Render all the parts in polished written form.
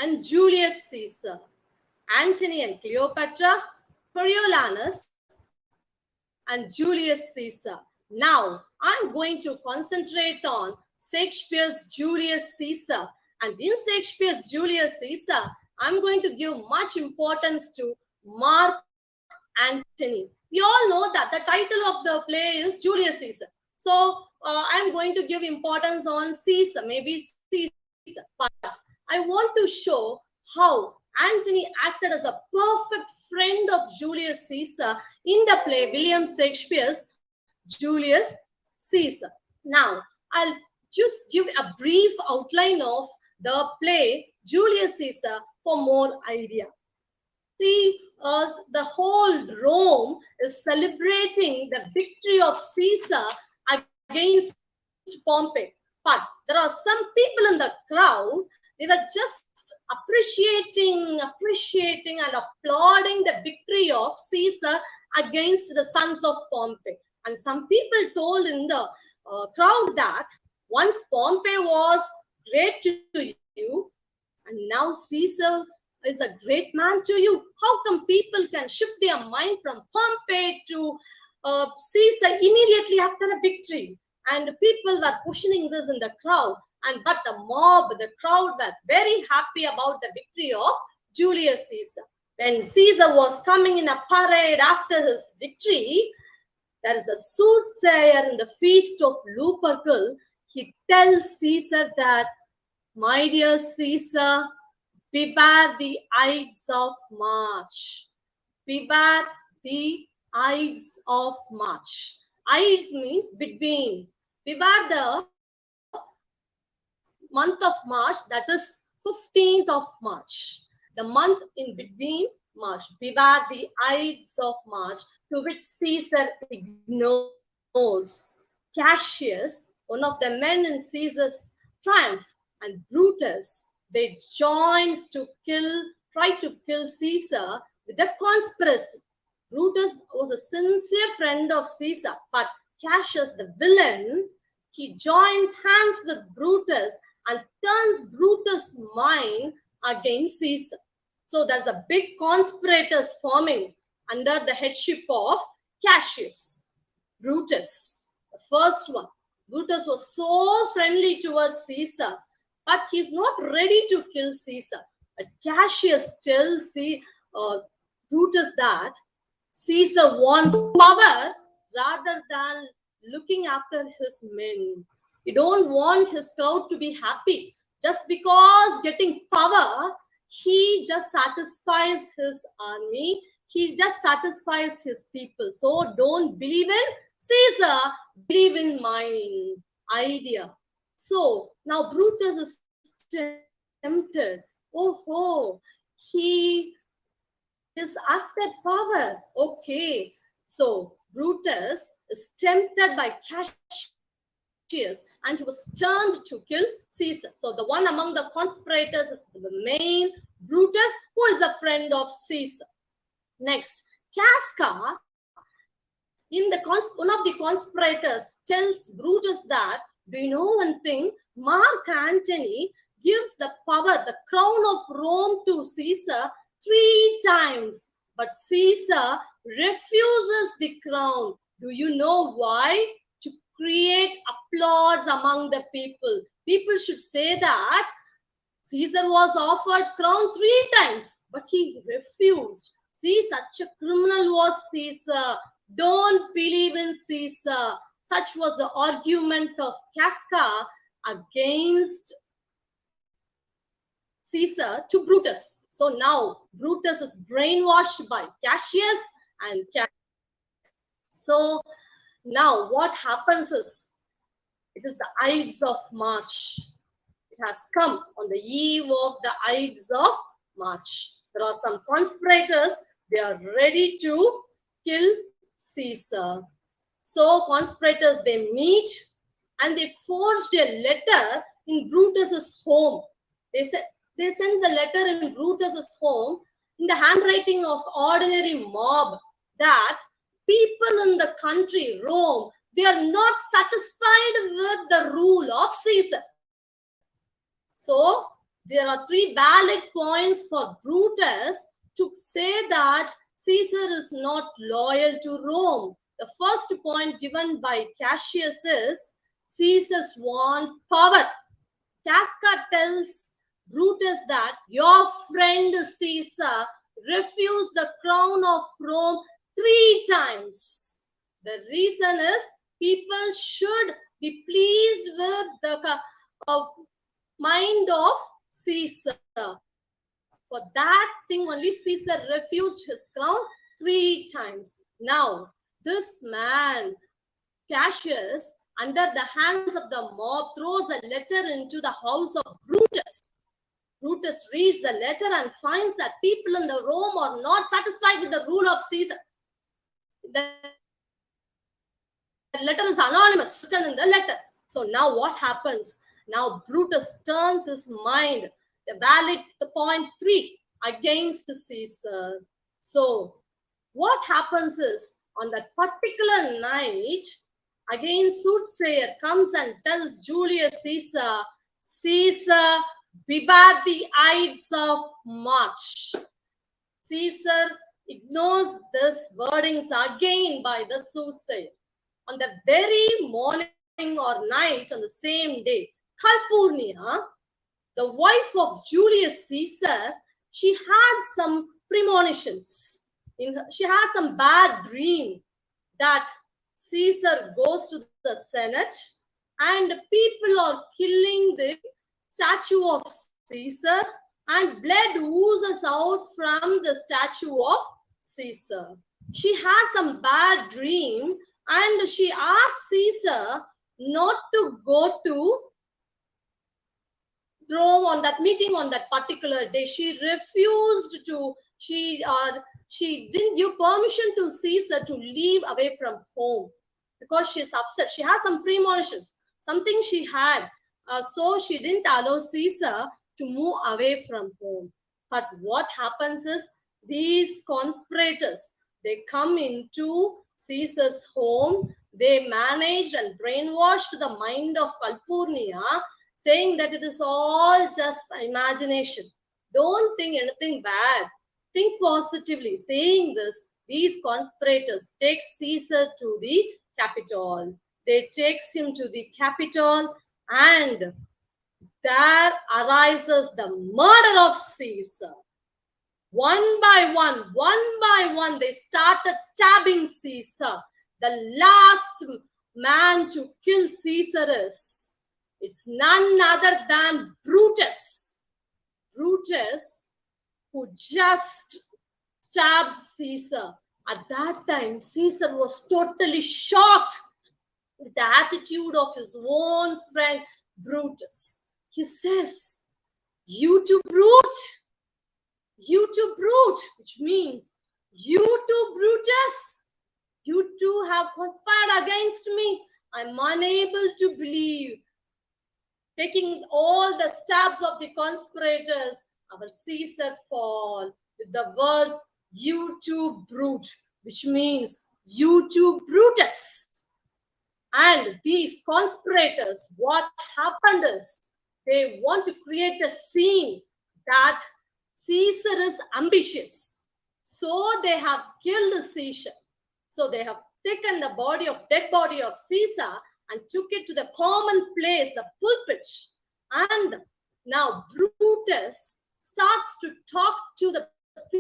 and Julius Caesar, Antony and Cleopatra, Coriolanus and Julius Caesar. Now, I'm going to concentrate on Shakespeare's Julius Caesar. And in Shakespeare's Julius Caesar, I'm going to give much importance to Mark Antony. We all know that the title of the play is Julius Caesar. So, I'm going to give importance on Caesar, maybe Caesar. But I want to show how Antony acted as a perfect friend of Julius Caesar in the play William Shakespeare's Julius Caesar. Now, I'll just give a brief outline of the play Julius Caesar for more idea. See, the whole Rome is celebrating the victory of Caesar against Pompey. But there are some people in the crowd, they were just appreciating and applauding the victory of Caesar against the sons of Pompey. And some people told in the crowd that once Pompey was great to you, and now Caesar is a great man to you. How come people can shift their mind from Pompey to Caesar immediately after a victory? And people were questioning this in the crowd. But the mob, the crowd were very happy about the victory of Julius Caesar. When Caesar was coming in a parade after his victory, there is a soothsayer in the feast of Lupercal. He tells Caesar that, my dear Caesar, beware the Ides of March. Beware the Ides of March. Ides means between. Beware the month of March, that is 15th of March. The month in between March. Beware the Ides of March, to which Caesar ignores. Cassius, one of the men in Caesar's triumph, and Brutus, they joins to try to kill Caesar with a conspiracy. Brutus was a sincere friend of Caesar, but Cassius, the villain, he joins hands with Brutus and turns Brutus' mind against Caesar. So there's a big conspirators forming under the headship of Cassius. Brutus, the first one. Brutus was so friendly towards Caesar, but he's not ready to kill Caesar. But Cassius tells Brutus that Caesar wants power rather than looking after his men. He don't want his crowd to be happy. Just because getting power, he just satisfies his army. He just satisfies his people. So don't believe in Caesar, believe in my idea. So now Brutus is tempted. Oh, he is after power. Okay. So Brutus is tempted by Cassius and he was turned to kill Caesar. So the one among the conspirators is the main Brutus, who is a friend of Caesar. Next, Casca, one of the conspirators tells Brutus that, do you know one thing? Mark Antony gives the power, the crown of Rome to Caesar 3 times. But Caesar refuses the crown. Do you know why? To create applause among the people. People should say that Caesar was offered crown 3 times, but he refused. See, such a criminal was Caesar. Don't believe in Caesar. Such was the argument of Casca against Caesar to Brutus. So now Brutus is brainwashed by Cassius and Cassius. So now what happens is, it is the Ides of March. It has come on the eve of the Ides of March. There are some conspirators, they are ready to kill Caesar. So conspirators, they meet and they forged a letter in Brutus's home. They send the letter in Brutus's home in the handwriting of ordinary mob that people in the country, Rome, they are not satisfied with the rule of Caesar. So there are 3 valid points for Brutus to say that Caesar is not loyal to Rome. The first point given by Cassius is Caesar's want power. Casca tells Brutus that your friend Caesar refused the crown of Rome 3 times. The reason is people should be pleased with the mind of Caesar. For that thing only Caesar refused his crown 3 times. Now, this man, Cassius, under the hands of the mob, throws a letter into the house of Brutus. Brutus reads the letter and finds that people in the Rome are not satisfied with the rule of Caesar. The letter is anonymous, written in the letter. So now what happens? Now Brutus turns his mind, the point 3, against Caesar. So what happens is, on that particular night, again soothsayer comes and tells Julius Caesar, Caesar, beware the Ides of March. Caesar ignores this wordings again by the soothsayer. On the very morning or night on the same day, Calpurnia, the wife of Julius Caesar, she had some premonitions. She had some bad dream that Caesar goes to the Senate and people are killing the statue of Caesar and blood oozes out from the statue of Caesar. She had some bad dream and she asked Caesar not to go to Rome on that meeting on that particular day. She refused to, she didn't give permission to Caesar to leave away from home because she's upset. She has some premonitions, something she had. So she didn't allow Caesar to move away from home. But what happens is these conspirators, they come into Caesar's home. They managed and brainwashed the mind of Calpurnia, saying that it is all just imagination. Don't think anything bad. Think positively. Saying this, these conspirators take Caesar to the Capitol. They take him to the Capitol and there arises the murder of Caesar. One by one, they started stabbing Caesar. The last man to kill Caesar is, it's none other than Brutus. Brutus, who just stabs Caesar. At that time, Caesar was totally shocked with the attitude of his own friend Brutus. He says, you too, brute. You too, brute, which means you too, Brutus. You too have conspired against me. I'm unable to believe. Taking all the stabs of the conspirators, our Caesar fall with the words, you too, brute, which means you too, Brutus. And these conspirators, what happened is, they want to create a scene that Caesar is ambitious. So they have killed Caesar. So they have taken the dead body of Caesar and took it to the common place, the pulpit. And now Brutus starts to talk to the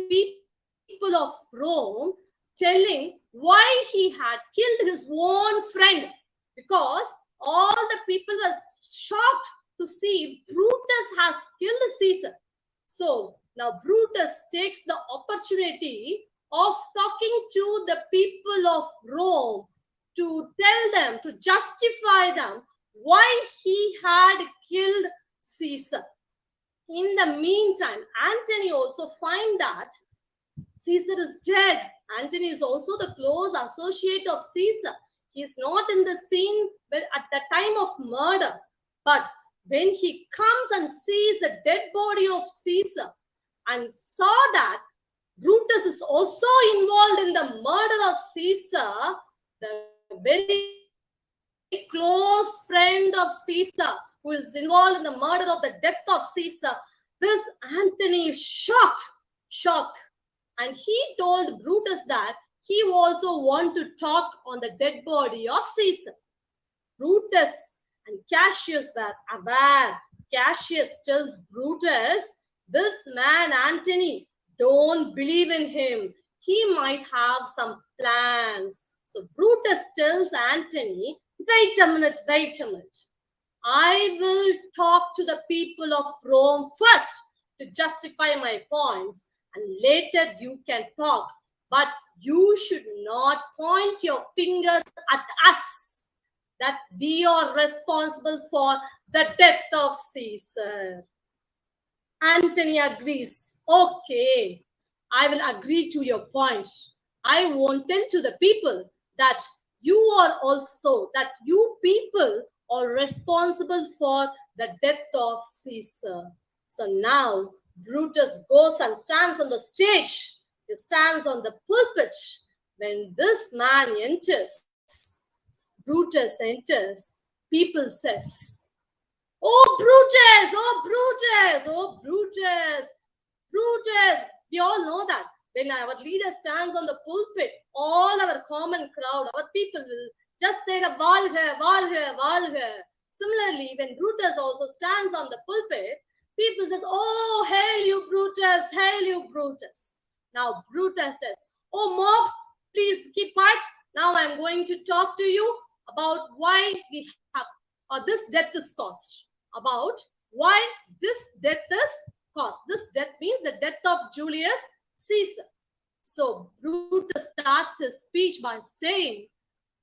people of Rome, telling why he had killed his own friend. Because all the people were shocked to see Brutus has killed Caesar. So now Brutus takes the opportunity of talking to the people of Rome to tell them, to justify them why he had killed Caesar. In the meantime, Antony also finds that Caesar is dead. Antony is also the close associate of Caesar. He is not in the scene at the time of murder. But when he comes and sees the dead body of Caesar and saw that Brutus is also involved in the murder of Caesar, the very close friend of Caesar, who is involved in the murder of the death of Caesar, This Antony is shocked. And he told Brutus that he also wanted to talk on the dead body of Caesar. Brutus and Cassius were aware. Cassius tells Brutus, this man Antony, don't believe in him. He might have some plans. So Brutus tells Antony, wait a minute. I will talk to the people of Rome first to justify my points, and later you can talk. But you should not point your fingers at us that we are responsible for the death of Caesar. Antony agrees. Okay, I will agree to your point. I won't tell to the people that you people are responsible for the death of Caesar. So now Brutus goes and stands on the stage. He stands on the pulpit. When this man enters, Brutus enters, people says, oh Brutus. We all know that when our leader stands on the pulpit, all our common crowd, our people will just say the Valhe. Similarly, when Brutus also stands on the pulpit, people says, oh, hail you Brutus. Now Brutus says, oh mob, please keep quiet. Now I'm going to talk to you about why we have, this death is caused. About why this death is caused. This death means the death of Julius Caesar. So Brutus starts his speech by saying,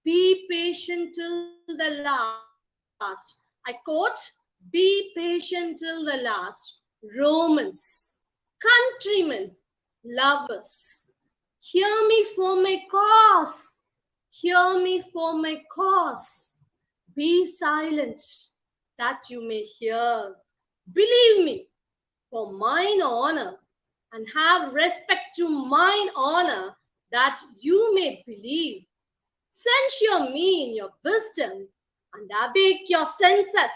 be patient till the last. I quote, be patient till the last. Romans, countrymen, lovers, hear me for my cause. Be silent that you may hear. Believe me for mine honor, and have respect to mine honor that you may believe. Censure me in your wisdom and awake your senses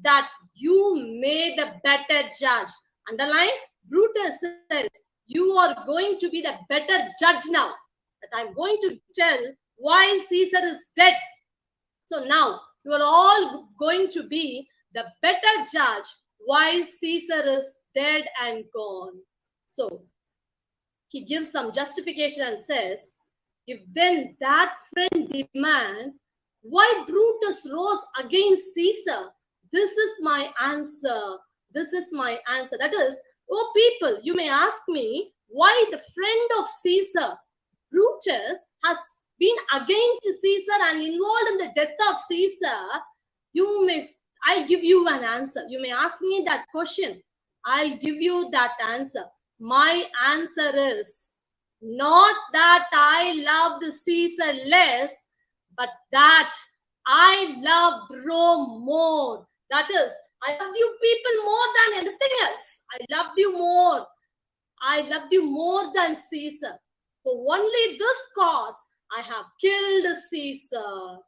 that you may the better judge. Underline, Brutus says, you are going to be the better judge now. That I'm going to tell why Caesar is dead. So now you are all going to be the better judge why Caesar is dead and gone. So he gives some justification and says, if then that friend demand why Brutus rose against Caesar, this is my answer. That is, oh people, you may ask me why the friend of Caesar, Brutus, has been against Caesar and involved in the death of Caesar. I'll give you an answer. You may ask me that question. I'll give you that answer. My answer is not that I loved Caesar less, but that I loved Rome more. That is, I loved you people more than anything else. I loved you more than Caesar. For only this cause, I have killed Caesar.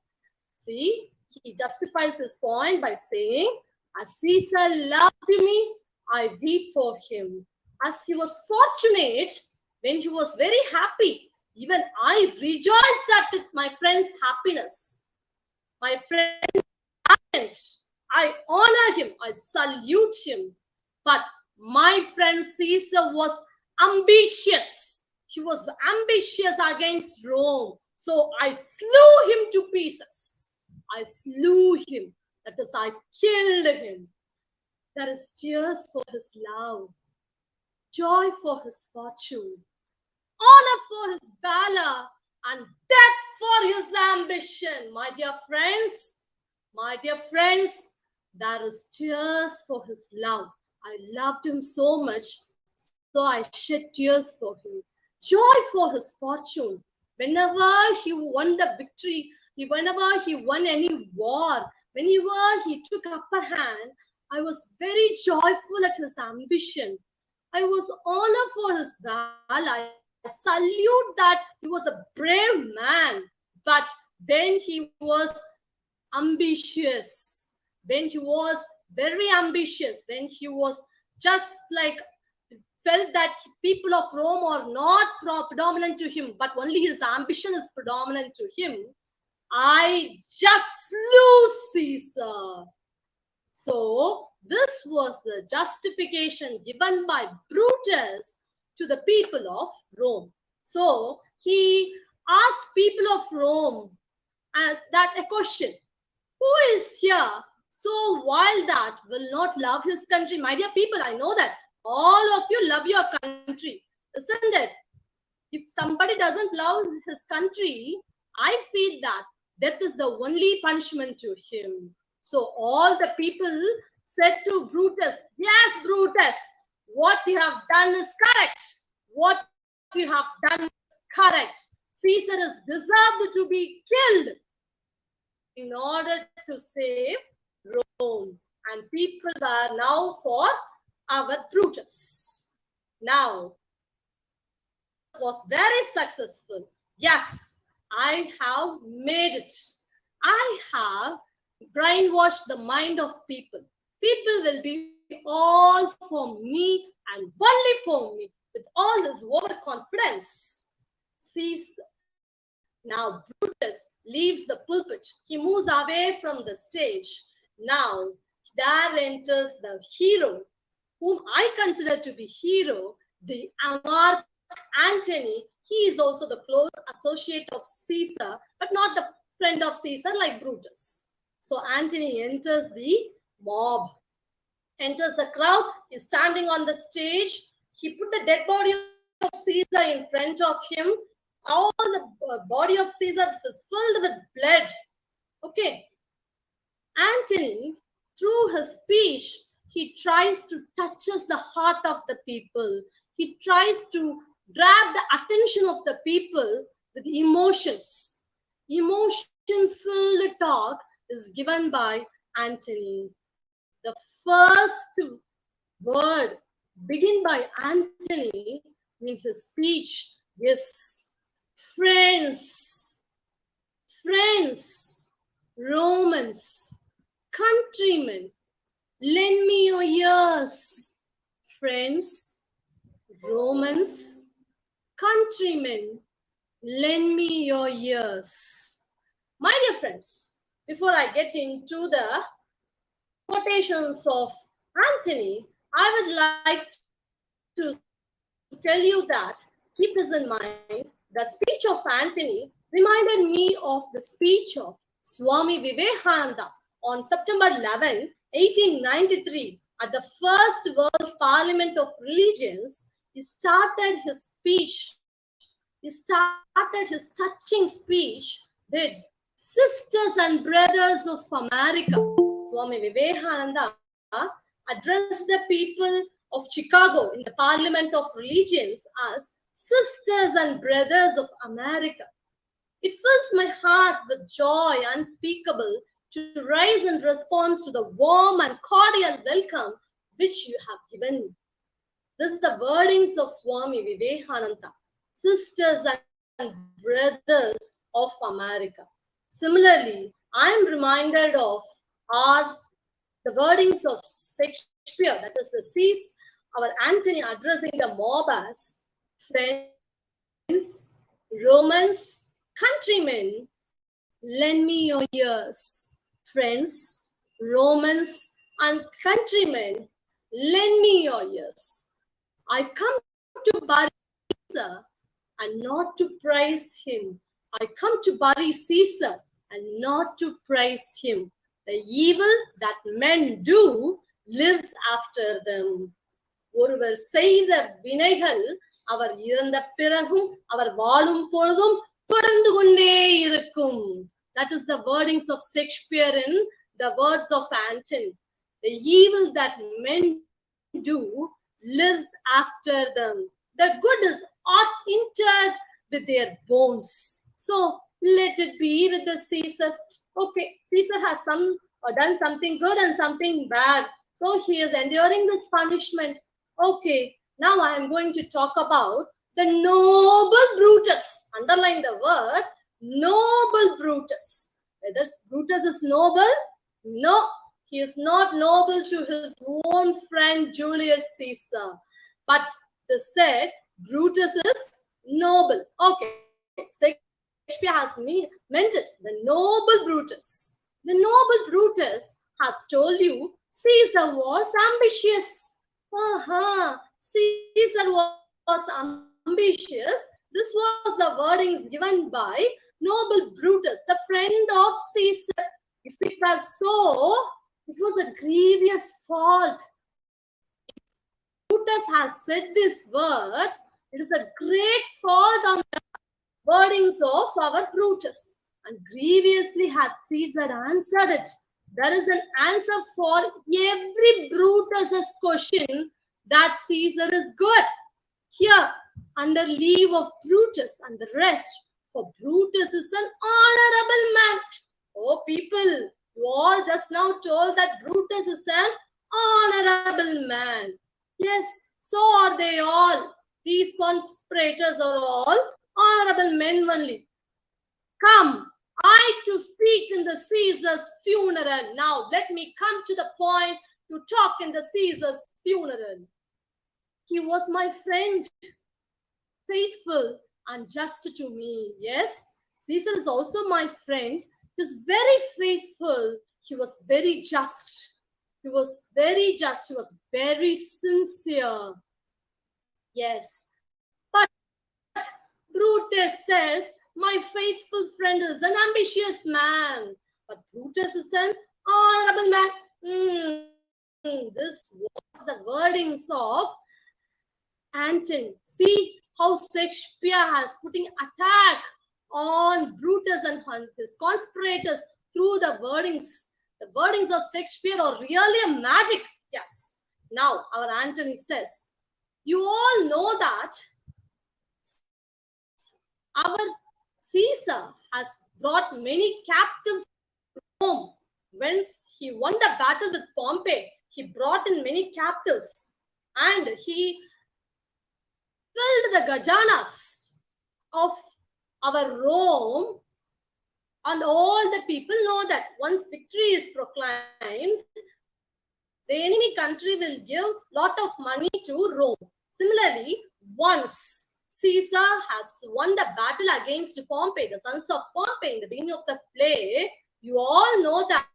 See, he justifies his point by saying, as Caesar loved me, I weep for him. As he was fortunate, when he was very happy, even I rejoiced at my friend's happiness. My friend, I honor him, I salute him. But my friend Caesar was ambitious. He was ambitious against Rome. So I slew him to pieces. I slew him. That is, I killed him. There is tears for his love, joy for his fortune, honor for his valor, and death for his ambition. My dear friends, there is tears for his love. I loved him so much, so I shed tears for him. Joy for his fortune. Whenever he won the victory, whenever he won any war, whenever he took upper hand, I was very joyful at his ambition. I was honored for his valor. I salute that he was a brave man. But when he was ambitious, when he was very ambitious, when he was just like felt that people of Rome are not predominant to him, but only his ambition is predominant to him. I just slew Caesar. So this was the justification given by Brutus to the people of Rome. So he asked people of Rome as that a question: who is here so wild that will not love his country? My dear people, I know that all of you love your country, isn't it? If somebody doesn't love his country, I feel that death is the only punishment to him. So all the people said to Brutus, yes, Brutus, what you have done is correct. What you have done is correct. Caesar is deserved to be killed in order to save Rome. And people are now for our Brutus. Now, was very successful. Yes, I have made it. I have brainwashed the mind of people. People will be all for me and only for me with all this overconfidence. See, now Brutus leaves the pulpit. He moves away from the stage. Now there enters the hero, whom I consider to be hero, the Mark Antony. He is also the close associate of Caesar, but not the friend of Caesar like Brutus. So Antony enters the mob, enters the crowd, is standing on the stage. He put the dead body of Caesar in front of him. All the body of Caesar is filled with blood. Okay. Antony, through his speech, he tries to touch the heart of the people. He tries to grab the attention of the people with emotions. Emotion-filled talk is given by Antony. The first word begin by Antony in his speech is friends, Romans, countrymen, lend me your ears. Friends, Romans, countrymen, lend me your ears. My dear friends, before I get into the quotations of Antony, I would like to tell you that keep this in mind. The speech of Antony reminded me of the speech of Swami Vivekananda on September 11, 1893 at the First World Parliament of Religions. He started his speech. He started his touching speech with sisters and brothers of America. Swami Vivekananda addressed the people of Chicago in the Parliament of Religions as sisters and brothers of America. It fills my heart with joy unspeakable to rise in response to the warm and cordial welcome which you have given me. This is the wordings of Swami Vivekananda, sisters and brothers of America. Similarly, I am reminded of the wordings of Shakespeare, that is our Antony addressing the mob as friends, Romans, countrymen, lend me your ears. Friends, Romans, and countrymen, lend me your ears. I come to bury Caesar and not to praise him. I come to bury Caesar and not to praise him. The evil that men do lives after them. ஒருவர் செய்த வினைகள் அவர் இறந்த பிறகும் அவர் வாழும் பொழுதும் தொடர்ந்து கொண்டே இருக்கும். That is the wordings of Shakespeare in the words of Antony. The evil that men do lives after them. The good is interred with their bones. So let it be with the Caesar. Okay, Caesar has done something good and something bad. So he is enduring this punishment. Okay, now I am going to talk about the noble Brutus. Underline the word noble Brutus. Whether Brutus is noble? No, He is not noble to his own friend Julius Caesar. But they said Brutus is noble. Okay, Shakespeare has meant it. The noble Brutus. The noble Brutus has told you Caesar was ambitious. Caesar was ambitious. This was the wordings given by noble Brutus, the friend of Caesar. If it were so, it was a grievous fault. Brutus has said these words. It is a great fault on the wordings of our Brutus. And grievously had Caesar answered it. There is an answer for every Brutus's question that Caesar is good. Here, under leave of Brutus and the rest, for Brutus is an honorable man. Oh, people, you all just now told that Brutus is an honorable man. Yes, so are they all. These conspirators are all honorable men only. Come, I to speak in the Caesar's funeral. Now, let me come to the point to talk in the Caesar's funeral. He was my friend, faithful and just to me. Yes, Caesar is also my friend. He was very faithful. He was very just. He was very just. He was very sincere. Yes, but Brutus says, my faithful friend is an ambitious man. But Brutus is an honorable man. This was the wordings of Antony. See how Shakespeare has putting attack on Brutus and his conspirators through the wordings. The wordings of Shakespeare are really a magic. Yes. Now our Antony says, you all know that our Caesar has brought many captives to Rome. When he won the battle with Pompey, he brought in many captives and he filled the gajanas of our Rome, and all the people know that once victory is proclaimed, the enemy country will give lot of money to Rome. Similarly, once Caesar has won the battle against Pompey, the sons of Pompey, in the beginning of the play, you all know that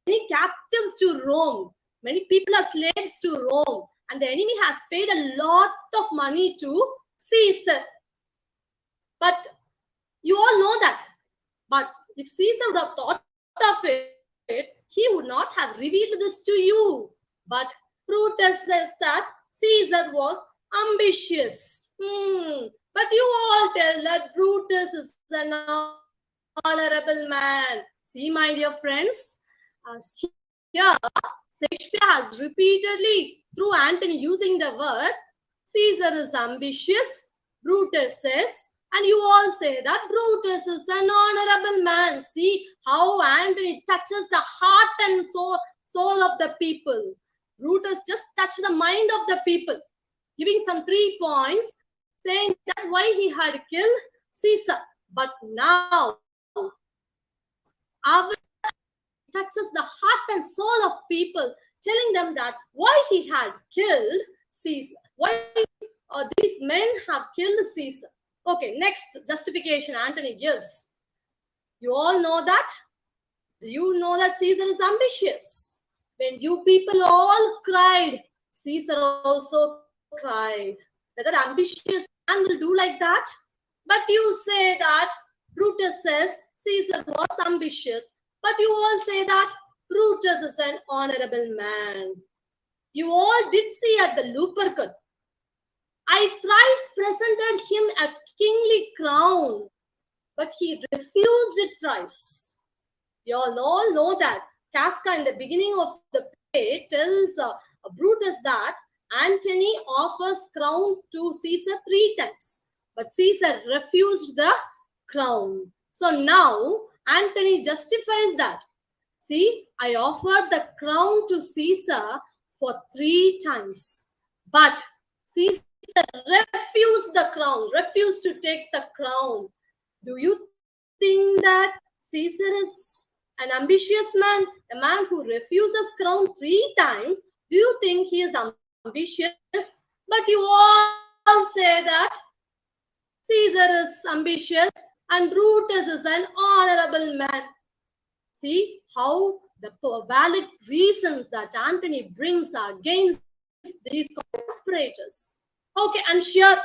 many captives to Rome, many people are slaves to Rome, and the enemy has paid a lot of money to Caesar. But you all know that. But if Caesar would have thought of it, he would not have revealed this to you. But Brutus says that Caesar was ambitious. But you all tell that Brutus is an honorable man. See, my dear friends, here Shakespeare has repeatedly, through Antony using the word, Caesar is ambitious, Brutus says, and you all say that Brutus is an honorable man. See how Antony touches the heart and soul of the people. Brutus just touched the mind of the people, giving some 3 points, saying that why he had killed Caesar. But now, our touches the heart and soul of people, telling them that why he had killed Caesar, why these men have killed Caesar. Okay, next justification Antony gives. You all know that? Do you know that Caesar is ambitious? When you people all cried, Caesar also cried. Whether ambitious man will do like that? But you say that Brutus says Caesar was ambitious. But you all say that Brutus is an honorable man. You all did see at the Lupercal, I thrice presented him a kingly crown, but he refused it thrice. You all know that. Casca in the beginning of the play tells Brutus that Antony offers crown to Caesar 3 times, but Caesar refused the crown. So now Antony justifies that. See, I offered the crown to Caesar for 3 times, but Caesar refused the crown, refused to take the crown. Do you think that Caesar is An ambitious man, a man who refuses crown 3 times, do you think he is ambitious? But you all say that Caesar is ambitious and Brutus is an honorable man. See how the valid reasons that Antony brings against these conspirators. Okay, and sure,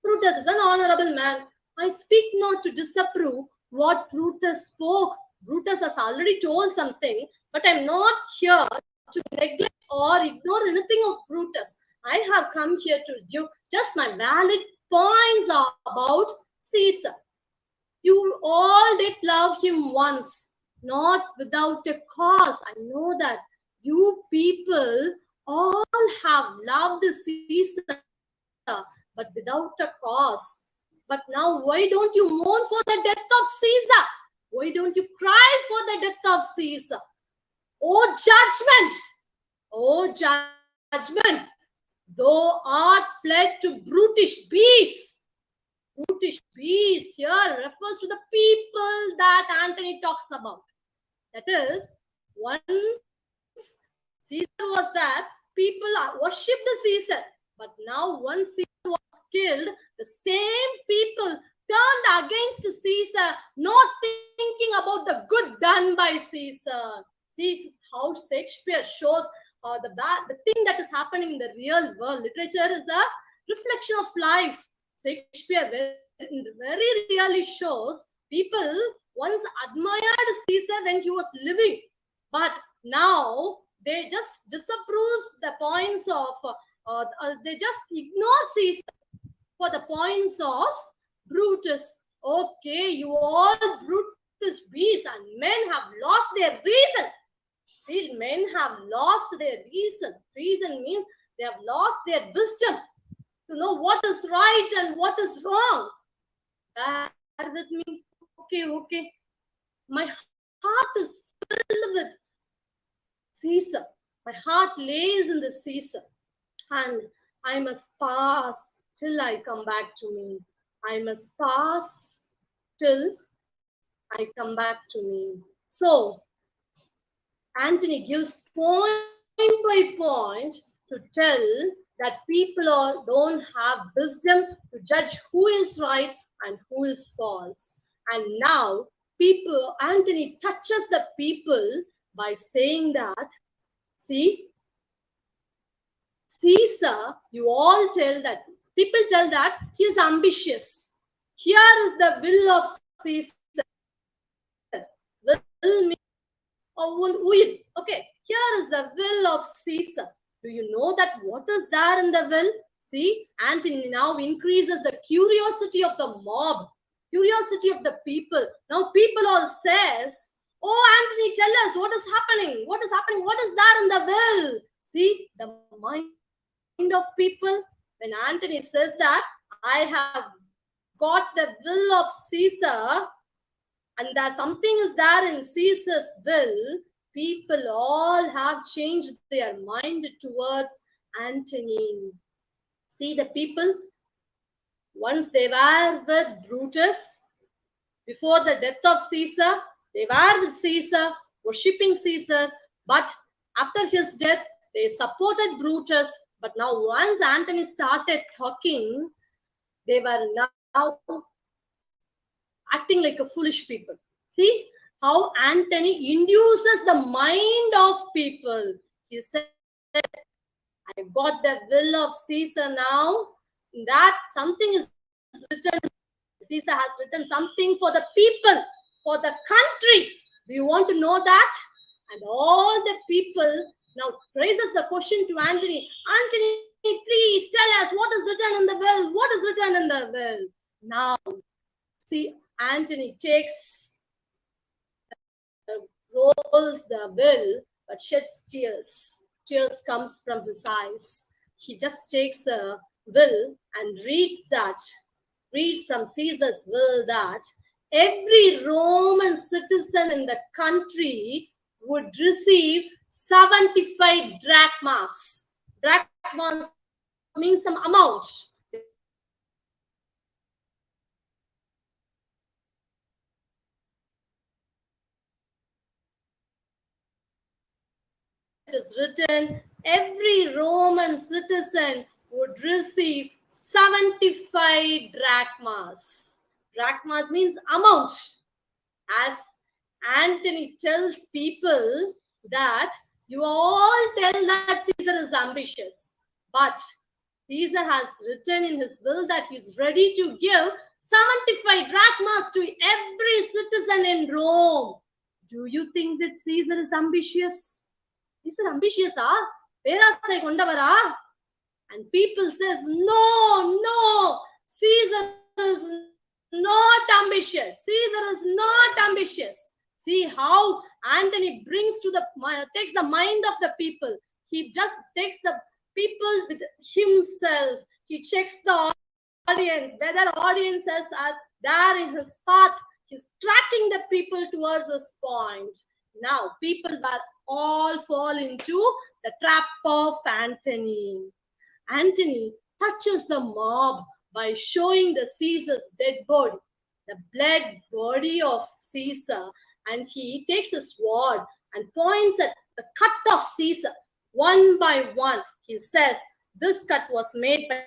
Brutus is an honorable man. I speak not to disapprove what Brutus spoke. Brutus has already told something, but I'm not here to neglect or ignore anything of Brutus. I have come here to give just my valid points about Caesar. You all did love him once, not without a cause. I know that you people all have loved Caesar, but without a cause. But now, why don't you mourn for the death of Caesar? Why don't you cry for the death of Caesar? Oh, judgment! Oh, judgment! Thou art fled to brutish beasts. Brutish beasts here refers to the people that Antony talks about. That is, once Caesar was that, people worshipped the Caesar. But now once Caesar was killed, the same people turned against Caesar, not thinking about the good done by Caesar. See how Shakespeare shows the thing that is happening in the real world. Literature is a reflection of life. Shakespeare very really shows people once admired Caesar when he was living, but now they just disapprove the points of, they just ignore Caesar for the points of Brutus. Okay, you all Brutus beasts, and men have lost their reason. See, men have lost their reason. Reason means they have lost their wisdom to know what is right and what is wrong. Bear with me. Okay. My heart is filled with Caesar. My heart lays in the Caesar. And I must pass till I come back to me. I must pass till I come back to me. So, Antony gives point by point to tell that people don't have wisdom to judge who is right and who is false. And now Antony touches the people by saying that, see, Caesar, you all tell that, people tell that he is ambitious. Here is the will of Caesar. Will mean okay, here is the will of Caesar. Do you know that what is there in the will? See, Antony now increases the curiosity of the mob, curiosity of the people. Now people all says, oh, Antony, tell us what is happening. What is happening? What is there in the will? See, the mind of people. When Antony says that, I have got the will of Caesar, and that something is there in Caesar's will, people all have changed their mind towards Antony. See, the people, once they were with Brutus, before the death of Caesar, they were with Caesar, worshipping Caesar, but after his death, they supported Brutus. But now once Antony started talking, they were now acting like a foolish people. See how Antony induces the mind of people. He says, I got the will of Caesar now. That something is written. Caesar has written something for the people, for the country. Do you want to know that? And all the people now raises the question to Antony. Antony, please tell us what is written in the will. What is written in the will? Now, see, Antony rolls the will, but sheds tears. Tears comes from his eyes. He just takes a will and reads from Caesar's will that every Roman citizen in the country would receive 75 drachmas. Drachmas means some amount. is written, every Roman citizen would receive 75 drachmas. Drachmas means amount. As Antony tells people that you all tell that Caesar is ambitious, but Caesar has written in his will that he is ready to give 75 drachmas to every citizen in Rome. Do you think that Caesar is ambitious? Caesar ambitious, ah? Perasai kondavara? And people says, no, Caesar is not ambitious. Caesar is not ambitious. See how Antony takes the mind of the people. He just takes the people with himself. He checks the audience, whether audiences are there in his path. He's tracking the people towards his point. Now, people will all fall into the trap of Antony. Antony touches the mob by showing the Caesar's dead body, the bled body of Caesar, and he takes a sword and points at the cut of Caesar one by one. He says, this cut was made by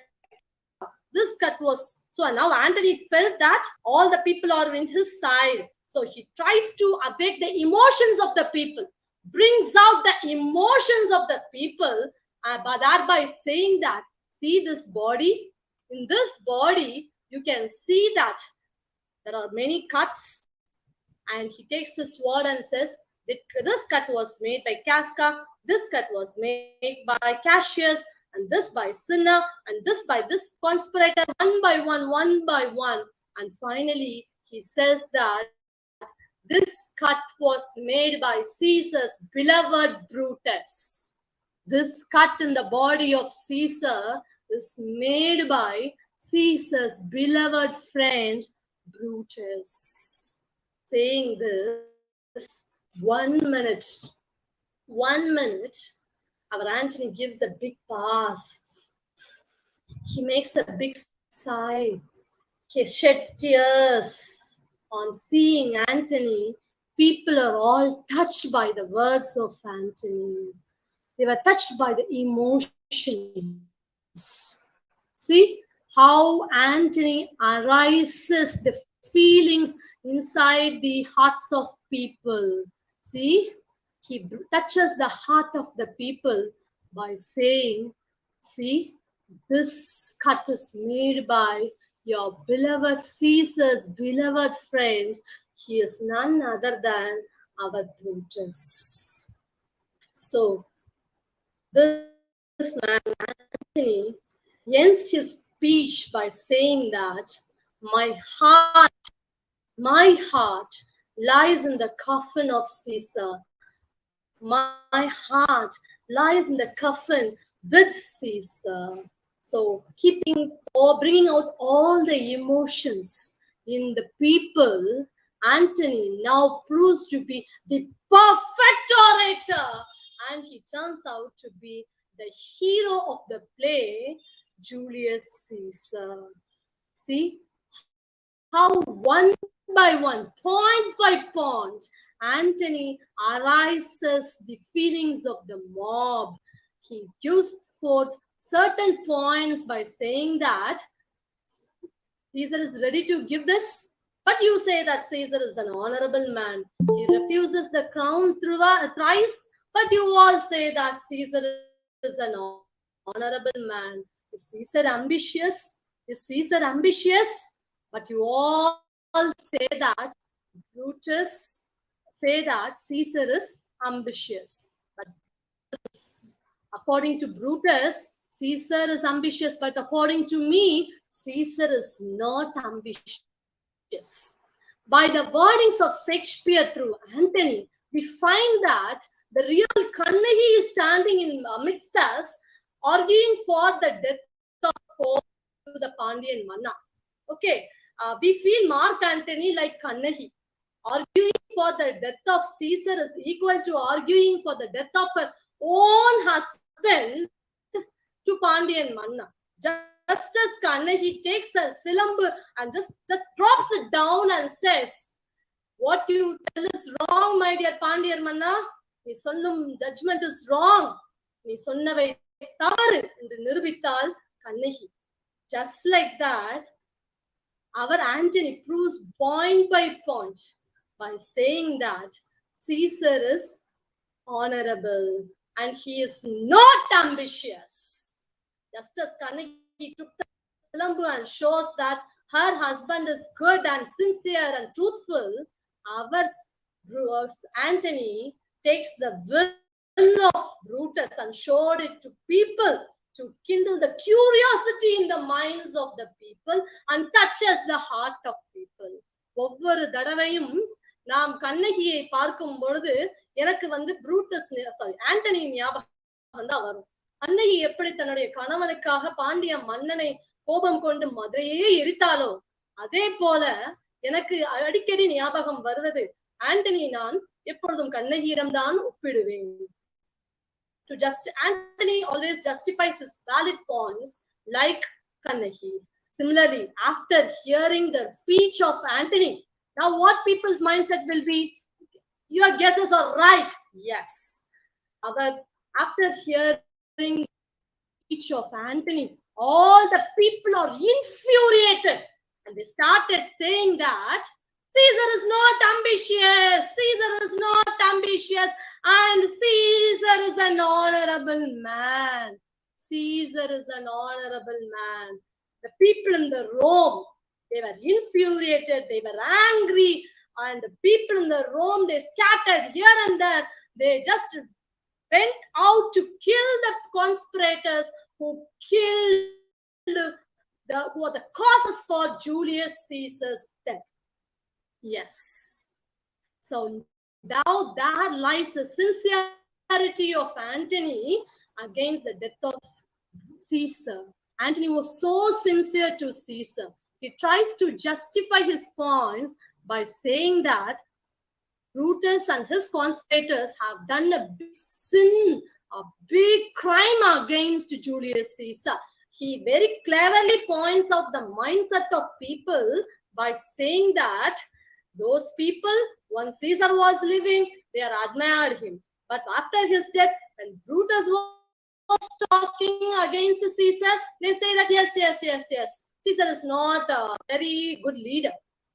this cut was. So now Antony felt that all the people are in his side. So he tries to awake the emotions of the people, brings out the emotions of the people, but thereby saying that, see this body? In this body, you can see that there are many cuts. And he takes the sword and says, this cut was made by Casca, this cut was made by Cassius, and this by Cinna, and this by this conspirator, one by one. And finally, he says that this cut was made by Caesar's beloved Brutus. This cut in the body of Caesar is made by Caesar's beloved friend, Brutus. Saying this, 1 minute, our Antony gives a big pause. He makes a big sigh. He sheds tears. On seeing Antony, people are all touched by the words of Antony. They were touched by the emotions. See how Antony arises the feelings inside the hearts of people. See, he touches the heart of the people by saying, see, this cut is made by your beloved Caesar's beloved friend. He is none other than our Brutus. So, this man, Antony, ends his speech by saying that my heart lies in the coffin of Caesar. My heart lies in the coffin with Caesar. So bringing out all the emotions in the people, Antony now proves to be the perfect orator, and he turns out to be the hero of the play, Julius Caesar. See how one by one, point by point, Antony arises the feelings of the mob. He gives forth certain points by saying that Caesar is ready to give this, but you say that Caesar is an honorable man. He refuses the crown thrice, but you all say that Caesar is an honorable man. Is Caesar ambitious? Is Caesar ambitious? But you all say that Brutus say that Caesar is ambitious. But according to Brutus, Caesar is ambitious, but according to me, Caesar is not ambitious. By the wordings of Shakespeare through Antony, we find that the real Kannagi is standing in amidst us, arguing for the death of Pope to the Pandyan Manna. Okay, we feel Mark Antony like Kannagi. Arguing for the death of Caesar is equal to arguing for the death of her own husband to Pandyan Manna. Just as Kannagi takes a silambu and just drops it down and says, what you tell is wrong, my dear Pandyan Manna. நீ சொல்லும் judgment is wrong. நீ சொன்னவை தவறு என்று நிரூபித்தாள் Kannagi. Just like that, our Antony proves point by point by saying that Caesar is honorable and he is not ambitious. Just as Kannagi took the Silambu and shows that her husband is good and sincere and truthful, our Antony takes the will of Brutus and showed it to people to kindle the curiosity in the minds of the people and touches the heart of people. ஒவ்வொரு தடவையும் நாம் கண்ணகியை பார்க்கும் பொழுது எனக்கு Brutus Antony ஞாபகம் தான் வரும். கண்ணகி எப்படி தன்னுடைய கணவனுக்காக பாண்டிய மன்னனை கோபம் கொண்டு மதுரையே எரித்தாலோ அதே போல எனக்கு அடிக்கடி ஞாபகம் வருவது ஆண்டனி நான் எப்பொழுதும் கண்ணகியிடம்தான் ஒப்பிடுவேன். Antony always justifies his valid points like Kannagi. Similarly, after hearing the speech of Antony, now what people's mindset will be? Your guesses are right. Yes. After hearing the speech of Antony, all the people are infuriated and they started saying that Caesar is not ambitious. Caesar is not ambitious. And Caesar is an honorable man. Caesar is an honorable man. The people in the Rome, they were infuriated, they were angry, and the people in the Rome, they scattered here and there. They just went out to kill the conspirators who were the causes for Julius Caesar's death. Yes. So now there lies the sincerity of Antony against the death of Caesar. Antony was so sincere to Caesar. He tries to justify his points by saying that Brutus and his conspirators have done a big sin, a big crime against Julius Caesar. He very cleverly points out the mindset of people by saying that those people, when Caesar was living, they admired him. But after his death, when Brutus was talking against Caesar, they say that yes, Caesar is not a very good leader.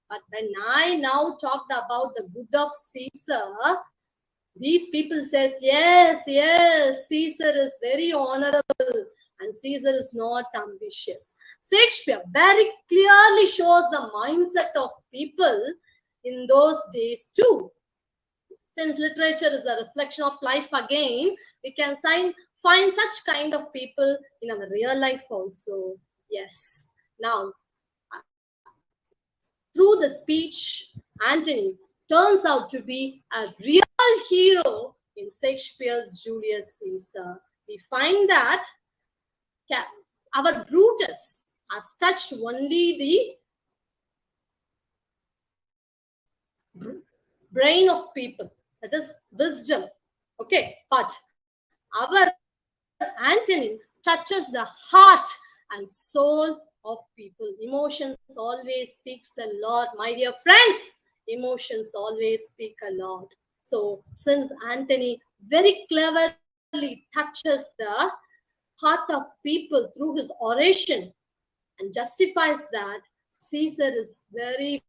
But when I now talked about the good of Caesar, these people says, yes, Caesar is very honorable and Caesar is not ambitious. Shakespeare very clearly shows the mindset of people in those days too. Since literature is a reflection of life again, we can find such kind of people in our real life also. Yes. Now, through the speech, Antony turns out to be a real hero in Shakespeare's Julius Caesar. We find that our Brutus has touched only the brain of people, that is wisdom. Okay, but our Antony touches the heart and soul of people. Emotions always speaks a lot, my dear friends. Emotions always speak a lot. So since Antony very cleverly touches the heart of people through his oration and justifies that Caesar is very,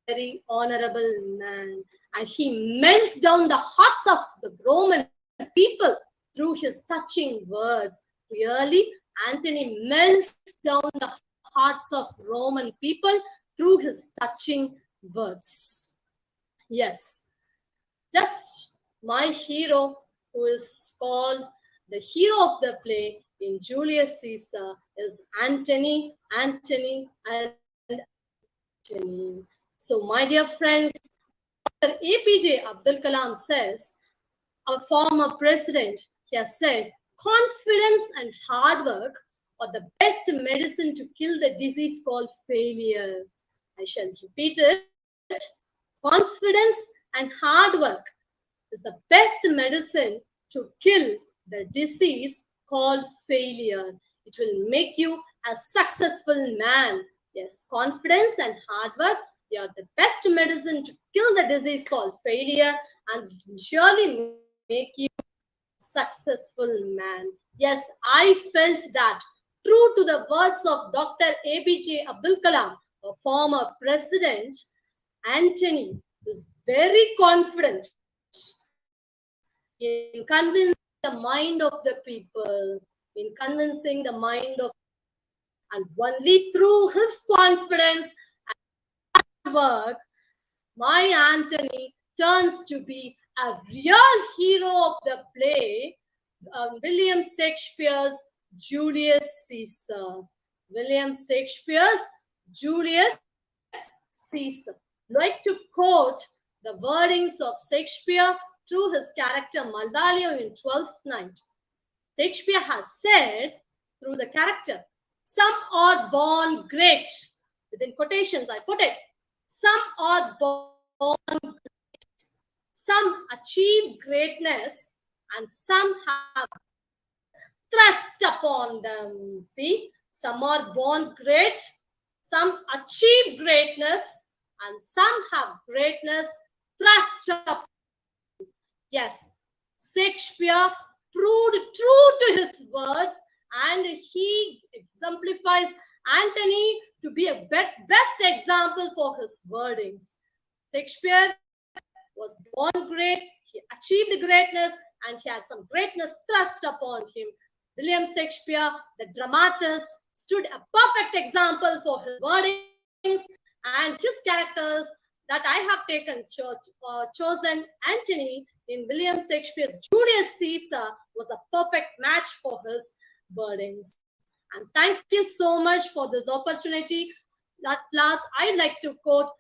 very honorable man, and he melts down the hearts of the Roman people through his touching words. Really, Antony melts down the hearts of Roman people through his touching words. Yes, just my hero, who is called the hero of the play in Julius Caesar, is Antony. So, my dear friends, Dr. APJ Abdul Kalam says, our former president, he has said, confidence and hard work are the best medicine to kill the disease called failure. I shall repeat it. Confidence and hard work is the best medicine to kill the disease called failure. It will make you a successful man. Yes, confidence and hard work, they are the best medicine to kill the disease called failure, and surely make you a successful man. Yes, I felt that. True to the words of Dr. APJ Abdul Kalam, a former president, Antony was very confident in convincing the mind of the people, and only through his confidence and work, my Antony turns to be a real hero of the play, William Shakespeare's Julius Caesar. William Shakespeare's Julius Caesar. Like to quote the wordings of Shakespeare through his character Malvolio in Twelfth Night. Shakespeare has said through the character, some are born great. Within quotations, I put it. Some are born great. Some achieve greatness, and some have thrust upon them. See, some are born great, some achieve greatness, and some have greatness thrust upon them. Yes, Shakespeare proved true to his words, and he exemplifies Antony to be a best example for his wordings. Shakespeare was born great, he achieved greatness, and he had some greatness thrust upon him. William Shakespeare, the dramatist, stood a perfect example for his wordings and his characters that I have chosen Antony in William Shakespeare's Julius Caesar was a perfect match for his wordings. And thank you so much for this opportunity. At last, I'd like to quote,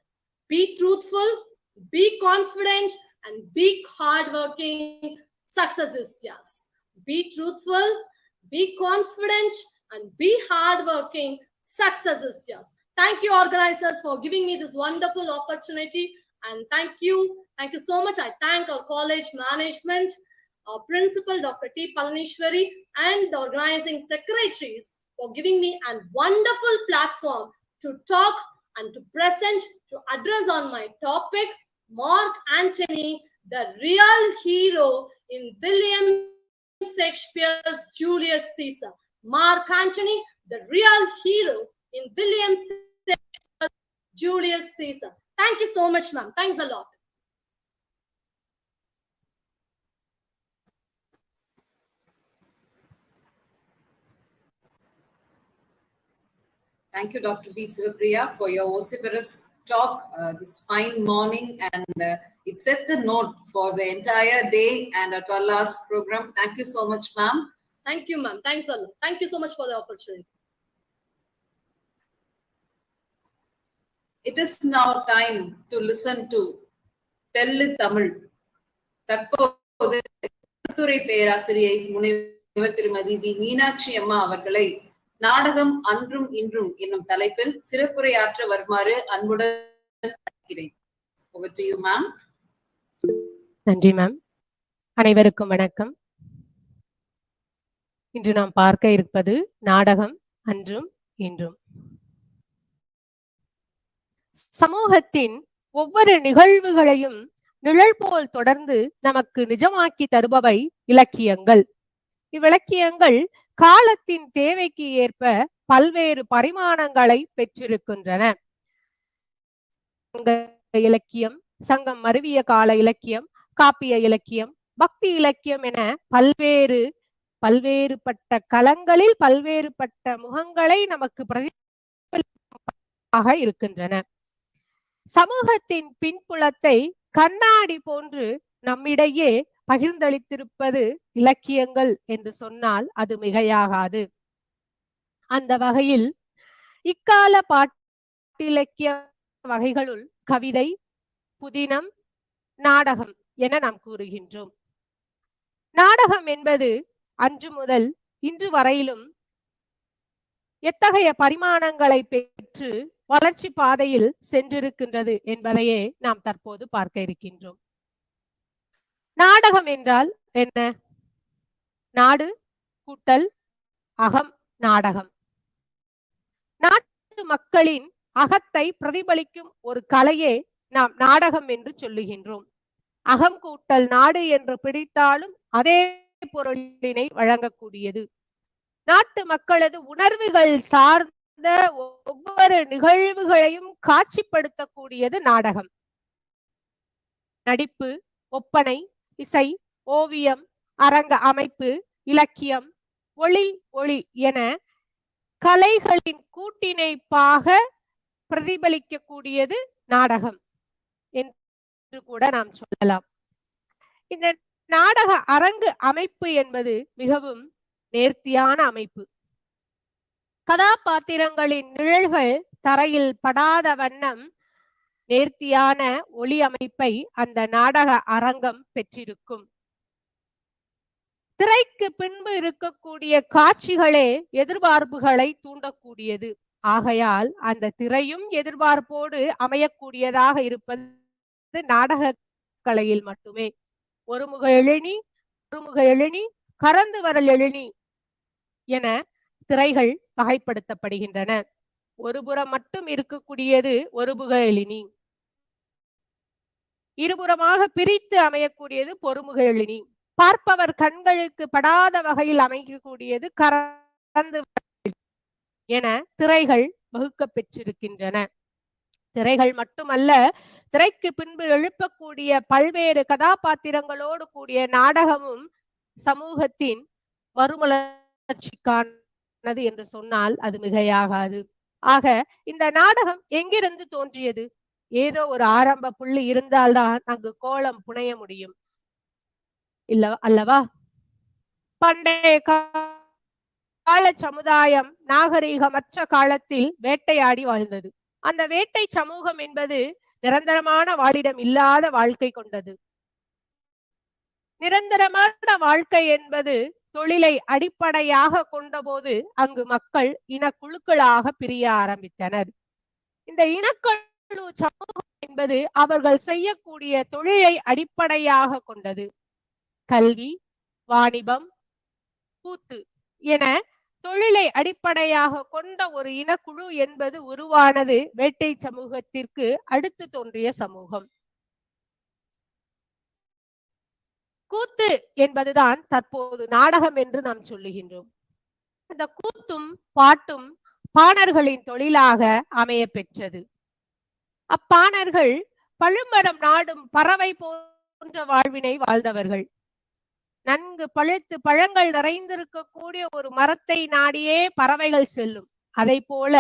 be truthful, be confident, and be hardworking. Success is yours. Be truthful, be confident, and be hardworking. Success is yours. Thank you, organizers, for giving me this wonderful opportunity. And thank you so much. I thank our college management, our principal, Dr. T. Palanishwari, and the organizing secretaries for giving me a wonderful platform to talk and to present, to address on my topic, Mark Antony, the real hero in William Shakespeare's Julius Caesar. Mark Antony, the real hero in William Shakespeare's Julius Caesar. Thank you so much, ma'am. Thanks a lot. Thank you, Dr. B. Sivapriya, for your vociferous talk this fine morning, and it set the note for the entire day and our 12 hours program. Thank you so much, ma'am. Thank you, ma'am. Thanks a lot. Thank you so much for the opportunity. It is now time to listen to TamilAmericaTV. தற்போது கல்வித்துறை பேராசிரியை முனைவர் திருமதி we. Meenakshi அம்மா அவர்களை நாடகம் அன்றும் இன்றும் என்னும் தலைப்பில் சிறப்புரையாற்ற வருமாறு அன்புடன் அழைக்கிறேன். Over to you, ma'am. நன்றி மேம். அனைவருக்கும் வணக்கம். இன்று நாம் பார்க்க இருப்பது நாடகம் அன்றும் இன்றும். சமூகத்தின் ஒவ்வொரு நிகழ்வுகளையும் நிழல் போல் தொடர்ந்து நமக்கு நிஜமாக்கி தருபவை இலக்கியங்கள். இவ்விலக்கியங்கள் காலத்தின் தேவைக்கு ஏற்ப பல்வேறு பரிமாணங்களை பெற்றிருக்கின்றன. இலக்கியம், சங்கம் மருவிய கால இலக்கியம், காப்பிய இலக்கியம், பக்தி இலக்கியம் என பல்வேறுபட்ட களங்களில் பல்வேறுபட்ட முகங்களை நமக்கு பிரதிபலிப்பாக இருக்கின்றன. சமூகத்தின் பின்புலத்தை கண்ணாடி போன்று நம்மிடையே பகிர்ந்தளித்திருப்பது இலக்கியங்கள் என்று சொன்னால் அது மிகையாகாது. அந்த வகையில் இக்கால பாட்டிலக்கிய வகைகளுள் கவிதை, புதினம், நாடகம் என நாம் கூறுகின்றோம். நாடகம் என்பது அன்று முதல் இன்று வரையிலும் எத்தகைய பரிமாணங்களை பெற்று வளர்ச்சி பாதையில் சென்றிருக்கின்றது என்பதையே நாம் தற்போது பார்க்க இருக்கின்றோம். நாடகம் என்றால் என்ன? நாடு கூட்டல் அகம் நாடகம். நாட்டு மக்களின் அகத்தை பிரதிபலிக்கும் ஒரு கலையே நாம் நாடகம் என்று சொல்லுகின்றோம். அகம் கூட்டல் நாடு என்று பிடித்தாலும் அதே பொருளினை வழங்கக்கூடியது. நாட்டு மக்களது உணர்வுகள் சார்ந்த ஒவ்வொரு நிகழ்வுகளையும் காட்சிப்படுத்தக்கூடியது நாடகம். நடிப்பு, ஒப்பனை, இசை, ஓவியம், அரங்க அமைப்பு, இலக்கியம், ஒளி என கலைகளின் கூட்டிணைப்பாக பிரதிபலிக்கக்கூடியது நாடகம் என்று கூட நாம் சொல்லலாம். இந்த நாடக அரங்கு அமைப்பு என்பது மிகவும் நேர்த்தியான அமைப்பு. கதாபாத்திரங்களின் நிழல்கள் தரையில் படாத வண்ணம் நேர்த்தியான ஒளி அமைப்பை அந்த நாடக அரங்கம் பெற்றிருக்கும். திரைக்கு பின்பு இருக்கக்கூடிய காட்சிகளே எதிர்பார்ப்புகளை தூண்டக்கூடியது. ஆகையால் அந்த திரையும் எதிர்பார்ப்போடு அமையக்கூடியதாக இருப்பது நாடக கலையில் மட்டுமே. ஒருமுக எழினி, ஒருமுக எழினி, கறந்து வரல் எழினி என திரைகள் வகைப்படுத்தப்படுகின்றன. ஒருபுறம் மட்டும் இருக்கக்கூடியது ஒருமுக எழினி, இருபுறமாக பிரித்து அமையக்கூடியது பொறுமுக எழினி, பார்ப்பவர் கண்களுக்கு படாத வகையில் அமைக்கக்கூடியது கறந்து என திரைகள் வகுக்க பெற்றிருக்கின்றன. திரைகள் மட்டுமல்ல, திரைக்கு பின்பு எழுப்பக்கூடிய பல்வேறு கதாபாத்திரங்களோடு கூடிய நாடகமும் சமூகத்தின் மறுமலர்ச்சிக்கானது என்று சொன்னால் அது மிகையாகாது. ஆக இந்த நாடகம் எங்கிருந்து தோன்றியது? ஏதோ ஒரு ஆரம்ப புள்ளி இருந்தால்தான் அங்கு கோலம் புனைய முடியும் அல்லவா? பண்டைய கால சமுதாயம் நாகரீகமற்ற காலத்தில் வேட்டையாடி வாழ்ந்தது. அந்த வேட்டை சமூகம் என்பது நிரந்தரமான வாழிடம் இல்லாத வாழ்க்கை கொண்டது. நிரந்தரமான வாழ்க்கை என்பது தொழிலை அடிப்படையாக கொண்டபோது அங்கு மக்கள் இனக்குழுக்களாக பிரிய ஆரம்பித்தனர். இந்த இனக்குழு சமூகம் என்பது அவர்கள் செய்யக்கூடிய தொழிலை அடிப்படையாக கொண்டது. கல்வி, வாணிபம், கூத்து என தொழிலை அடிப்படையாக கொண்ட ஒரு இனக்குழு என்பது உருவானது வேட்டை சமூகத்திற்கு அடுத்து தோன்றிய சமூகம். கூத்து என்பதுதான் தற்போது நாடகம் என்று நாம் சொல்லுகின்றோம். அந்த கூத்தும் பாட்டும் பாணர்களின் தொழிலாக அமைய பெற்றது. அப்பாணர்கள் பழுமரம் நாடும் பறவை போன்ற வாழ்வினை வாழ்ந்தவர்கள். நன்கு பழுத்து பழங்கள் நிறைந்திருக்கக்கூடிய ஒரு மரத்தை நாடியே பறவைகள் செல்லும். அதை போல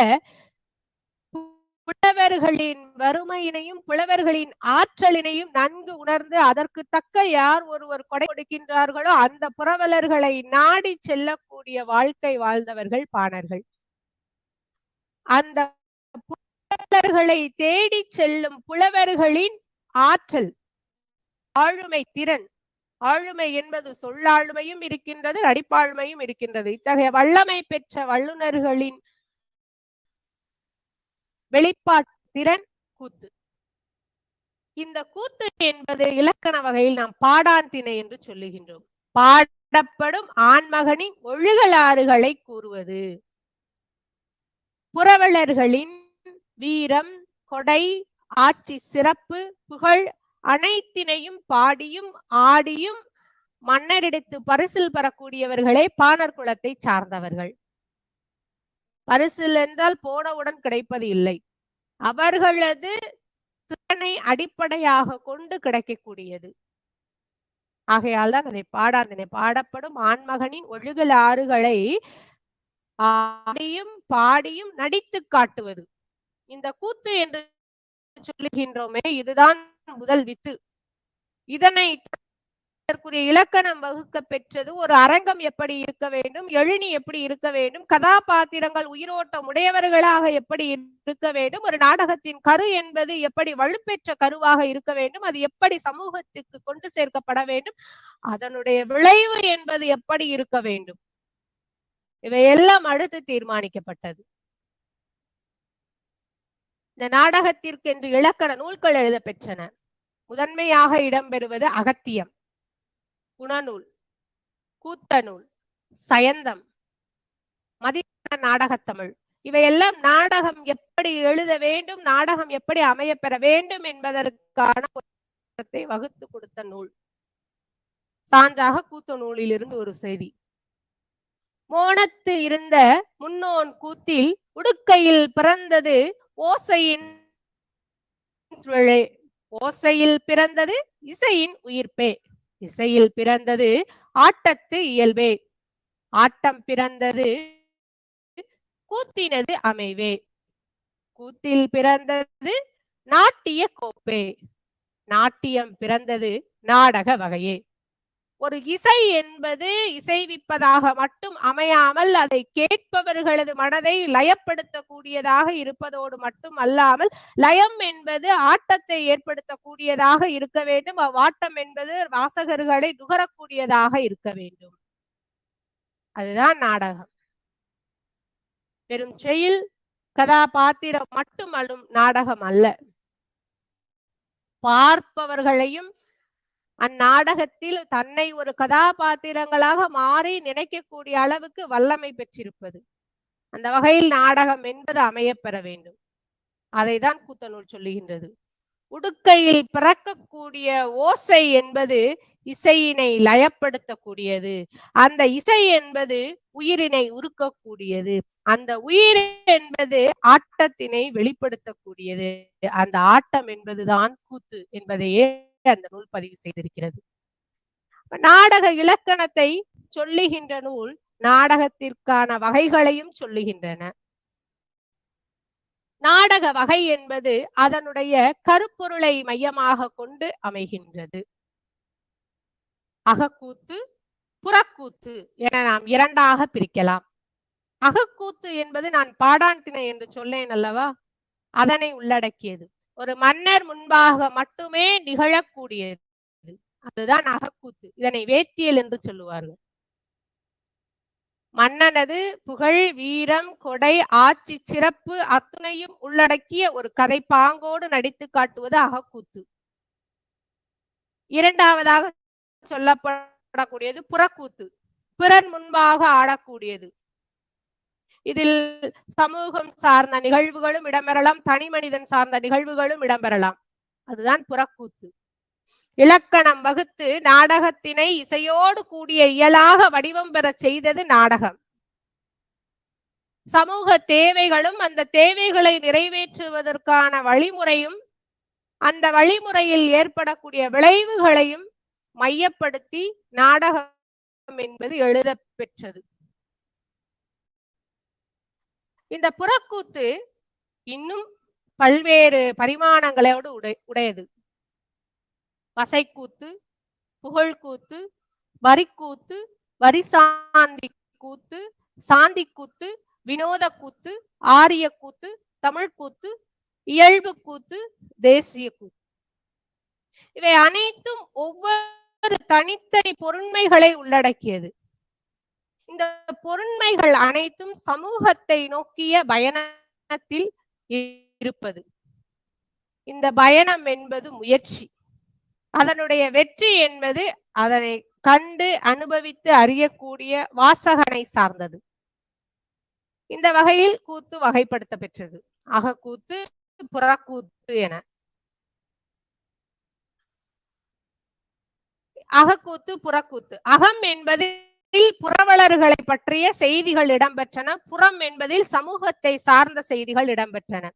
புலவர்களின் வறுமையினையும் புலவர்களின் ஆற்றலினையும் நன்கு உணர்ந்து அதற்கு தக்க யார் ஒருவர் கொடை கொடுக்கின்றார்களோ அந்த புரவலர்களை நாடி செல்லக்கூடிய வாழ்க்கை வாழ்ந்தவர்கள் பாணர்கள். அந்த புலவர்களை தேடி செல்லும் புலவர்களின் ஆற்றல், ஆளுமை திறன், ஆளுமை என்பது சொல்லாளுமையும் இருக்கின்றது, நடிப்பாளுமையும் இருக்கின்றது. இத்தகைய வல்லமை பெற்ற வல்லுநர்களின் வெளிப்பாட்டு திறன் கூத்து. இந்த கூத்து என்பது இலக்கண வகையில் நாம் பாடான் திணை என்று சொல்லுகின்றோம். பாடப்படும் ஆண்மகனின் ஒழுகலாறுகளை கூறுவது. புரவலர்களின் வீரம், கொடை, ஆட்சி சிறப்பு, புகழ் அனைத்தினையும் பாடியும் ஆடியும் மன்னரிடத்து பரிசில் பெறக்கூடியவர்களே பாணர் குலத்தை சார்ந்தவர்கள். பரிசில் என்றால் போனவுடன் கிடைப்பது இல்லை, அவர்களது திறனை அடிப்படையாக கொண்டு கிடைக்கக்கூடியது. ஆகையால் தான் அதை பாடாந்தினை. பாடப்படும் ஆண்மகனின் ஒழுகலாறுகளை ஆடியும் பாடியும் நடித்து காட்டுவது. இந்த கூத்து என்று சொல்லுகின்றோமே, இதுதான் முதல் வித்து. இதனை இலக்கணம் வகுக்க பெற்றது. ஒரு அரங்கம் எப்படி இருக்க வேண்டும், எழினி எப்படி இருக்க வேண்டும், கதாபாத்திரங்கள் உயிரோட்டம் உடையவர்களாக எப்படி இருக்க வேண்டும், ஒரு நாடகத்தின் கரு என்பது எப்படி வலுப்பெற்ற கருவாக இருக்க வேண்டும், அது எப்படி சமூகத்துக்கு கொண்டு சேர்க்கப்பட வேண்டும், அதனுடைய விளைவு என்பது எப்படி இருக்க வேண்டும், இவையெல்லாம் அடுத்து தீர்மானிக்கப்பட்டது. இந்த நாடகத்திற்கு என்று இலக்கண நூல்கள் எழுத பெற்றன. முதன்மையாக இடம்பெறுவது அகத்தியம், குணநூல், கூத்தநூல், சயந்தம், மதியான நாடகத்தமிழ். இவையெல்லாம் நாடகம் எப்படி எழுத வேண்டும், நாடகம் எப்படி அமைய பெற வேண்டும் என்பதற்கான இலக்கணத்தை வகுத்து கொடுத்த நூல். சான்றாக கூத்து நூலிலிருந்து ஒரு செய்தி. மோனத்து இருந்த முன்னோன் கூத்தில் உடுக்கையில் பிறந்தது ஓசையின் ஓசையில் பிறந்தது இசையின் உயிர்ப்பே. இசையில் பிறந்தது ஆட்டத்து இயல்பே. ஆட்டம் பிறந்தது கூத்தினது அமைவே. கூத்தில் பிறந்தது நாட்டிய கோப்பே. நாட்டியம் பிறந்தது நாடக வகையே. ஒரு இசை என்பது இசைவிப்பதாக மட்டும் அமையாமல் அதை கேட்பவர்களது மனதை லயப்படுத்தக்கூடியதாக இருப்பதோடு மட்டும் அல்லாமல், லயம் என்பது ஆட்டத்தை ஏற்படுத்தக்கூடியதாக இருக்க வேண்டும். அவ்வாட்டம் என்பது வாசகர்களை நுகரக்கூடியதாக இருக்க வேண்டும். அதுதான் நாடகம். வெறும் செயல் கதாபாத்திரம் மட்டும் நாடகம் அல்ல. பார்ப்பவர்களையும் அந்நாடகத்தில் தன்னை ஒரு கதாபாத்திரங்களாக மாறி நினைக்கக்கூடிய அளவுக்கு வல்லமை பெற்றிருப்பது. அந்த வகையில் நாடகம் என்பது அமையப்பெற வேண்டும். அதைதான் கூத்தநூல் சொல்லுகின்றது. உடுக்கையில் பிறக்கக்கூடிய ஓசை என்பது இசையினை லயப்படுத்தக்கூடியது. அந்த இசை என்பது உயிரினை உருக்கக்கூடியது. அந்த உயிர் என்பது ஆட்டத்தினை வெளிப்படுத்தக்கூடியது. அந்த ஆட்டம் என்பதுதான் கூத்து என்பதையே அந்த நூல் பதிவு செய்திருக்கிறது. நாடக இலக்கணத்தை சொல்லுகின்ற நூல் நாடகத்திற்கான வகைகளையும் சொல்லுகின்றன. நாடக வகை என்பது அதனுடைய கருப்பொருளை மையமாக கொண்டு அமைகின்றது. அகக்கூத்து, புறக்கூத்து என நாம் இரண்டாக பிரிக்கலாம். அகக்கூத்து என்பது நான் பாடாண்டினை என்று சொல்லேன் அல்லவா, அதனை உள்ளடக்கியது. ஒரு மன்னர் முன்பாக மட்டுமே நிகழக்கூடியது. அதுதான் அகக்கூத்து. இதனை வேத்தியல் என்று சொல்லுவார்கள். மன்னனது புகழ், வீரம், கொடை, ஆட்சி சிறப்பு அத்துணையும் உள்ளடக்கிய ஒரு கதை பாங்கோடு நடித்து காட்டுவது அகக்கூத்து. இரண்டாவதாக சொல்லப்படக்கூடியது புறக்கூத்து. பிறர் முன்பாக ஆடக்கூடியது. இதில் சமூகம் சார்ந்த நிகழ்வுகளும் இடம்பெறலாம், தனி மனிதன் சார்ந்த நிகழ்வுகளும் இடம்பெறலாம். அதுதான் புறக்கூத்து. இலக்கணம் வகுத்து நாடகத்தினை இசையோடு கூடிய இயலாக வடிவம் பெற செய்தது நாடகம். சமூக தேவைகளும் அந்த தேவைகளை நிறைவேற்றுவதற்கான வழிமுறையும் அந்த வழிமுறையில் ஏற்படக்கூடிய விளைவுகளையும் மையப்படுத்தி நாடகம் என்பது எழுத பெற்றது. இந்த புறக்கூத்து இன்னும் பல்வேறு பரிமாணங்களோடு உடையது. வசைக்கூத்து, புகழ்கூத்து, வரிக்கூத்து, வரிசாந்தி கூத்து, சாந்தி கூத்து, வினோத கூத்து, ஆரிய கூத்து, தமிழ் கூத்து, இயல்பு கூத்து, தேசிய கூத்து. இவை அனைத்தும் ஒவ்வொரு தனித்தனி பொருண்மைகளை உள்ளடக்கியது. இந்த பொருண்மைகள் அனைத்தும் சமூகத்தை நோக்கிய பயணத்தில் இருப்பது. இந்த பயணம் என்பது முயற்சி. அதனுடைய வெற்றி என்பது அதனை கண்டு அனுபவித்து அறியக்கூடிய வாசகனை சார்ந்தது. இந்த வகையில் கூத்து வகைப்படுத்த பெற்றது. அகக்கூத்து, புறக்கூத்து என. அகக்கூத்து, புறக்கூத்து. அகம் என்பதில் புறவலர்களை பற்றிய செய்திகள் இடம்பெற்றன. புறம் என்பதில் சமூகத்தை சார்ந்த செய்திகள் இடம்பெற்றன.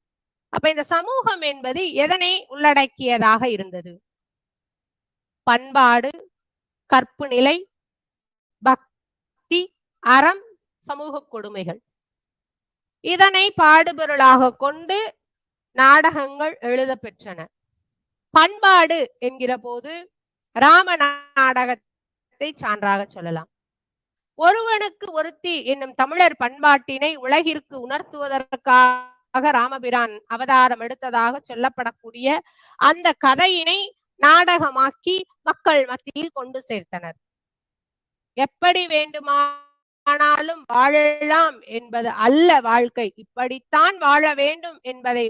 அப்ப இந்த சமூகம் என்பது எதனை உள்ளடக்கியதாக இருந்தது? பண்பாடு, கற்பு நிலை, பக்தி, அறம், சமூக கொடுமைகள். இதனை பாடுபொருளாக கொண்டு நாடகங்கள் எழுத பெற்றன. பண்பாடு என்கிற போது ராம நாடகத்தை சான்றாக சொல்லலாம். ஒருவனுக்கு ஒருத்தி என்னும் தமிழர் பண்பாட்டினை உலகிற்கு உணர்த்துவதற்காக ராமபிரான் அவதாரம் எடுத்ததாக சொல்லப்படக்கூடிய அந்த கதையினை நாடகமாக்கி மக்கள் மத்தியில் கொண்டு சேர்த்தனர். எப்படி வேண்டுமானாலும் வாழலாம் என்பது அல்ல வாழ்க்கை, இப்படித்தான் வாழ வேண்டும் என்பதை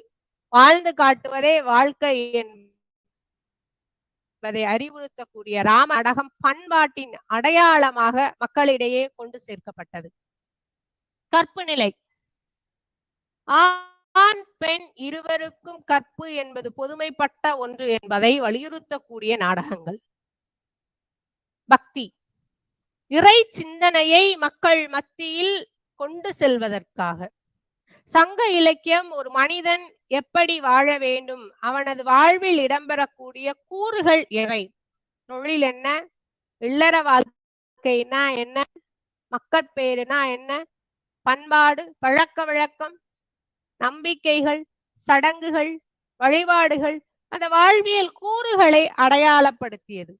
வாழ்ந்து காட்டுவதே வாழ்க்கை என்பதை அறிவுறுத்தக்கூடிய ராம நாடகம் பண்பாட்டின் அடையாளமாக மக்களிடையே கொண்டு சேர்க்கப்பட்டது. கற்பு நிலை. ஆண் பெண் இருவருக்கும் கற்பு என்பது பொதுமைப்பட்ட ஒன்று என்பதை வலியுறுத்தக்கூடிய நாடகங்கள். பக்தி, இறை சிந்தனையை மக்கள் மத்தியில் கொண்டு செல்வதற்காக. சங்க இலக்கியம் ஒரு மனிதன் எப்படி வாழ வேண்டும், அவனது வாழ்வில் இடம்பெறக்கூடிய கூறுகள் எவை, தொழில் என்ன, இல்லற வாழ்க்கைனா என்ன, மக்கட்பேறுனா என்ன, பண்பாடு, பழக்க வழக்கம், நம்பிக்கைகள், சடங்குகள், வழிபாடுகள், அந்த வாழ்வியல் கூறுகளை அடையாளப்படுத்தியது.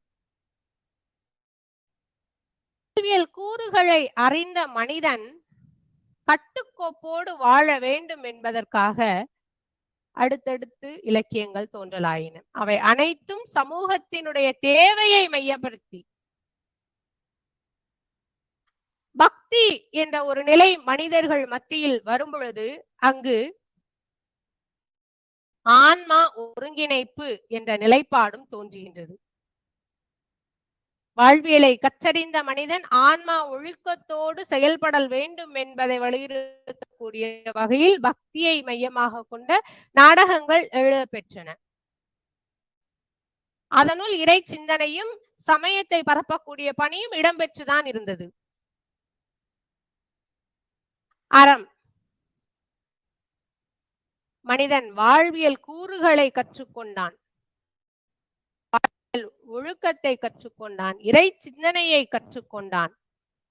வாழ்வியல் கூறுகளை அறிந்த மனிதன் கட்டுக்கோப்போடு வாழ வேண்டும் என்பதற்காக அடுத்தடுத்து இலக்கியங்கள் தோன்றலாயின. அவை அனைத்தும் சமூகத்தினுடைய தேவையை மையப்படுத்தி. பக்தி என்ற ஒரு நிலை மனிதர்கள் மத்தியில் வரும்பொழுது அங்கு ஆன்மா ஒருங்கிணைப்பு என்ற நிலைப்பாடும் தோன்றுகின்றது. வாழ்வியலை கற்றறிந்த மனிதன் ஆன்மா ஒழுக்கத்தோடு செயல்படல் வேண்டும் என்பதை வலியுறுத்தக்கூடிய வகையில் பக்தியை மையமாக கொண்ட நாடகங்கள் எழுதப்பெற்றன. அதனுள் இறை சிந்தனையும் சமயத்தை பரப்பக்கூடிய பணியும் இடம்பெற்றுதான் இருந்தது. அறம், மனிதன் வாழ்வியல் கூறுகளை கற்றுக்கொண்டான், ஒழுக்கத்தை கற்றுக்கொண்டான், இறை சிந்தனையை கற்றுக்கொண்டான்.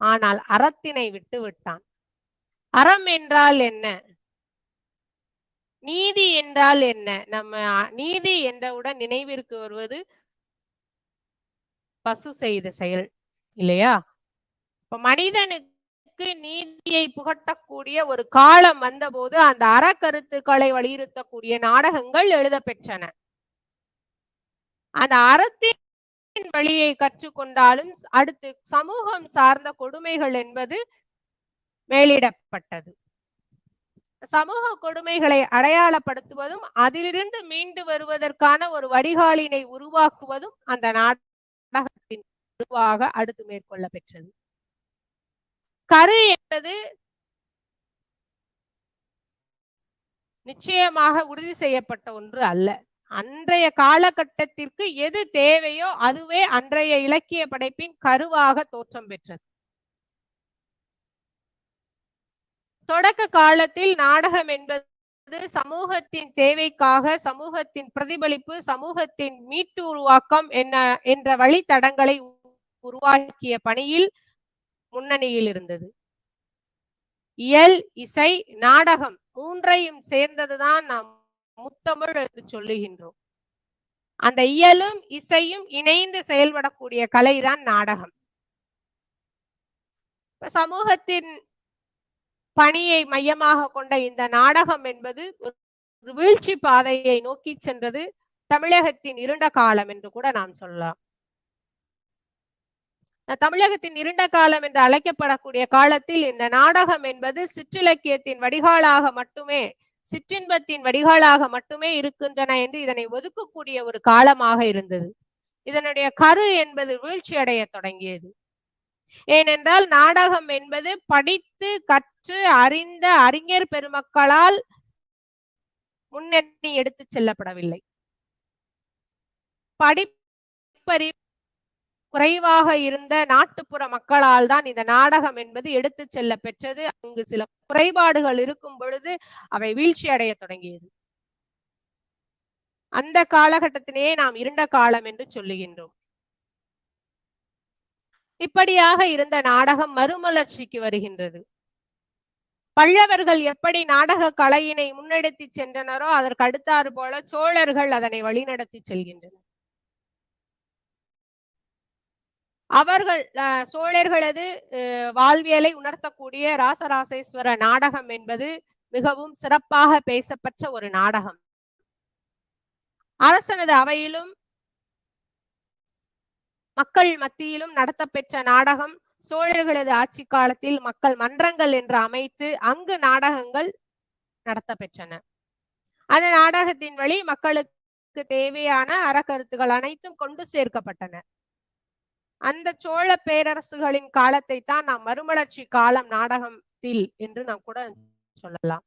ஆனால் அறத்தினை விட்டு விட்டான். அறம் என்றால் என்ன, நீதி என்றால் என்ன? நம்ம நீதி என்றவுடன் நினைவிற்கு வருவது பசு செய்த செயல் இல்லையா? இப்ப மனிதனுக்கு நீதியை புகட்டக்கூடிய ஒரு காலம் வந்தபோது அந்த அறக்கருத்துக்களை வலியுறுத்தக்கூடிய நாடகங்கள் எழுதப்பெற்றன. அந்த அறத்தின் வழியை கற்றுக்கொண்டாலும் அடுத்து சமூகம் சார்ந்த கொடுமைகள் என்பது மேலிடப்பட்டது. சமூக கொடுமைகளை அடையாளப்படுத்துவதும் அதிலிருந்து மீண்டு வருவதற்கான ஒரு வடிகாலினை உருவாக்குவதும் அந்த நாடகத்தின் உருவாக அடுத்து மேற்கொள்ள பெற்றது. கரு என்பது நிச்சயமாக உறுதி செய்யப்பட்ட ஒன்று அல்ல. அன்றைய காலகட்டத்திற்கு எது தேவையோ அதுவே அன்றைய இலக்கிய படைப்பின் கருவாக தோற்றம் பெற்றது. தொடக்க காலத்தில் நாடகம் என்பது சமூகத்தின் தேவைக்காக, சமூகத்தின் பிரதிபலிப்பு, சமூகத்தின் மீட்டு உருவாக்கம் என்ற வழித்தடங்களை உருவாக்கிய பணியில் முன்னணியில் இருந்தது. இயல், இசை, நாடகம் மூன்றையும் சேர்ந்ததுதான் நாம் முத்தமிழ் என்று சொல்லுகின்றோம். அந்த இயலும் இசையும் இணைந்து செயல்படக்கூடிய கலைதான் நாடகம். சமூகத்தின் பணியை மையமாக கொண்ட இந்த நாடகம் என்பது ஒரு வீழ்ச்சி பாதையை நோக்கி சென்றது. தமிழகத்தின் இருண்ட காலம் என்று கூட நாம் சொல்லலாம். தமிழகத்தின் இருண்ட காலம் என்று அழைக்கப்படக்கூடிய காலத்தில் இந்த நாடகம் என்பது சிற்றிலக்கியத்தின் வடிகாலாக மட்டுமே, சிற்றின்பத்தின் வடிகாலாக மட்டுமே இருக்கின்றன என்று இதனை ஒதுக்கக்கூடிய ஒரு காலமாக இருந்தது. இதனுடைய கரு என்பது வீழ்ச்சி அடைய தொடங்கியது. ஏனென்றால் நாடகம் என்பது படித்து கற்று அறிந்த அறிஞர் பெருமக்களால் முன்னணி எடுத்து செல்லப்படவில்லை. படிப்பறிவு குறைவாக இருந்த நாட்டுப்புற மக்களால் தான் இந்த நாடகம் என்பது எடுத்து செல்ல பெற்றது. அங்கு சில குறைபாடுகள் இருக்கும் பொழுது அவை வீழ்ச்சி அடைய தொடங்கியது. அந்த காலகட்டத்திலேயே நாம் இருண்ட காலம் என்று சொல்லுகின்றோம். இப்படியாக இருந்த நாடகம் மறுமலர்ச்சிக்கு வருகின்றது. பல்லவர்கள் எப்படி நாடக கலையினை முன்னெடுத்து சென்றனரோ அதற்கு அடுத்தாறு போல சோழர்கள் அதனை வழிநடத்தி செல்கின்றனர். அவர்கள் சோழர்களது வாழ்வியலை உணர்த்தக்கூடிய ராசராசேஸ்வர நாடகம் என்பது மிகவும் சிறப்பாக பேசப்பட்ட ஒரு நாடகம். அரசனது அவையிலும் மக்கள் மத்தியிலும் நடத்தப்பெற்ற நாடகம். சோழர்களது ஆட்சி காலத்தில் மக்கள் மன்றங்கள் என்று அமைத்து அங்கு நாடகங்கள் நடத்தப்பெற்றன. அந்த நாடகத்தின் வழி மக்களுக்கு தேவையான அறக்கருத்துகள் அனைத்தும் கொண்டு சேர்க்கப்பட்டன. அந்த சோழ பேரரசுகளின் காலத்தை தான் நாம் மறுமலர்ச்சி காலம் நாடகத்தில் என்று நாம் கூட சொல்லலாம்.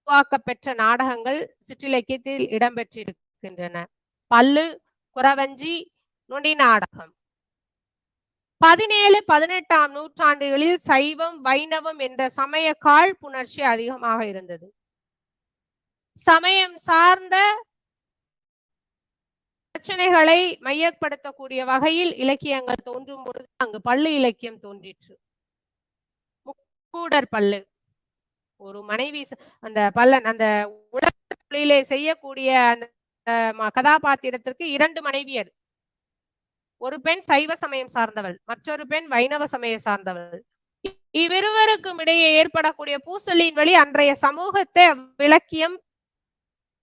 உருவாக்கப்பெற்ற நாடகங்கள் சிற்றிலக்கியத்தில் இடம்பெற்றிருக்கின்றன. பல்லு, குறவஞ்சி, நுனி நாடகம். 17, 18ஆம் நூற்றாண்டுகளில் சைவம், வைணவம் என்ற சமய காழ்ப்புணர்ச்சி அதிகமாக இருந்தது. சமயம் சார்ந்த பிரச்சனைகளை மையப்படுத்தக்கூடிய வகையில் இலக்கியங்கள் தோன்றும் பொழுது அங்கு பல்லு இலக்கியம் தோன்றிற்று. முக்கூடர் பல்லு, ஒரு மனைவி அந்த பல்லன் அந்த உலகிலே செய்யக்கூடிய அந்த கதாபாத்திரத்திற்கு 2 மனைவியர். ஒரு பெண் சைவ சமயம் சார்ந்தவள், மற்றொரு பெண் வைணவ சமய சார்ந்தவள். இவ்விருவருக்கும் இடையே ஏற்படக்கூடிய பூசலின் வழி அன்றைய சமூகத்தை விளக்கியம்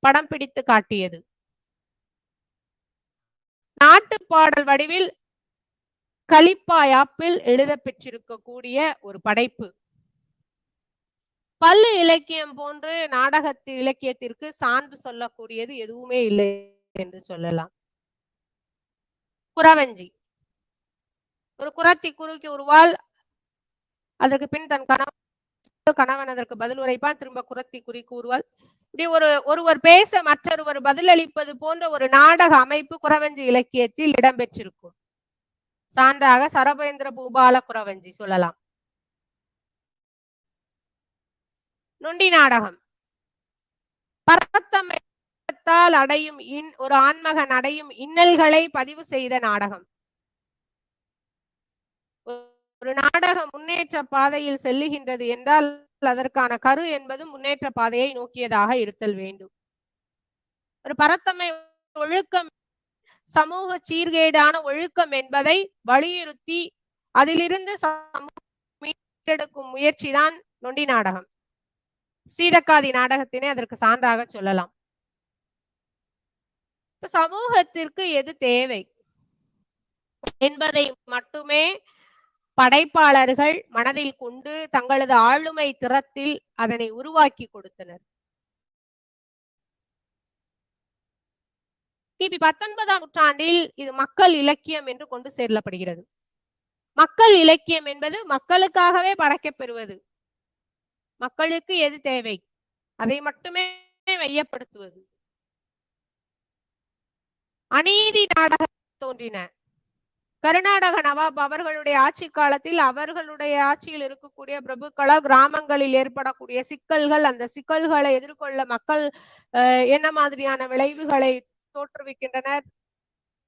படம் பிடித்து காட்டியது. நாட்டுப்பாடல் வடிவில் களிப்பாயாப்பில் எழுத பெற்றிருக்கக்கூடிய ஒரு படைப்பு. பல்லு இலக்கியம் போன்று நாடகத்து இலக்கியத்திற்கு சான்று சொல்லக்கூடியது எதுவுமே இல்லை என்று சொல்லலாம். குறவஞ்சி, ஒரு குறத்தி குறுக்கி உருவால், அதற்கு பின் தன் கணவன் அதற்கு பதில் உரைப்பான், திரும்ப குறத்தி குறி கூறுவாள். இப்படி ஒருவர் பேச மற்றொருவர் பதிலளிப்பது போன்ற ஒரு நாடக அமைப்பு குறவஞ்சி இலக்கியத்தில் இடம்பெற்றிருக்கும். சான்றாக சரபேந்திர பூபால குறவஞ்சி சொல்லலாம். நொண்டி நாடகம், பரத்தத்தால் அடையும் ஒரு ஆண்மகன் அடையும் இன்னல்களை பதிவு செய்த நாடகம். ஒரு நாடகம் முன்னேற்ற பாதையில் செல்லுகின்றது என்றால் அதற்கான கரு என்பது முன்னேற்ற பாதையை நோக்கியதாக இருத்தல் வேண்டும். ஒரு பரத்தமை ஒழுக்கம், சமூக சீர்கேடான ஒழுக்கம் என்பதை வலியுறுத்தி அதிலிருந்து மீட்டெடுக்கும் முயற்சிதான் நொண்டி நாடகம். சீதக்காதி நாடகத்தினை அதற்கு சான்றாக சொல்லலாம். சமூகத்திற்கு எது தேவை என்பதை மட்டுமே படைப்பாளர்கள் மனதில் கொண்டு தங்களது ஆளுமை திறத்தில் அதனை உருவாக்கி கொடுத்தனர். கிபி 19ஆம் நூற்றாண்டில் இது மக்கள் இலக்கியம் என்று கொண்டு செல்லப்படுகிறது. மக்கள் இலக்கியம் என்பது மக்களுக்காகவே படைக்கப்பெறுவது. மக்களுக்கு எது தேவை அதை மட்டுமே மையப்படுத்துவது. அநீதி நாடகம் தோன்றின. கர்நாடக நவாப் அவர்களுடைய ஆட்சி காலத்தில் அவர்களுடைய ஆட்சியில் இருக்கக்கூடிய பிரபுக்கள கிராமங்களில் ஏற்படக்கூடிய சிக்கல்கள், அந்த சிக்கல்களை எதிர்கொள்ள மக்கள் என்ன மாதிரியான விளைவுகளை தோற்றுவிக்கின்றனர்,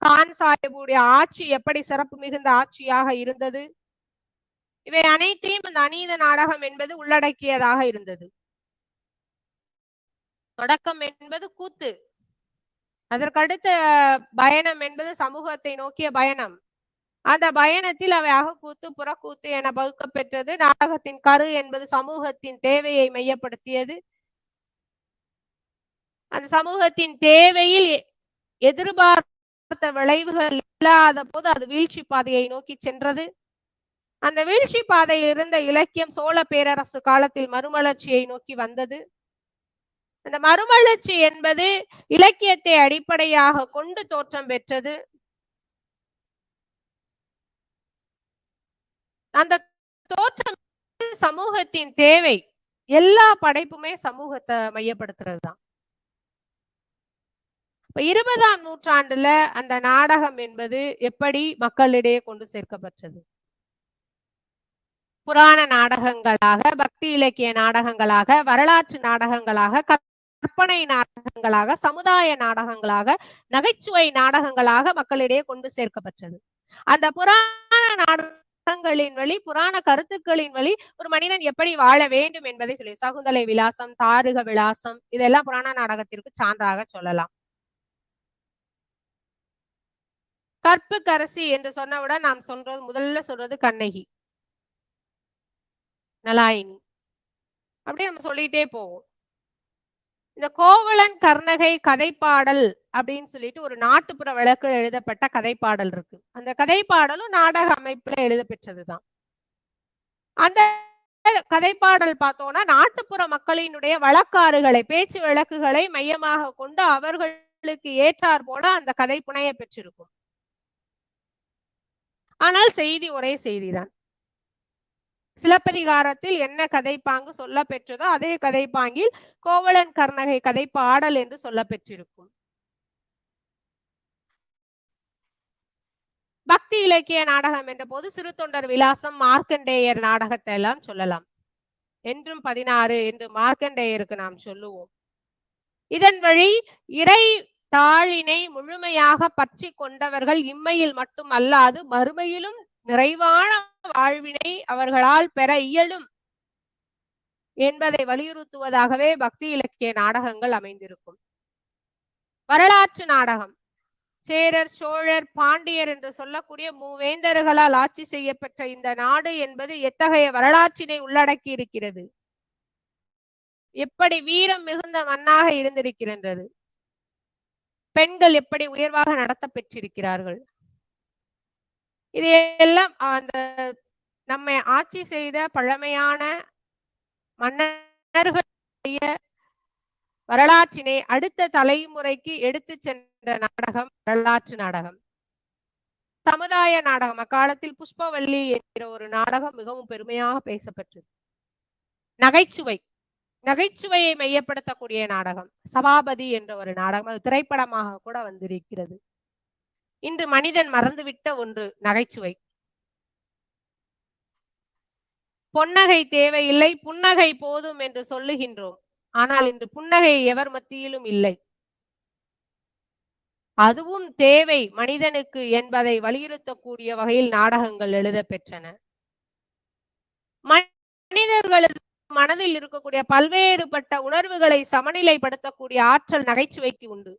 கான் சாஹிபுடைய ஆட்சி எப்படி சிறப்பு மிகுந்த ஆட்சியாக இருந்தது, இவை அனைத்தையும் இந்த அநீத நாடகம் என்பது உள்ளடக்கியதாக இருந்தது. தொடக்கம் என்பது கூத்து, அதற்கடுத்த பயணம் என்பது சமூகத்தை நோக்கிய பயணம். அந்த பயணத்தில் அவை அகக்கூத்து புறக்கூத்து என பகுக்க பெற்றது. நாடகத்தின் கரு என்பது சமூகத்தின் தேவையை மையப்படுத்தியது. அந்த சமூகத்தின் தேவையில் எதிர்பார்த்த விளைவுகள் இல்லாத போது அது வீழ்ச்சி பாதையை நோக்கி சென்றது. அந்த வீழ்ச்சி பாதையில் இருந்த இலக்கியம் சோழ பேரரசு காலத்தில் மறுமலர்ச்சியை நோக்கி வந்தது. அந்த மறுமலர்ச்சி என்பது இலக்கியத்தை அடிப்படையாக கொண்டு தோற்றம் பெற்றது. அந்த தோற்றம் சமூகத்தின் தேவை. எல்லா படைப்புமே சமூகத்தை மையப்படுத்துறது தான். 20ஆம் நூற்றாண்டுல அந்த நாடகம் என்பது எப்படி மக்களிடையே கொண்டு சேர்க்கப்பட்டது? புராண நாடகங்களாக, பக்தி இலக்கிய நாடகங்களாக, வரலாற்று நாடகங்களாக, கற்பனை நாடகங்களாக, சமுதாய நாடகங்களாக, நகைச்சுவை நாடகங்களாக மக்களிடையே கொண்டு சேர்க்கப்பட்டது. அந்த புராண நாடகங்களின் வழி, புராண கருத்துக்களின் வழி ஒரு மனிதன் எப்படி வாழ வேண்டும் என்பதை சொல்லி, சகுந்தலை விலாசம், தாருக விலாசம், இதெல்லாம் புராண நாடகத்திற்கு சான்றாக சொல்லலாம். கற்புக்கரசி என்று சொன்னவுடன் நாம் முதல்ல சொல்றது கண்ணகி, நலாயினி, அப்படியே நம்ம சொல்லிட்டே போவோம். இந்த கோவலன் கர்ணகை கதைப்பாடல் அப்படின்னு சொல்லிட்டு ஒரு நாட்டுப்புற வழக்கில் எழுதப்பட்ட கதைப்பாடல் இருக்கு. அந்த கதைப்பாடலும் நாடக அமைப்புல எழுத பெற்றதுதான். அந்த கதைப்பாடல் பார்த்தோம்னா நாட்டுப்புற மக்களினுடைய வழக்காறுகளை, பேச்சு வழக்குகளை மையமாக கொண்டு அவர்களுக்கு ஏற்றார் போல அந்த கதை புனைய பெற்றிருக்கும். ஆனால் செய்தி ஒரே செய்திதான். சிலப்பதிகாரத்தில் என்ன கதைப்பாங்கு சொல்ல பெற்றதோ அதே கதைப்பாங்கில் கோவலன் கர்ணகை கதை பாடல் என்று சொல்ல பெற்றிருக்கும். பக்தி இலக்கிய நாடகம் என்ற போது சிறு தொண்டர் விலாசம், மார்க்கண்டேயர் நாடகத்தை எல்லாம் சொல்லலாம். என்றும் 16 என்று மார்க்கண்டேயருக்கு நாம் சொல்லுவோம். இதன் வழி இறை தாளினை முழுமையாக பற்றி கொண்டவர்கள் இம்மையில் மட்டும் அல்லாது மறுமையிலும் நிறைவான வாழ்வினை அவர்களால் பெற இயலும் என்பதை வலியுறுத்துவதாகவே பக்தி இலக்கிய நாடகங்கள் அமைந்திருக்கும். வரலாற்று நாடகம் சேரர், சோழர், பாண்டியர் என்று சொல்லக்கூடிய மூவேந்தர்களால் ஆட்சி செய்யப்பட்ட இந்த நாடு என்பது எத்தகைய வரலாற்றினை உள்ளடக்கி இருக்கிறது, எப்படி வீரம் மிகுந்த மண்ணாக இருந்திருக்கின்றது, பெண்கள் எப்படி உயர்வாக நடத்த பெற்றிருக்கிறார்கள், இதையெல்லாம் அந்த நம்மை ஆட்சி செய்த பழமையான மன்னர்களுடைய வரலாற்றினை அடுத்த தலைமுறைக்கு எடுத்து சென்ற நாடகம் வரலாற்று நாடகம். சமுதாய நாடகம் அக்காலத்தில் புஷ்பவல்லி என்கிற ஒரு நாடகம் மிகவும் பெருமையாக பேசப்பட்டது. நகைச்சுவை, நகைச்சுவையை மையப்படுத்தக்கூடிய நாடகம் சபாபதி என்ற ஒரு நாடகம், அது திரைப்படமாக கூட வந்திருக்கிறது. இன்று மனிதன் மறந்துவிட்ட ஒன்று நகைச்சுவை. பொன்னகை தேவையில்லை, புன்னகை போதும் என்று சொல்லுகின்றோம். ஆனால் இன்று புன்னகை எவர் மத்தியிலும் இல்லை. அதுவும் தேவை மனிதனுக்கு என்பதை வலியுறுத்தக்கூடிய வகையில் நாடகங்கள் எழுத பெற்றன. மனிதர்களது மனதில் இருக்கக்கூடிய பல்வேறுபட்ட உணர்வுகளை சமநிலைப்படுத்தக்கூடிய ஆற்றல் நகைச்சுவைக்கு உண்டு.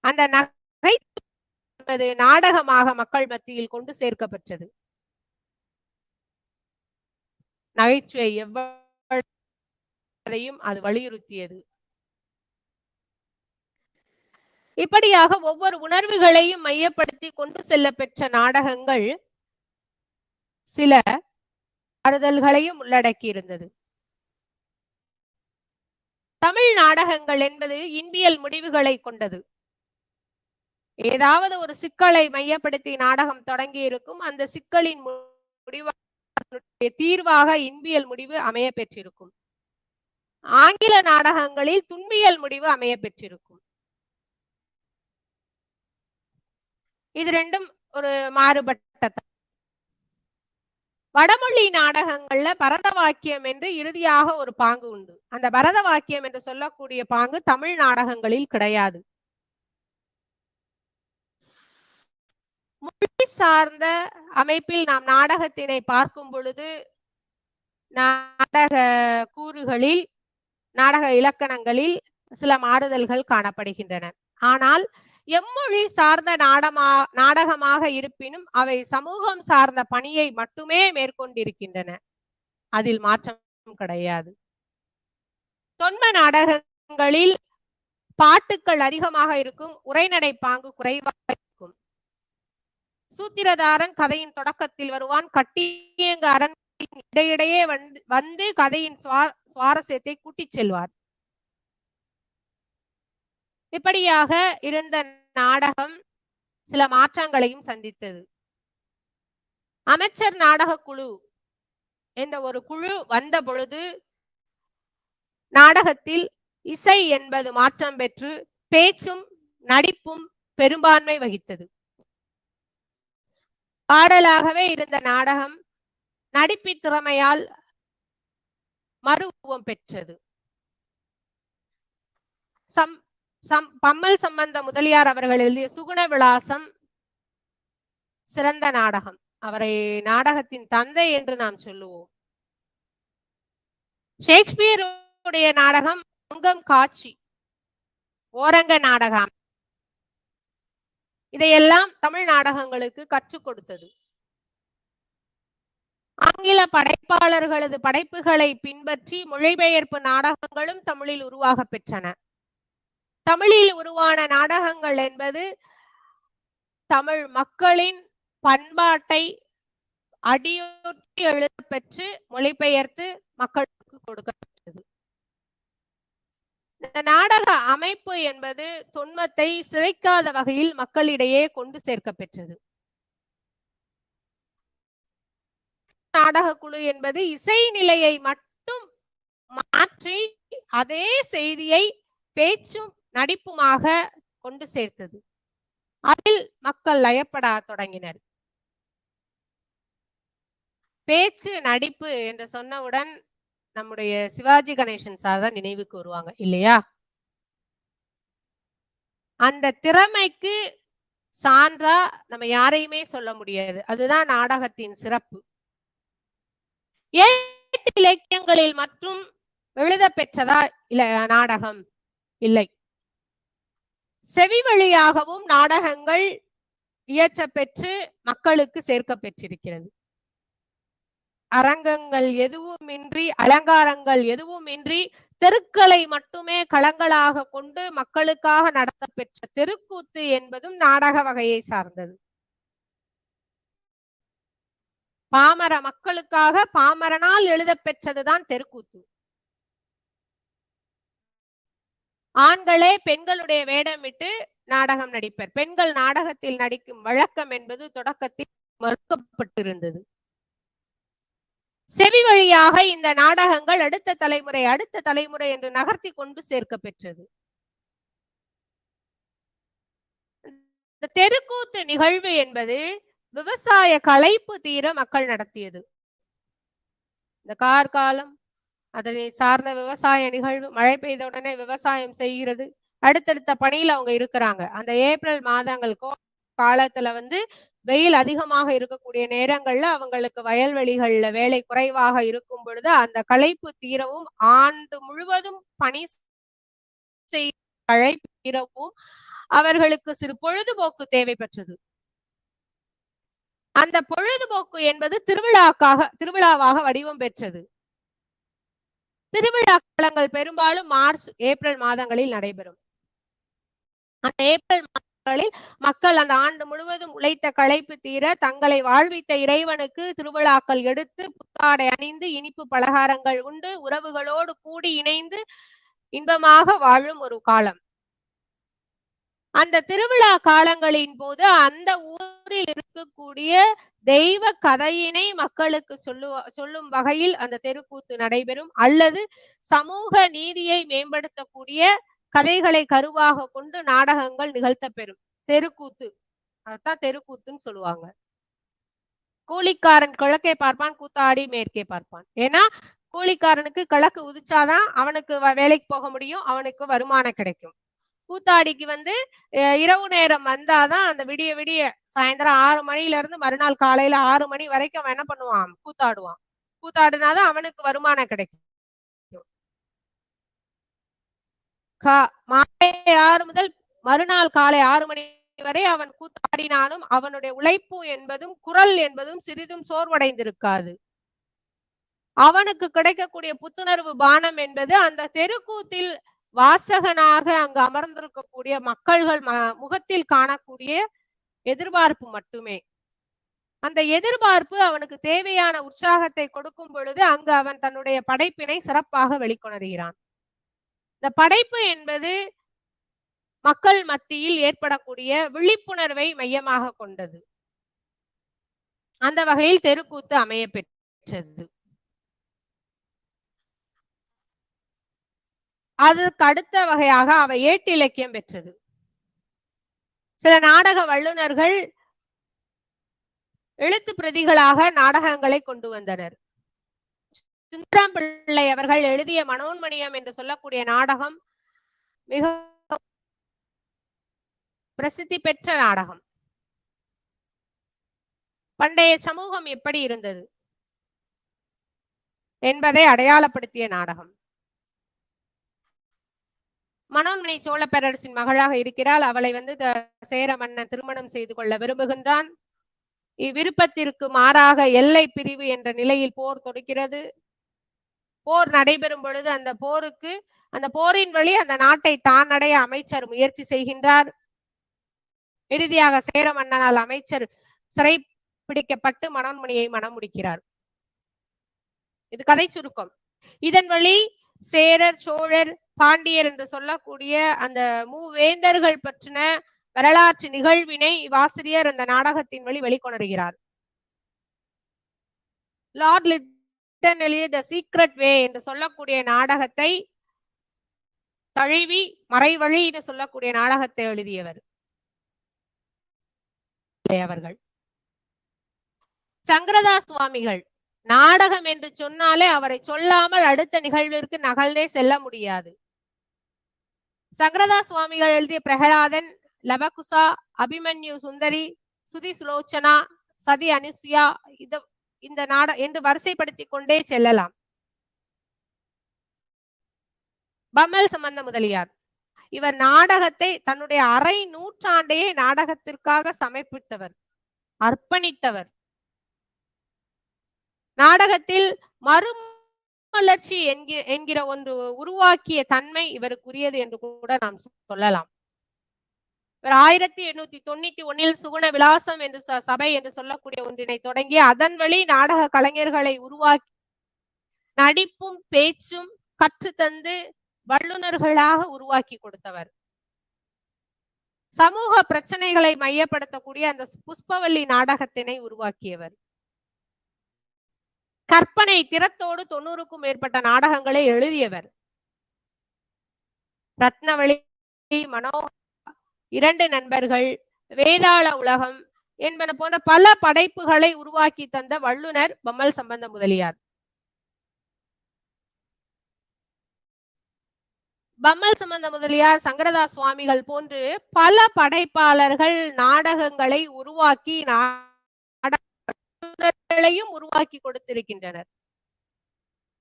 அந்த நகைச்சுவை நாடகமாக மக்கள் மத்தியில் கொண்டு சேர்க்கப்பட்டது. நகைச்சுவை எவ்வளவையும் அது வலியுறுத்தியது. இப்படியாக ஒவ்வொரு உணர்வுகளையும் மையப்படுத்தி கொண்டு செல்ல பெற்ற நாடகங்கள் சில ஆறுதல்களையும் உள்ளடக்கி இருந்தது. தமிழ் நாடகங்கள் என்பது இன்பியல் முடிவுகளை கொண்டது. ஏதாவது ஒரு சிக்கலை மையப்படுத்தி நாடகம் தொடங்கி இருக்கும். அந்த சிக்கலின் முடிவாக தீர்வாக இன்பியல் முடிவு அமைய பெற்றிருக்கும். ஆங்கில நாடகங்களில் துன்பியல் முடிவு அமைய பெற்றிருக்கும். இது ரெண்டும் ஒரு மாறுபட்ட. வடமொழி நாடகங்கள்ல பரத வாக்கியம் என்று இறுதியாக ஒரு பாங்கு உண்டு. அந்த பரத வாக்கியம் என்று சொல்லக்கூடிய பாங்கு தமிழ் நாடகங்களில் கிடையாது. மொழி சார்ந்த அமைப்பில் நாம் நாடகத்தினை பார்க்கும் பொழுது நாடக கூறுகளில், நாடக இலக்கணங்களில் சில மாறுதல்கள் காணப்படுகின்றன. ஆனால் எம்மொழி சார்ந்த நாடகமாக இருப்பினும் அவை சமூகம் சார்ந்த பணியை மட்டுமே மேற்கொண்டிருக்கின்றன. அதில் மாற்றம் கிடையாது. தொன்ம நாடகங்களில் பாட்டுக்கள் அதிகமாக இருக்கும், உரைநடை பாங்கு குறைவாக இருக்கும். சூத்திரதாரன் கதையின் தொடக்கத்தில் வருவான், கட்டியங்காரன் இடையிடையே வந்து கதையின் சுவாரஸ்யத்தை கூட்டிச் செல்வார். இப்படியாக இருந்த நாடகம் சில மாற்றங்களையும் சந்தித்தது. அமைச்சர் நாடக குழு என்ற ஒரு குழு வந்த பொழுது நாடகத்தில் இசை என்பது மாற்றம் பெற்று பேச்சும் நடிப்பும் பெரும்பான்மை வகித்தது. பாடலாகவே இருந்த நாடகம் நடிப்பு திறமையால் மறுரூபம் பெற்றது. பம்மல் சம்பந்த முதலியார் அவர்கள் எழுதிய சுகுண விலாசம் சிறந்த நாடகம். அவரை நாடகத்தின் தந்தை என்று நாம் சொல்லுவோம். ஷேக்ஸ்பியருடைய நாடகம் அங்கம் காட்சி, ஓரங்க நாடகம், இதையெல்லாம் தமிழ் நாடகங்களுக்கு கற்றுக் கொடுத்தது. ஆங்கில படைப்பாளர்களது படைப்புகளை பின்பற்றி மொழிபெயர்ப்பு நாடகங்களும் தமிழில் உருவாக பெற்றன. தமிழில் உருவான நாடகங்கள் என்பது தமிழ் மக்களின் பண்பாட்டை அடியொற்றி எழுதப்பெற்று மொழிபெயர்த்து மக்களுக்கு கொடுக்கப்பட்டது. இந்த நாடக அமைப்பு என்பது தொன்மத்தை சிதைக்காத வகையில் மக்களிடையே கொண்டு சேர்க்க பெற்றது. நாடக குழு என்பது இசை நிலையை மட்டும் மாற்றி அதே செய்தியை பேச்சும் நடிப்புமாக கொண்டு சேர்த்தது. அதில் மக்கள் லயப்பட தொடங்கினர். பேச்சு நடிப்பு என்று சொன்னவுடன் நம்முடைய சிவாஜி கணேசன் சார் தான் நினைவுக்கு வருவாங்க இல்லையா? அந்த திறமைக்கு சான்றா நம்ம யாரையுமே சொல்ல முடியாது. அதுதான் நாடகத்தின் சிறப்பு. ஏட்டு இலக்கியங்களில் மற்றும் எழுத பெற்றதா இல்ல நாடகம்? இல்லை. செவி வழியாகவும் நாடகங்கள் இயற்ற பெற்று மக்களுக்கு சேர்க்க பெற்றிருக்கிறது. அரங்கங்கள் எதுவுமின்றி, அலங்காரங்கள் எதுவுமின்றி தெருக்களை மட்டுமே களங்களாக கொண்டு மக்களுக்காக நடத்த பெற்ற தெருக்கூத்து என்பதும் நாடக வகையை சார்ந்தது. பாமர மக்களுக்காக பாமரனால் எழுத பெற்றதுதான் தெருக்கூத்து. ஆண்களே பெண்களுடைய வேடமிட்டு நாடகம் நடிப்பர். பெண்கள் நாடகத்தில் நடிக்கும் வழக்கம் என்பது தொடக்கத்தில் மறுக்கப்பட்டிருந்தது. செவி வழியாக இந்த நாடகங்கள் அடுத்த தலைமுறை என்று நகர்த்தி கொண்டு சேர்க்க பெற்றது. இந்த தெருக்கூத்து நிகழ்வு என்பது விவசாய களைப்பு தீர மக்கள் நடத்தியது. இந்த கார்காலம், அதனை சார்ந்த விவசாய நிகழ்வு, மழை பெய்த உடனே விவசாயம் செய்கிறது, அடுத்தடுத்த பணியில அவங்க இருக்கிறாங்க. அந்த ஏப்ரல் மாதங்கள் காலத்துல வெயில் அதிகமாக இருக்கக்கூடிய நேரங்கள்ல அவங்களுக்கு வயல்வெளிகள்ல வேலை குறைவாக இருக்கும் பொழுது அந்த களைப்பு தீரவும், ஆண்டு முழுவதும் பணி களைப்பு தீரவும் அவர்களுக்கு சிறு பொழுதுபோக்கு தேவைப்பட்டது. அந்த பொழுதுபோக்கு என்பது திருவிழாவாக வடிவம் பெற்றது. திருவிழா காலங்கள் பெரும்பாலும் மார்ச், ஏப்ரல் மாதங்களில் நடைபெறும். அந்த ஏப்ரல் மாதங்களில் மக்கள் அந்த ஆண்டு முழுவதும் உழைத்த களைப்பு தீர தங்களை வாழ்வித்த இறைவனுக்கு திருவிழாக்கள் எடுத்து புத்தாடை அணிந்து இனிப்பு பலகாரங்கள் உண்டு உறவுகளோடு கூடி இணைந்து இன்பமாக வாழும் ஒரு காலம். அந்த திருவிழா காலங்களின் போது அந்த ஊரில் இருக்கக்கூடிய தெய்வ கதையினை மக்களுக்கு சொல்லும் வகையில் அந்த தெருக்கூத்து நடைபெறும். அல்லது சமூக நீதியை மேம்படுத்தக்கூடிய கதைகளை கருவாக கொண்டு நாடகங்கள் நிகழ்த்த பெறும். தெருக்கூத்து, அதான் தெருக்கூத்துன்னு சொல்லுவாங்க. கூலிக்காரன் கிழக்கே பார்ப்பான், கூத்தாடி மேற்கே பார்ப்பான். ஏன்னா கூலிக்காரனுக்கு கிழக்கு உதிச்சாதான் அவனுக்கு வேலைக்கு போக முடியும், அவனுக்கு வருமானம் கிடைக்கும். கூத்தாடிக்கு இரவு நேரம் வந்தாதான் அந்த விடிய சாயந்தரம் 6 மணில இருந்து மறுநாள் காலையில 6 மணி வரைக்கும் அவன் என்ன பண்ணுவான்? கூத்தாடுவான். கூத்தாடுனாதான் அவனுக்கு வருமானம் கிடைக்கும். மாலை 6 முதல் மறுநாள் காலை 6 மணி வரை அவன் கூத்தாடினாலும் அவனுடைய உழைப்பு என்பதும் குரல் என்பதும் சிறிதும் சோர்வடைந்திருக்காது. அவனுக்கு கிடைக்கக்கூடிய புத்துணர்வு பானம் என்பது அந்த தெருக்கூத்தில் வாசகனாக அங்கு அமர்ந்திருக்கக்கூடிய மக்கள்கள் முகத்தில் காணக்கூடிய எதிர்பார்ப்பு மட்டுமே. அந்த எதிர்பார்ப்பு அவனுக்கு தேவையான உற்சாகத்தை கொடுக்கும் பொழுது அங்கு அவன் தன்னுடைய படைப்பினை சிறப்பாக வெளிக்கொணர்கிறான். இந்த படைப்பு என்பது மக்கள் மத்தியில் ஏற்படக்கூடிய விழிப்புணர்வை மையமாக கொண்டது. அந்த வகையில் தெருக்கூத்து அமைய பெற்றது. அதுக்கு அடுத்த வகையாக அவை ஏட்டு இலக்கியம் பெற்றது. சில நாடக வல்லுநர்கள் எழுத்து பிரதிகளாக நாடகங்களை கொண்டு வந்தனர். சுந்தரம் பிள்ளை அவர்கள் எழுதிய மனோன்மணியம் என்று சொல்லக்கூடிய நாடகம் மிக பிரசித்தி பெற்ற நாடகம். பண்டைய சமூகம் எப்படி இருந்தது என்பதை அடையாளப்படுத்திய நாடகம். மனோன்மணி சோழ பேரரசின் மகளாக இருக்கிறாள். அவளை சேர மன்னன் திருமணம் செய்து கொள்ள விரும்புகின்றான். இவ்விருப்பத்திற்கு மாறாக எல்லை பிரிவு என்ற நிலையில் போர் தொடுக்கிறது. போர் நடைபெறும் பொழுது அந்த போரின் வழி அந்த நாட்டை தான் அடைய அமைச்சர் முயற்சி செய்கின்றார். இறுதியாக சேர மன்னனால் அமைச்சர் சிறை பிடிக்கப்பட்டு மனோன்மணியை மணம் முடிக்கிறார். இது கதை சுருக்கம். இதன் வழி சேரர், சோழர், பாண்டியர் என்று சொல்லக்கூடிய அந்த மூவேந்தர்கள் பற்றின வரலாற்று நிகழ்வினை ஆசிரியர் அந்த நாடகத்தின் வழி வெளிக்கொணர்கிறார். லார்ட் லிட்டன் எழுதிய த சீக்ரெட் வே என்று சொல்லக்கூடிய நாடகத்தை தழுவி மறைவழி என்று சொல்லக்கூடிய நாடகத்தை எழுதியவர் அவர்கள். சங்கரதா சுவாமிகள் நாடகம் என்று சொன்னாலே அவரை சொல்லாமல் அடுத்த நிகழ்விற்கு நகர்ந்தே செல்ல முடியாது. சங்கரதா சுவாமிகள் எழுதிய பிரகலாதன், லவகுசா, அபிமன்யு சுந்தரி, சுதி சுலோச்சனா, சதி அனுசுயா இந்த என்று வரிசைப்படுத்திக் கொண்டே செல்லலாம். பம்மல் சம்பந்த முதலியார் இவர் நாடகத்தை தன்னுடைய அரை நூற்றாண்டையே நாடகத்திற்காக சமர்ப்பித்தவர், அர்ப்பணித்தவர். நாடகத்தில் மறுமலர்ச்சி என்கிற ஒன்று உருவாக்கிய தன்மை இவருக்குரியது என்று கூட நாம் சொல்லலாம். 1891 சுகுண விலாசம் என்று சபை என்று சொல்லக்கூடிய ஒன்றினை தொடங்கி அதன் வழி நாடக கலைஞர்களை உருவாக்கி நடிப்பும் பேச்சும் கற்றுத்தந்து வல்லுநர்களாக உருவாக்கி கொடுத்தவர். சமூக பிரச்சனைகளை மையப்படுத்தக்கூடிய அந்த புஷ்பவல்லி நாடகத்தினை உருவாக்கியவர். கற்பனை திறத்தோடு 90க்கும் மேற்பட்ட நாடகங்களை எழுதியவர். ரத்னவழி, மனோ, இரண்டு நண்பர்கள், வேதாள உலகம் என்பன போன்ற பல படைப்புகளை உருவாக்கி தந்த வல்லுனர் பம்மல் சம்பந்த முதலியார். பம்மல் சம்பந்த முதலியார், சங்கரதா சுவாமிகள் போன்று பல படைப்பாளர்கள் நாடகங்களை உருவாக்கி உருவாக்கி கொடுத்திருக்கின்றனர்.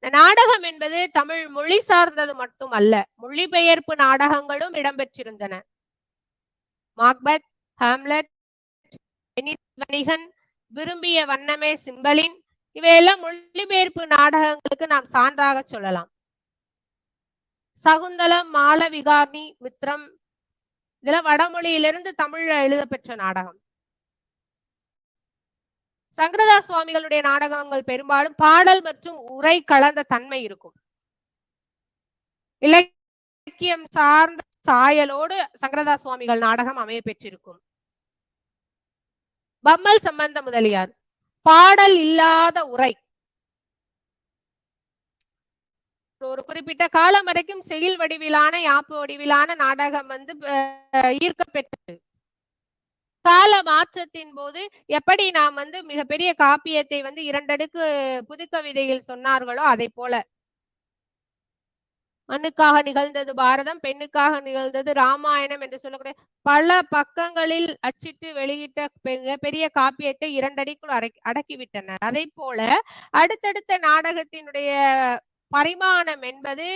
நாடகம் என்பது தமிழ் மொழி சார்ந்தது மட்டுமல்ல, மொழிபெயர்ப்பு நாடகங்களும் இடம்பெற்றிருந்தன. மாக்பெத், ஹாம்லெட், வணிகன், விரும்பிய வண்ணமே சிம்பலின் இவையெல்லாம் மொழிபெயர்ப்பு நாடகங்களுக்கு நாம் சான்றாக சொல்லலாம். சகுந்தலம், மாளவிகார்ணி, மித்ரம் இதெல்லாம் வடமொழியிலிருந்து தமிழ்ல எழுதப்பெற்ற நாடகம். சங்கரதா சுவாமிகளுடைய நாடகங்கள் பெரும்பாலும் பாடல் மற்றும் உரை கலந்த தன்மை இருக்கும். இலக்கியம் சார்ந்த சாயலோடு சங்கரதா சுவாமிகள் நாடகம் அமைய பெற்றிருக்கும். பம்மல் சம்பந்த முதலியார் பாடல் இல்லாத உரை. ஒரு குறிப்பிட்ட காலம் வரைக்கும் செயல் வடிவிலான யாப்பு வடிவிலான நாடகம் ஈர்க்க பெற்றது. கால மாற்றத்தின் போது எப்படி நாம் மிகப்பெரிய காப்பியத்தை 2 அடுக்கு புதுக்கவிதையில் சொன்னார்களோ அதை போல மண்ணுக்காக நிகழ்ந்தது பாரதம், பெண்ணுக்காக நிகழ்ந்தது ராமாயணம் என்று சொல்லக்கூடிய பல பக்கங்களில் அச்சிட்டு வெளியிட்ட பெரிய காப்பியத்தை 2 அடிக்குள் அடக்கிவிட்டனர். அதை போல அடுத்தடுத்த நாடகத்தினுடைய பரிமாணம் என்பது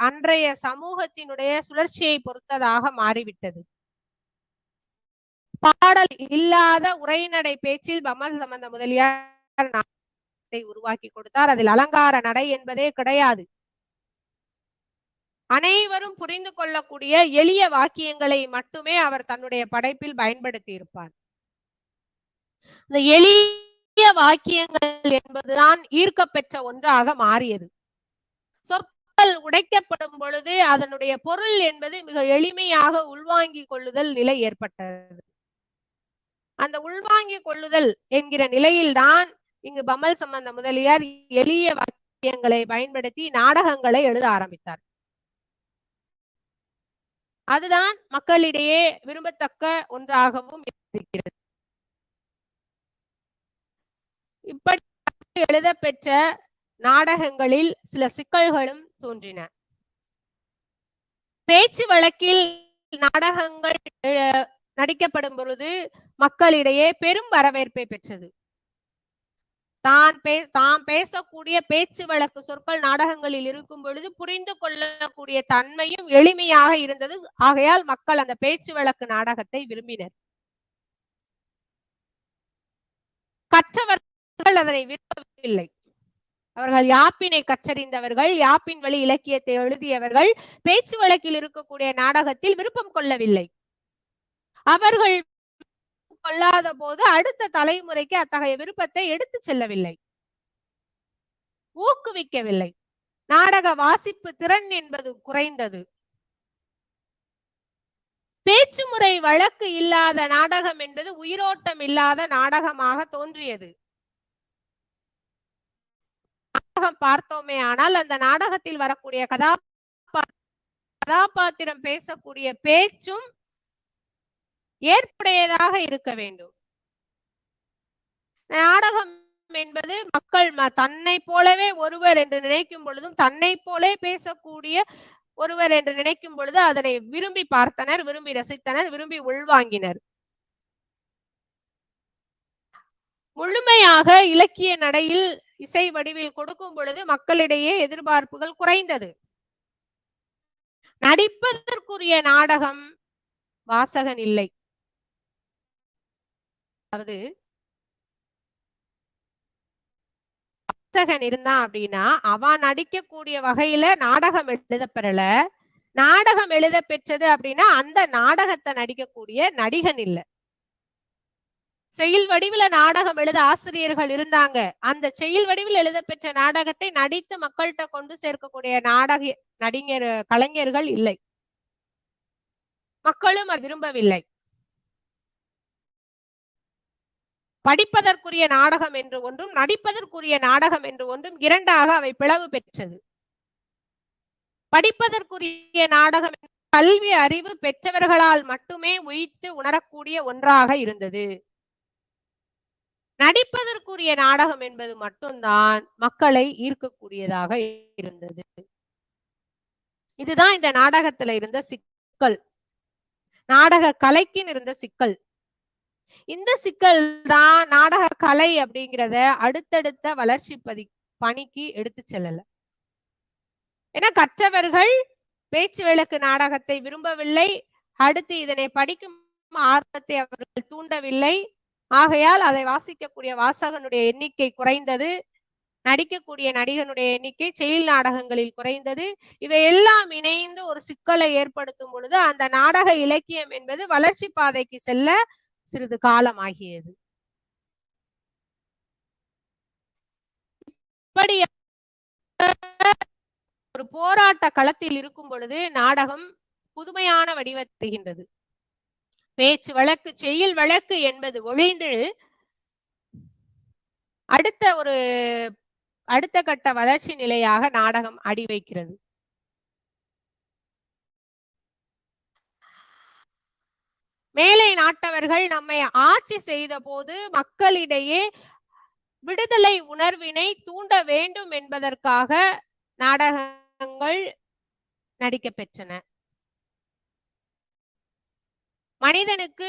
அன்றைய சமூகத்தினுடைய சுழற்சியை பொறுத்ததாக மாறிவிட்டது. பாடல் இல்லாத உரைநடை பேச்சில் பம்மல் சம்பந்த முதலியார் நாடகத்தை உருவாக்கி கொடுத்தார். அதில் அலங்கார நடை என்பதே கிடையாது. அனைவரும் புரிந்து கொள்ளக்கூடிய எளிய வாக்கியங்களை மட்டுமே அவர் தன்னுடைய படைப்பில் பயன்படுத்தி இருப்பார். இந்த எளிய வாக்கியங்கள் என்பதுதான் ஈர்க்க பெற்ற ஒன்றாக மாறியது. சொற்கள் உடைக்கப்படும் பொழுது அதனுடைய பொருள் என்பது மிக எளிமையாக உள்வாங்கிக் கொள்ளுதல் நிலை ஏற்பட்டது. அந்த உள்வாங்கிக் கொள்ளுதல் என்கிற நிலையில்தான் இங்கு பம்மல் சம்பந்த முதலியார் எளிய வாக்கியங்களை பயன்படுத்தி நாடகங்களை எழுத ஆரம்பித்தார். அதுதான் மக்களிடையே விரும்பத்தக்க ஒன்றாகவும் இருக்கிறது. இப்படி எழுத பெற்ற நாடகங்களில் சில சிக்கல்களும் தோன்றின. பேச்சு வழக்கில் நாடகங்கள் நடிக்கப்படும் பொழுது மக்களிடையே பெரும் வரவேற்பை பெற்றது. தாம் பேசக்கூடிய பேச்சு வழக்கு சொற்கள் நாடகங்களில் இருக்கும் பொழுது புரிந்து கொள்ளக்கூடிய தன்மையும் எளிமையாக இருந்தது. ஆகையால் மக்கள் அந்த பேச்சு வழக்கு நாடகத்தை விரும்பினர். கற்றவர்கள் அதனை விரும்பவில்லை. அவர்கள் யாப்பினை கற்றறிந்தவர்கள், யாப்பின் வழி இலக்கியத்தை எழுதியவர்கள் பேச்சு வழக்கில் இருக்கக்கூடிய நாடகத்தில் விருப்பம் கொள்ளவில்லை. அவர்கள் கொள்ளாத போது அடுத்த தலைமுறைக்கு அத்தகைய விருப்பத்தை எடுத்து செல்லவில்லை, ஊக்குவிக்கவில்லை. நாடக வாசிப்பு திறன் என்பது குறைந்தது. பேச்சு முறை வழக்கு இல்லாத நாடகம் என்பது உயிரோட்டம் இல்லாத நாடகமாக தோன்றியது. நாடகம் பார்த்தோமே ஆனால் அந்த நாடகத்தில் வரக்கூடிய கதாபாத்திரம் பேசக்கூடிய பேச்சும் ஏற்புடையதாக இருக்க வேண்டும். நாடகம் என்பது மக்கள் தன்னை போலவே ஒருவர் என்று நினைக்கும் பொழுதும், தன்னை போலே பேசக்கூடிய ஒருவர் என்று நினைக்கும் பொழுது அதனை விரும்பி பார்த்தனர், விரும்பி ரசித்தனர், விரும்பி உள்வாங்கினர். முழுமையாக இலக்கிய நடையில் இசை வடிவில் கொடுக்கும் பொழுது மக்களிடையே எதிர்பார்ப்புகள் குறைந்தது. நடிப்பதற்குரிய நாடகம் வாசகன் இல்லை. அதாவது வாசகன் இருந்தான் அப்படின்னா அவன் நடிக்கக்கூடிய வகையில நாடகம் எழுதப்பெறல. நாடகம் எழுத பெற்றது அப்படின்னா அந்த நாடகத்தை நடிக்கக்கூடிய நடிகன் இல்லை. செயல் வடிவில நாடகம் எழுத ஆசிரியர்கள் இருந்தாங்க. அந்த செயல் வடிவில் எழுத பெற்ற நாடகத்தை நடித்து மக்கள்கிட்ட கொண்டு சேர்க்கக்கூடிய கலைஞர்கள் இல்லை. மக்களும் அது விரும்பவில்லை. படிப்பதற்குரிய நாடகம் என்று ஒன்றும், நடிப்பதற்குரிய நாடகம் என்று ஒன்றும் இரண்டாக அவை பிளவு பெற்றது. படிப்பதற்குரிய நாடகம் கல்வி அறிவு பெற்றவர்களால் மட்டுமே உய்த்து உணரக்கூடிய ஒன்றாக இருந்தது. நடிப்பதற்குரிய நாடகம் என்பது மட்டும்தான் மக்களை ஈர்க்கக்கூடியதாக இருந்தது. இதுதான் இந்த நாடகத்துல இருந்த சிக்கல், நாடக கலைக்குன்னு இருந்த சிக்கல். இந்த சிக்கல் தான் நாடக கலை அப்படிங்கிறத அடுத்தடுத்த வளர்ச்சி பணிக்கு எடுத்து செல்லல. ஏன்னா கற்றவர்கள் பேச்சு வழக்கு நாடகத்தை விரும்பவில்லை. அடுத்து இதனை படிக்கும் ஆர்வத்தை அவர்கள் தூண்டவில்லை. ஆகையால் அதை வாசிக்கக்கூடிய வாசகனுடைய எண்ணிக்கை குறைந்தது. நடிக்கக்கூடிய நடிகனுடைய எண்ணிக்கை செயல் நாடகங்களில் குறைந்தது. இவை எல்லாம் இணைந்து ஒரு சிக்கலை ஏற்படுத்தும் பொழுது அந்த நாடக இலக்கியம் என்பது வளர்ச்சி பாதைக்கு செல்ல சிறிது காலம் ஆகியது. இப்படி ஒரு போராட்ட களத்தில் இருக்கும் பொழுது நாடகம் புதுமையான வடிவத்தை பெறுகின்றது. பேச்சு வழக்கு செயல் வழக்கு என்பது ஒழிந்து அடுத்த கட்ட வளர்ச்சி நிலையாக நாடகம் அடி வைக்கிறது. மேலை நாட்டவர்கள் நம்மை ஆட்சி செய்த போது மக்களிடையே விடுதலை உணர்வினை தூண்ட வேண்டும் என்பதற்காக நாடகங்கள் நடிக்க பெற்றன. மனிதனுக்கு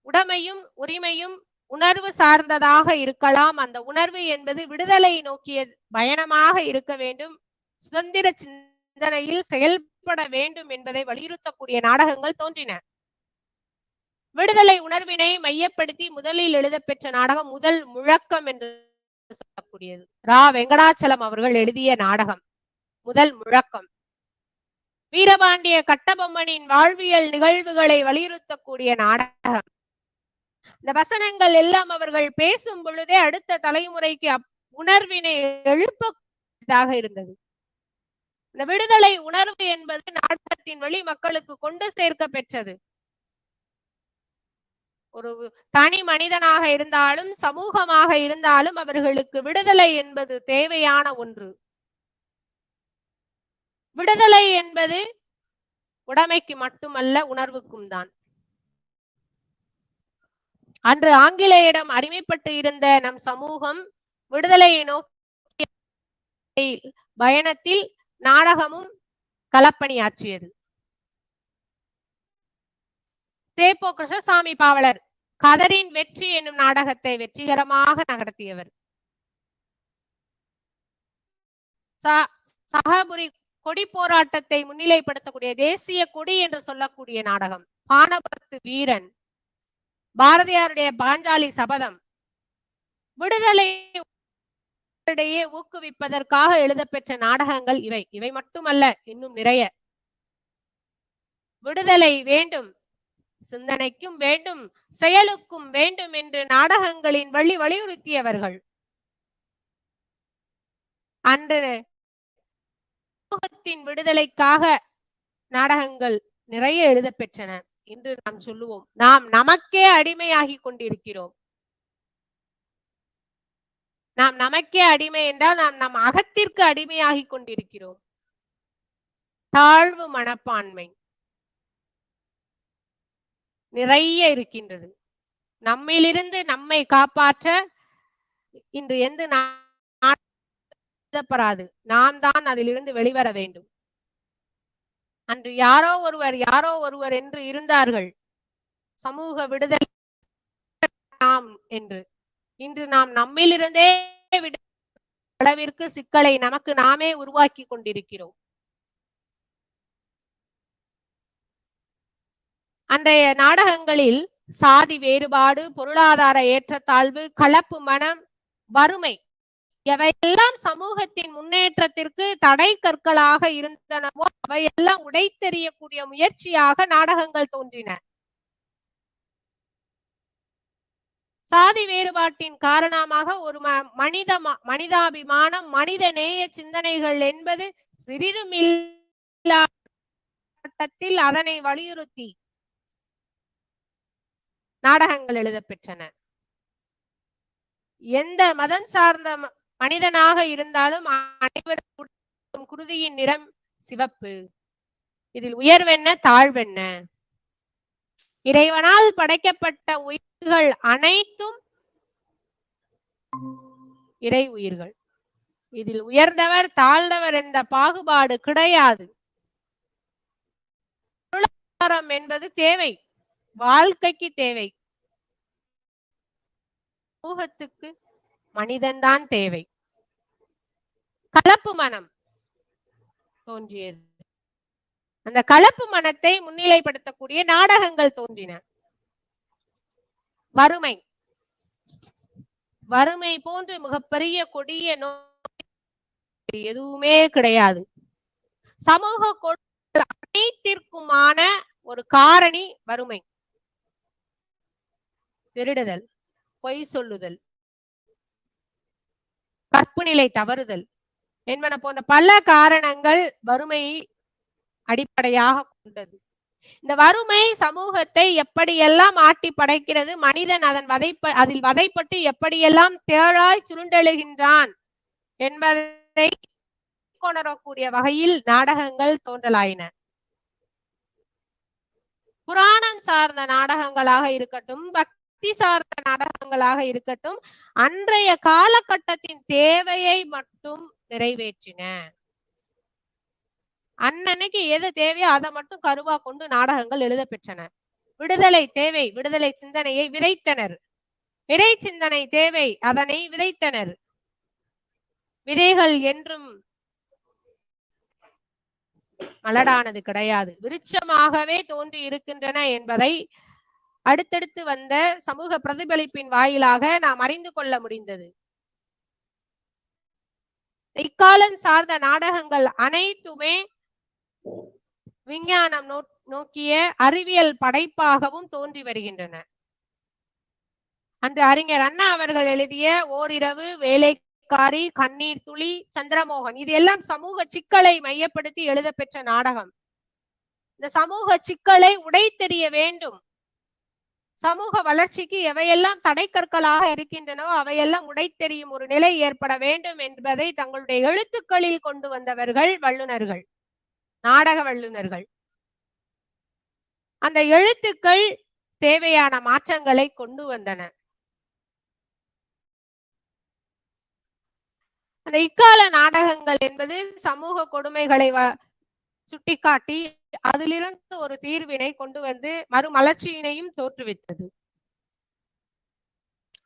உடைமையும் உரிமையும் உணர்வு சார்ந்ததாக இருக்கலாம். அந்த உணர்வு என்பது விடுதலை நோக்கிய பயணமாக இருக்க வேண்டும், சுதந்திர சிந்தனையில் செயல்பட வேண்டும் என்பதை வலியுறுத்தக்கூடிய நாடகங்கள் தோன்றின. விடுதலை உணர்வினை மையப்படுத்தி முதலில் எழுதப்பெற்ற நாடகம் முதல் முழக்கம் என்று சொல்லக்கூடியது. ரா வெங்கடாச்சலம் அவர்கள் எழுதிய நாடகம் முதல் முழக்கம். வீரபாண்டிய கட்டபொம்மனின் வாழ்வியல் நிகழ்வுகளை வலியுறுத்தக்கூடிய நாடகம். இந்த வசனங்கள் எல்லாம் அவர்கள் பேசும் பொழுதே அடுத்த தலைமுறைக்கு உணர்வினை எழுப்பதாக இருந்தது. இந்த விடுதலை உணர்வு என்பது நாடகத்தின் வழி மக்களுக்கு கொண்டு சேர்க்க பெற்றது. ஒரு தனி மனிதனாக இருந்தாலும் சமூகமாக இருந்தாலும் அவர்களுக்கு விடுதலை என்பது தேவையான ஒன்று. விடுதலை என்பது உடைமைக்கு மட்டுமல்ல, உணர்வுக்கும் தான். அன்று ஆங்கிலேயரிடம் அடிமைப்பட்டு இருந்த நம் சமூகம் விடுதலையை நோக்கிய பயணத்தில் நாடகமும் களப்பணியாற்றியது. தேப்போ கிருஷ்ணசாமி பாவலர் கதரின் வெற்றி என்னும் நாடகத்தை வெற்றிகரமாக நகர்த்தியவர். சகபுரி கொடி போராட்டத்தை முன்னிலைப்படுத்தக்கூடிய தேசிய கொடி என்று சொல்லக்கூடிய நாடகம், பானபத்து வீரன், பாரதியாருடைய பாஞ்சாலி சபதம், விடுதலையே ஊக்குவிப்பதற்காக எழுதப்பெற்ற நாடகங்கள் இவை மட்டுமல்ல, இன்னும் நிறைய. விடுதலை வேண்டும், சிந்தனைக்கும் வேண்டும், செயலுக்கும் வேண்டும் என்று நாடகங்களின் வலியுறுத்தியவர்கள். அன்று சமூகத்தின் விடுதலைக்காக நாடகங்கள் நிறைய எழுத பெற்றன. இன்று நாம் சொல்லுவோம், நாம் நமக்கே அடிமையாகி கொண்டிருக்கிறோம். நாம் நமக்கே அடிமை என்றால் நாம் நம் அகத்திற்கு அடிமையாகி கொண்டிருக்கிறோம். தாழ்வு மனப்பான்மை நிறைய இருக்கின்றது. நம்மிலிருந்து நம்மை காப்பாற்ற இன்று எந்த நாடப்படாது, நாம் தான் அதிலிருந்து வெளிவர வேண்டும். அன்று யாரோ ஒருவர் என்று இருந்தார்கள், சமூக விடுதலை நாம் என்று. இன்று நாம் நம்மிலிருந்தே அளவிற்கு சிக்கலை நமக்கு நாமே உருவாக்கி கொண்டிருக்கிறோம். அன்றைய நாடகங்களில் சாதி வேறுபாடு, பொருளாதார ஏற்றத்தாழ்வு, கலப்பு மனம், வறுமை எவையெல்லாம் சமூகத்தின் முன்னேற்றத்திற்கு தடை கற்களாக இருந்தனவோ அவையெல்லாம் உடைத்தெறியக்கூடிய முயற்சியாக நாடகங்கள் தோன்றின. சாதி வேறுபாட்டின் காரணமாக ஒரு மனிதாபிமானம், மனித நேய சிந்தனைகள் என்பது சிறிதும் இல்லாட்டத்தில் அதனை வலியுறுத்தி நாடகங்கள் எழுதப்பெற்றன. எந்த மதம் சார்ந்த மனிதனாக இருந்தாலும் அனைவரும் குருதியின் நிறம் சிவப்பு. இதில் உயர்வென்ன தாழ்வென்ன? இறைவனால் படைக்கப்பட்ட உயிர்கள் அனைத்தும் இறை உயிர்கள். இதில் உயர்ந்தவர் தாழ்ந்தவர் என்ற பாகுபாடு கிடையாது. பொருளாதாரம் என்பது தேவை, வாழ்க்கைக்கு தேவை. சமூகத்துக்கு மனிதன்தான் தேவை. கலப்பு மனம் தோன்றியது. அந்த கலப்பு மனத்தை முன்னிலைப்படுத்தக்கூடிய நாடகங்கள் தோன்றின. வறுமை போன்று மிகப்பெரிய கொடிய நோய் எதுவுமே கிடையாது. சமூக அனைத்திற்குமான ஒரு காரணி வறுமை. திருடுதல், பொய் சொல்லுதல், கற்பு நிலை தவறுதல் என்பன போன்ற பல காரணங்கள் வறுமையை அடிப்படையாக கொண்டது. இந்த வறுமை சமூகத்தை எப்படியெல்லாம் ஆட்டி படைக்கிறது, மனிதன் அதில் வதைப்பட்டு எப்படியெல்லாம் தேழாய் சுருண்டெழுகின்றான் என்பதை கொணரக்கூடிய வகையில் நாடகங்கள் தோன்றலாயின. புராணம் சார்ந்த நாடகங்களாக இருக்கட்டும், பக்தி சார்ந்த நாடகங்களாக இருக்கட்டும், அன்றைய காலகட்டத்தின் தேவையை மட்டும் நிறைவேற்றின. அன்னன்னைக்கு எது தேவையோ அதை மட்டும் கருவா கொண்டு நாடகங்கள் எழுத பெற்றன. விடுதலை தேவை, விடுதலை சிந்தனையை விதைத்தனர். இறை சிந்தனை தேவை, அதனை விதைத்தனர். விதைகள் என்றும் மலடானது கிடையாது, விருட்சமாகவே தோன்றி இருக்கின்றன என்பதை அடுத்தடுத்து வந்த சமூக பிரதிபலிப்பின் வாயிலாக நாம் அறிந்து கொள்ள முடிந்தது. இக்காலம் சார்ந்த நாடகங்கள் அனைத்துமே விஞ்ஞானம் நோக்கிய அறிவியல் படைப்பாகவும் தோன்றி வருகின்றன. அன்று அறிஞர் அண்ணா அவர்கள் எழுதிய ஓரிரவு, வேலைக்காரி, கண்ணீர் துளி, சந்திரமோகன் இது எல்லாம் சமூக சிக்கலை மையப்படுத்தி எழுத பெற்ற நாடகம். இந்த சமூக சிக்கலை உடைத்தெறிய வேண்டும், சமூக வளர்ச்சிக்கு எவையெல்லாம் தடைக்கற்களாக இருக்கின்றனவோ அவையெல்லாம் உடைத்தெறியும் ஒரு நிலை ஏற்பட வேண்டும் என்பதை தங்களுடைய எழுத்துக்களில் கொண்டு வந்தவர்கள் வல்லுநர்கள், நாடக வல்லுநர்கள். அந்த எழுத்துக்கள் தேவையான மாற்றங்களை கொண்டு வந்தன. அந்த இக்கால நாடகங்கள் என்பது சமூக கொடுமைகளை சுட்டிக்காட்டி அதிலிருந்து ஒரு தீர்வினை கொண்டு வந்து மறுமலர்ச்சியினையும் தோற்றுவித்தது.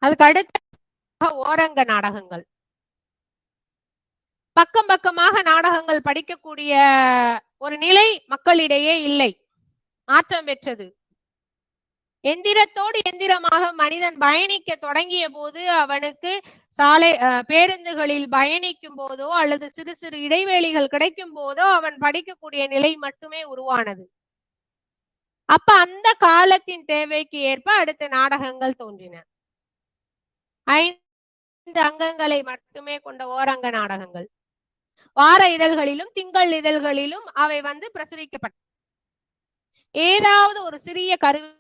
அதுக்கு அடுத்த ஓரங்க நாடகங்கள், பக்கம் பக்கமாக நாடகங்கள் படிக்கக்கூடிய ஒரு நிலை மக்களிடையே இல்லை, மாற்றம் பெற்றது. எந்திரத்தோடு எந்திரமாக மனிதன் பயணிக்க தொடங்கிய போது அவனுக்கு பேருந்துகளில் பயணிக்கும் போதோ அல்லது சிறு சிறு இடைவேளிகள் கிடைக்கும் போதோ அவன் படிக்கக்கூடிய நிலை மட்டுமே உருவானது. அப்ப அந்த காலத்தின் தேவைக்கு ஏற்ப அடுத்த நாடகங்கள் தோன்றின. 5 அங்கங்களை மட்டுமே கொண்ட ஓரங்க நாடகங்கள் வார இதழ்களிலும் திங்கள் இதழ்களிலும் அவை பிரசுரிக்கப்பட்ட ஏதாவது ஒரு சிறிய கருவி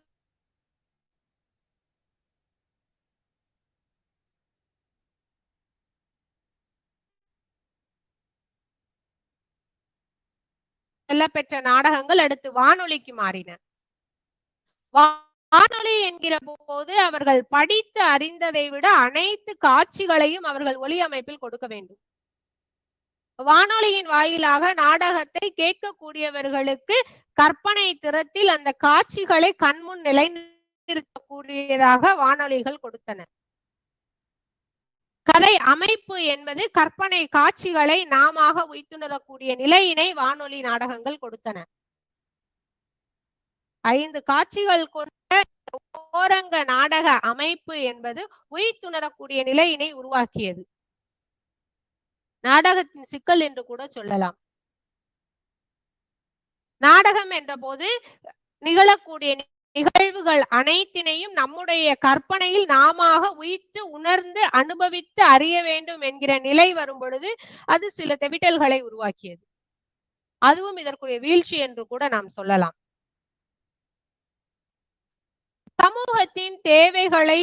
செல்ல பெற்ற நாடகங்கள் அடுத்து வானொலிக்கு மாறின. வானொலி என்கிற போது அவர்கள் படித்து அறிந்ததை விட அனைத்து காட்சிகளையும் அவர்கள் ஒலி அமைப்பில் கொடுக்க வேண்டும். வானொலியின் வாயிலாக நாடகத்தை கேட்கக்கூடியவர்களுக்கு கற்பனை திறத்தில் அந்த காட்சிகளை கண்முன் நிலைநிறுத்தக்கூடியதாக வானொலிகள் கொடுத்தன. கதை அமைப்பு என்பது கற்பனை காட்சிகளை நாம உய்த்துணரக்கூடிய நிலையினை வானொலி நாடகங்கள் கொடுத்தன. 5 காட்சிகள் கொண்ட ஓரங்க நாடக அமைப்பு என்பது உய்த்துணரக்கூடிய நிலையினை உருவாக்கியது. நாடகத்தின் சிக்கல் என்று கூட சொல்லலாம். நாடகம் என்ற போது நிகழக்கூடிய நிகழ்வுகள் அனைத்தினையும் நம்முடைய கற்பனையில் நாம உய்த்து உணர்ந்து அனுபவித்து அறிய வேண்டும் என்கிற நிலை வரும் பொழுது அது சில தெவிட்டல்களை உருவாக்கியது. அதுவும் இதற்குரிய வீழ்ச்சி என்று கூட நாம் சொல்லலாம். சமூகத்தின் தேவைகளை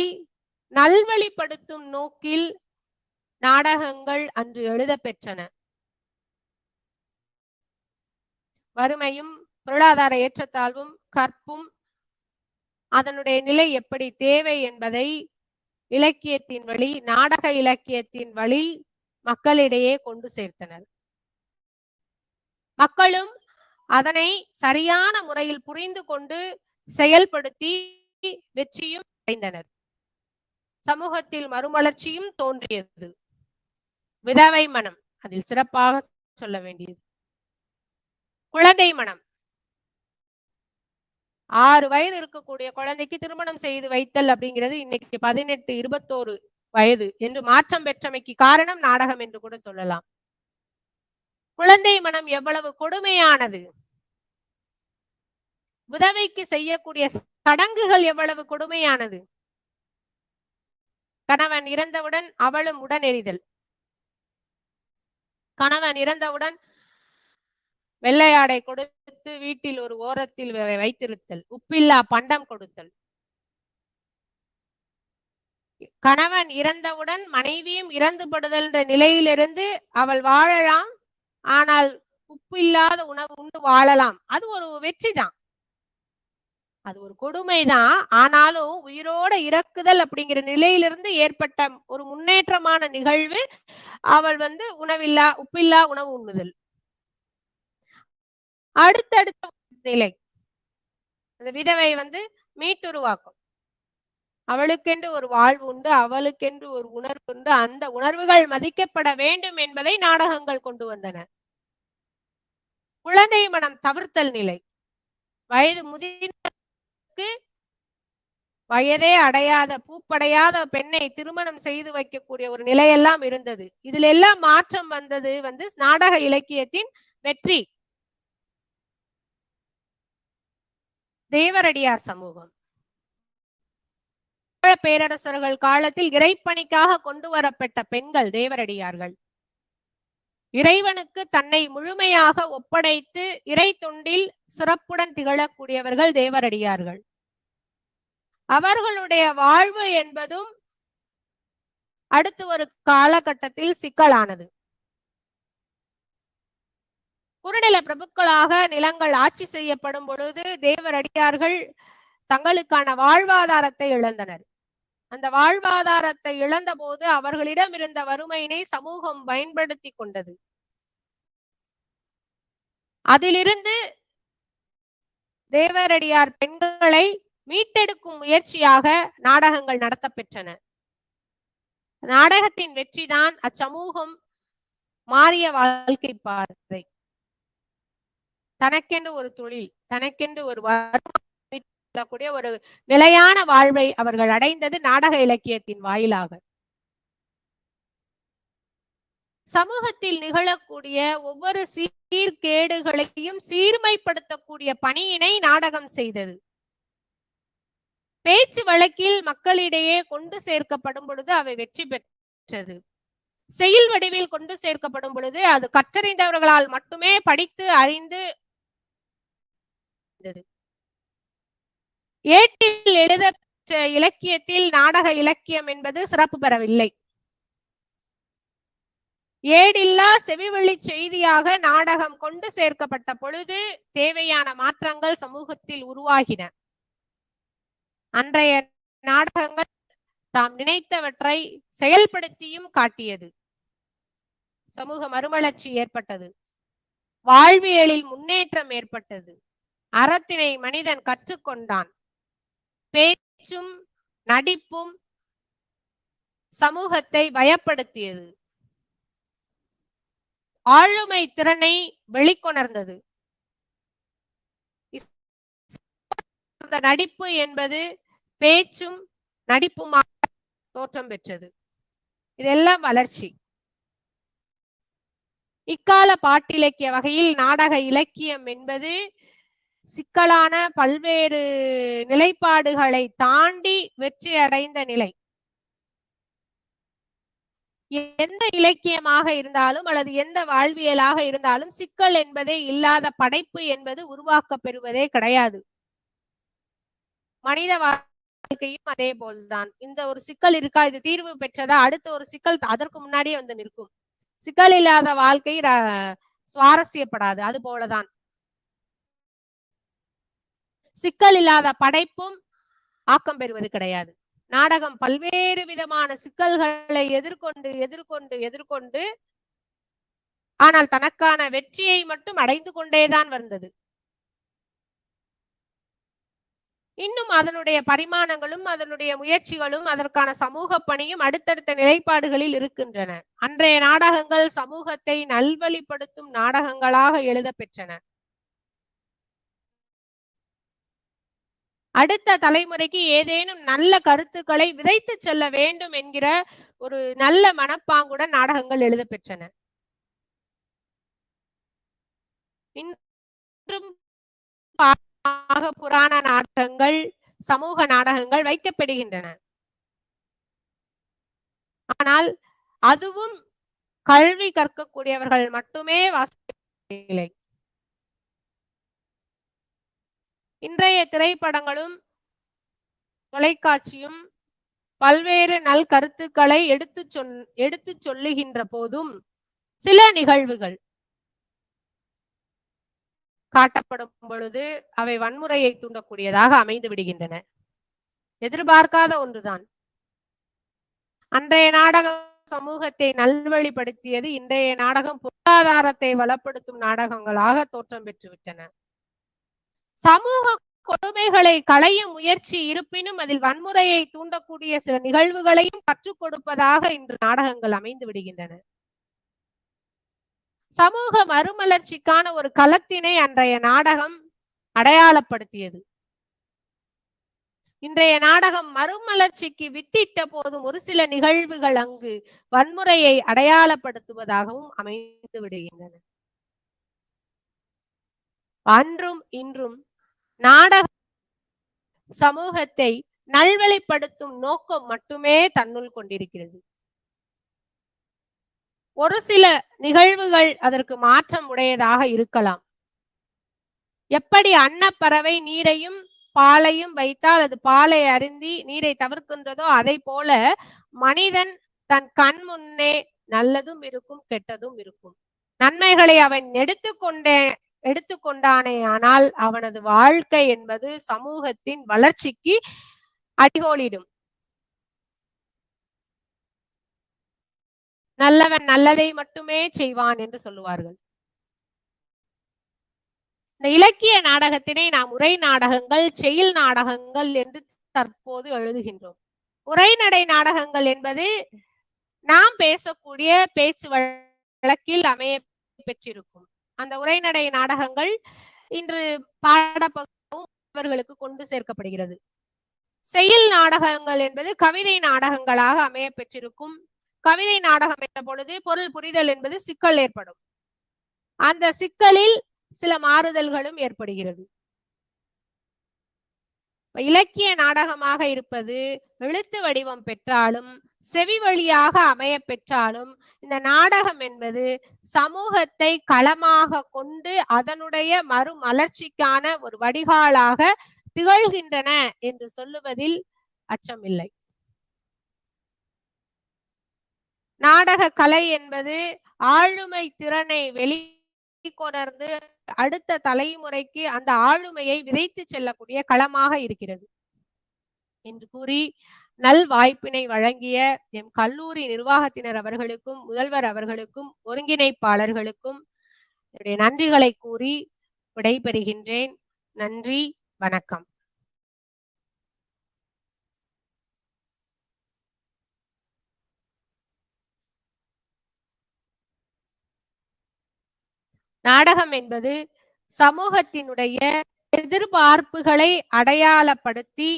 நல்வழிப்படுத்தும் நோக்கில் நாடகங்கள் அன்று எழுத பெற்றன. வறுமையும் பொருளாதார ஏற்றத்தாழ்வும் கற்பும் அதனுடைய நிலை எப்படி தேவை என்பதை இலக்கியத்தின் வழி, நாடக இலக்கியத்தின் வழி மக்களிடையே கொண்டு சேர்த்தனர். மக்களும் அதனை சரியான முறையில் புரிந்து கொண்டு செயல்படுத்தி வெற்றியும் அடைந்தனர். சமூகத்தில் மறுமலர்ச்சியும் தோன்றியது. விதவை மனம் அதில் சிறப்பாக சொல்ல வேண்டியது. குழந்தை மனம், 6 வயது இருக்கக்கூடிய குழந்தைக்கு திருமணம் செய்து வைத்தல் அப்படிங்கிறது இன்னைக்கு 18, 21 வயது என்று மாற்றம் பெற்றமைக்கு காரணம் நாடகம் என்று கூட சொல்லலாம். குழந்தை மனம் எவ்வளவு கொடுமையானது, விதவைக்கு செய்யக்கூடிய சடங்குகள் எவ்வளவு கொடுமையானது. கணவன் இறந்தவுடன் அவளும் உடன் எறிதல், கணவன் இறந்தவுடன் வெள்ளையாடை கொடுத்து வீட்டில் ஒரு ஓரத்தில் வைத்திருத்தல், உப்பில்லா பண்டம் கொடுத்தல். கணவன் இறந்தவுடன் மனைவியும் இறந்துபடுதல் என்ற நிலையிலிருந்து அவள் வாழலாம், ஆனால் உப்பு இல்லாத உணவு உண்டு வாழலாம். அது ஒரு வெற்றி தான், அது ஒரு கொடுமைதான். ஆனாலும் உயிரோட இறக்குதல் அப்படிங்கிற நிலையிலிருந்து ஏற்பட்ட ஒரு முன்னேற்றமான நிகழ்வு அவள் உணவில்லா உப்பில்லா உணவு உண்ணுதல். அடுத்தடுத்த நிலை அந்த விதவை மீட்டுருவாக்கும். அவளுக்கென்று ஒரு வாழ்வு உண்டு, அவளுக்கென்று ஒரு உணர்வு உண்டு. அந்த உணர்வுகள் மதிக்கப்பட வேண்டும் என்பதை நாடகங்கள் கொண்டு வந்தன. குழந்தை மனம் தவிர்த்தல் நிலை, வயது முதிர்ந்தவருக்கு வயதே அடையாத பூப்படையாத பெண்ணை திருமணம் செய்து வைக்கக்கூடிய ஒரு நிலையெல்லாம் இருந்தது. இதுல எல்லாம் மாற்றம் வந்தது நாடக இலக்கியத்தின் வெற்றி. தேவரடியார் சமூகம் பேரரசர்கள் காலத்தில் இறைப்பணிக்காக கொண்டு வரப்பட்ட பெண்கள் தேவரடியார்கள். இறைவனுக்கு தன்னை முழுமையாக ஒப்படைத்து இறை தொண்டில் சிறப்புடன் திகழக்கூடியவர்கள் தேவரடியார்கள். அவர்களுடைய வாழ்வு என்பதும் அடுத்து ஒரு காலகட்டத்தில் சிக்கலானது. குறுநில பிரபுக்களாக நிலங்கள் ஆட்சி செய்யப்படும் பொழுது தேவரடியார்கள் தங்களுக்கான வாழ்வாதாரத்தை இழந்தனர். அந்த வாழ்வாதாரத்தை இழந்த போது அவர்களிடம் இருந்த வறுமையினை சமூகம் பயன்படுத்தி கொண்டது. அதிலிருந்து தேவரடியார் பெண்களை மீட்டெடுக்கும் முயற்சியாக நாடகங்கள் நடத்த பெற்றன. நாடகத்தின் வெற்றிதான் அச்சமூகம் மாறிய வாழ்க்கை பாதை. தனக்கென்று ஒரு தொழில், தனக்கென்று ஒரு ஒரு நிலையான வாழ்வை அவர்கள் அடைந்தது நாடக இலக்கியத்தின் வாயிலாக. சமூகத்தில் நிகழக்கூடிய ஒவ்வொரு சீர்கேடுகளையும் சீர்மைப்படுத்தக்கூடிய பணியினை நாடகம் செய்தது. பேச்சு வழக்கில் மக்களிடையே கொண்டு சேர்க்கப்படும் பொழுது அவை வெற்றி பெற்றது. செயல் வடிவில் கொண்டு சேர்க்கப்படும் பொழுது அது கற்றறிந்தவர்களால் மட்டுமே படித்து அறிந்து ஏட்டில் எழுத இலக்கியத்தில் நாடக இலக்கியம் என்பது சிறப்பு பெறவில்லை. ஏடில்லா செவிவழி செய்தியாக நாடகம் கொண்டு சேர்க்கப்பட்ட பொழுது தேவையான மாற்றங்கள் சமூகத்தில் உருவாகின. அன்றைய நாடகங்கள் தாம் நினைத்தவற்றை செயல்படுத்தியும் காட்டியது. சமூக மறுமலர்ச்சி ஏற்பட்டது. வாழ்வியலில் முன்னேற்றம் ஏற்பட்டது. அறத்தினை மனிதன் கற்றுக்கொண்டான். பேச்சும் நடிப்பும் சமூகத்தை பயப்படுத்தியது. ஆளுமை திறனை வெளிக்கொணர்ந்தது. அந்த நடிப்பு என்பது பேச்சும் நடிப்புமாக தோற்றம் பெற்றது. இதெல்லாம் வளர்ச்சி. இக்கால பாட்டிலக்கிய வகையில் நாடக இலக்கியம் என்பது சிக்கலான பல்வேறு நிலைப்பாடுகளை தாண்டி வெற்றி அடைந்த நிலை. எந்த இலக்கியமாக இருந்தாலும் அல்லது எந்த வாழ்வியலாக இருந்தாலும் சிக்கல் என்பதே இல்லாத படைப்பு என்பது உருவாக்கப் பெறுவதே கிடையாது. மனித வாழ்க்கையும் அதே போல்தான். இந்த ஒரு சிக்கல் இருக்கா, இது தீர்வு பெற்றதா, அடுத்த ஒரு சிக்கல் அதற்கு முன்னாடியே வந்து நிற்கும். சிக்கல் இல்லாத வாழ்க்கை சுவாரஸ்யப்படாது. அது போலதான் சிக்கல் இல்லாத படைப்பும் ஆக்கம் பெறுவது கிடையாது. நாடகம் பல்வேறு விதமான சிக்கல்களை எதிர்கொண்டு ஆனால் தனக்கான வெற்றியை மட்டும் அடைந்து கொண்டேதான் வந்தது. இன்னும் அதனுடைய பரிமாணங்களும் அதனுடைய முயற்சிகளும் அதற்கான சமூக பணியும் அடுத்தடுத்த நிலைப்பாடுகளில் இருக்கின்றன. அன்றைய நாடகங்கள் சமூகத்தை நல்வழிப்படுத்தும் நாடகங்களாக எழுத பெற்றன. அடுத்த தலைமுறைக்கு ஏதேனும் நல்ல கருத்துக்களை விதைத்து செல்ல வேண்டும் என்கிற ஒரு நல்ல மனப்பாங்குடன் நாடகங்கள் எழுத பெற்றன. இன்றும் புராண நாடகங்கள், சமூக நாடகங்கள் வைக்கப்படுகின்றன. ஆனால் அதுவும் கல்வி கற்கக்கூடியவர்கள் மட்டுமே வாசிக்கவில்லை. இன்றைய திரைப்படங்களும் தொலைக்காட்சியும் பல்வேறு நல் கருத்துக்களை எடுத்து சொல்லுகின்ற போதும் சில நிகழ்வுகள் காட்டப்படும் பொழுது அவை வன்முறையை தூண்டக்கூடியதாக அமைந்து விடுகின்றன. எதிர்பார்க்காத ஒன்றுதான். அன்றைய நாடகம் சமூகத்தை நல்வழிப்படுத்தியது. இன்றைய நாடகம் பொருளாதாரத்தை வளப்படுத்தும் நாடகங்களாக தோற்றம் பெற்றுவிட்டன. சமூக கொடுமைகளை களைய முயற்சி இருப்பினும் அதில் வன்முறையை தூண்டக்கூடிய சில நிகழ்வுகளையும் கற்றுக் கொடுப்பதாக இன்று நாடகங்கள் அமைந்து விடுகின்றன. சமூக மறுமலர்ச்சிக்கான ஒரு களத்தினை அன்றைய நாடகம் அடையாளப்படுத்தியது. இன்றைய நாடகம் மறுமலர்ச்சிக்கு வித்திட்ட போதும் ஒரு சில நிகழ்வுகள் அங்கு வன்முறையை அடையாளப்படுத்துவதாகவும் அமைந்து விடுகின்றன. அன்றும் இன்றும் நாடக சமூகத்தை நல்வழிப்படுத்தும் நோக்கம் மட்டுமே தன்னுள் கொண்டிருக்கிறது. ஒரு சில நிகழ்வுகள் அதற்கு மாற்றம் உடையதாக இருக்கலாம். எப்படி அன்னப்பறவை நீரையும் பாலையும் வைத்தால் அது பாலை அருந்தி நீரை தவிர்க்கின்றதோ அதை போல மனிதன் தன் கண் முன்னே நல்லதும் இருக்கும் கெட்டதும் இருக்கும். நன்மைகளை அவன் எடுத்துக்கொண்டானே ஆனால் அவனது வாழ்க்கை என்பது சமூகத்தின் வளர்ச்சிக்கு அடிகோலிடும். நல்லவன் நல்லதை மட்டுமே செய்வான் என்று சொல்லுவார்கள். இந்த இலக்கிய நாடகத்தினை நாம் உரை நாடகங்கள், செயல் நாடகங்கள் என்று தற்போது எழுதுகின்றோம். உரைநடை நாடகங்கள் என்பது நாம் பேசக்கூடிய பேச்சு வழக்கில் அமைய பெற்றிருக்கும். அந்த உரைநடை நாடகங்கள் இன்று பாடப்பகுதிகளுக்கு கொண்டு சேர்க்கப்படுகிறது. செயல் நாடகங்கள் என்பது கவிதை நாடகங்களாக அமைய பெற்றிருக்கும். கவிதை நாடகம் என்ற பொழுது பொருள் புரிதல் என்பது சிக்கல் ஏற்படும். அந்த சிக்கலில் சில மாறுதல்களும் ஏற்படுகிறது. இலக்கிய நாடகமாக இருப்பது எழுத்து வடிவம் பெற்றாலும் செவி வழியாக அமைய பெற்றாலும் இந்த நாடகம் என்பது சமூகத்தை களமாக கொண்டு அதனுடைய மறுமலர்ச்சிக்கான ஒரு வடிகாலாக திகழ்கின்றன என்று சொல்லுவதில் அச்சமில்லை. நாடக கலை என்பது ஆளுமை திறனை வெளிக்கொணர்ந்து அடுத்த தலைமுறைக்கு அந்த ஆளுமையை விதைத்து செல்லக்கூடிய களமாக இருக்கிறது என்று கூறி நல் வாய்ப்பினை வழங்கிய எம் கல்லூரி நிர்வாகத்தினர் அவர்களுக்கும் முதல்வர் அவர்களுக்கும் ஒருங்கிணைப்பாளர்களுக்கும் என்னுடைய நன்றிகளை கூறி விடைபெறுகின்றேன். நன்றி, வணக்கம். நாடகம் என்பது சமூகத்தினுடைய எதிர்பார்ப்புகளை அடையாளப்படுத்தி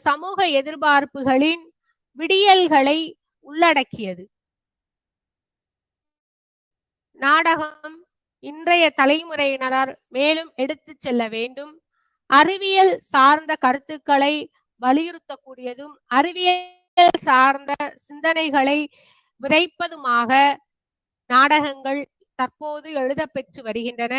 சமூக எதிர்பார்ப்புகளின் விடியல்களை உள்ளடக்கியது. நாடகம் இன்றைய தலைமுறையினரால் மேலும் எடுத்துச் செல்ல வேண்டும். அறிவியல் சார்ந்த கருத்துக்களை வலியுறுத்தக்கூடியதும் அறிவியல் சார்ந்த சிந்தனைகளை விதைப்பதுமாக நாடகங்கள் தற்போது எழுதப்பெற்று வருகின்றன.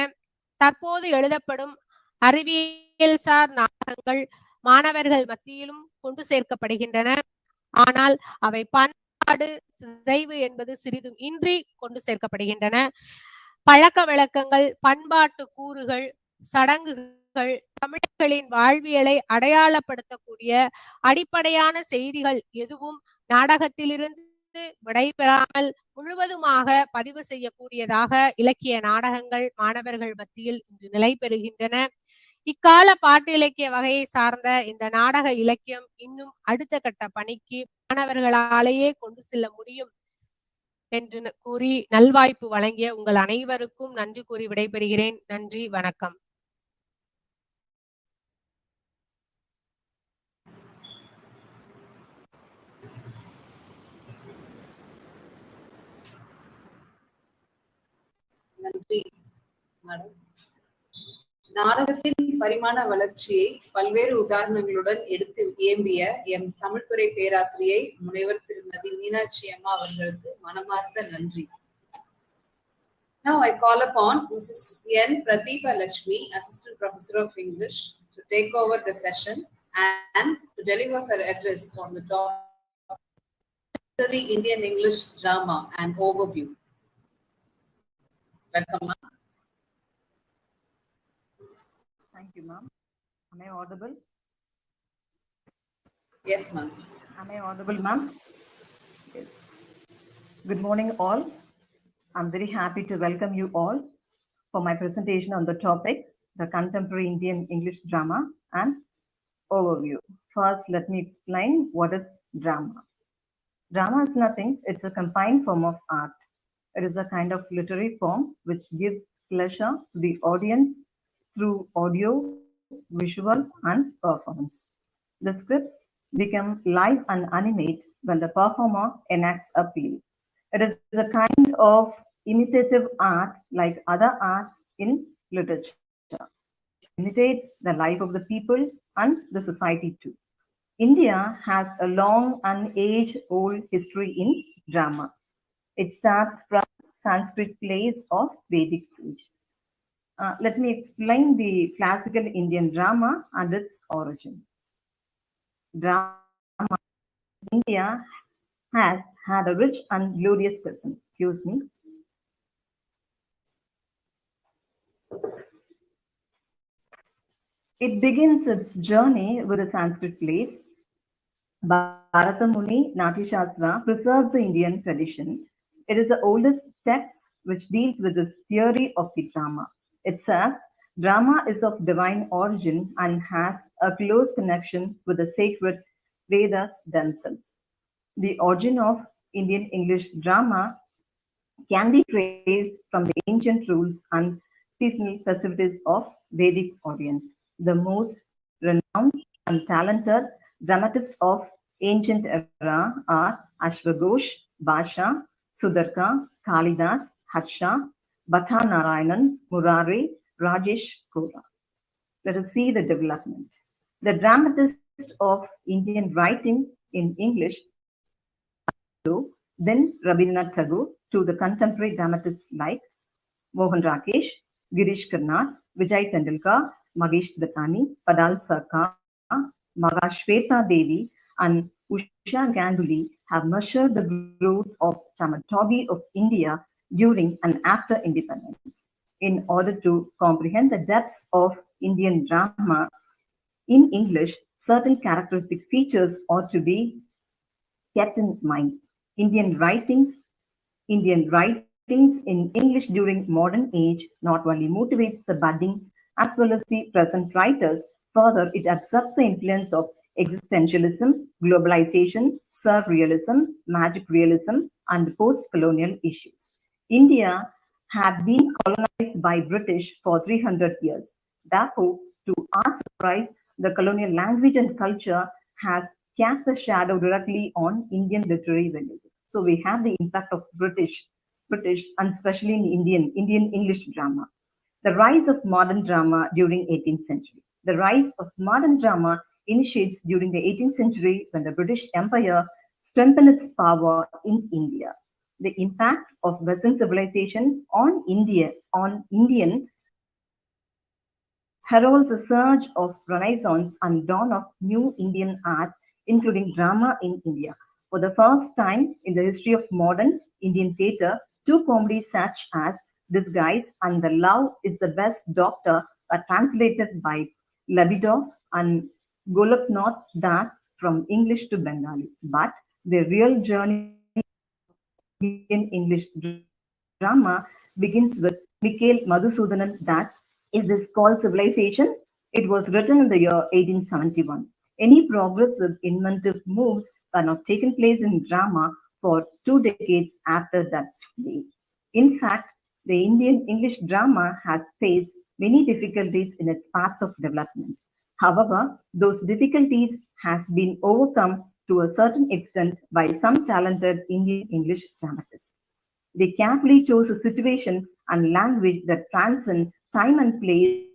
தற்போது எழுதப்படும் அறிவியல் சார் நாடகங்கள் மாணவர்கள் மத்தியிலும் கொண்டு சேர்க்கப்படுகின்றன. ஆனால் அவை பண்பாடு சிதைவு என்பது சிறிதும் இன்றி கொண்டு சேர்க்கப்படுகின்றன. பழக்க வழக்கங்கள், பண்பாட்டு கூறுகள், சடங்குகள், தமிழர்களின் வாழ்வியலை அடையாளப்படுத்தக்கூடிய அடிப்படையான செய்திகள் எதுவும் நாடகத்திலிருந்து விடைபெறாமல் முழுவதுமாக பதிவு செய்யக்கூடியதாக இலக்கிய நாடகங்கள் மாணவர்கள் மத்தியில் இன்று நிலை பெறுகின்றன. இக்கால பாட்டு இலக்கிய வகையை சார்ந்த இந்த நாடக இலக்கியம் இன்னும் அடுத்த கட்ட பணிக்கு மாணவர்களாலேயே கொண்டு செல்ல முடியும் என்று கூறி நல்வாய்ப்பு வழங்கிய உங்கள் அனைவருக்கும் நன்றி கூறி விடைபெறுகிறேன். நன்றி, வணக்கம். நன்றி மேடம். நாடகத்தின் பரிமாண வளர்ச்சியை பல்வேறு உதாரணங்களுடன் எடுத்து இயம்பிய எம் தமிழ்துறை பேராசிரியை முனைவர் திருமதி மீனாட்சி அம்மா அவர்களுக்கு மனமார்ந்த நன்றி. Now I call upon Mrs. N. Pradeepa Lakshmi, Assistant Professor of English, to take over the session and to deliver her address on the topic Contemporary Indian English Drama and Overview. Welcome, ma'am. Thank you, ma'am. Am I audible? Yes, ma'am. Am I audible, ma'am? Yes. Good morning, all. I'm very happy to welcome you all for my presentation on the topic, the Contemporary Indian English Drama and Overview. First, let me explain what is drama. Drama is nothing, it's a confined form of art. It is a kind of literary form which gives pleasure to the audience through audio, visual, and performance. The scripts become live and animate when the performer enacts a play. It is a kind of imitative art like other arts in literature. It imitates the life of the people and the society too. India has a long and age-old history in drama. It starts from Sanskrit plays of Vedic age. Let me explain the classical Indian drama and its origin. Drama in India has had a rich and glorious presence. Excuse me. It begins its journey with the Sanskrit plays. Bharata Muni Natyashastra preserves the Indian tradition. It is the oldest text which deals with this theory of the drama. It says, drama is of divine origin and has a close connection with the sacred Vedas themselves. The origin of Indian English drama can be traced from the ancient rules and seasonal festivities of Vedic audience. The most renowned and talented dramatists of ancient era are Ashwaghosh, Basha, Sudarka, Kalidas, Harsha, Bhatha Narayanan, Murari, Rajesh Kora. Let us see the development. The dramatist of Indian writing in English, then Rabindranath Tagore, to the contemporary dramatists like Mohan Rakesh, Girish Karnad, Vijay Tendulkar, Magesh Dattani, Padal Sarkar, Magashweta Devi, and Usha Ganguly have measured the growth of dramaturgy of India during and after independence. In order to comprehend the depths of Indian drama in English, certain characteristic features ought to be kept in mind. Indian writings in English during modern age not only motivates the budding as well as the present writers, further it absorbs the influence of existentialism, globalization, surrealism, magic realism, and post-colonial issues. India had been colonized by British for 300 years. Therefore, to our surprise, the colonial language and culture has cast a shadow directly on Indian literary values. So we have the impact of British, and especially in Indian English drama. The rise of modern drama during 18th century. The rise of modern drama initiates during the 18th century when the British Empire strengthened its power in India. The impact of Western civilization on Indian heralds a surge of Renaissance and dawn of new Indian arts, including drama in India. For the first time in the history of modern Indian theatre, two comedies such as Disguise and The Love is the Best Doctor were translated by Labido and Golapnath Das from English to Bengali. But their real journey in English drama begins with Mikhail Madhusudanan Das Is This Called Civilization? It was written in the year 1871. Any progressive inventive moves were not taken place in drama for 2 decades after that date. In fact, the Indian English drama has faced many difficulties in its paths of development. However, those difficulties has been overcome to a certain extent by some talented Indian English dramatists. They carefully chose a situation and language that transcend time and place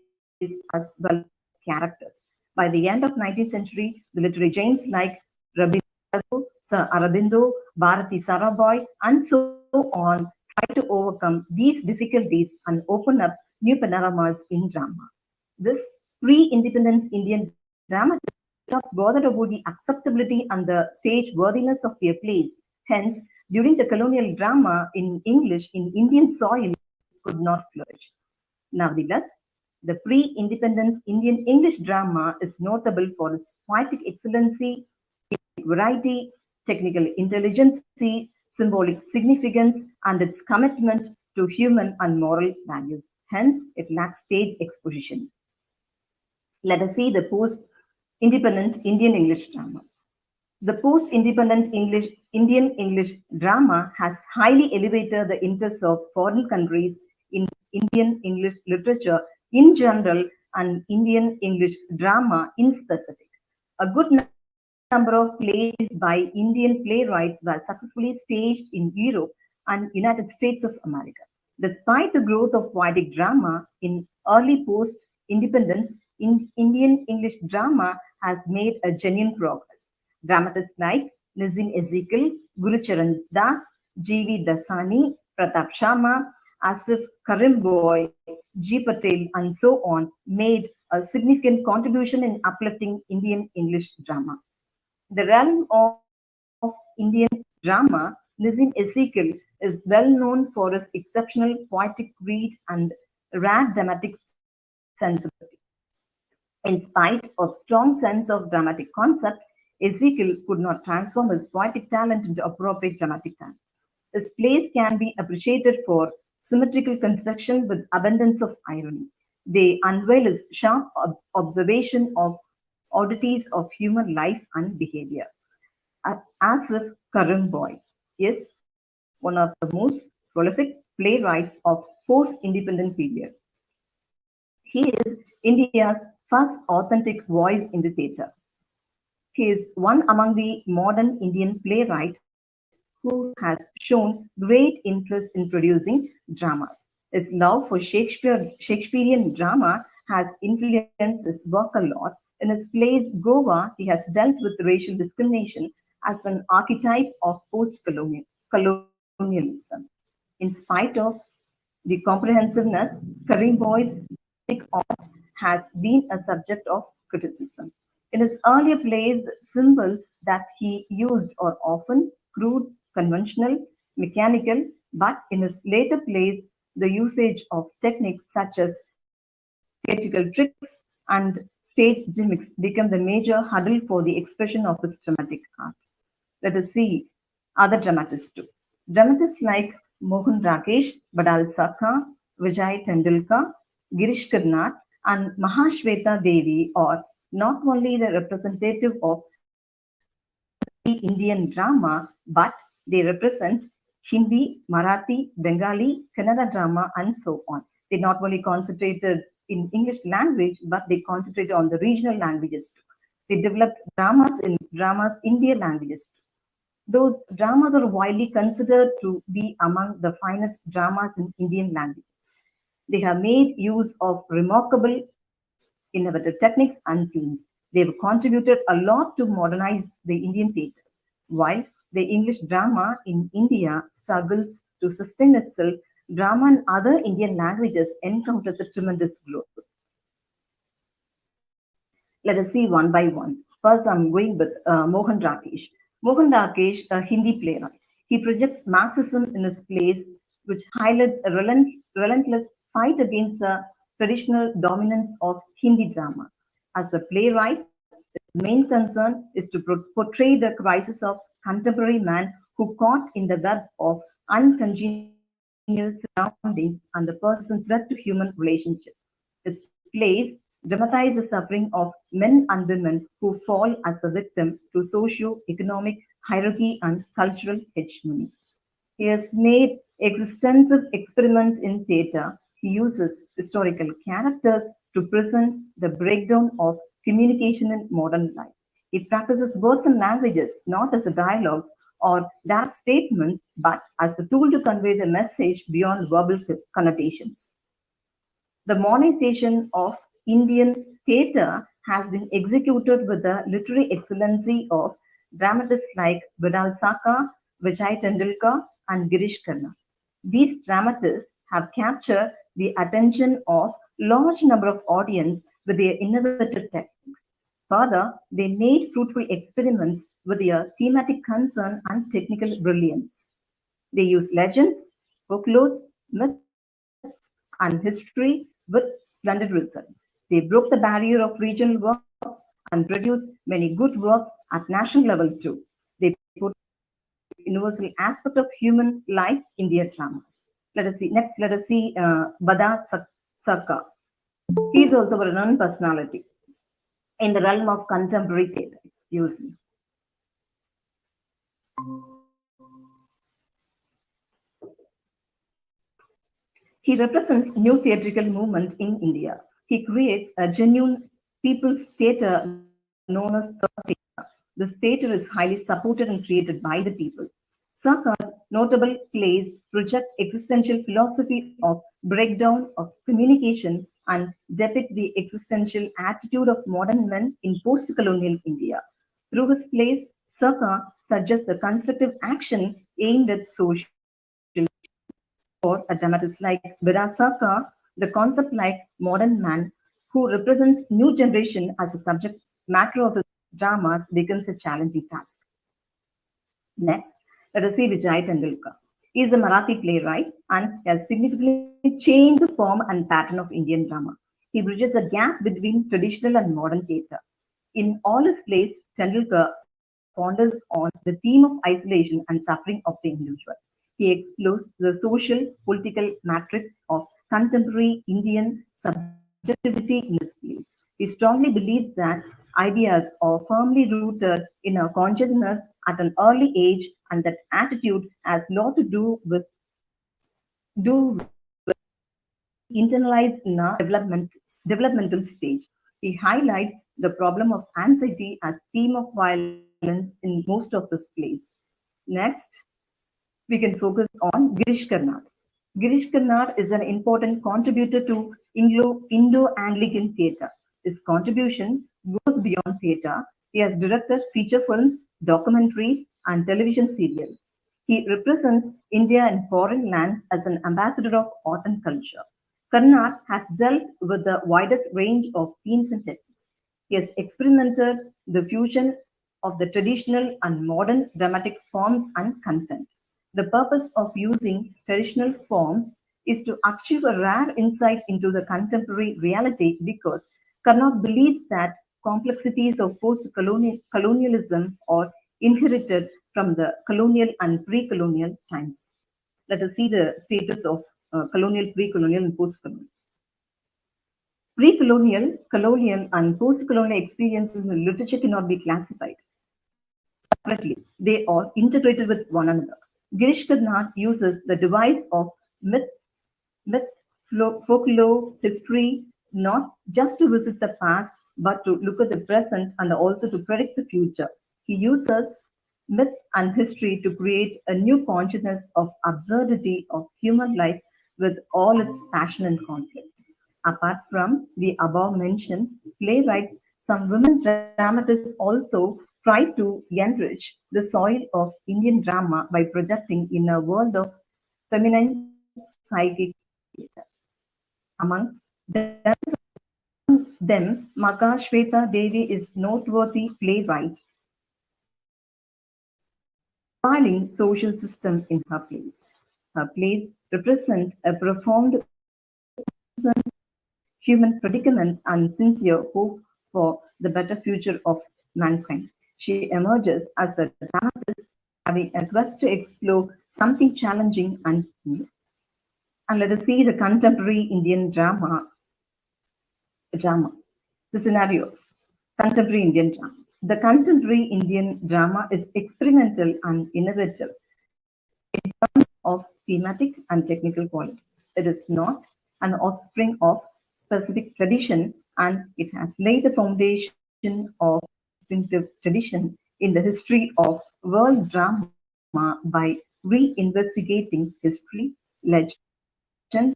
as well as characters. By the end of 19th century, the literary giants like Rabindranath, Sir Aurobindo, Bharati Sarabhai, and so on tried to overcome these difficulties and open up new panoramas in drama. This pre-independence Indian dramatists not bothered about the acceptability and the stage worthiness of their plays. Hence, during the colonial drama in English in Indian soil could not flourish. Nevertheless, the pre-independence Indian English drama is notable for its poetic excellency, variety, technical intelligence, symbolic significance, and its commitment to human and moral values. Hence, it lacks stage exposition. Let us see the post-independent Indian English drama. The post-independent Indian English drama has highly elevated the interest of foreign countries in Indian English literature in general and Indian English drama in specific. A good number of plays by Indian playwrights were successfully staged in Europe and United States of America. Despite the growth of poetic drama in early post-independence, Indian English drama has made a genuine progress. Dramatists like Nazim Ezekiel, Gurucharan Das, G.V. Dasani, Pratap Sharma, Asif Karimboy, G. Patel, and so on made a significant contribution in uplifting Indian English drama. The realm of Indian drama, Nazim Ezekiel is well known for his exceptional poetic read and rare dramatic sensibility. In spite of strong sense of dramatic concept, Ezekiel could not transform his poetic talent into appropriate dramatic talent. His plays can be appreciated for symmetrical construction with abundance of irony. They unveil his sharp observation of oddities of human life and behavior. Asif Karimboy is one of the most prolific playwrights of post-independent period. He is India's first authentic voice in the theatre. He is one among the modern Indian playwrights who has shown great interest in producing dramas. His love for Shakespearean drama has influenced his work a lot. In his plays Goa, he has dealt with racial discrimination as an archetype of post-colonialism. In spite of the comprehensiveness, Karimboy's art has been a subject of criticism. In his earlier plays, symbols that he used are often crude, conventional, mechanical, but in his later plays, the usage of techniques such as theatrical tricks and stage gimmicks become the major hurdle for the expression of his dramatic art. Let us see other dramatists too. Dramatists like Mohan Rakesh, Badal Sakha, Vijay Tendulkar, Girish Karnad, and Mahashweta Devi are not only the representative of Indian drama, but they represent Hindi, Marathi, Bengali, Kannada drama, and so on. They not only concentrated in English language, but they concentrated on the regional languages too. They developed dramas Indian languages too. Those dramas are widely considered to be among the finest dramas in Indian languages. They have made use of remarkable innovative techniques and themes. They have contributed a lot to modernize the Indian theatres. While the English drama in India struggles to sustain itself, drama in other Indian languages encounters a tremendous growth. Let us see one by one. First, I'm going with Mohan Rakesh. Mohan Rakesh, a Hindi playwright. He projects Marxism in his plays, which highlights a relentless fight against the traditional dominance of Hindi drama. As a playwright, his main concern is to portray the crisis of contemporary man who caught in the web of uncongenial surroundings and the persistent threat to human relationships. His plays dramatize the suffering of men and women who fall as a victim to socio-economic hierarchy and cultural hegemony. He has made extensive experiments in theatre. He uses historical characters to present the breakdown of communication in modern life. He practices words and languages not as a dialogues or direct statements, but as a tool to convey the message beyond verbal connotations. The modernization of Indian theatre has been executed with the literary excellency of dramatists like Badal Sakha, Vijay Tendulkar, and Girish Karnad. These dramatists have captured the attention of large number of audience with their innovative techniques. Further, they made fruitful experiments with their thematic concern and technical brilliance. They use legends, folklore, myths, and history with splendid results. They broke the barrier of regional works and produced many good works at national level too. They put universal aspect of human life in their dramas. Let us see Bada Sarkar. He is also a renowned personality in the realm of contemporary theatre. Excuse me. He represents new theatrical movement in India. He creates a genuine people's theatre known as theatre. This theatre is highly supported and created by the people. Sarkar's notable plays project existential philosophy of breakdown of communication and depict the existential attitude of modern men in post-colonial India. Through his plays, Sarkar suggests the constructive action aimed at social. For a dramatist like Virasaka, the concept like modern man who represents new generation as a subject matter of his dramas becomes a challenging task. Next, let us see Vijay Tendulkar. He is a Marathi playwright and has significantly changed the form and pattern of Indian drama. He bridges a gap between traditional and modern theatre. In all his plays, Tendulkar ponders on the theme of isolation and suffering of the individual. He explores the social, political matrix of contemporary Indian subjectivity in his plays. He strongly believes that ideas are firmly rooted in our consciousness at an early age, and that attitude has a lot to do with internalized in our developmental stage. He highlights the problem of anxiety as theme of violence in most of his plays. Next, we can focus on Girish Karnad. Girish Karnad is an important contributor to Indo-Anglican theatre. His contribution goes beyond theatre. He has directed feature films, documentaries, and television serials. He represents India in foreign lands as an ambassador of art and culture. Karnad has dealt with the widest range of themes and techniques. He has experimented the fusion of the traditional and modern dramatic forms and content. The purpose of using traditional forms is to achieve a rare insight into the contemporary reality because Carnot believes that complexities of post-colonialism are inherited from the colonial and pre-colonial times. Let us see the status of colonial, pre-colonial, and post-colonial. Pre-colonial, colonial, and post-colonial experiences in literature cannot be classified separately. They are integrated with one another. Girish Karnad uses the device of myth, folklore, history, not just to visit the past, but to look at the present and also to predict the future. He uses myth and history to create a new consciousness of absurdity of human life with all its passion and conflict. Apart from the above mentioned playwrights, some women dramatists also try to enrich the soil of Indian drama by projecting in a world of feminine psychic theatre. Among them, Makashweta Devi is noteworthy playwright, profiling social system in her plays. Her plays represent a profound human predicament and sincere hope for the better future of mankind. She emerges as a dramatist, having a quest to explore something challenging and new. And let us see the contemporary Indian drama. The scenario, contemporary Indian drama. The contemporary Indian drama is experimental and innovative in terms of thematic and technical qualities. It is not an offspring of specific tradition, and it has laid the foundation of distinctive tradition in the history of world drama by reinvestigating history, legend,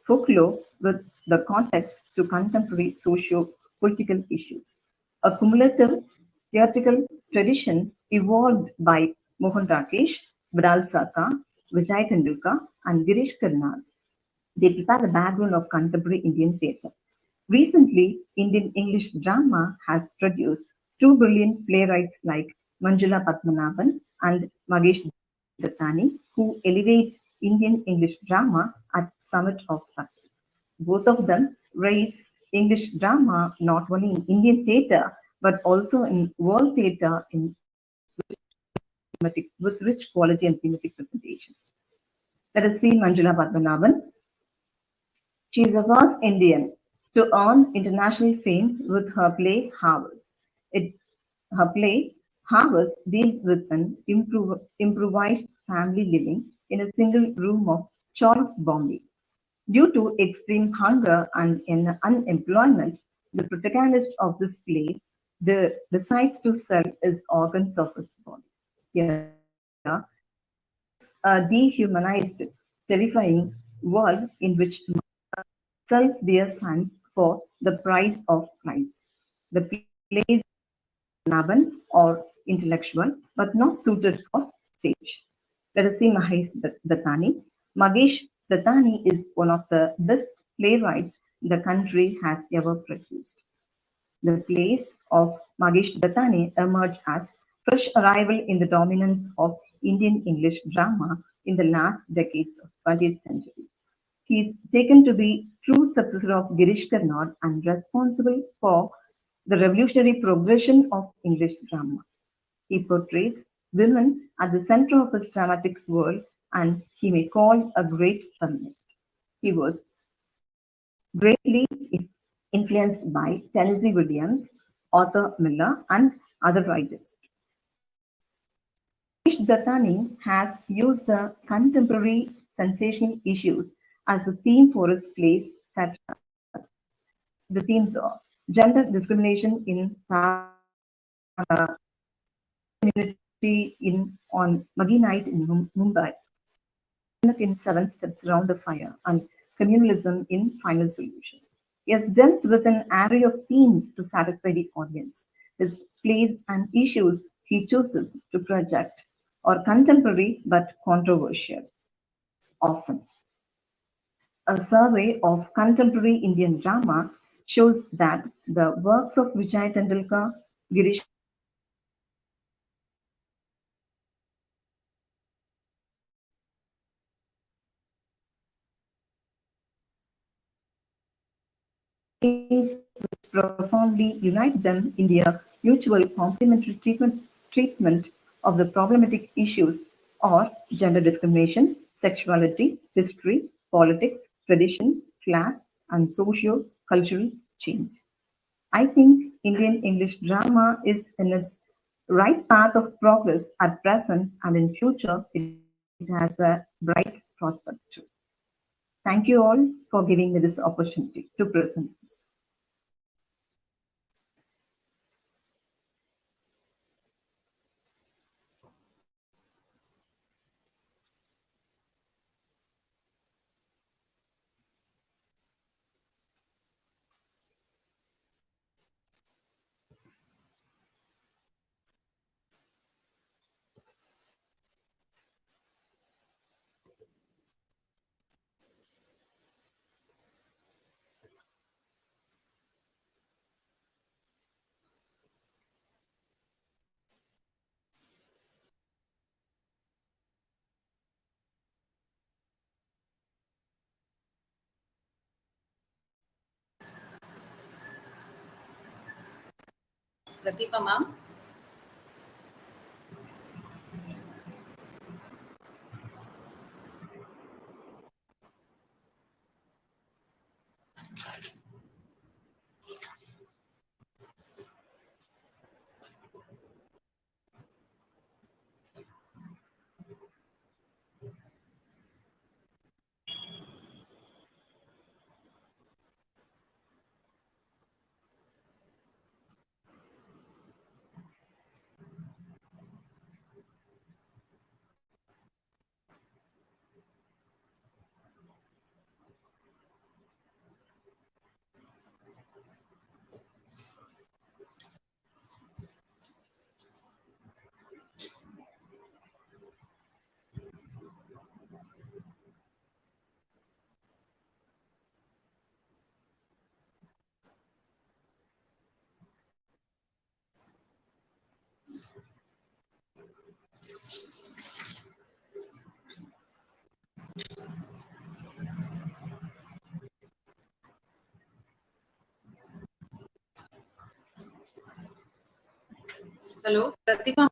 folklore with the context to contemporary socio-political issues. A cumulative theatrical tradition evolved by Mohan Rakesh, Vidal Saka, Vijay Tendulkar, and Girish Karnad. They prepare the background of contemporary Indian theatre. Recently, Indian English drama has produced two brilliant playwrights like Manjula Padmanabhan and Magesh Dattani, who elevate Indian English drama at summit of success. Both of them raise English drama not only in Indian theatre but also in world theatre with rich quality and thematic presentations. Let us see Manjula Padmanabhan. She is the first Indian to earn international fame with her play Harvest. Her play Harvest deals with an improvised family living in a single room of Choi, Bombay. Due to extreme hunger and unemployment, the protagonist of this play decides to sell his organs of his body. Here, a dehumanized, terrifying world in which sells their sons for the price of price. The plays Naban or intellectual, but not suited for stage. Let us see Mahesh Dattani. Magesh Dattani is one of the best playwrights the country has ever produced. The plays of Magesh Dattani emerged as fresh arrival in the dominance of Indian English drama in the last decades of 20th century. He is taken to be true successor of Girish Karnad and responsible for the revolutionary progression of English drama. He portrays women at the center of his dramatic world, and he may call a great feminist. He was greatly influenced by Tennessee Williams, Arthur Miller, and other writers. Mahesh Dattani has used the contemporary sensational issues as a theme for his plays, such as the themes of gender discrimination in community on Muggy Night in Mumbai, in 7 Steps Around the Fire, and communalism in Final Solution. He has dealt with an array of themes to satisfy the audience. His plays and issues he chooses to project are contemporary but controversial. Often, a survey of contemporary Indian drama shows that the works of Vijay Tendulkar, Girish profoundly unite them in their mutual complementary treatment of the problematic issues or gender discrimination, sexuality, history, politics, tradition, class, and socio-cultural change. I think Indian English drama is in its right path of progress at present, and in future it has a bright prospect too. Thank you all for giving me this opportunity to present this. Pratibha ma'am. Hello, Pratibha.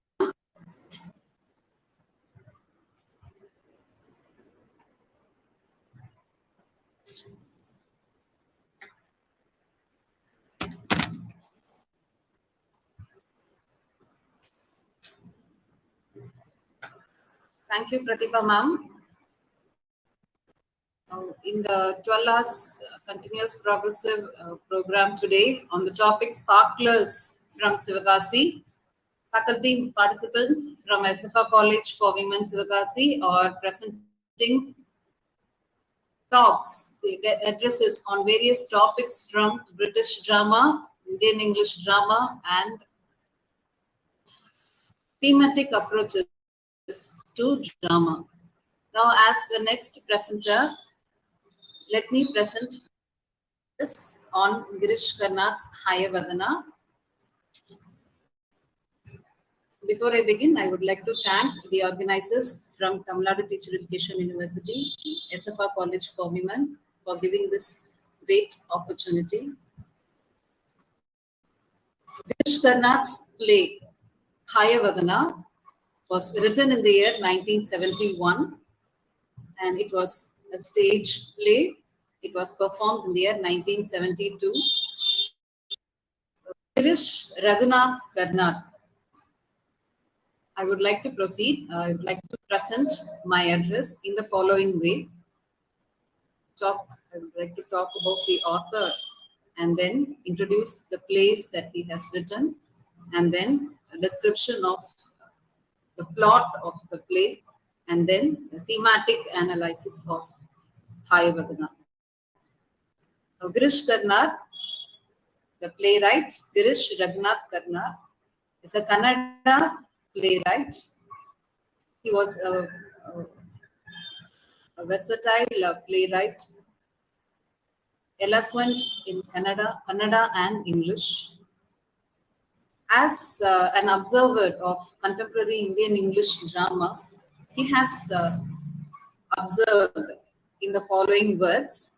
Thank you, Pratibha ma'am. In the 12 hours continuous progressive program today on the topic Sparklers from Sivakasi, faculty participants from SFA College for Women Sivakasi are presenting talks, the addresses on various topics from British drama, Indian English drama, and thematic approaches to drama. Now, as the next presenter, let me present this on Girish Karnat's Hayavadana. Before I begin, I would like to thank the organizers from Tamil Nadu Teacher Education University, SFA College for Women, for giving this great opportunity. Girish Karnat's play Hayavadana was written in the year 1971, and it was a stage play. It was performed in the year 1972. Girish Raghunath Karnat. I would like to proceed. I would like to present my address in the following way. I would like to talk about the author and then introduce the plays that he has written, and then a description of the plot of the play, and then the thematic analysis of Hayavadana. Girish Karnat, the playwright, Girish Raghunath Karnat, is a Kannada playwright. He was a versatile playwright, eloquent in Kannada and English. As an observer of contemporary Indian English drama, he has observed in the following words: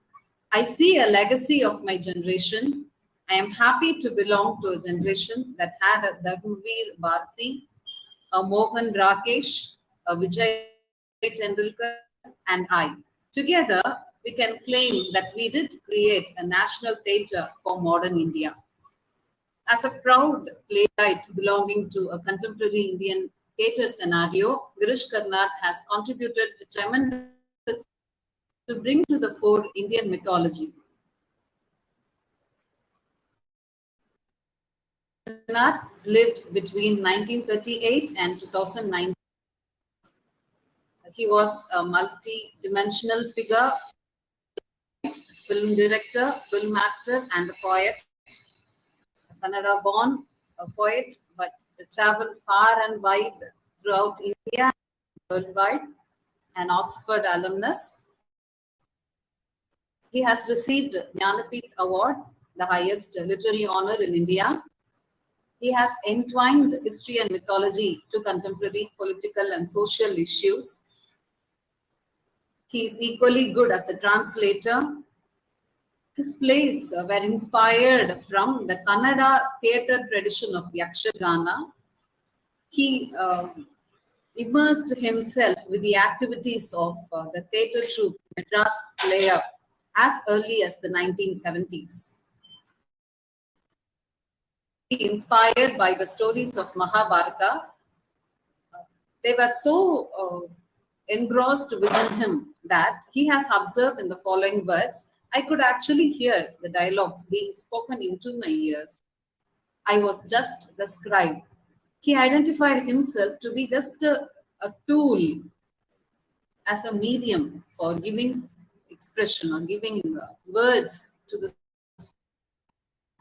I see a legacy of my generation. I am happy to belong to a generation that had a Dharmveer Bharti, a Mohan Rakesh, a Vijay Tendulkar, and I. Together, we can claim that we did create a national theatre for modern India. As a proud playwright belonging to a contemporary Indian theatre scenario, Girish Karnad has contributed tremendously to bring to the fore Indian mythology. Karnad lived between 1938 and 2009. He was a multi-dimensional figure, film director, film actor, and a poet. Kannada-born, a poet, but traveled far and wide throughout India and worldwide, an Oxford alumnus. He has received Jnanapith Award, the highest literary honor in India. He has entwined history and mythology to contemporary political and social issues. He is equally good as a translator. His plays were inspired from the Kannada theatre tradition of Yakshagana. He immersed himself with the activities of the theatre troupe Madras Player as early as the 1970s. He inspired by the stories of Mahabharata. They were so engrossed within him that he has observed in the following words: I could actually hear the dialogues being spoken into my ears. I was just the scribe. He identified himself to be just a tool as a medium for giving expression or giving words to the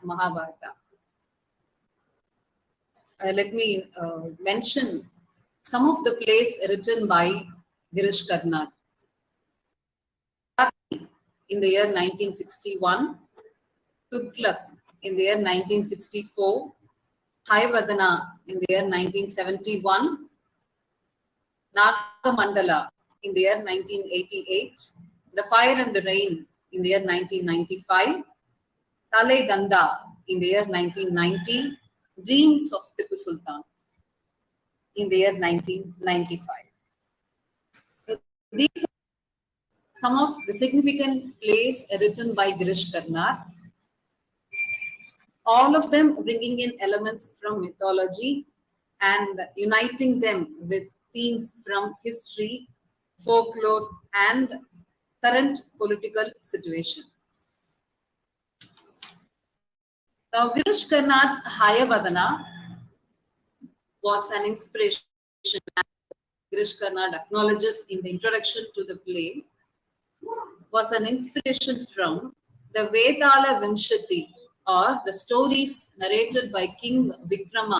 Mahabharata. Let me mention some of the plays written by Girish Karnad. In the year 1961, Tughlaq in the year 1964, Hayavadana in the year 1971, Nagamandala in the year 1988, The Fire and the Rain in the year 1995, Tale Ganda in the year 1990, Dreams of Tipu Sultan in the year 1995. These are some of the significant plays written by Girish Karnad, all of them bringing in elements from mythology and uniting them with themes from history, folklore, and current political situation. Now, Girish Karnad's Hayavadana was an inspiration, as Girish Karnad acknowledges in the introduction to the play, was an inspiration from the Vedala Vimshati, or the stories narrated by King Vikrama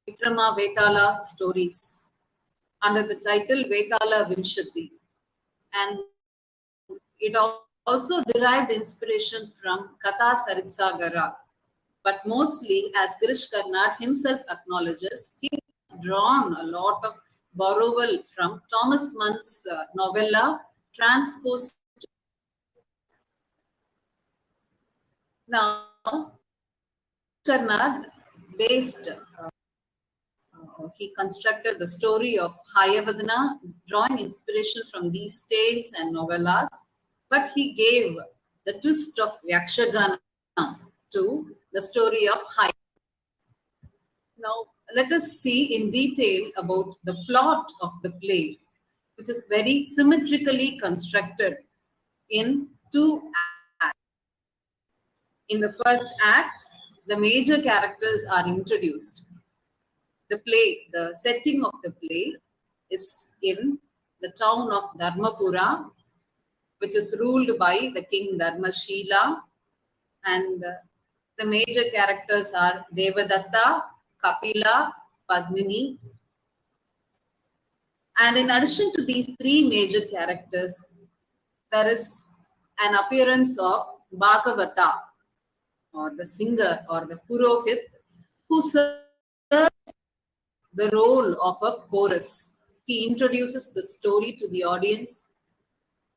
Vedala stories, under the title Vedala Vimshati. And it also derived inspiration from Katha Saritsagara. But mostly, as Girish Karnad himself acknowledges, he has drawn a lot of borrowal from Thomas Mann's novella transposed. Now, Karnad he constructed the story of Hayavadana, drawing inspiration from these tales and novellas, but he gave the twist of Yakshagana to the story of Hayavadana. Now, let us see in detail about the plot of the play, which is very symmetrically constructed in two acts. In the first act, the major characters are introduced. The setting of the play is in the town of Dharmapura, which is ruled by the king Dharmashila, and the major characters are Devadatta, Kapila, Padmini. And in addition to these three major characters, there is an appearance of Bhagavata, or the singer or the Purohit, who serves the role of a chorus. He introduces the story to the audience,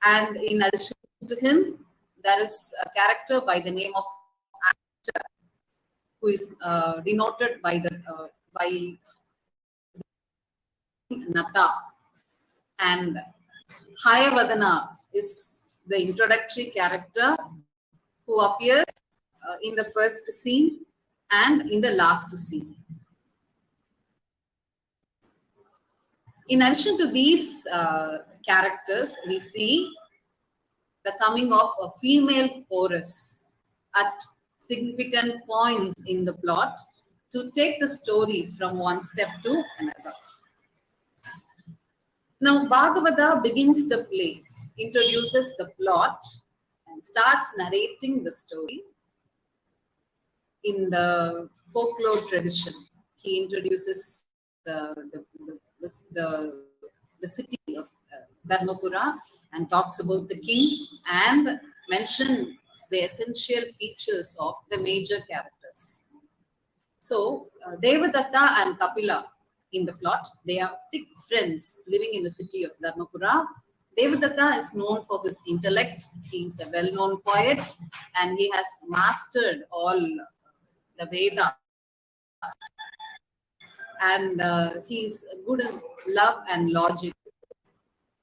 and in addition to him, there is a character by the name of actor who is denoted by Nata, and Hayavadana is the introductory character who appears in the first scene and in the last scene. In addition to these characters, we see the coming of a female chorus at significant points in the plot to take the story from one step to another. Now, Bhagavata begins the play, introduces the plot, and starts narrating the story in the folklore tradition. He introduces the city of Dharmapura and talks about the king and mentions the essential features of the major characters. So, Devadatta and Kapila in the plot, they are thick friends living in the city of Dharmapura. Devadatta is known for his intellect. He is a well-known poet and he has mastered all the Vedas. And he is good in love and logic.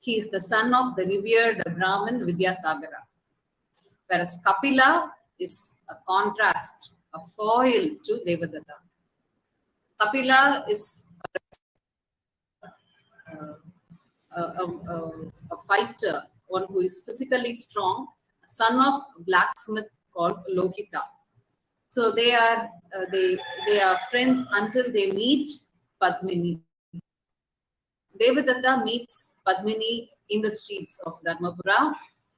He is the son of the revered Brahmin Vidyasagara. Whereas Kapila is a contrast, a foil to Devadatta. Kapila is a fighter, one who is physically strong, son of a blacksmith called Lohita. So they are friends until they meet Padmini. Devadatta meets Padmini in the streets of Dharmapura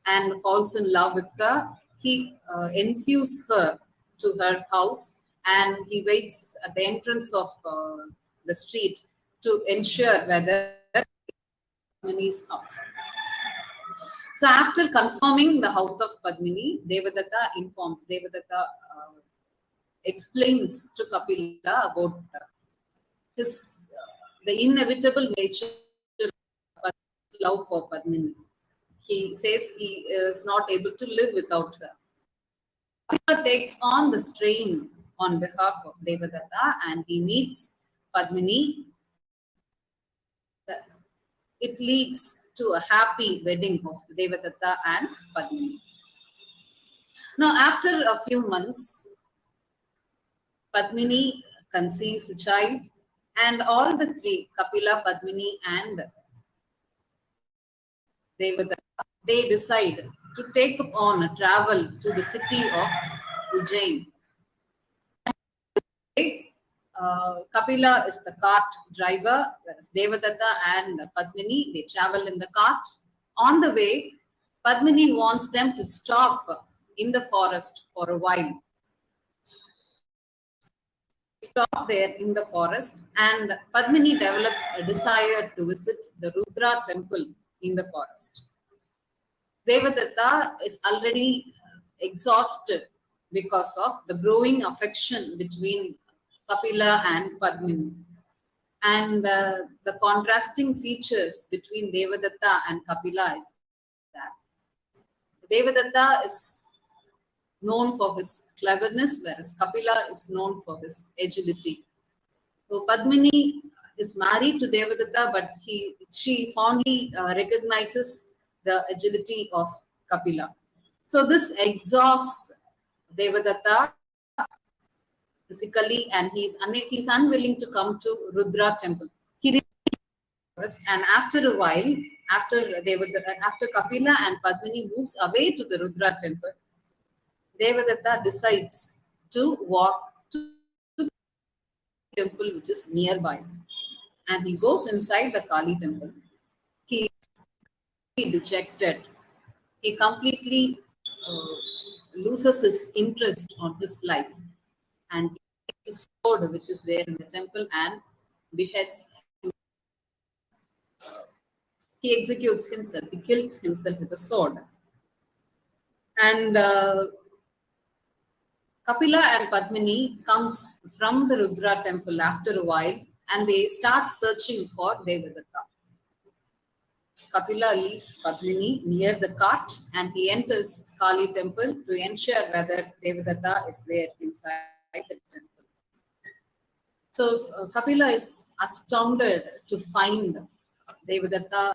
and falls in love with her. He ensues her to her house and he waits at the entrance of the street to ensure whether Padmini's house. So after confirming the house of Padmini, Devadatta explains to Kapila about the inevitable nature of his love for Padmini. He says he is not able to live without her. Kapila takes on the strain on behalf of Devadatta and he meets Padmini. It leads to a happy wedding of Devadatta and Padmini. Now, after a few months, Padmini conceives a child, and all the three, Kapila, Padmini, and Devadatta, they decide to take on a travel to the city of Ujjain. Kapila is the cart driver, whereas Devadatta and Padmini, they travel in the cart. On the way, Padmini wants them to stop in the forest for a while. Stop there in the forest and Padmini develops a desire to visit the Rudra temple in the forest. Devadatta is already exhausted because of the growing affection between Kapila and Padmini. And the contrasting features between Devadatta and Kapila is that Devadatta is known for his cleverness, whereas Kapila is known for his agility. So Padmini is married to Devadatta, but she fondly recognizes the agility of Kapila. So this exhausts Devadatta physically, and he's unwilling to come to Rudra temple. And after a while, after Kapila and Padmini moves away to the Rudra temple, Devadatta decides to walk to the temple which is nearby. And he goes inside the Kali temple. He is dejected. He completely loses his interest on his life. And he takes the sword which is there in the temple and beheads him. He executes himself. He kills himself with a sword. And Kapila and Padmini comes from the Rudra temple after a while, and they start searching for Devadatta. Kapila leaves Padmini near the cart, and he enters Kali temple to ensure whether Devadatta is there inside the temple. So Kapila is astounded to find Devadatta's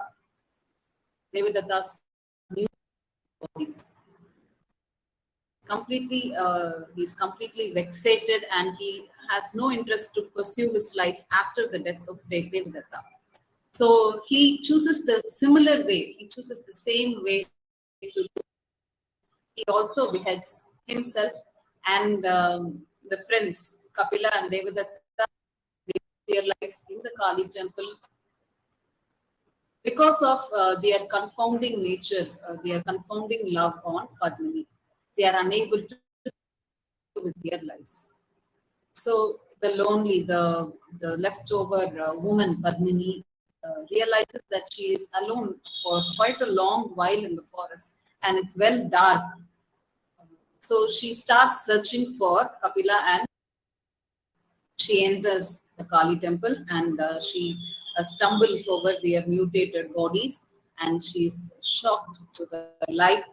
new body. He's completely vexated, and he has no interest to pursue his life after the death of Devadatta. So he chooses the similar way. He chooses the same way to do. He also beheads himself and the friends Kapila and Devadatta live their lives in the Kali temple because of their confounding nature, their confounding love on Padmini. They are unable to with their lives. So the lonely, the leftover woman Padmini realizes that she is alone for quite a long while in the forest, and it's well dark. So she starts searching for Kapila, and she enters the Kali temple, and she stumbles over their mutated bodies, and she's shocked to her life,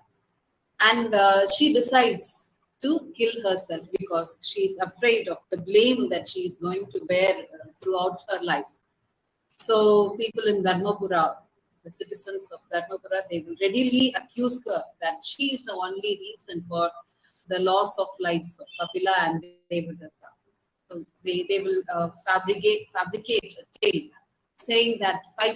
and she decides to kill herself because she's afraid of the blame that she is going to bear throughout her life. So people in Dharmapura, the citizens of Dharmapura, they will readily accuse her that she is the only reason for the loss of lives of Kapila and Devadatta. So they will fabricate a tale saying that the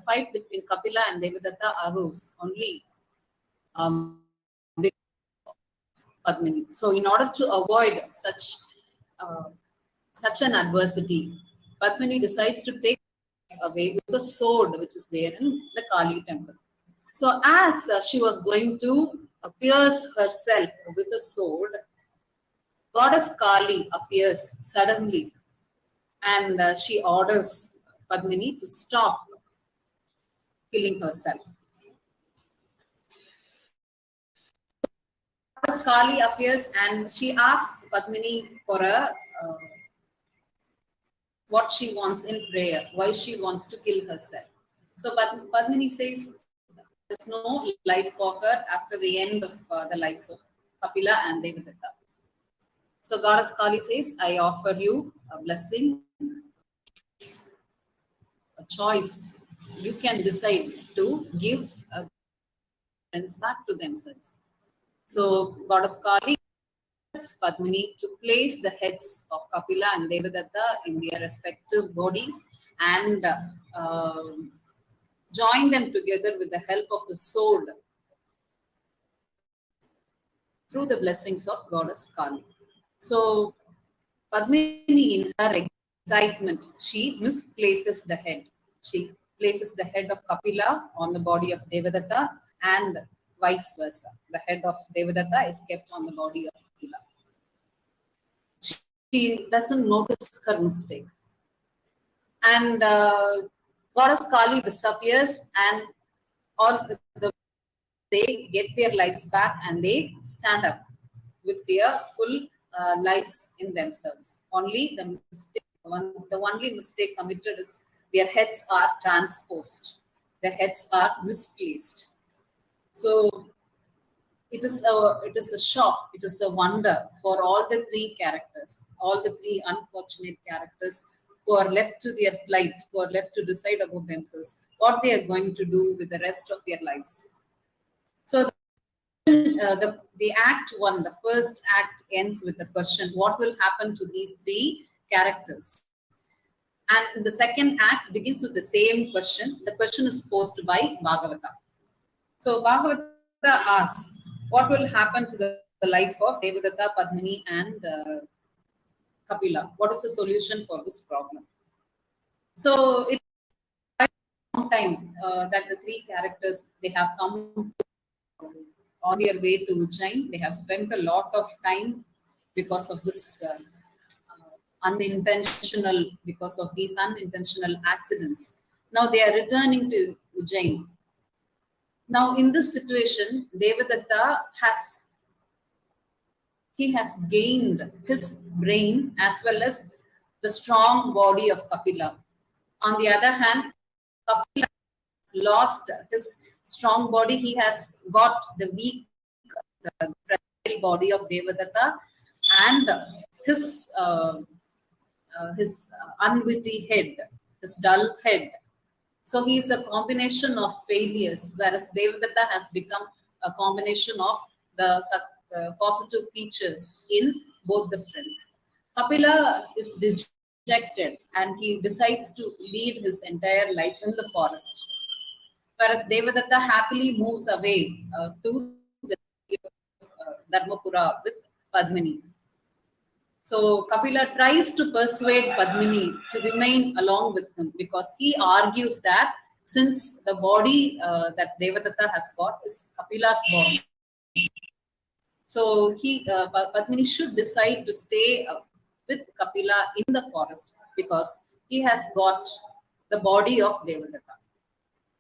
fight between Kapila and Devadatta arose only Padmini. So in order to avoid such an adversity, Padmini decides to take away with a sword which is there in the Kali temple. So as she was going to pierce herself with a sword, goddess Kali appears suddenly, and she orders Padmini to stop killing herself. Goddess Kali appears, and she asks Padmini for what she wants in prayer, why she wants to kill herself. So Padmini says there's no life for her after the end of the lives of Kapila and Devadatta. So goddess Kali says, I offer you a blessing, a choice. You can decide to give friends back to themselves. So goddess Kali asks Padmini to place the heads of Kapila and Devadatta in their respective bodies and join them together with the help of the sword through the blessings of goddess Kali. So Padmini, in her excitement, she misplaces the head. She places the head of Kapila on the body of Devadatta, and vice versa. The head of Devadatta is kept on the body of Kapila. She doesn't notice her mistake. And goddess Kali disappears, and they get their lives back, and they stand up with their full lives in themselves. Only the only mistake committed is their heads are transposed. Their heads are misplaced. So it is a shock. It is a wonder for all the three characters, all the three unfortunate characters who are left to their plight, who are left to decide about themselves, what they are going to do with the rest of their lives. So the act one, the first act ends with the question, what will happen to these three characters? And the second act begins with the same question. The question is posed by Bhagavata. So Bhagavata asks, what will happen to the life of Devadatta, Padmini, and Kapila? What is the solution for this problem? So it's a long time that the three characters, they have come on their way to Ujjain. They have spent a lot of time because of this because of these unintentional accidents. Now they are returning to Ujjain. Now, in this situation, Devadatta has gained his brain as well as the strong body of Kapila. On the other hand, Kapila lost his strong body. He has got the weak, the fragile body of Devadatta and his unwitty head, his dull head. So he is a combination of failures, whereas Devadatta has become a combination of the positive features in both the friends. Kapila is dejected and he decides to lead his entire life in the forest, whereas Devadatta happily moves away to the Dharmapura with Padmini. So Kapila tries to persuade Padmini to remain along with him because he argues that since the body that Devadatta has got is Kapila's body, so Padmini should decide to stay with Kapila in the forest because he has got the body of Devadatta.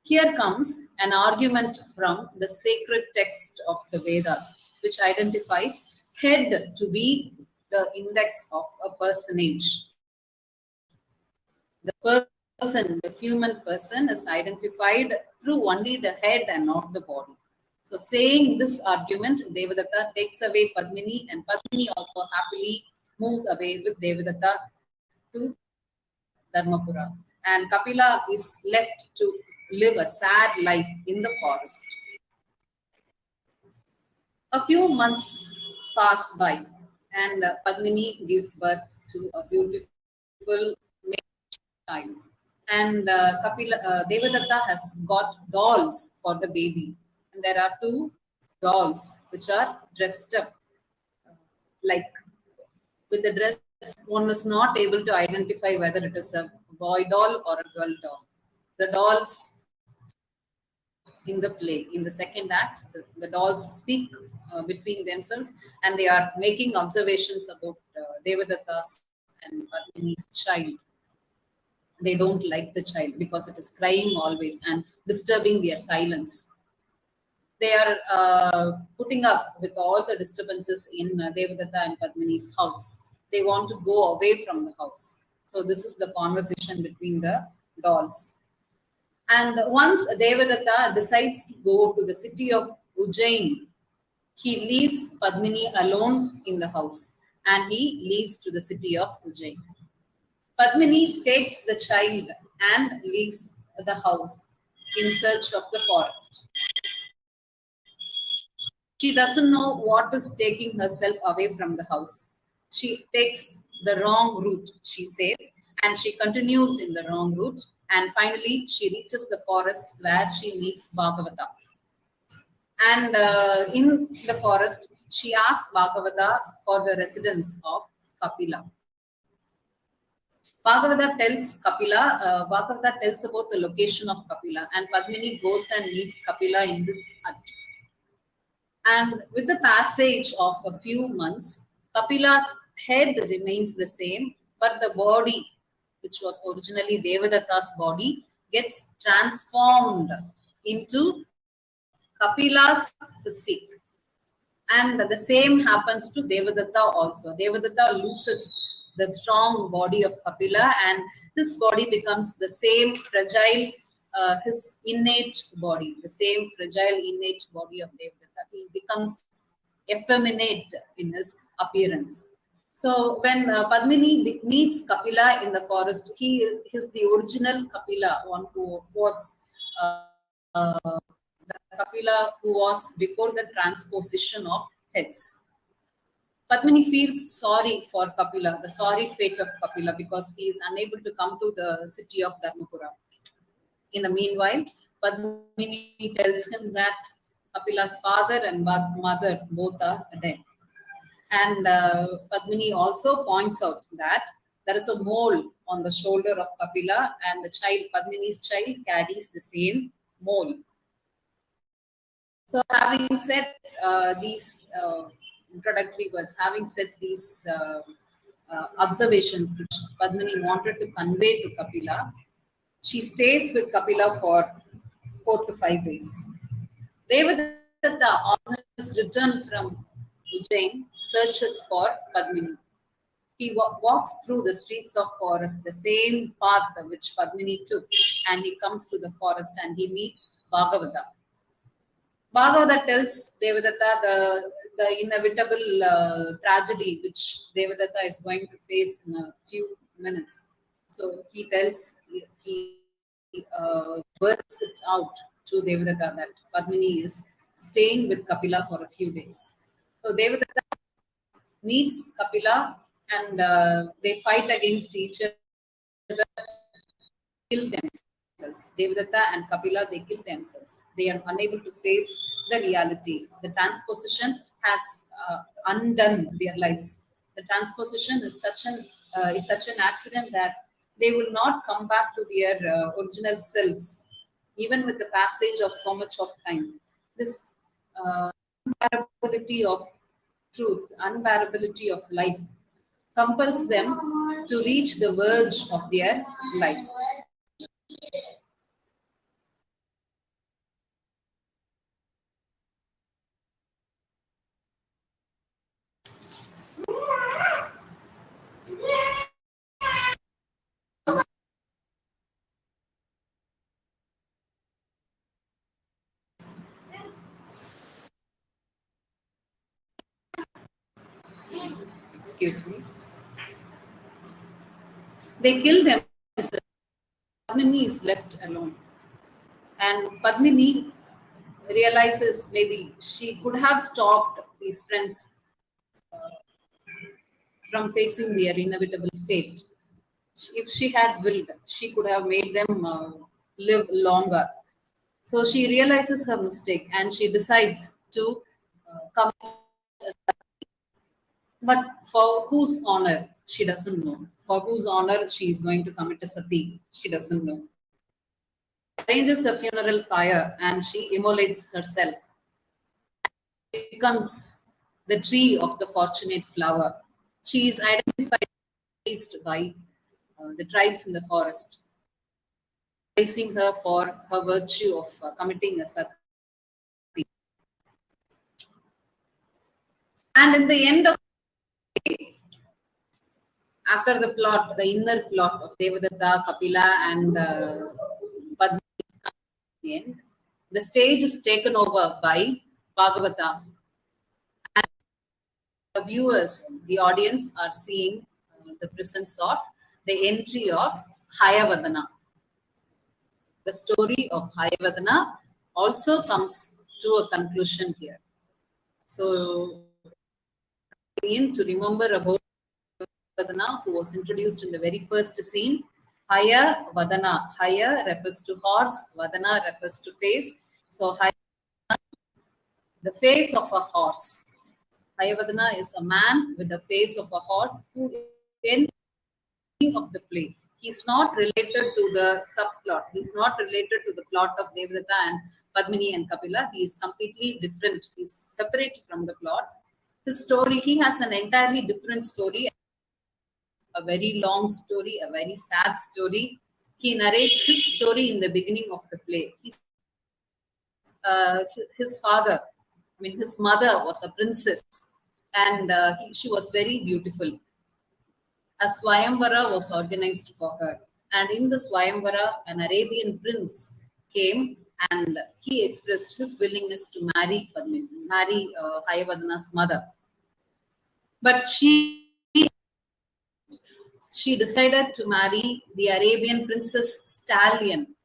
Here comes an argument from the sacred text of the Vedas, which identifies head to be the index of a personage. The person, the human person, is identified through only the head and not the body. So, saying this argument, Devadatta takes away Padmini, and Padmini also happily moves away with Devadatta to Dharmapura. And Kapila is left to live a sad life in the forest. A few months pass by, and Padmini gives birth to a beautiful male child. And Devadatta has got dolls for the baby. And there are 2 dolls which are dressed up like with the dress. One is not able to identify whether it is a boy doll or a girl doll. The dolls in the play, in the second act, the dolls speak between themselves and they are making observations about Devadatta's and Padmini's child. They don't like the child because it is crying always and disturbing their silence. They are putting up with all the disturbances in Devadatta and Padmini's house. They want to go away from the house. So this is the conversation between the dolls. And once Devadatta decides to go to the city of Ujjain, he leaves Padmini alone in the house and he leaves to the city of Ujjain. Padmini takes the child and leaves the house in search of the forest. She doesn't know what is taking herself away from the house. She takes the wrong route, she says, and she continues in the wrong route. And finally, she reaches the forest where she meets Bhagavata. And in the forest, she asks Bhagavata for the residence of Kapila. Bhagavata tells about the location of Kapila, and Padmini goes and meets Kapila in this hut. And with the passage of a few months, Kapila's head remains the same, but the body, which was originally Devadatta's body, gets transformed into Kapila's physique. And the same happens to Devadatta also. Devadatta loses the strong body of Kapila and his body becomes the same fragile, his innate body, the same fragile innate body of Devadatta. He becomes effeminate in his appearance. So when Padmini meets Kapila in the forest, he is the original Kapila, one who was the Kapila who was before the transposition of heads. Padmini feels sorry for Kapila, the sorry fate of Kapila, because he is unable to come to the city of Dharmapura. In the meanwhile, Padmini tells him that Kapila's father and mother both are dead. And Padmini also points out that there is a mole on the shoulder of Kapila and the child, Padmini's child, carries the same mole. So having said these introductory words, having said these observations which Padmini wanted to convey to Kapila, she stays with Kapila for 4 to 5 days. Devadatta, on his return from Ujjain, searches for Padmini. He walks through the streets of forest, the same path which Padmini took, and he comes to the forest and he meets Bhagavata. Bhagavata tells Devadatta the inevitable tragedy which Devadatta is going to face in a few minutes. So he tells, he works it out to Devadatta that Padmini is staying with Kapila for a few days. So Devadatta meets Kapila and they fight against each other, kill themselves. Devadatta and Kapila, they kill themselves. They are unable to face the reality. The transposition has undone their lives. The transposition is such an accident that they will not come back to their original selves, even with the passage of so much of time. This unbearability of truth, unbearability of life, compels them to reach the verge of their lives. Excuse me. They kill themselves. Padmini is left alone. And Padmini realizes maybe she could have stopped these friends from facing their inevitable fate. If she had willed, she could have made them live longer. So she realizes her mistake and she decides to come. But for whose honor, she doesn't know. For whose honor she is going to commit a sati, she doesn't know. Arranges a funeral pyre and she immolates herself. She becomes the tree of the fortunate flower. She is identified by the tribes in the forest, praising her for her virtue of committing a sati. And in the end of after the plot, the inner plot of Devadatta, Kapila, and Padmini, the end, the stage is taken over by Bhagavata. And the viewers, the audience, are seeing the presence of the entry of Hayavadana. The story of Hayavadana also comes to a conclusion here. So, to remember about Hayavadana, who was introduced in the very first scene. Haya Vadana. Haya refers to horse, Vadana refers to face. So Hayavadana, the face of a horse. Hayavadana is a man with the face of a horse who in of the play. He's not related to the subplot. He's not related to the plot of Devadatta and Padmini and Kapila. He is completely different. He's separate from the plot. His story, he has an entirely different story. A very long story, a very sad story. He narrates his story in the beginning of the play. His father, his mother was a princess and she was very beautiful. A Swayamvara was organized for her. And in the Swayamvara, an Arabian prince came and he expressed his willingness to marry Padmini, marry Hayavadana's mother. But she decided to marry the Arabian princess stallion.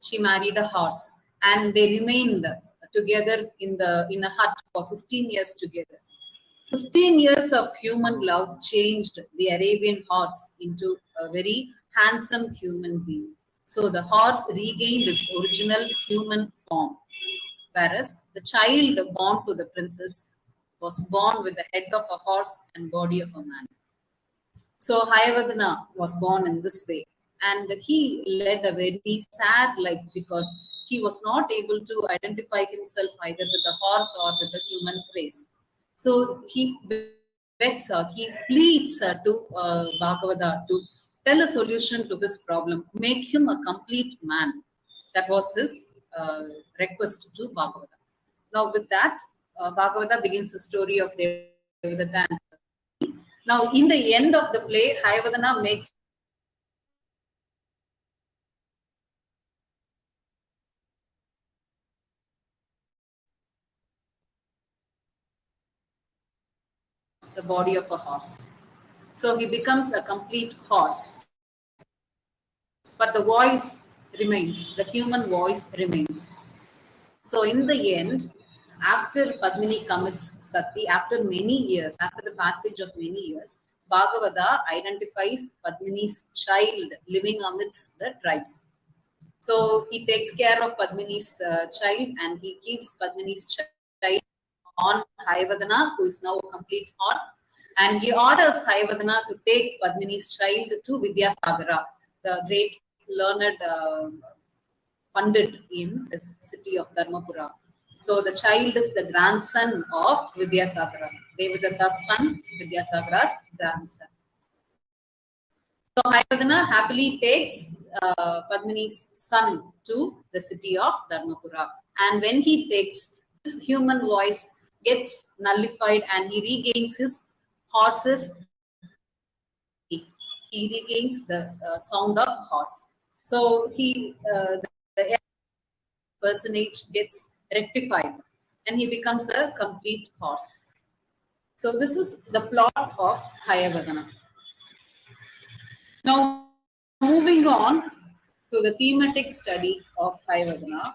She married a horse and they remained together in a hut for 15 years together. 15 years of human love changed the Arabian horse into a very handsome human being. So the horse regained its original human form, whereas the child born to the princess was born with the head of a horse and body of a man. So Hayavadana was born in this way, and he led a very sad life because he was not able to identify himself either with the horse or with the human race. So he begs her, he pleads to Bhagavata to tell a solution to his problem, make him a complete man. That was his request to Bhagavata. Now with that, Bhagavata begins the story of Devadatta. Now in the end of the play, Hayavadana makes the body of a horse. So he becomes a complete horse. But the voice remains, the human voice remains. So in the end, after Padmini commits Sati, after many years, after the passage of many years, Bhagavata identifies Padmini's child living amidst the tribes. So he takes care of Padmini's child, and he keeps Padmini's child on Hayavadana, who is now a complete horse. And he orders Hayavadana to take Padmini's child to Vidyasagara, the great learned Pandit in the city of Dharmapura. So the child is the grandson of Vidyasagara. Devadatta's son, Vidyasagara's grandson. So Hayavadana happily takes Padmini's son to the city of Dharmapura. And when he takes, his human voice gets nullified and he regains his horses. He regains the sound of horse. So the personage gets rectified and he becomes a complete horse. So this is the plot of Hayavadana. Now moving on to the thematic study of Hayavadana.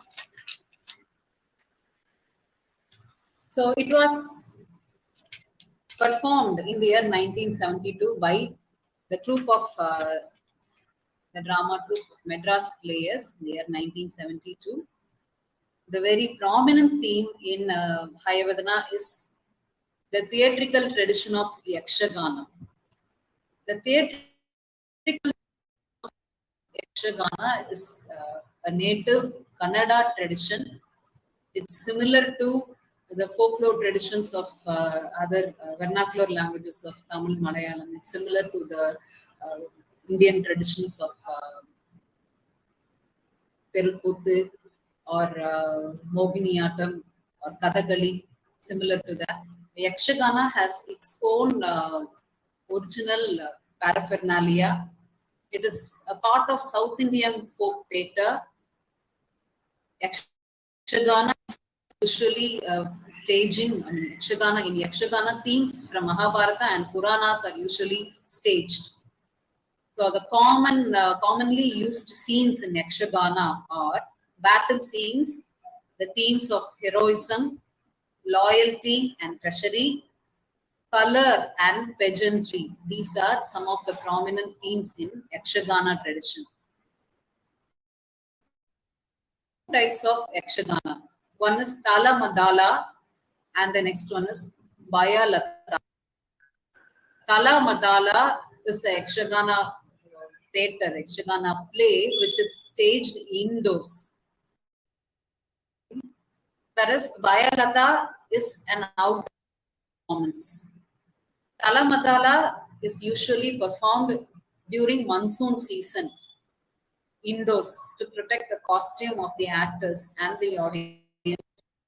So it was performed in the year 1972 by the troupe of the drama troupe of Madras players in the year 1972. The very prominent theme in Hayavadana is the theatrical tradition of Yakshagana. The theatrical Yakshagana is a native Kannada tradition. It's similar to the folklore traditions of other vernacular languages of Tamil, Malayalam. It's similar to the Indian traditions of Terukuthu or Mohiniyattam or Kathakali, similar to that. Yakshagana has its own original paraphernalia. It is a part of South Indian folk theatre. Yakshagana is usually staging, in Yakshagana themes from Mahabharata and Puranas are usually staged. So the commonly used scenes in Yakshagana are battle scenes, the themes of heroism, loyalty and treachery, color and pageantry. These are some of the prominent themes in Yakshagana tradition. Types of Yakshagana. One is Tala Madala and the next one is Bayalata. Tala Madala is a Yakshagana theatre, Yakshagana play which is staged indoors. Whereas Bayalata is an outdoor performance. Tala Madala is usually performed during monsoon season indoors to protect the costume of the actors and the audience from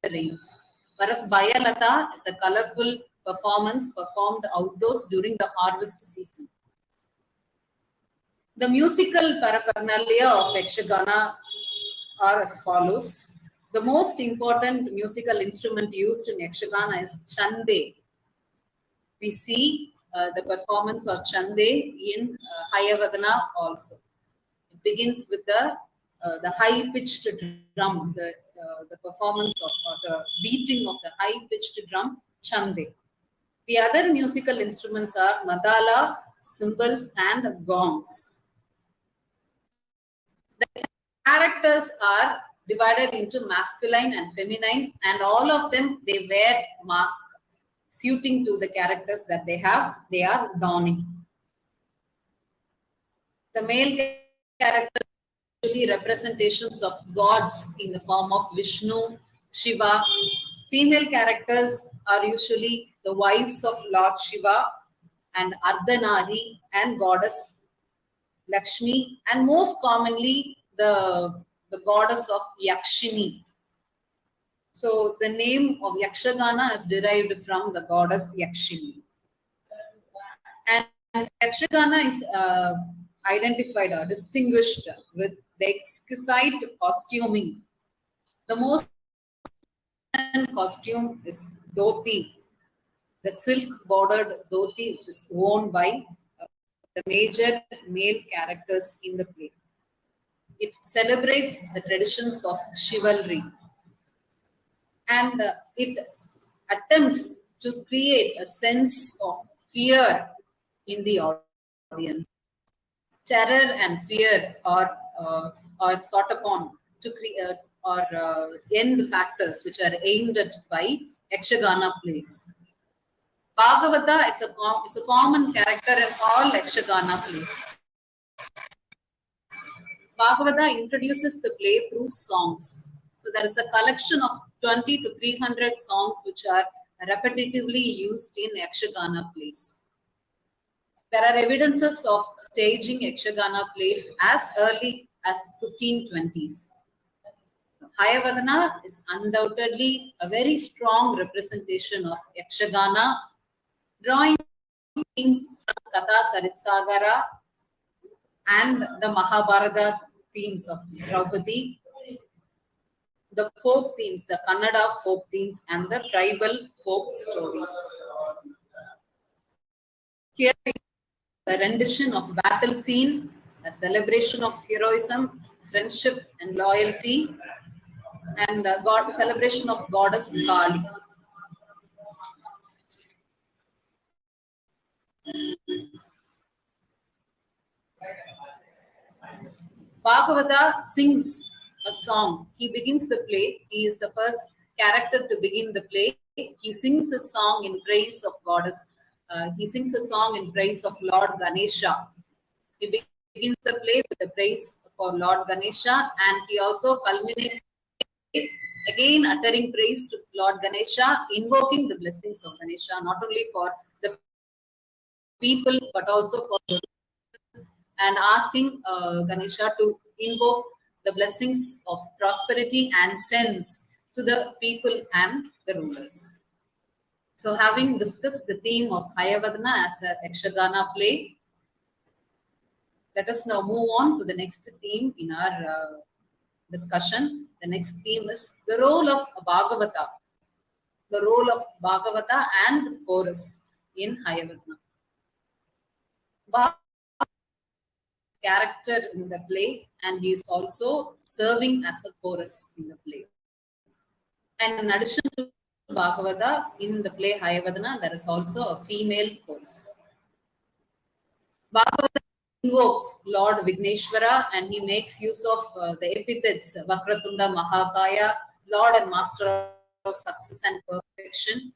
the rains. Whereas Bayalata is a colorful performance performed outdoors during the harvest season. The musical paraphernalia of Yakshagana are as follows. The most important musical instrument used in Yakshagana is Chande. We see the performance of Chande in Hayavadana also. It begins with the high-pitched drum, the performance of the beating of the high-pitched drum, Chande. The other musical instruments are Madala, cymbals, and gongs. The characters are divided into masculine and feminine, and all of them, they wear masks suiting to the characters that they are donning. The male characters are usually representations of gods in the form of Vishnu, Shiva. Female characters are usually the wives of Lord Shiva and Ardhanari and goddess Lakshmi, and most commonly the goddess of Yakshini. So the name of Yakshagana is derived from the goddess Yakshini. And Yakshagana is identified or distinguished with the exquisite costuming. The most common costume is dhoti, the silk bordered dhoti, which is worn by the major male characters in the play. It celebrates the traditions of chivalry, and it attempts to create a sense of fear in the audience. Terror and fear are sought upon to create or end factors which are aimed at by Yakshagana plays. Bhagavata is a common character in all Yakshagana plays. Bhagavata introduces the play through songs. So there is a collection of 20 to 300 songs which are repetitively used in Yakshagana plays. There are evidences of staging Yakshagana plays as early as 1520s. Hayavadana is undoubtedly a very strong representation of Yakshagana, drawing themes from Katha Saritsagara and the Mahabharata themes of Draupadi, the folk themes, the Kannada folk themes, and the tribal folk stories. Here is a rendition of battle scene, a celebration of heroism, friendship, and loyalty, and celebration of goddess Kali. Bhagavata sings a song. He begins the play. He is the first character to begin the play. He sings a song in praise of goddess. He sings a song in praise of Lord Ganesha. He begins the play with the praise for Lord Ganesha, and he also culminates again uttering praise to Lord Ganesha, invoking the blessings of Ganesha, not only for the people but also for the and asking Ganesha to invoke the blessings of prosperity and sense to the people and the rulers. So having discussed the theme of Hayavadana as a Yakshagana play, let us now move on to the next theme in our discussion. The next theme is the role of Bhagavata. The role of Bhagavata and chorus in Hayavadana. Character in the play, and he is also serving as a chorus in the play. And in addition to Bhagavata, in the play Hayavadana, there is also a female chorus. Bhagavata invokes Lord Vigneshwara, and he makes use of the epithets Vakratunda Mahakaya, Lord and Master of Success and Perfection.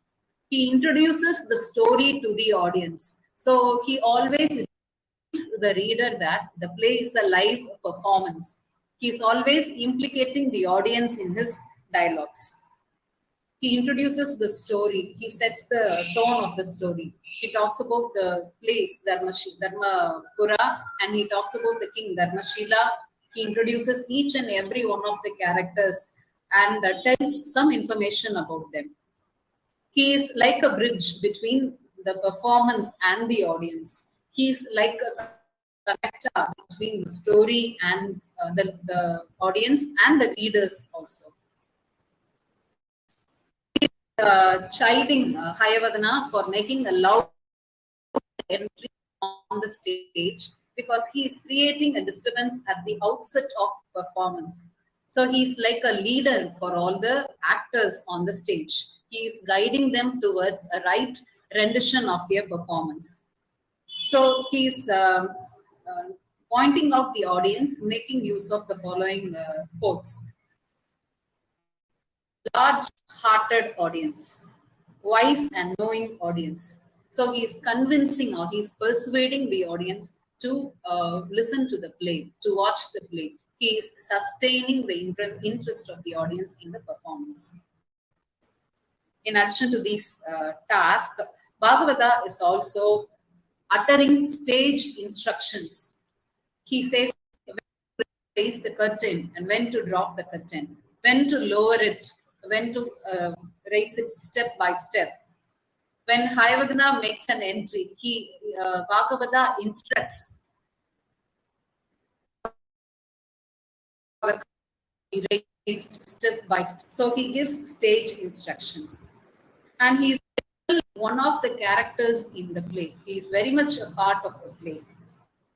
He introduces the story to the audience. So he always the reader that the play is a live performance. He is always implicating the audience in his dialogues. He introduces the story. He sets the tone of the story. He talks about the place, Dharmapura, and he talks about the king, Dharmashila. He introduces each and every one of the characters and tells some information about them. He is like a bridge between the performance and the audience. He is like a connector between the story and the audience and the readers also. He is chiding Hayavadana for making a loud entry on the stage because he is creating a disturbance at the outset of performance. So he is like a leader for all the actors on the stage. He is guiding them towards a right rendition of their performance. So he is pointing out the audience, making use of the following quotes. Large-hearted audience, wise and knowing audience. So he is convincing or he is persuading the audience to listen to the play, to watch the play. He is sustaining the interest of the audience in the performance. In addition to these tasks, Bhagavata is also uttering stage instructions. He says when to raise the curtain and when to drop the curtain, when to lower it, when to raise it step by step. When Hayavadana makes an entry, Bhagavata instructs. He raised step by step. So he gives stage instruction. And he is one of the characters in the play. He is very much a part of the play.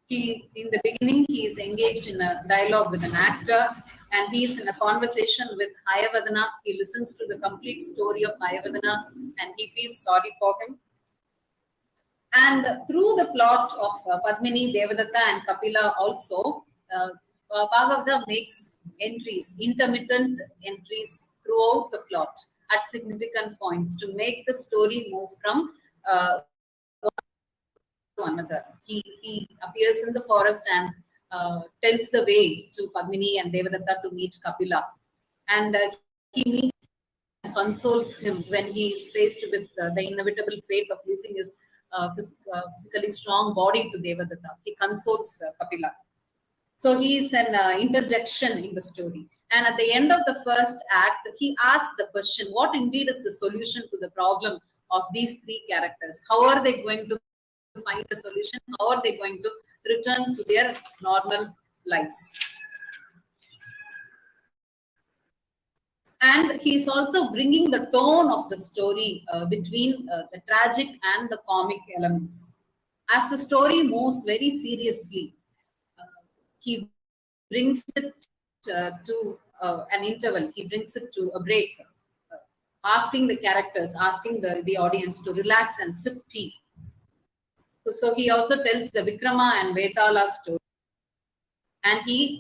In the beginning, he is engaged in a dialogue with an actor, and he is in a conversation with Hayavadana. He listens to the complete story of Hayavadana, and he feels sorry for him. And through the plot of Padmini, Devadatta, and Kapila also, Bhagavata makes entries, intermittent entries throughout the plot at significant points to make the story move from one to another. He appears in the forest and tells the way to Padmini and Devadatta to meet Kapila. And he meets and consoles him when he is faced with the inevitable fate of losing his physically strong body to Devadatta. He consoles Kapila. So he is an interjection in the story. And at the end of the first act, he asks the question, what indeed is the solution to the problem of these three characters? How are they going to find a solution? How are they going to return to their normal lives? And he is also bringing the tone of the story between the tragic and the comic elements. As the story moves very seriously, he brings it to an interval. He brings it to a break, asking the characters, asking the audience to relax and sip tea. So he also tells the Vikrama and Vetala story. And he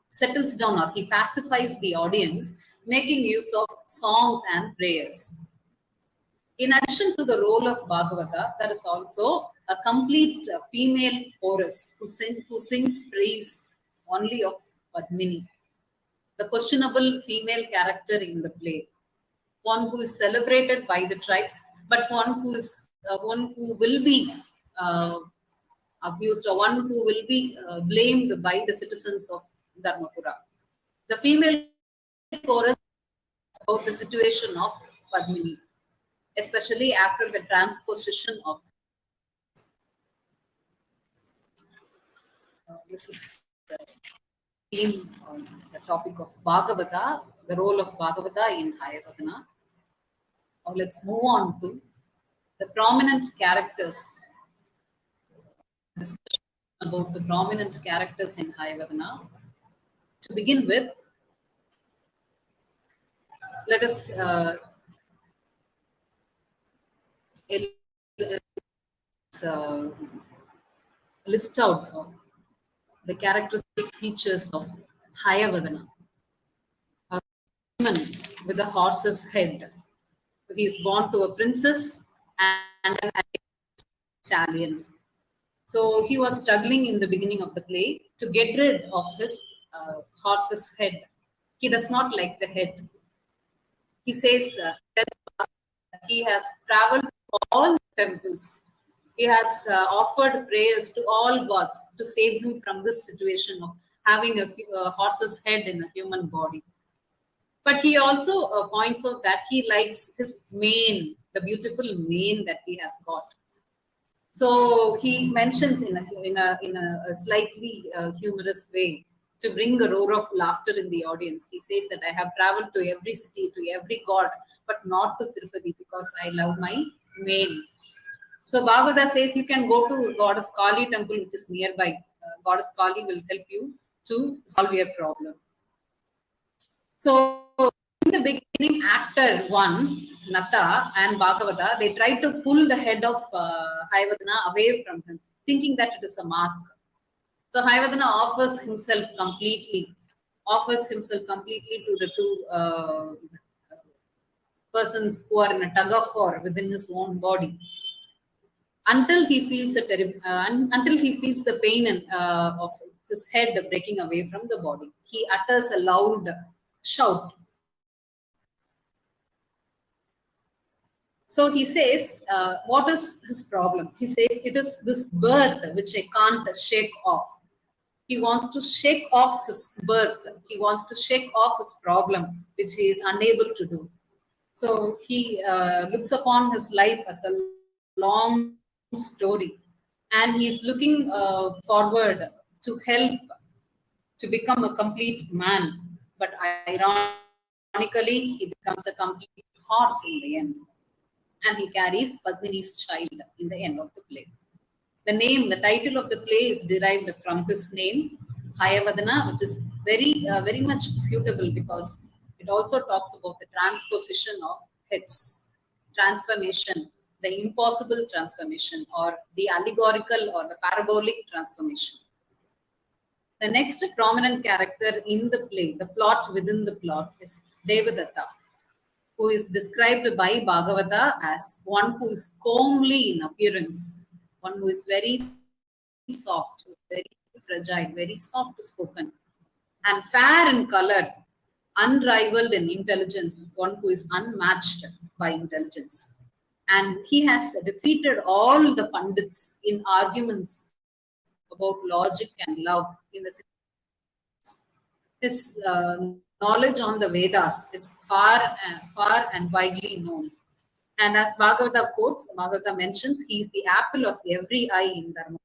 settles down, or he pacifies the audience, making use of songs and prayers. In addition to the role of Bhagavata, there is also a complete female chorus who sings praise only of Padmini, the questionable female character in the play, one who is celebrated by the tribes, but one who will be abused, or one who will be blamed by the citizens of Dharmapura. The female chorus about the situation of Padmini, especially after the transposition of this is the theme on the topic of Bhagavata, the role of Bhagavata in Hayavadana. Now let's move on to the prominent characters. Discussion about the prominent characters in Hayavadana. To begin with, let us list out the characteristic features of Hayavadana. A woman with a horse's head. He is born to a princess and an stallion. So he was struggling in the beginning of the play to get rid of his horse's head. He does not like the head. He says he has traveled to all temples. He has offered prayers to all gods to save him from this situation of having a horse's head in a human body. But he also points out that he likes his mane, the beautiful mane that he has got. So he mentions in a slightly humorous way to bring a roar of laughter in the audience. He says that I have traveled to every city, to every god, but not to Tirupati because I love my mane. So Bhagavata says you can go to Goddess Kali temple, which is nearby. Goddess Kali will help you to solve your problem. So in the beginning, actor 1, Nata and Bhagavata, they try to pull the head of Hayavadana away from him, thinking that it is a mask. So Hayavadana offers himself completely to the two persons who are in a tug of war within his own body, until he feels the pain of his head breaking away from the body. He utters a loud shout. So he says, what is his problem? He says, it is this birth which I can't shake off. He wants to shake off his birth. He wants to shake off his problem, which he is unable to do. So he looks upon his life as a long story, and he's looking forward to help to become a complete man. But ironically, he becomes a complete horse in the end, and he carries Padmini's child in the end of the play. The title of the play is derived from his name, Hayavadana, which is very much suitable because it also talks about the transposition of heads, transformation, the impossible transformation, or the allegorical or the parabolic transformation. The next prominent character in the play, the plot within the plot, is Devadatta, who is described by Bhagavata as one who is comely in appearance, one who is very soft, very fragile, very soft spoken, and fair in color, unrivaled in intelligence, one who is unmatched by intelligence. And he has defeated all the Pandits in arguments about logic and love. In the his knowledge on the Vedas is far and widely known. And as Bhagavata quotes, Bhagavata mentions, he is the apple of every eye in Dharma.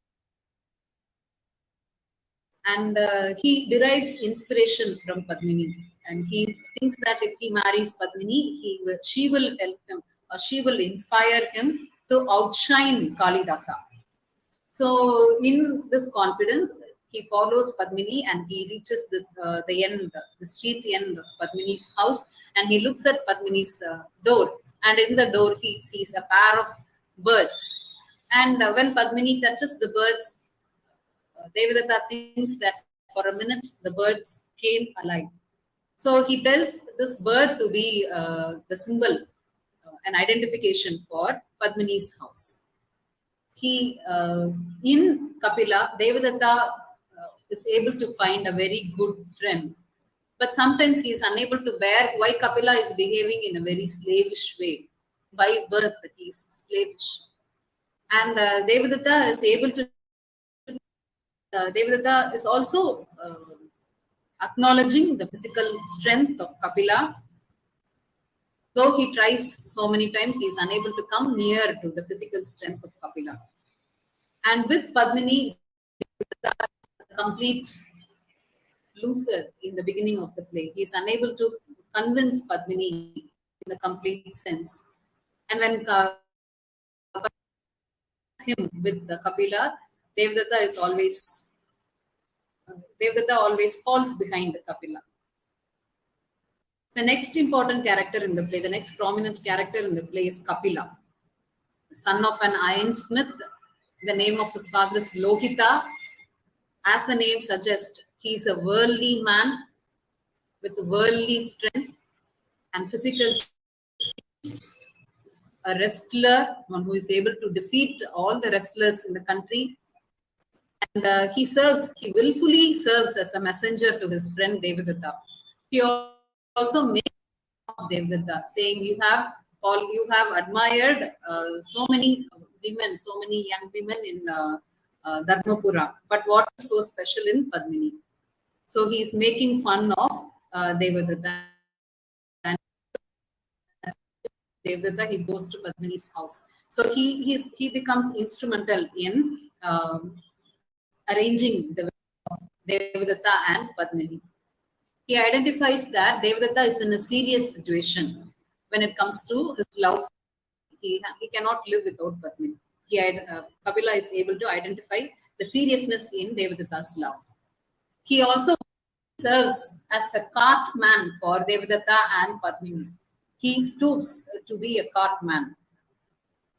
And he derives inspiration from Padmini. And he thinks that if he marries Padmini, she will help him, or she will inspire him to outshine Kalidasa. So in this confidence, he follows Padmini and he reaches the street end of Padmini's house, and he looks at Padmini's door, and in the door he sees a pair of birds. And when Padmini touches the birds, Devadatta thinks that for a minute the birds came alive. So he tells this bird to be the symbol, an identification for Padmini's house. In Kapila, Devadatta is able to find a very good friend, but sometimes he is unable to bear why Kapila is behaving in a very slavish way. By birth, he is slavish, and Devadatta is able to. Devadatta is also acknowledging the physical strength of Kapila. Though he tries so many times, he is unable to come near to the physical strength of Kapila. And with Padmini, the complete loser in the beginning of the play. He is unable to convince Padmini in a complete sense. And when him with the Kapila, Devadatta always falls behind the Kapila. The next important character in the play, the next prominent character in the play is Kapila, the son of an ironsmith. The name of his father is Lohita. As the name suggests, he is a worldly man with worldly strength and physical skills, a wrestler, one who is able to defeat all the wrestlers in the country. And he willfully serves as a messenger to his friend Devadatta. He also makes Devadatta, saying, you have admired so many women, so many young women in Dharmapura, but what is so special in Padmini? So he is making fun of Devadatta. And Devadatta, he goes to Padmini's house. So he becomes instrumental in arranging the Devadatta and Padmini. He identifies that Devadatta is in a serious situation when it comes to his love. He cannot live without Padmini. Kapila is able to identify the seriousness in Devadatta's love. He also serves as a cart man for Devadatta and Padmini. He stoops to be a cart man.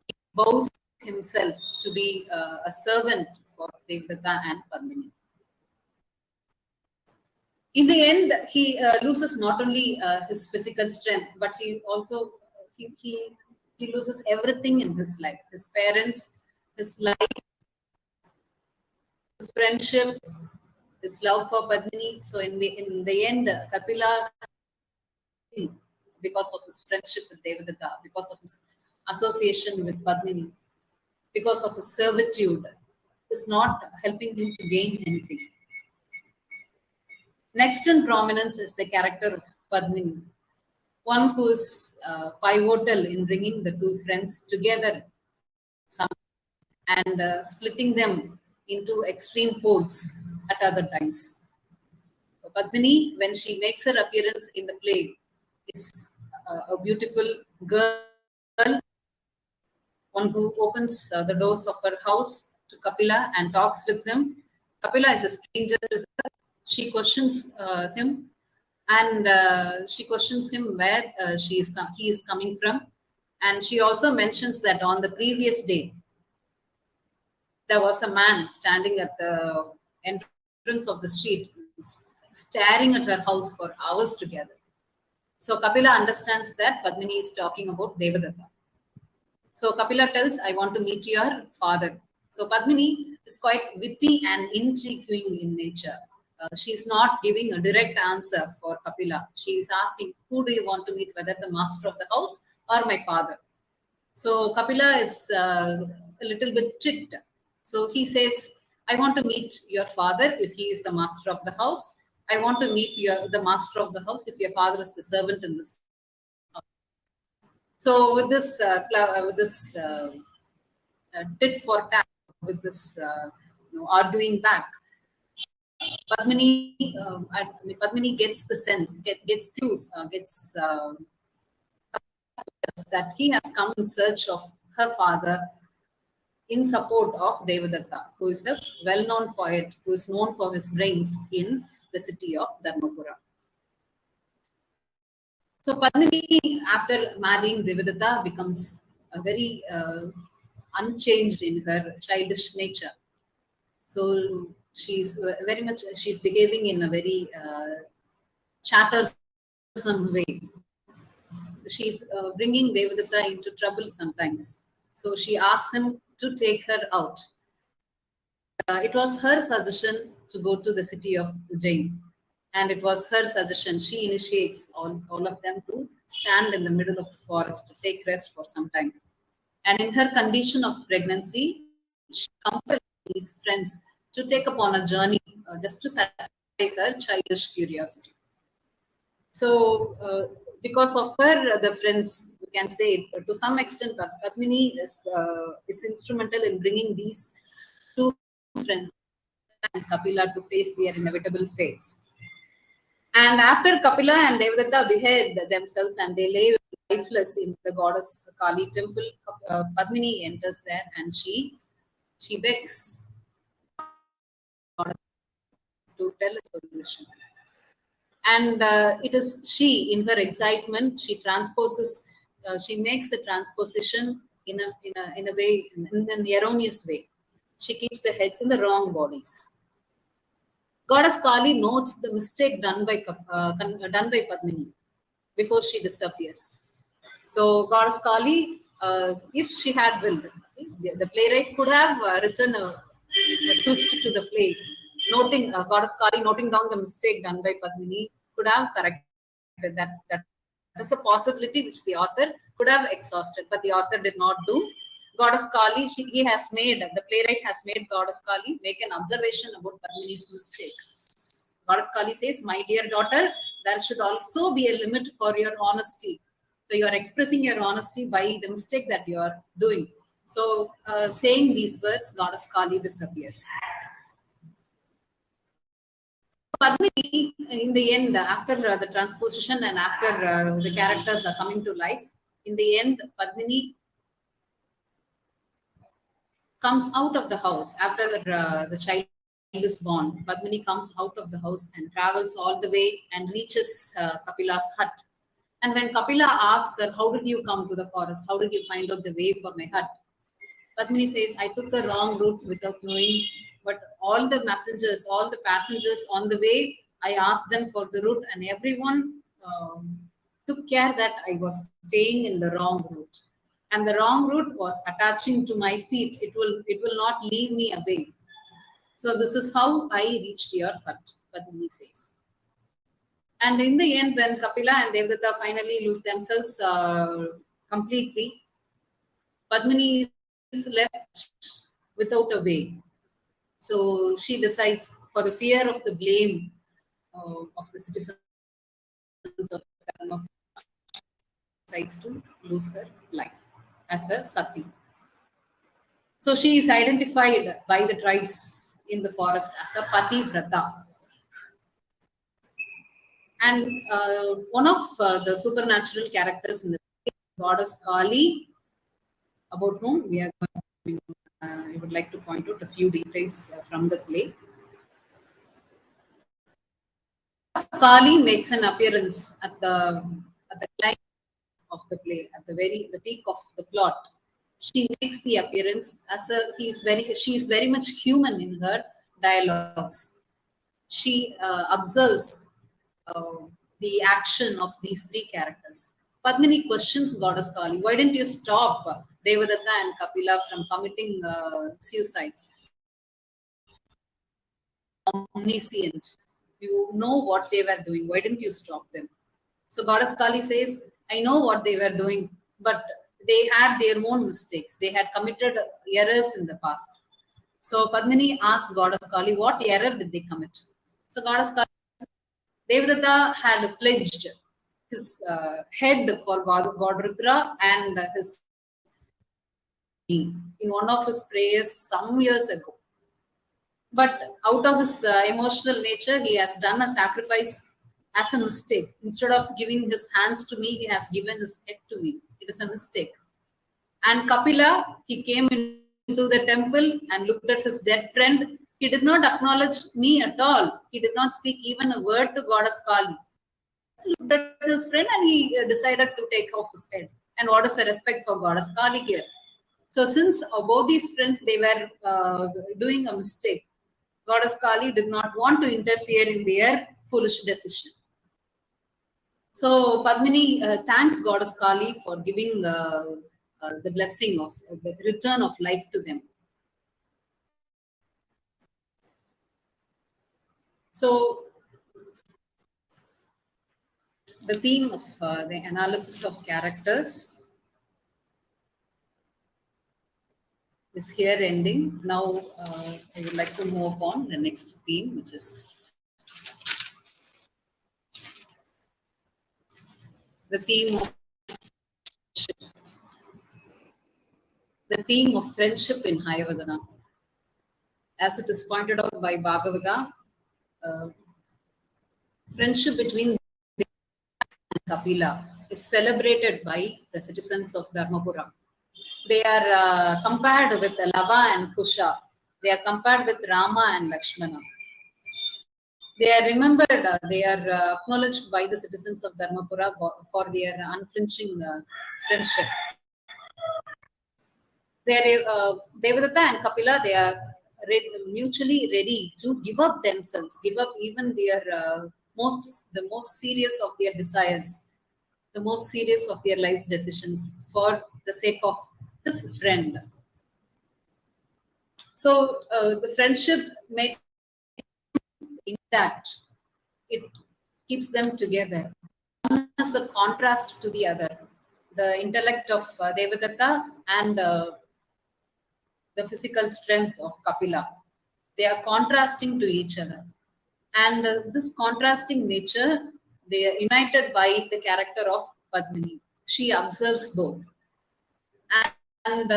He bows himself to be a servant for Devadatta and Padmini. In the end, he loses not only his physical strength, but he also he loses everything in his life: his parents, his life, his friendship, his love for Padmini. So in the end, Kapila, because of his friendship with Devadatta, because of his association with Padmini, because of his servitude, is not helping him to gain anything. Next in prominence is the character of Padmini, one who is pivotal in bringing the two friends together and splitting them into extreme poles at other times. Padmini, when she makes her appearance in the play, is a beautiful girl, one who opens the doors of her house to Kapila and talks with him. Kapila is a stranger to her. She questions him, and she questions him where he is coming from. And she also mentions that on the previous day, there was a man standing at the entrance of the street, staring at her house for hours together. So Kapila understands that Padmini is talking about Devadatta. So Kapila tells, I want to meet your father. So Padmini is quite witty and intriguing in nature. She's not giving a direct answer for Kapila. She is asking, who do you want to meet, whether the master of the house or my father? So Kapila is a little bit tricked. So he says, I want to meet your father if he is the master of the house. I want to meet the master of the house if your father is the servant in this house. So with this tit for tat, with this arguing back, Padmini gets the sense, gets clues, gets that he has come in search of her father in support of Devadatta, who is a well-known poet who is known for his brains in the city of Dharmapura. So Padmini, after marrying Devadatta, becomes a very unchanged in her childish nature. So she's she's behaving in a very chattersome way. She's bringing Devadatta into trouble sometimes. So she asks him to take her out. It was her suggestion to go to the city of Ujjain. And it was her suggestion. She initiates all of them to stand in the middle of the forest to take rest for some time. And in her condition of pregnancy, she compelled these friends to take upon a journey just to satisfy her childish curiosity. So, because of her, the friends, we can say, to some extent, Padmini is instrumental in bringing these two friends and Kapila to face their inevitable fates. And after Kapila and Devadatta behead themselves and they lay lifeless in the goddess Kali temple, Padmini enters there and she begs to tell a solution. And it is she, in her excitement, she transposes, she makes the transposition in a way, in an erroneous way. She keeps the heads in the wrong bodies. Goddess Kali notes the mistake done by Padmini before she disappears. So Goddess Kali, if she had willed, the playwright could have written a twist to the play, noting Goddess Kali noting down the mistake done by Padmini, could have corrected that. That is a possibility which the author could have exhausted, but the author did not do. Goddess Kali, the playwright has made Goddess Kali make an observation about Padmini's mistake. Goddess Kali says, my dear daughter, there should also be a limit for your honesty. So you are expressing your honesty by the mistake that you are doing. So saying these words, Goddess Kali disappears. Padmini, in the end, after the transposition and after the characters are coming to life, in the end, Padmini comes out of the house after the child is born. Padmini comes out of the house and travels all the way and reaches Kapila's hut. And when Kapila asks her, how did you come to the forest? How did you find out the way for my hut? Padmini says, I took the wrong route without knowing, but all the messengers, all the passengers on the way, I asked them for the route and everyone took care that I was staying in the wrong route. And the wrong route was attaching to my feet. It will not leave me away. So this is how I reached your hut, Padmini says. And in the end, when Kapila and Devadatta finally lose themselves completely, Padmini is left without a way. So she decides, for the fear of the blame of the citizens of Kalampur decides to lose her life as a sati. So she is identified by the tribes in the forest as a Pativrata. And one of the supernatural characters in the goddess Kali, about whom we are going to, I would like to point out a few details from the play. Kali makes an appearance at the climax of the play, at the peak of the plot. She makes the appearance as she is very much human in her dialogues. She observes the action of these three characters. Padmini questions goddess Kali, why didn't you stop Devadatta and Kapila from committing suicides? Omniscient. You know what they were doing. Why didn't you stop them? So goddess Kali says, I know what they were doing, but they had their own mistakes. They had committed errors in the past. So Padmini asks goddess Kali, what error did they commit? So goddess Kali, Devadatta had pledged his head for God Rudra and his in one of his prayers some years ago. But out of his emotional nature, he has done a sacrifice as a mistake. Instead of giving his hands to me, he has given his head to me. It is a mistake. And Kapila, he came into the temple and looked at his dead friend. He did not acknowledge me at all. He did not speak even a word to goddess Kali. He looked at his friend and he decided to take off his head. And what is the respect for goddess Kali here? So since both these friends, they were doing a mistake, goddess Kali did not want to interfere in their foolish decision. So Padmini thanks goddess Kali for giving the blessing of the return of life to them. So the theme of the analysis of characters is here ending. Now I would like to move on the next theme, which is the theme of friendship in Hayavadana. As it is pointed out by Bhagavata, friendship between and Kapila is celebrated by the citizens of Dharmapura. They are compared with Lava and Kusha. They are compared with Rama and Lakshmana. They are remembered, they are acknowledged by the citizens of Dharmapura for their unflinching friendship. They are, Devadatta and Kapila, they are mutually ready to give up themselves, give up even their the most serious of their desires, the most serious of their life's decisions for the sake of this friend. So the friendship makes intact. It keeps them together. One is a contrast to the other. The intellect of Devadatta and the physical strength of Kapila. They are contrasting to each other. And this contrasting nature, they are united by the character of Padmini. She observes both. And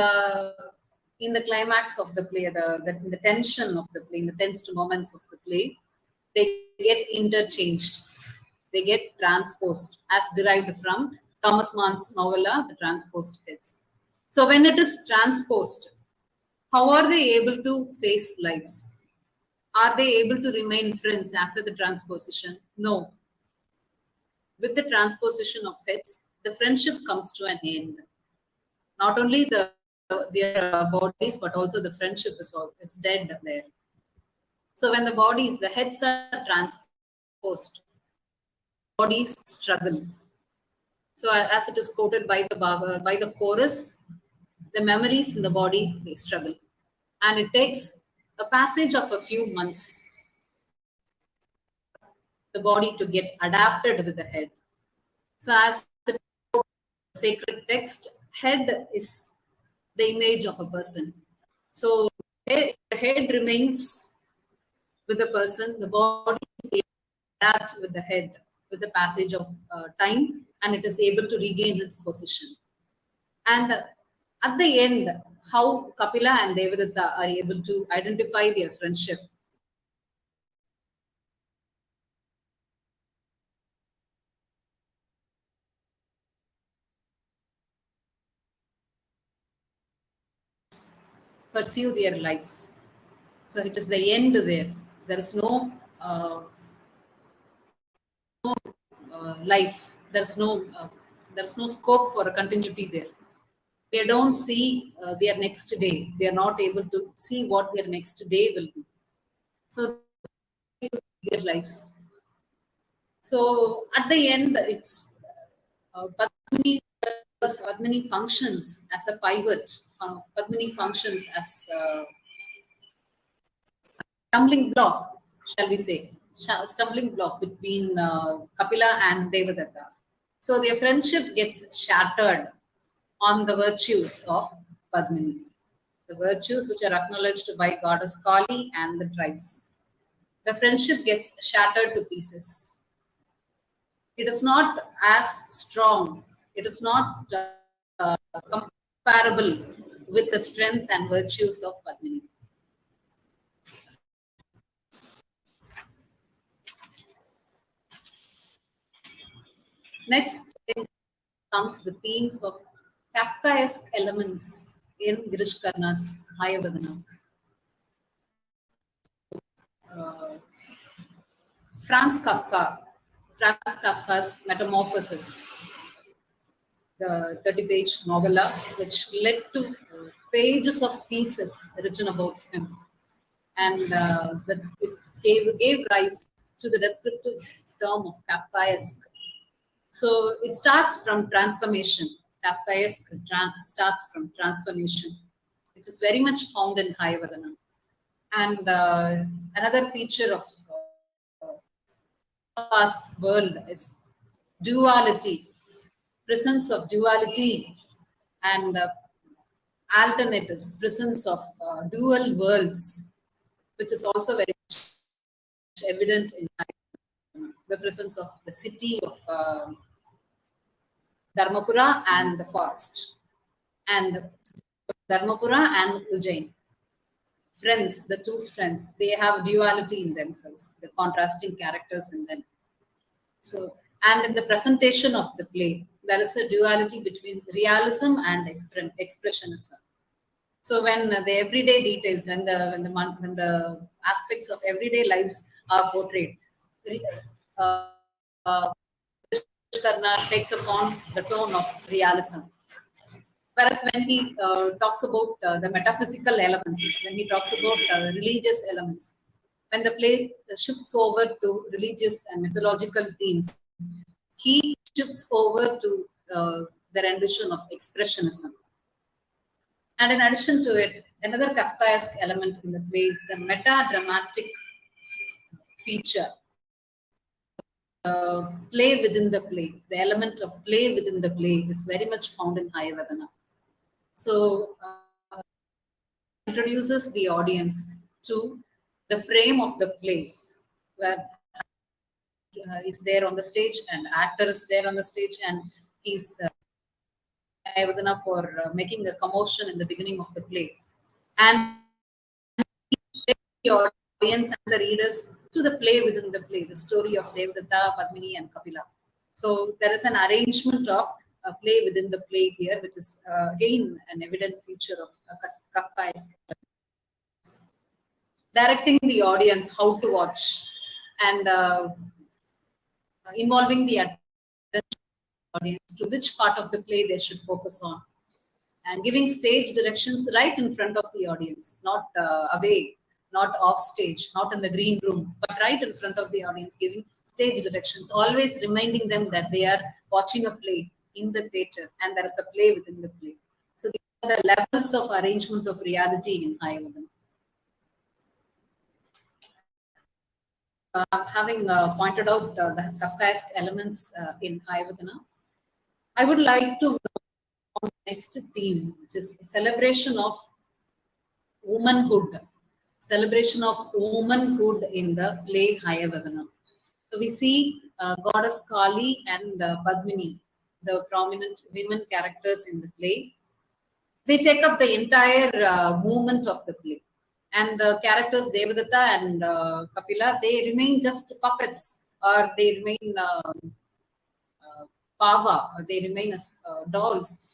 in the climax of the play, the tension of the play, in the tense moments of the play, they get interchanged. They get transposed, as derived from Thomas Mann's novella, The Transposed Heads. So when it is transposed, how are they able to face lives? Are they able to remain friends after the transposition? No. With the transposition of heads, the friendship comes to an end. Not only their bodies, but also the friendship is dead there. So when the heads are transposed, bodies struggle. So as it is quoted by the chorus, the memories in the body, they struggle. And it takes a passage of a few months the body to get adapted with the head. So as the sacred text, head is the image of a person. So the head remains with the person, the body is adapt with the head, with the passage of time, and it is able to regain its position. And at the end, how Kapila and Devadatta are able to identify their friendship. Pursue their lives. So it is the end there. There is no life. There's no scope for a continuity there. They don't see their next day. They are not able to see what their next day will be. So their lives. So at the end, it's Padmini functions as a pivot. Padmini functions as a stumbling block, shall we say, stumbling block between Kapila and Devadatta. So their friendship gets shattered on the virtues of Padmini, the virtues which are acknowledged by goddess Kali and the tribes. The friendship gets shattered to pieces. It is not as strong. It is not comparable with the strength and virtues of Padmini. Next comes the themes of Kafkaesque elements in Girish Karnad's Hayavadana. Franz Kafka's Metamorphosis, the 30-page novella, which led to pages of thesis written about him. And it gave rise to the descriptive term of Kafkaesque. So it starts from transformation. Kafkaesque starts from transformation, which is very much found in Hayavadana. And another feature of past world is duality, presence of duality and alternatives, presence of dual worlds, which is also very much evident in the presence of the city of Dharmapura and the forest, and Dharmapura and Ujjain. Friends, the two friends, they have duality in themselves, the contrasting characters in them. So, and in the presentation of the play, there is a duality between realism and expressionism. So, when the everyday details, when the aspects of everyday lives are portrayed, Karna takes upon the tone of realism. Whereas when he talks about the metaphysical elements, when he talks about religious elements, when the play shifts over to religious and mythological themes, he shifts over to the rendition of expressionism. And in addition to it, another Kafkaesque element in the play is the meta-dramatic feature. Play within the play, the element of play within the play is very much found in Hayavadana. So, introduces the audience to the frame of the play, where is there on the stage and actor is there on the stage, and he's Hayavadana for making a commotion in the beginning of the play. And the audience and the readers to the play within the play, the story of Devadatta, Padmini and Kapila. So there is an arrangement of play within the play here, which is again an evident feature of Kafkaesque. Directing the audience how to watch and involving the audience to which part of the play they should focus on, and giving stage directions right in front of the audience, not away, not off stage, not in the green room, but right in front of the audience, giving stage directions, always reminding them that they are watching a play in the theatre and there is a play within the play. So these are the levels of arrangement of reality in Hayavadana. Having pointed out the Kafkaesque elements in Hayavadana, I would like to move on to the next theme, which is celebration of womanhood. Celebration of womanhood in the play Hayavadana. So we see goddess Kali and Padmini, the prominent women characters in the play. They take up the entire movement of the play. And the characters Devadatta and Kapila, they remain just puppets, or they remain pava, or they remain as dolls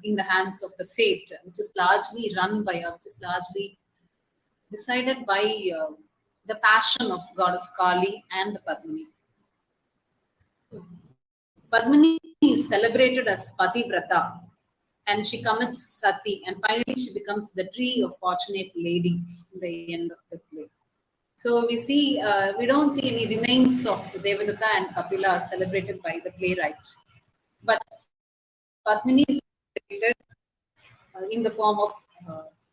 in the hands of the fate, which is largely decided by the passion of goddess Kali and Padmini. Padmini is celebrated as Pativrata, and she commits sati, and finally she becomes the tree of fortunate lady in the end of the play. So we don't see any remains of Devadatta and Kapila celebrated by the playwright, but Padmini is celebrated in the form of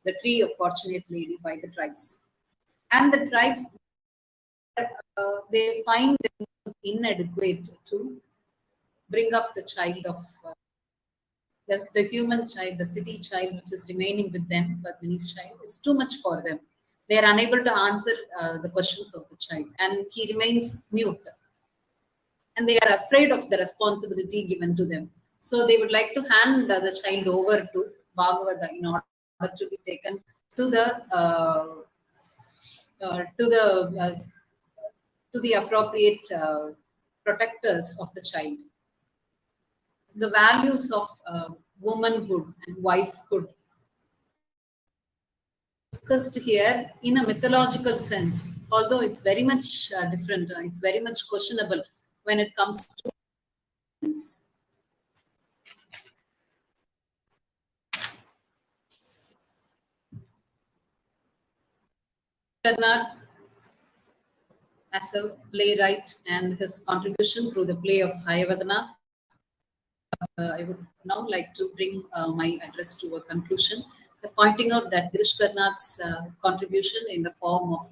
the tree of fortunate lady by the tribes, and the tribes they find themselves inadequate to bring up the child of the human child, the city child, which is remaining with them, but Padmini's child is too much for them. They are unable to answer the questions of the child, and he remains mute. And they are afraid of the responsibility given to them. So they would like to hand the child over to Bhagavata in order to be taken to the appropriate protectors of the child. So the values of womanhood and wifehood discussed here in a mythological sense, although it's very much different. It's very much questionable when it comes to sense. Bernard, as a playwright, and his contribution through the play of Hayavadana, I would now like to bring my address to a conclusion, pointing out that Girish Karnad's contribution in the form of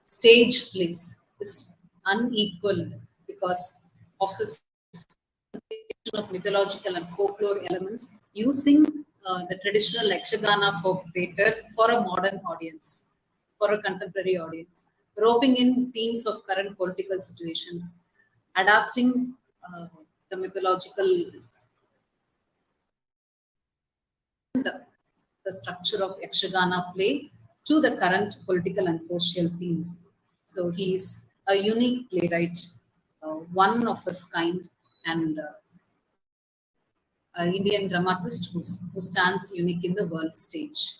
stage plays is unequaled because of his of mythological and folklore elements using the traditional Yakshagana folk theatre for a modern audience, for a contemporary audience, roping in themes of current political situations, adapting the mythological the structure of Yakshagana play to the current political and social themes. So he is a unique playwright, one of his kind, and an Indian dramatist who stands unique in the world stage.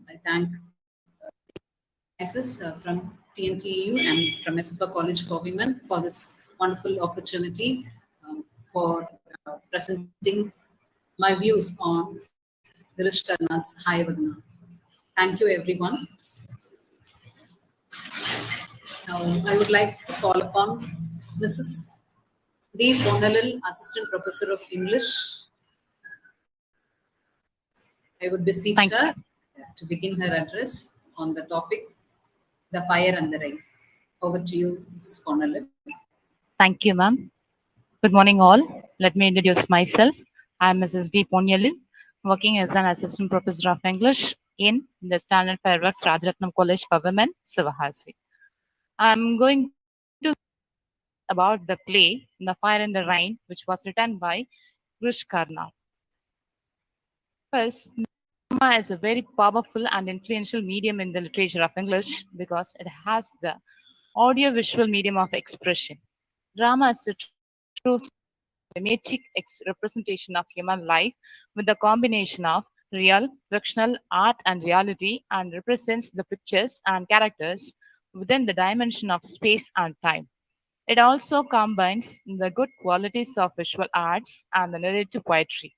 I thank from TNTEU and from SFA College for Women for this wonderful opportunity for presenting my views on Girish Karnad's Hayavadana. Thank you, everyone. Now, I would like to call upon Mrs. D. Ponnalil, Assistant Professor of English. I would beseech her to begin her address on the topic, The Fire and the Rain. Over to you, Mrs. Ponnalil. Thank you, ma'am. Good morning, all. Let me introduce myself. I am Mrs. D. Ponnalil, working as an Assistant Professor of English in the Standard Fireworks Rajaratnam College for Women, Sivahasi. I'm going to about the play The Fire and the Rain, which was written by Girish Karnad. First, drama is a very powerful and influential medium in the literature of English because it has the audio-visual medium of expression. Drama is a true thematic representation of human life with the combination of real, fictional, art, and reality, and represents the pictures and characters within the dimension of space and time. It also combines the good qualities of visual arts and the narrative poetry.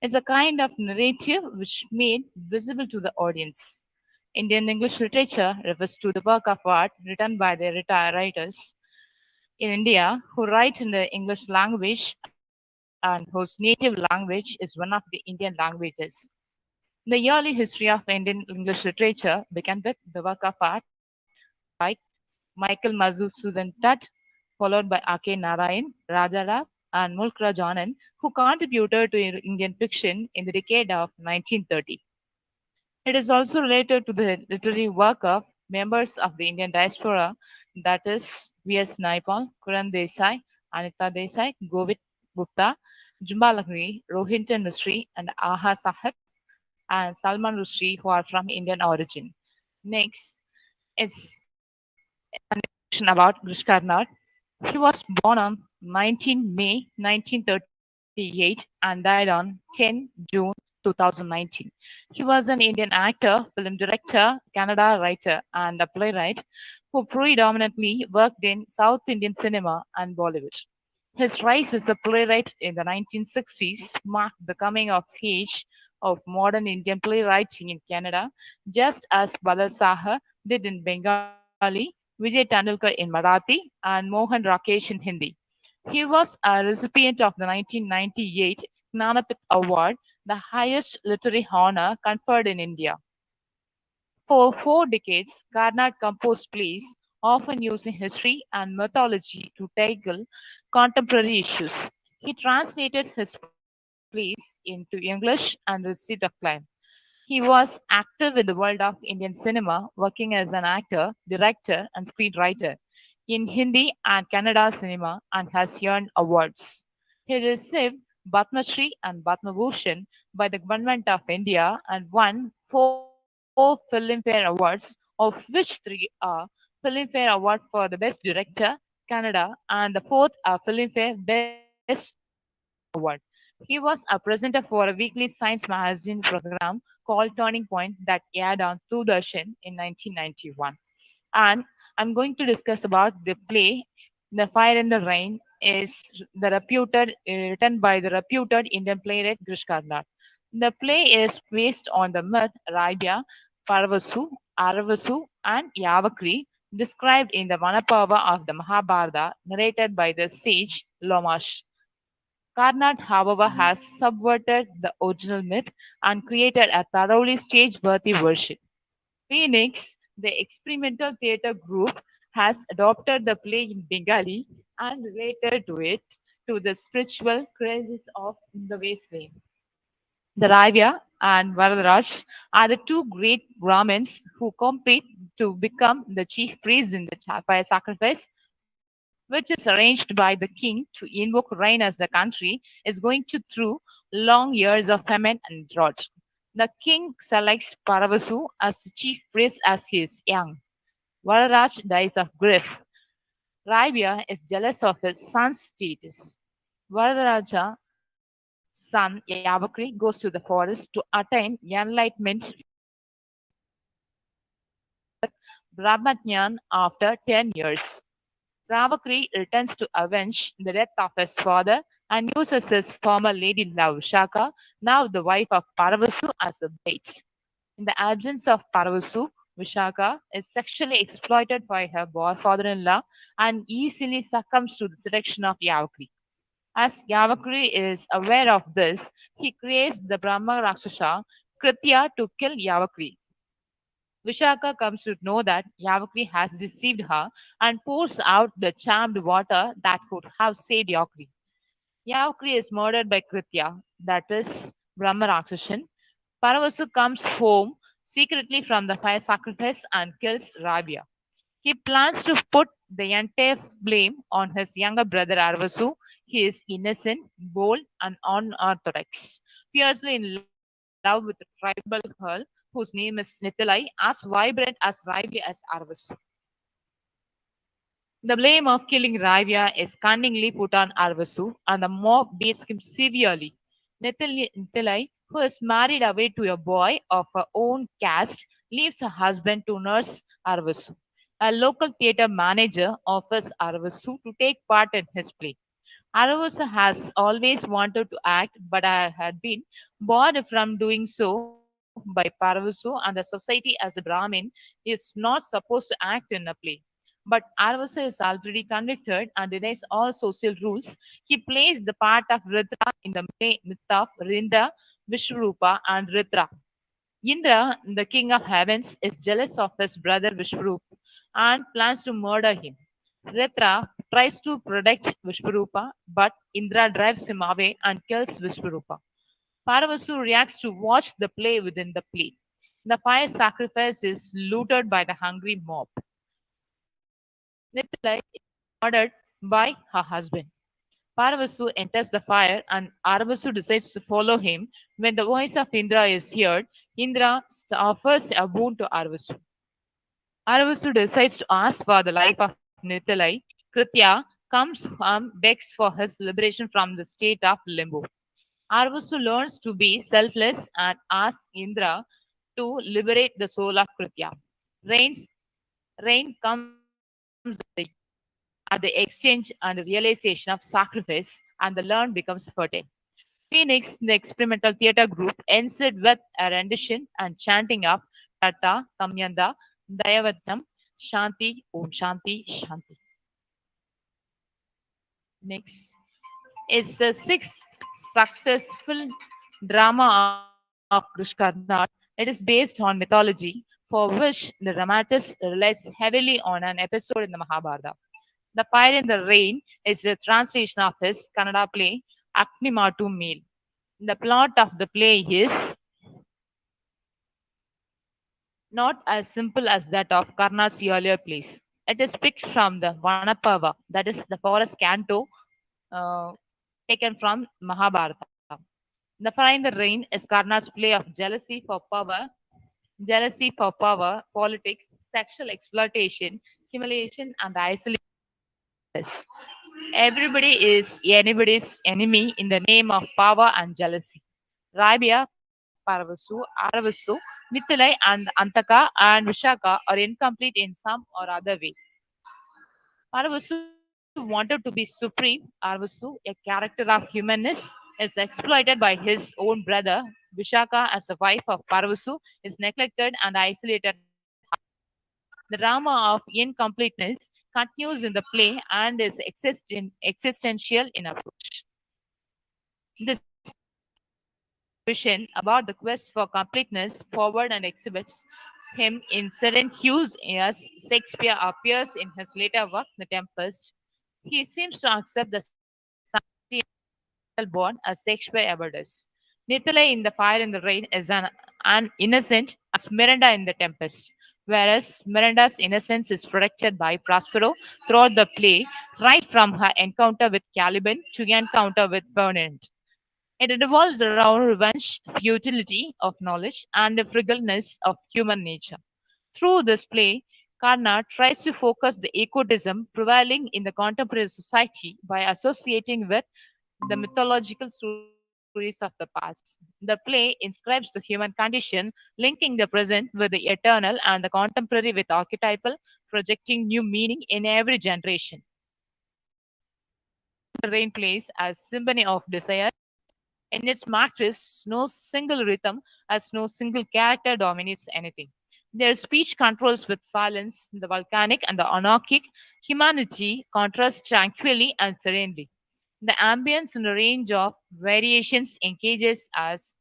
It's a kind of narrative which made visible to the audience. Indian English literature refers to the work of art written by the retired writers in India who write in the English language and whose native language is one of the Indian languages. The early history of Indian English literature began with the work of art by Michael Madhusudan Dutt, followed by A.K. Narayan, Rajarao, and Mulkraj Anand, who contributed to Indian fiction in the decade of 1930. It is also related to the literary work of members of the Indian diaspora that is V.S. Naipaul, Kuran Desai, Anita Desai, Govit Gupta, Jumba Lakshmi, Rohinton Mistry, and Aha Sahib, and Salman Rushdie, who are from Indian origin. Next, it's about Grish Karnad. He was born on 19 May 1938 and died on 10 June 2019. He was an Indian actor, film director, Kannada writer, and a playwright who predominantly worked in South Indian cinema and Bollywood. His rise as a playwright in the 1960s marked the coming of age of modern Indian playwriting in Canada, just as Bala Saha did in Bengali, Vijay Tendulkar in Marathi, and Mohan Rakesh in Hindi. He was a recipient of the 1998 Gnanapith Award, the highest literary honor conferred in India. For 4 decades, Karnad composed plays, often using history and mythology to tackle contemporary issues. He translated his plays into English and received acclaim. He was active in the world of Indian cinema, working as an actor, director, and screenwriter in Hindi and Kannada cinema and has earned awards. He received Padma Shri and Padma Bhushan by the Government of India and won 4 Filmfare Awards, of which 3 are Filmfare Award for the Best Director, Kannada, and the fourth a Filmfare Best Award. He was a presenter for a weekly science magazine program called Turning Point that aired on Doordarshan in 1991. And I'm going to discuss about the play The Fire and the Rain is written by the reputed Indian playwright Grish Karnad. The play is based on the myth Raibya, Paravasu, Aravasu, and Yavakri described in the Vanapava of the Mahabharata narrated by the sage Lomash. Karnad, however, has subverted the original myth and created a thoroughly stage-worthy version. Phoenix, the experimental theatre group, has adopted the play in Bengali and related to it to the spiritual crisis of the wasteland. The Raivya and Varadaraj are the two great Brahmins who compete to become the chief priests in the fire sacrifice, which is arranged by the king to invoke rain as the country is going to through long years of famine and drought. The king selects Paravasu as the chief priest as he is young. Vararaj dies of grief. Raivya is jealous of his son's status. Varadaraja's son Yavakri goes to the forest to attain enlightenment Brahmajnan after 10 years. Ravakri returns to avenge the death of his father and uses his former lady love Shaka, now the wife of Paravasu, as a bait. In the absence of Paravasu, Vishaka is sexually exploited by her father-in-law and easily succumbs to the seduction of Yavakri. As Yavakri is aware of this, he creates the Brahma Rakshasa Kritya to kill Yavakri. Vishaka comes to know that Yavakri has deceived her and pours out the charmed water that could have saved Yavakri. Yavakri is murdered by Kritya, that is Brahma Rakshasan. Paravasu comes home secretly from the fire sacrifice and kills Rabia. He plans to put the entire blame on his younger brother Arvasu. He is innocent, bold, and unorthodox. Fiercely in love with a tribal girl whose name is Nithilai, as vibrant as lively as Arvasu. The blame of killing Raivya is cunningly put on Arvasu, and the mob beats him severely. Nithilai, who is married away to a boy of her own caste, leaves her husband to nurse Arvasu. A local theatre manager offers Arvasu to take part in his play. Aravasu has always wanted to act, but had been barred from doing so by Paravasu, and the society as a Brahmin is not supposed to act in a play. But Aravasu is already convicted and denies all social rules. He plays the part of Rudra in the myth of Rinda, Vishwarupa, and Rudra. Indra, the king of heavens, is jealous of his brother Vishwarupa and plans to murder him. Ritra tries to protect Vishwarupa, but Indra drives him away and kills Vishwarupa. Paravasu reacts to watch the play within the play. The fire sacrifice is looted by the hungry mob. Nithalai is murdered by her husband. Paravasu enters the fire and Aravasu decides to follow him. When the voice of Indra is heard, Indra offers a boon to Aravasu. Aravasu decides to ask for the life of Nithalai. Kritya comes and begs for his liberation from the state of limbo. Aravasu learns to be selfless and asks Indra to liberate the soul of Kritya. Rains, Rain comes at the exchange and realization of sacrifice, and the land becomes fertile. Phoenix, the experimental theatre group, ends it with a rendition and chanting of Tata, Kamyanda, Dayavatnam, Shanti, Om Shanti, Shanti. Next is the sixth successful drama of Krishkarnad. It is based on mythology, for which the dramatist relies heavily on an episode in the Mahabharata. The Fire in the Rain is a translation of his Kannada play Aknimatu Meil. The plot of the play is not as simple as that of Karna's earlier plays. It is picked from the Vanapava, that is the forest canto, uh, taken from Mahabharata. The Fire in the Rain is Karna's play of jealousy for power, politics, sexual exploitation, humiliation, and isolation. Everybody is anybody's enemy in the name of power and jealousy. Rabia, Parvasu, Aravasu, Nithalai, and Antaka and Vishaka are incomplete in some or other way. Parvasu wanted to be supreme. Arvasu, a character of humanness, is exploited by his own brother. Vishaka, as a wife of Parvasu, is neglected and isolated. The drama of incompleteness continues in the play and is existential in approach. This vision about the quest for completeness forward and exhibits him in certain hues as Shakespeare appears in his later work, The Tempest. He seems to accept the sanctity of born as Shakespeare ever does. Nithalai in The Fire and the Rain is an innocent as Miranda in The Tempest, whereas Miranda's innocence is protected by Prospero throughout the play, right from her encounter with Caliban to encounter with Ferdinand. It revolves around revenge, futility of knowledge, and the frugalness of human nature. Through this play, Karna tries to focus the egotism prevailing in the contemporary society by associating with the mythological stories of the past. The play inscribes the human condition, linking the present with the eternal and the contemporary with archetypal, projecting new meaning in every generation. The Rain plays as symphony of desire. In its matrix, no single rhythm, as no single character dominates anything. Their speech controls with silence, the volcanic and the anarchic humanity contrast tranquilly and serenely. The ambience and the range of variations engages as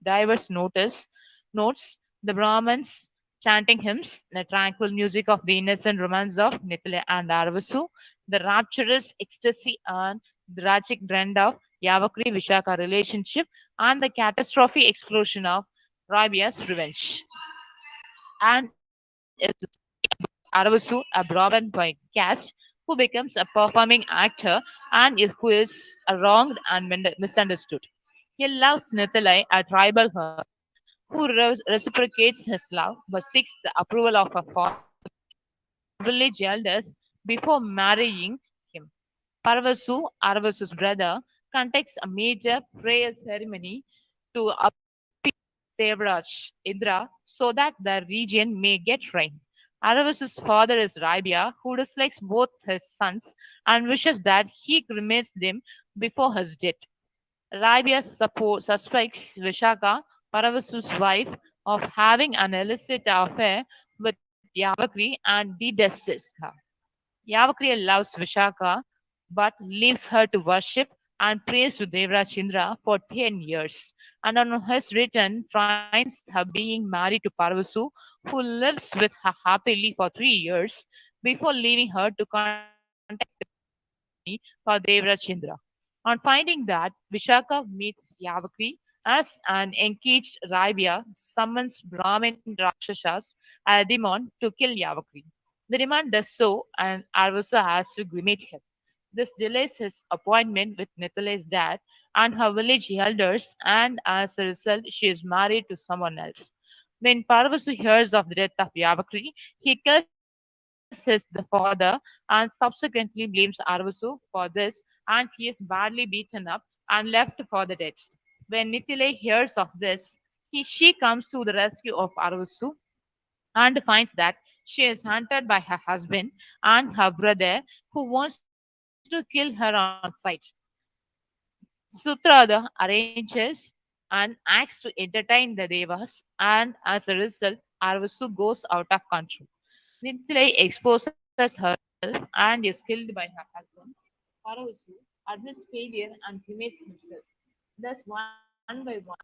diverse notes, the Brahmins chanting hymns, the tranquil music of the innocent romance of Nithala and Arvasu, the rapturous ecstasy and the tragic dread of Yavakri Vishaka relationship, and the catastrophic explosion of Rabia's revenge. And is Aravasu, a Brahman by caste, who becomes a performing actor and who is wronged and misunderstood. He loves Nithalai, a tribal her, who reciprocates his love but seeks the approval of her village elders before marrying him. Parvasu, Arvasu's brother, conducts a major prayer ceremony to Devraj, Indra, so that the region may get rain. Aravasu's father is Raibia, who dislikes both his sons and wishes that he cremates them before his death. Raibia suspects Vishaka, Paravasu's wife, of having an illicit affair with Yavakri and detests her. Yavakri loves Vishaka but leaves her to worship and prays to Devraj Indra for 10 years. And on his return, finds her being married to Parvasu, who lives with her happily for 3 years before leaving her to contact for Devraj Indra. On finding that, Vishaka meets Yavakri as an engaged Raibia summons Brahmin Rakshasas, a demon, to kill Yavakri. The demand does so, and Arvasu has to cremate him. This delays his appointment with Nikolai's dad and her village elders, and as a result, she is married to someone else. When Parvasu hears of the death of Yavakri, he kills the father and subsequently blames Arvasu for this, and he is badly beaten up and left for the dead. When Nithile hears of this, she comes to the rescue of Arvasu and finds that she is hunted by her husband and her brother who wants to kill her on sight. Sutrada arranges and acts to entertain the devas, and as a result, Arvasu goes out of control. Nithile exposes herself and is killed by her husband. Arvasu admits failure and cremates himself. Thus, one by one,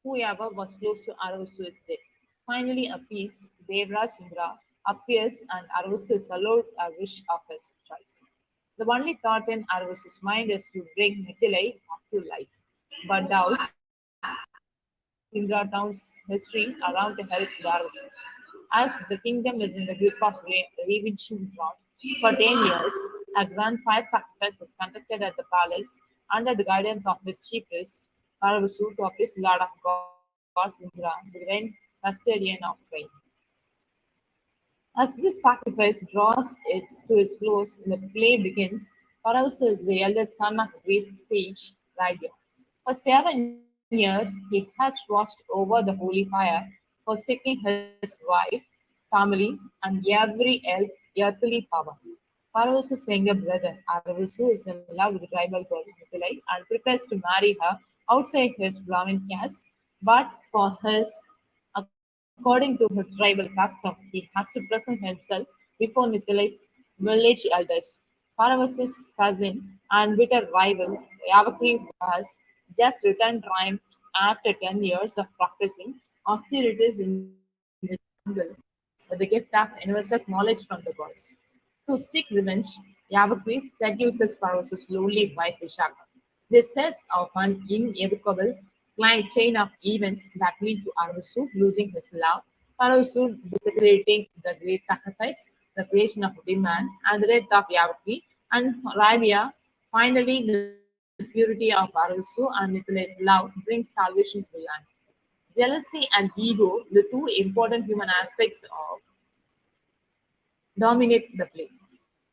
whoever was close to Arvasu is dead. Finally, appeased, Devraj Indra appears and Arvasu is allowed a wish of his choice. The only thought in Arvasu's mind is to bring Mithilai back to life, but doubts Indra Town's history around to help Arvasu. As the kingdom is in the grip of ravaging drought, for 10 years, a grand fire sacrifice is conducted at the palace under the guidance of his chief priest, Arvasu, to appease Lord of Gods Indra, the divine custodian of rain. As this sacrifice draws to its close, the play begins. Pharaoh is the eldest son of great sage Radia. For 7 years, he has watched over the holy fire, forsaking his wife, family, and every earthly power. Pharaoh's younger brother, Arvasu, is in love with the tribal girl Mithilai and prepares to marry her outside his Brahmin caste, but according to his tribal custom, he has to present himself before Nithilai's village elders. Pharaoh's cousin and bitter rival, Yavakri, has just returned triumph after 10 years of practicing austerities in the jungle with the gift of universal knowledge from the gods. To seek revenge, Yavakri seduces Pharaoh's lonely wife Vishaka. This sets off an inevitable chain of events that lead to Arasu losing his love, Arasu desecrating the great sacrifice, the creation of a man, and the death of Yavaki, and Rabia. Finally, the purity of Arasu and Nicholas' love brings salvation to the land. Jealousy and ego, the two important human aspects of dominate the play.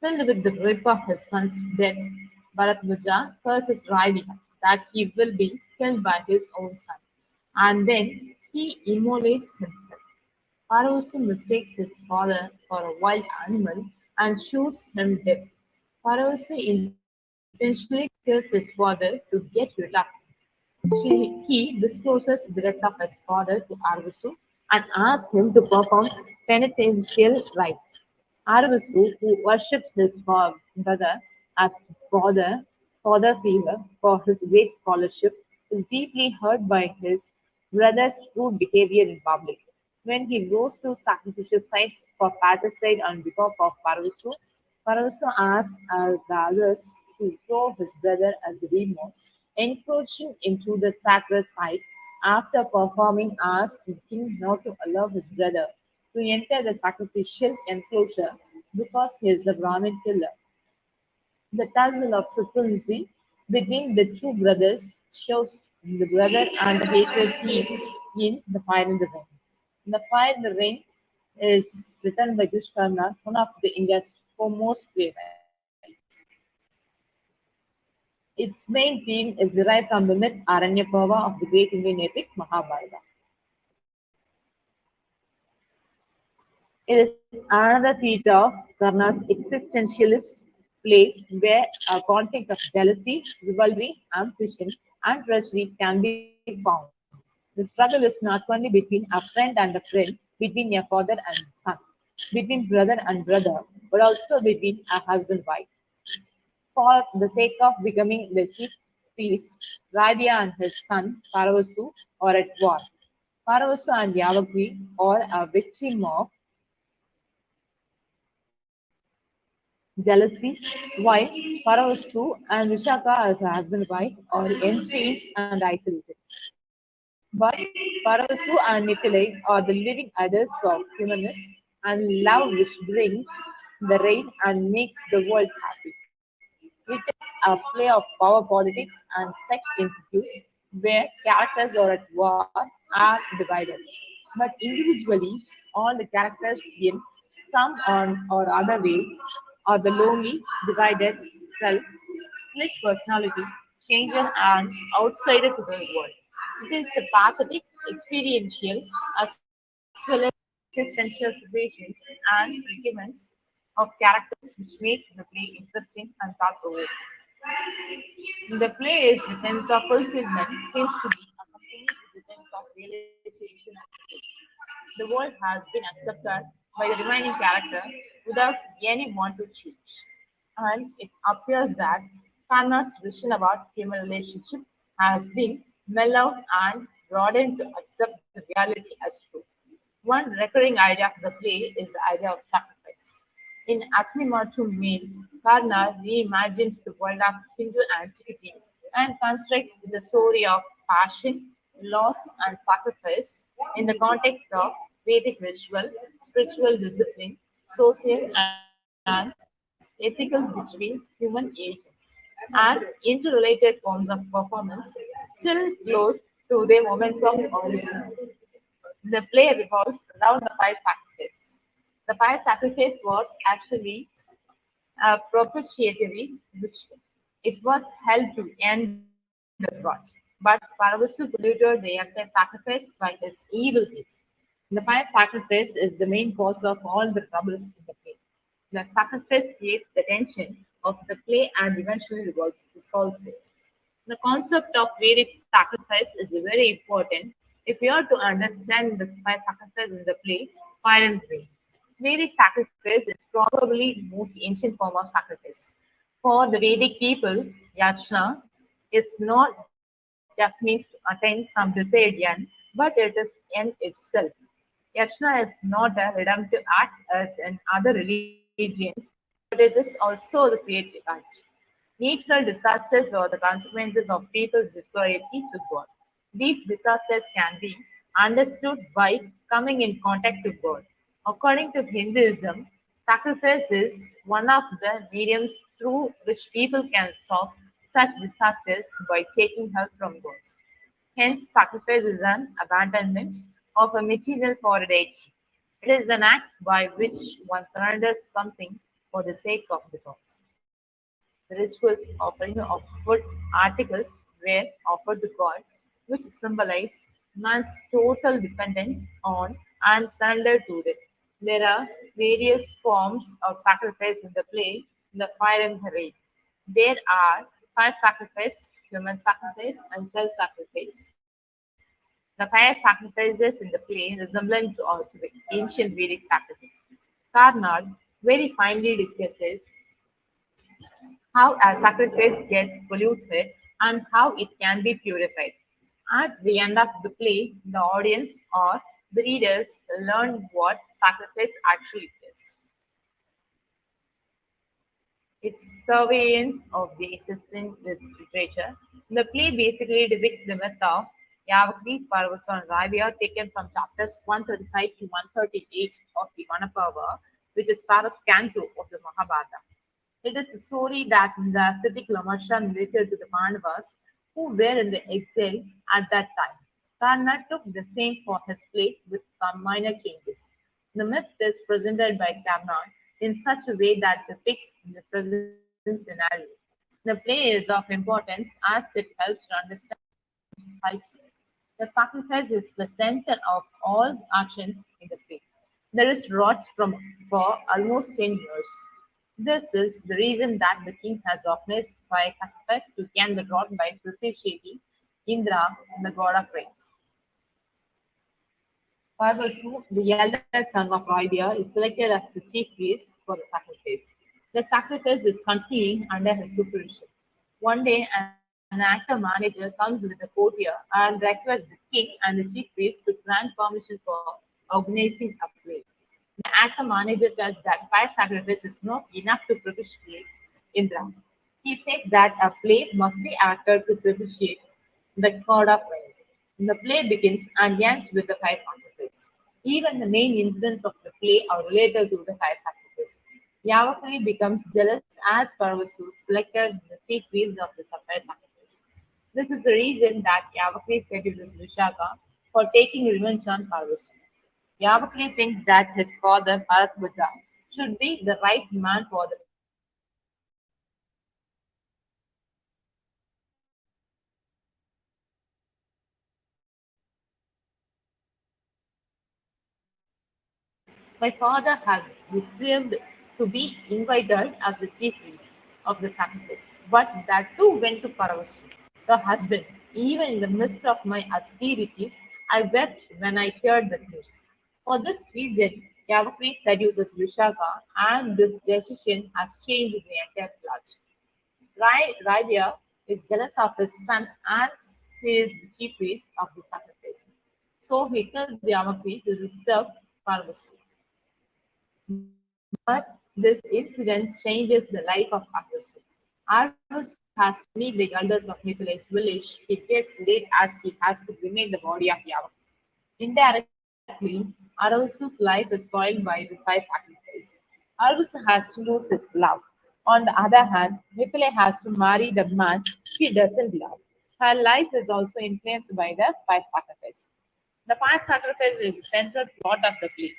Filled with the grief of his son's death, Bharatvaja curses Raivika that he will be killed by his own son, and then he immolates himself. Parasu mistakes his father for a wild animal and shoots him dead. Parasu intentionally kills his father to get rid of him. He discloses the death of his father to Arvasu and asks him to perform penitential rites. Arvasu, who worships his brother as father figure for his great scholarship, is deeply hurt by his brother's rude behavior in public. When he goes to sacrificial sites for patricide on behalf of Parvasu asks the others to throw his brother as the demon, encroaching into the sacred site. After performing, asks the king not to allow his brother to enter the sacrificial enclosure because he is a Brahmin killer. The tussle of supremacy between the two brothers shows the brother and hatred theme in The Fire in the Rain. The Fire in the Rain is written by Gish Karnad, one of the India's foremost playwrights. Its main theme is derived from the myth Aranyaparva of the great Indian epic Mahabharata. It is another feat of Karna's existentialist play where a conflict of jealousy, rivalry, ambition, and treachery can be found. The struggle is not only between a friend and a friend, between a father and son, between brother and brother, but also between a husband-wife. For the sake of becoming the chief priest, Radia and his son Paravasu are at war. Paravasu and Yavakri are a victim of jealousy, while Paravasu and Vishaka as a husband-wife are estranged and isolated. But Paravasu and Nikolai are the living others of humanness and love which brings the rain and makes the world happy. It is a play of power politics and sex intrigue where characters are at war are divided. But individually, all the characters in some or other way are the lonely, divided self, split personality, stranger and outsider to the world. It is the pathetic, experiential, as well as existential situations and predicaments of characters which make the play interesting and thought-provoking. The play is the sense of fulfillment seems to be accompanied with the sense of realization and guilt. The world has been accepted by the remaining character without anyone to choose. And it appears that Khanna's vision about human relationship has been mellowed and broadened to accept the reality as truth. One recurring idea of the play is the idea of sacrifice. In Aknimattu Mail, Karna reimagines the world of Hindu antiquity and constructs the story of passion, loss, and sacrifice in the context of Vedic ritual, spiritual discipline, social and ethical between human agents, and interrelated forms of performance still close to their moments of origin. The play revolves around the fire sacrifice. The fire sacrifice was actually a propitiatory ritual. It was held to end the grudge, but Paravasu polluted the entire sacrifice by his evil deeds. The fire sacrifice is the main cause of all the troubles in the play. The sacrifice creates the tension of the play and eventually resolves it. The concept of Vedic sacrifice is very important if you are to understand the fire sacrifice in the play Fire and Rain. Vedic sacrifice is probably the most ancient form of sacrifice. For the Vedic people, yajna is not just means to attain some desired end, but it is end itself. Yajna is not a redemptive act as in other religions, but it is also the creative act. Natural disasters or the consequences of people's disloyalty to God. These disasters can be understood by coming in contact with God. According to Hinduism, sacrifice is one of the mediums through which people can stop such disasters by taking help from gods. Hence, sacrifice is an abandonment of a material for a deity. It is an act by which one surrenders something for the sake of the gods. The rituals offering of food articles were offered to gods, which symbolize man's total dependence on and surrender to them. There are various forms of sacrifice in the play, in the fire and the rain. There are fire sacrifice, human sacrifice, and self sacrifice. The fire sacrifices in the play resemblance to the ancient Vedic sacrifice. Karnad very finely discusses how a sacrifice gets polluted and how it can be purified. At the end of the play, the audience or the readers learn what sacrifice actually is. Its surveillance of the existing literature. The play basically depicts the myth of Yavakri, Parvasa, and Raivya taken from chapters 135 to 138 of the Vanaparva, which is Paras Canto of the Mahabharata. It is the story that the ascetic Lamasha narrated to the Pandavas who were in the exile at that time. Karna took the same for his play with some minor changes. The myth is presented by Karna in such a way that depicts the present scenario. The play is of importance as it helps to understand society. The sacrifice is the center of all actions in the play. There is wrought from for almost 10 years. This is the reason that the king has organized by sacrifice to gain the wrought by propitiating Indra, the god of rains. Parvasu, the elder son of Raivya, is selected as the chief priest for the sacrifice. The sacrifice is continuing under his supervision. One day, an actor manager comes with a courtier and requests the king and the chief priest to grant permission for organizing a play. The actor manager tells that fire sacrifice is not enough to propitiate Indra. He said that a play must be acted to propitiate the god of rains. The play begins and ends with the fire sacrifice. Even the main incidents of the play are related to the fire sacrifice. The fire sacrifice is the center of all actions in the play. There is wrought from for almost 10 years. This is the reason that the king has organized by sacrifice to gain the wrought by propitiating Indra, the god of rains. The play begins and ends with the fire sacrifice. Even the main incidents of the play are related to the fire sacrifice. Yavakali becomes jealous as Parvasu selected the chief priest of the sapphire sacrifice. This is the reason that Yavakali seduces Vishaka for taking revenge on Parvasu. Yavakali thinks that his father, Bharatbudra, should be the right man for the task. My father has received to be invited as the chief priest of the sacrifice, but that too went to Paravasu, the husband. Even in the midst of my austerities, I wept when I heard the news. For this reason, Yavakri seduces Vishaka, and this decision has changed the entire plot. Raivya is jealous of his son as he is the chief priest of the sacrifice. So he tells Yavakri to disturb Parvasu. But this incident changes the life of Arvasu. Arvasu has to meet the elders of Nikolai's village. He gets late as he has to cremate the body of Yavak. Indirectly, Arvasu's life is spoiled by the fire sacrifice. Arvasu has to lose his love. On the other hand, Nikolai has to marry the man she doesn't love. Her life is also influenced by the fire sacrifice. The fire sacrifice is the central plot of the play.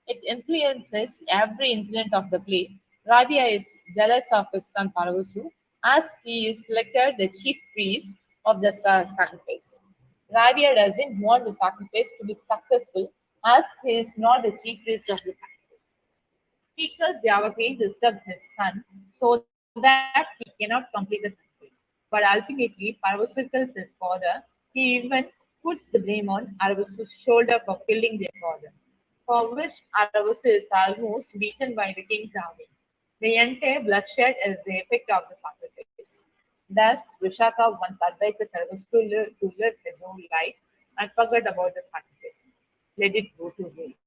It influences every incident of the play. Rabia is jealous of his son Parvasu as he is selected the chief priest of the sacrifice. Rabia doesn't want the sacrifice to be successful as he is not the chief priest of the sacrifice. He kills Javaki to disturb his son so that he cannot complete the sacrifice. But ultimately, Parvasu kills his father. He even puts the blame on Arvasu's shoulder for killing their father, for which Arvasu is almost beaten by the king's army. The entire bloodshed is the effect of the sacrifice. Thus, Vishaka once advises Arvasu to live his own life and forget about the sacrifice. Let it go to waste.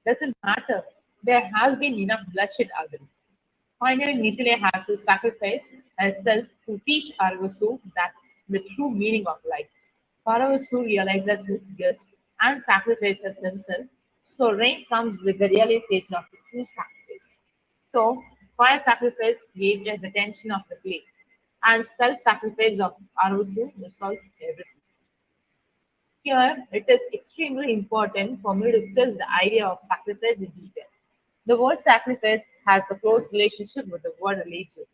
Doesn't matter. There has been enough bloodshed already. Finally, Mithila has to sacrifice herself to teach Arvasu that the true meaning of life. Paravasu realizes his guilt and sacrifices himself. So rain comes with the realization of the true sacrifice. So fire sacrifice creates the tension of the play, and self-sacrifice of Arvasu resolves everything. Here, it is extremely important for me to discuss the idea of sacrifice in detail. The word sacrifice has a close relationship with the word religion.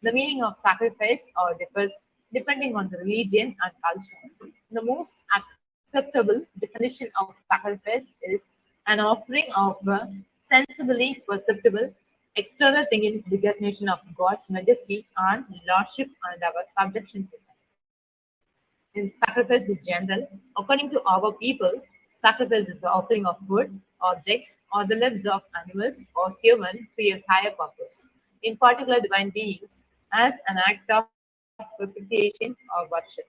The meaning of sacrifice or differs depending on the religion and culture. The most acceptable definition of sacrifice is an offering of a sensibly perceptible external thing in recognition of God's majesty and lordship and our subjection to Him. In sacrifice in general, according to our people, sacrifice is the offering of food, objects, or the lives of animals or human to a higher purpose, in particular divine beings, as an act of propitiation or worship.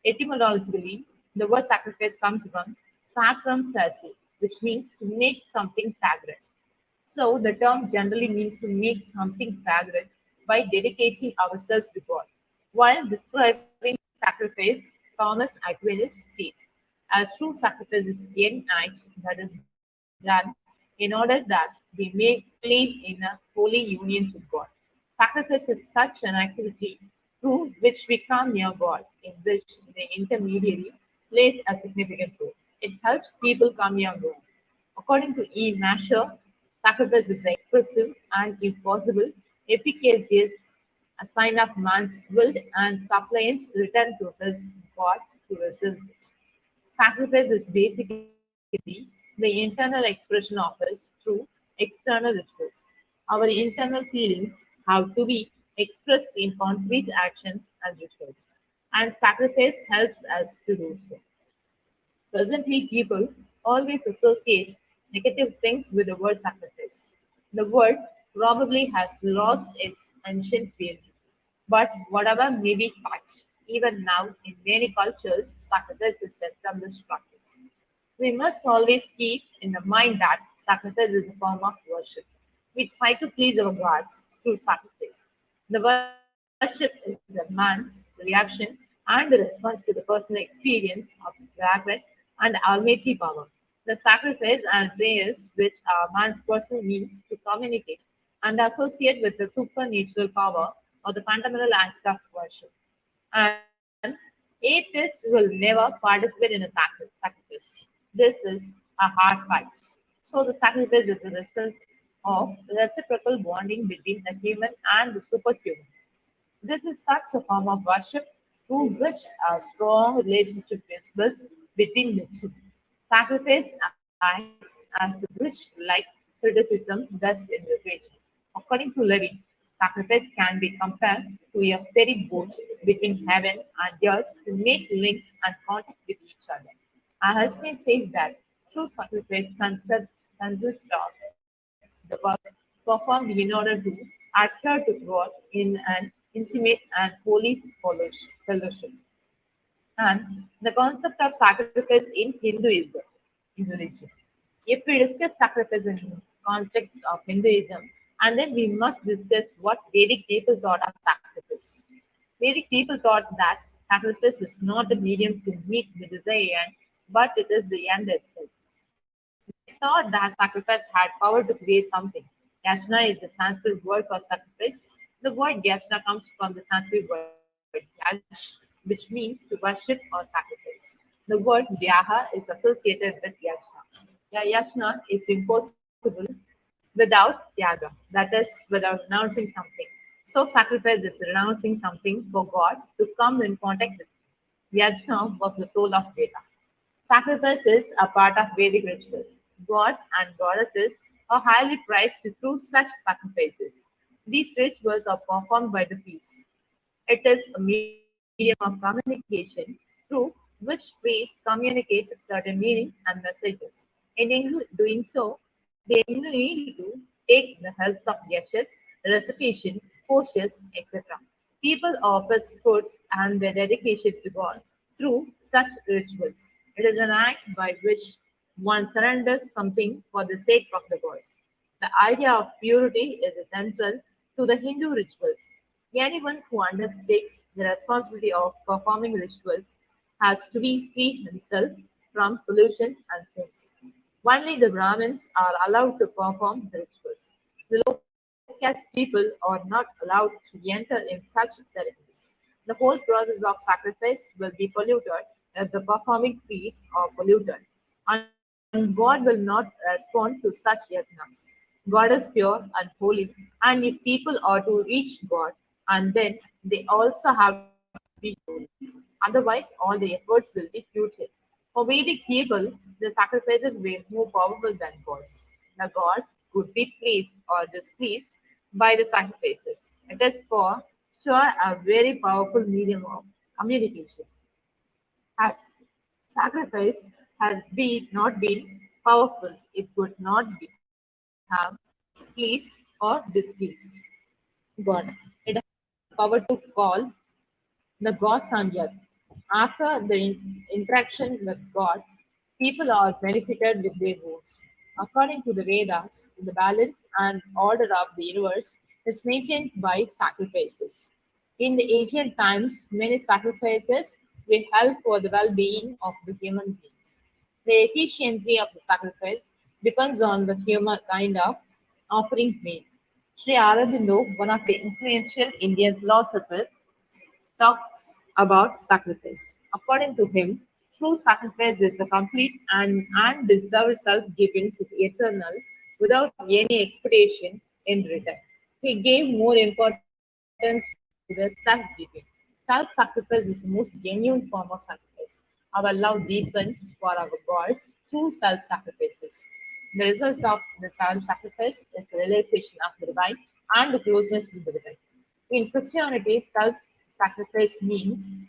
Etymologically, the word sacrifice comes from sacrum facie, which means to make something sacred. So the term generally means to make something sacred by dedicating ourselves to God. While describing sacrifice, Thomas Aquinas states, "A true sacrifice is an act that is done in order that we may live in a holy union to God. Sacrifice is such an activity through which we come near God, in which the intermediary plays a significant role. It helps people come near God. According to E. Masher, sacrifice is expressive and, if possible, efficacious, a sign of man's will and suppliance return to his God to receive it. Sacrifice is basically the internal expression of us through external rituals. Our internal feelings have to be expressed in concrete actions and rituals, and sacrifice helps us to do so. Presently, people always associate negative things with the word sacrifice. The word probably has lost its ancient feeling. But whatever may be fact, even now in many cultures, sacrifice is established practice. We must always keep in the mind that sacrifice is a form of worship. We try to please our gods through sacrifice. The worship is a man's reaction and the response to the personal experience of sacred and almighty power. The sacrifice and prayers, which are man's personal means to communicate and associate with the supernatural power or the fundamental acts of worship. And atheists will never participate in a sacrifice. This is a hard fight. So the sacrifice is a result of reciprocal bonding between the human and the superhuman. This is such a form of worship through which a strong relationship principles between the two. Sacrifice acts as a bridge like criticism does in literature. According to Levy, sacrifice can be compared to a ferry boat between heaven and earth to make links and contact with each other. Hussein says that true sacrifice consists of the work performed in order to adhere to God in an intimate and holy fellowship. And the concept of sacrifice in Hindu religion. If we discuss sacrifice in context of Hinduism, and then we must discuss what Vedic people thought of sacrifice. Vedic people thought that sacrifice is not the medium to meet the desired end, but it is the end itself. They thought that sacrifice had power to create something. Yajna is the Sanskrit word for sacrifice. The word yajna comes from the Sanskrit word yaj, which means to worship or sacrifice. The word vyaha is associated with yajna. Yeah, yajna is impossible without yaga, that is, without renouncing something. So, sacrifice is renouncing something for God to come in contact with. Yajna was the soul of Veda. Sacrifices are part of Vedic rituals. Gods and goddesses are highly prized through such sacrifices. These rituals are performed by the priests. It is a medium of communication through which priests communicate certain meanings and messages. Doing so, they need to take the helps of yashes, recitation, postures, etc. People offer foods and their dedications to God through such rituals. It is an act by which one surrenders something for the sake of the gods. The idea of purity is central to the Hindu rituals. Anyone who undertakes the responsibility of performing rituals has to be free himself from pollutions and sins. Only the Brahmins are allowed to perform the rituals. The low caste people are not allowed to enter in such ceremonies. The whole process of sacrifice will be polluted if the performing priests are polluted. And God will not respond to such yajnas. God is pure and holy, and if people are to reach God, and then they also have to be holy. Otherwise, all the efforts will be futile. For Vedic people, the sacrifices were more powerful than gods. The gods could be pleased or displeased by the sacrifices. It is for sure a very powerful medium of communication. As sacrifice had not been powerful, it could not have pleased or displeased God. It has the power to call the gods on earth. After the interaction with God, people are benefited with their votes. According to the Vedas, the balance and order of the universe is maintained by sacrifices. In the ancient times, many sacrifices were held for the well being of the human beings. The efficiency of the sacrifice depends on the human kind of offering made. Sri Aurobindo, one of the influential Indian philosophers, talks about sacrifice. According to him, true sacrifice is a complete and undeserved self giving to the eternal without any expectation in return. He gave more importance to the self giving. Self sacrifice is the most genuine form of sacrifice. Our love deepens for our gods through self sacrifices. The result of the self sacrifice is the realization of the divine and the closeness to the divine. In Christianity, self sacrifice means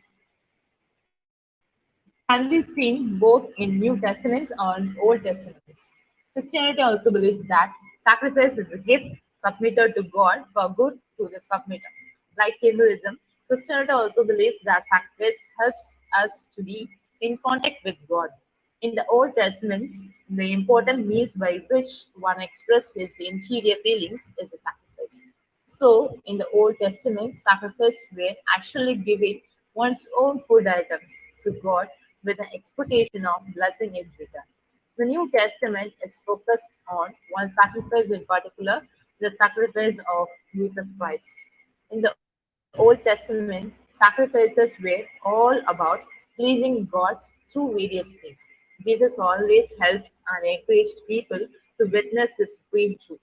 can be seen both in New Testaments and Old Testaments. Christianity also believes that sacrifice is a gift submitted to God for good to the submitter. Like Hinduism, Christianity also believes that sacrifice helps us to be in contact with God. In the Old Testaments, the important means by which one expresses his interior feelings is a sacrifice. So, in the Old Testament, sacrifices were actually giving one's own food items to God with the expectation of blessing in return. The New Testament is focused on one sacrifice in particular, the sacrifice of Jesus Christ. In the Old Testament, sacrifices were all about pleasing God through various means. Jesus always helped and encouraged people to witness the supreme truth.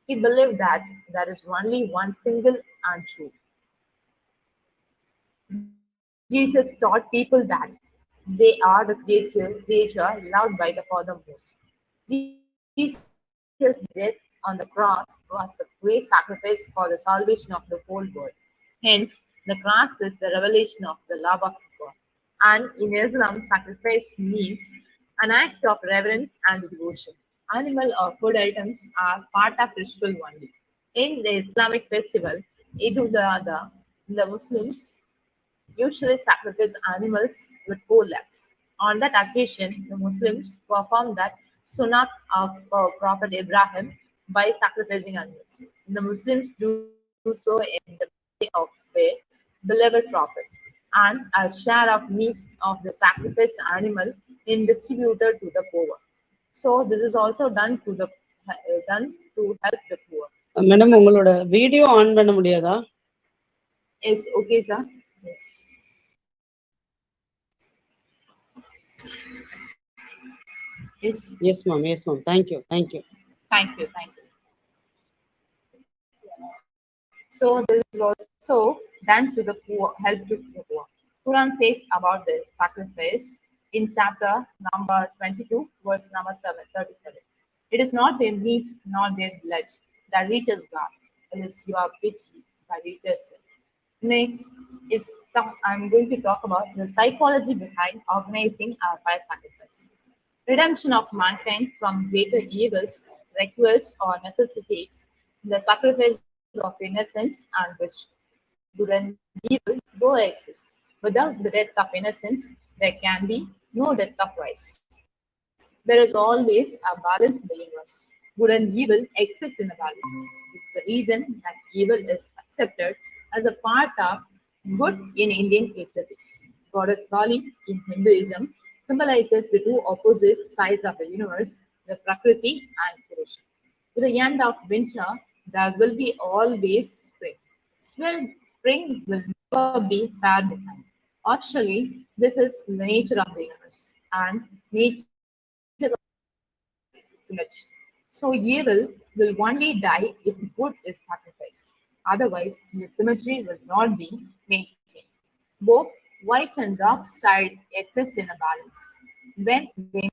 He believed that there is only one single and truth. Jesus taught people that they are the creature loved by the Father most. Jesus' death on the cross was a great sacrifice for the salvation of the whole world. Hence, the cross is the revelation of the love of God. And in Islam, sacrifice means an act of reverence and devotion. Animal or food items are part of ritual only. In the Islamic festival, Eid al-Adha, the Muslims usually sacrifice animals with 4 legs. On that occasion, the Muslims perform that sunnah of Prophet Ibrahim by sacrificing animals. The Muslims do so in the birthday of their beloved Prophet, and a share of meat of the sacrificed animal is distributed to the poor. So this is also done to help the poor. Madam உங்களோட video on பண்ண முடியாதா? Is okay, sir? Yes. Yes, ma'am. Yes, ma'am. Thank you. Thank you. Thank you. So this is also done to the poor, help to the poor. Quran says about the sacrifice in chapter number 22, verse number 37. It is not their meat nor their blood that reaches God. It is your pity that reaches Him. Next is I'm going to talk about the psychology behind organizing a fire sacrifice. Redemption of mankind from greater evils requires or necessitates the sacrifice of innocence and which good and evil coexist. Without the death of innocence, there can be no death of vice. There is always a balance in the universe. Good and evil exist in a balance. It's the reason that evil is accepted as a part of good in Indian aesthetics. Goddess Kali in Hinduism symbolizes the two opposite sides of the universe, the Prakriti and Purusha. To the end of winter, there will be always spring. Spring will never be far behind. Actually, this is the nature of the universe, and nature is symmetry. So evil will only die if good is sacrificed. Otherwise, the symmetry will not be maintained. Both white and dark side exist in a balance. When the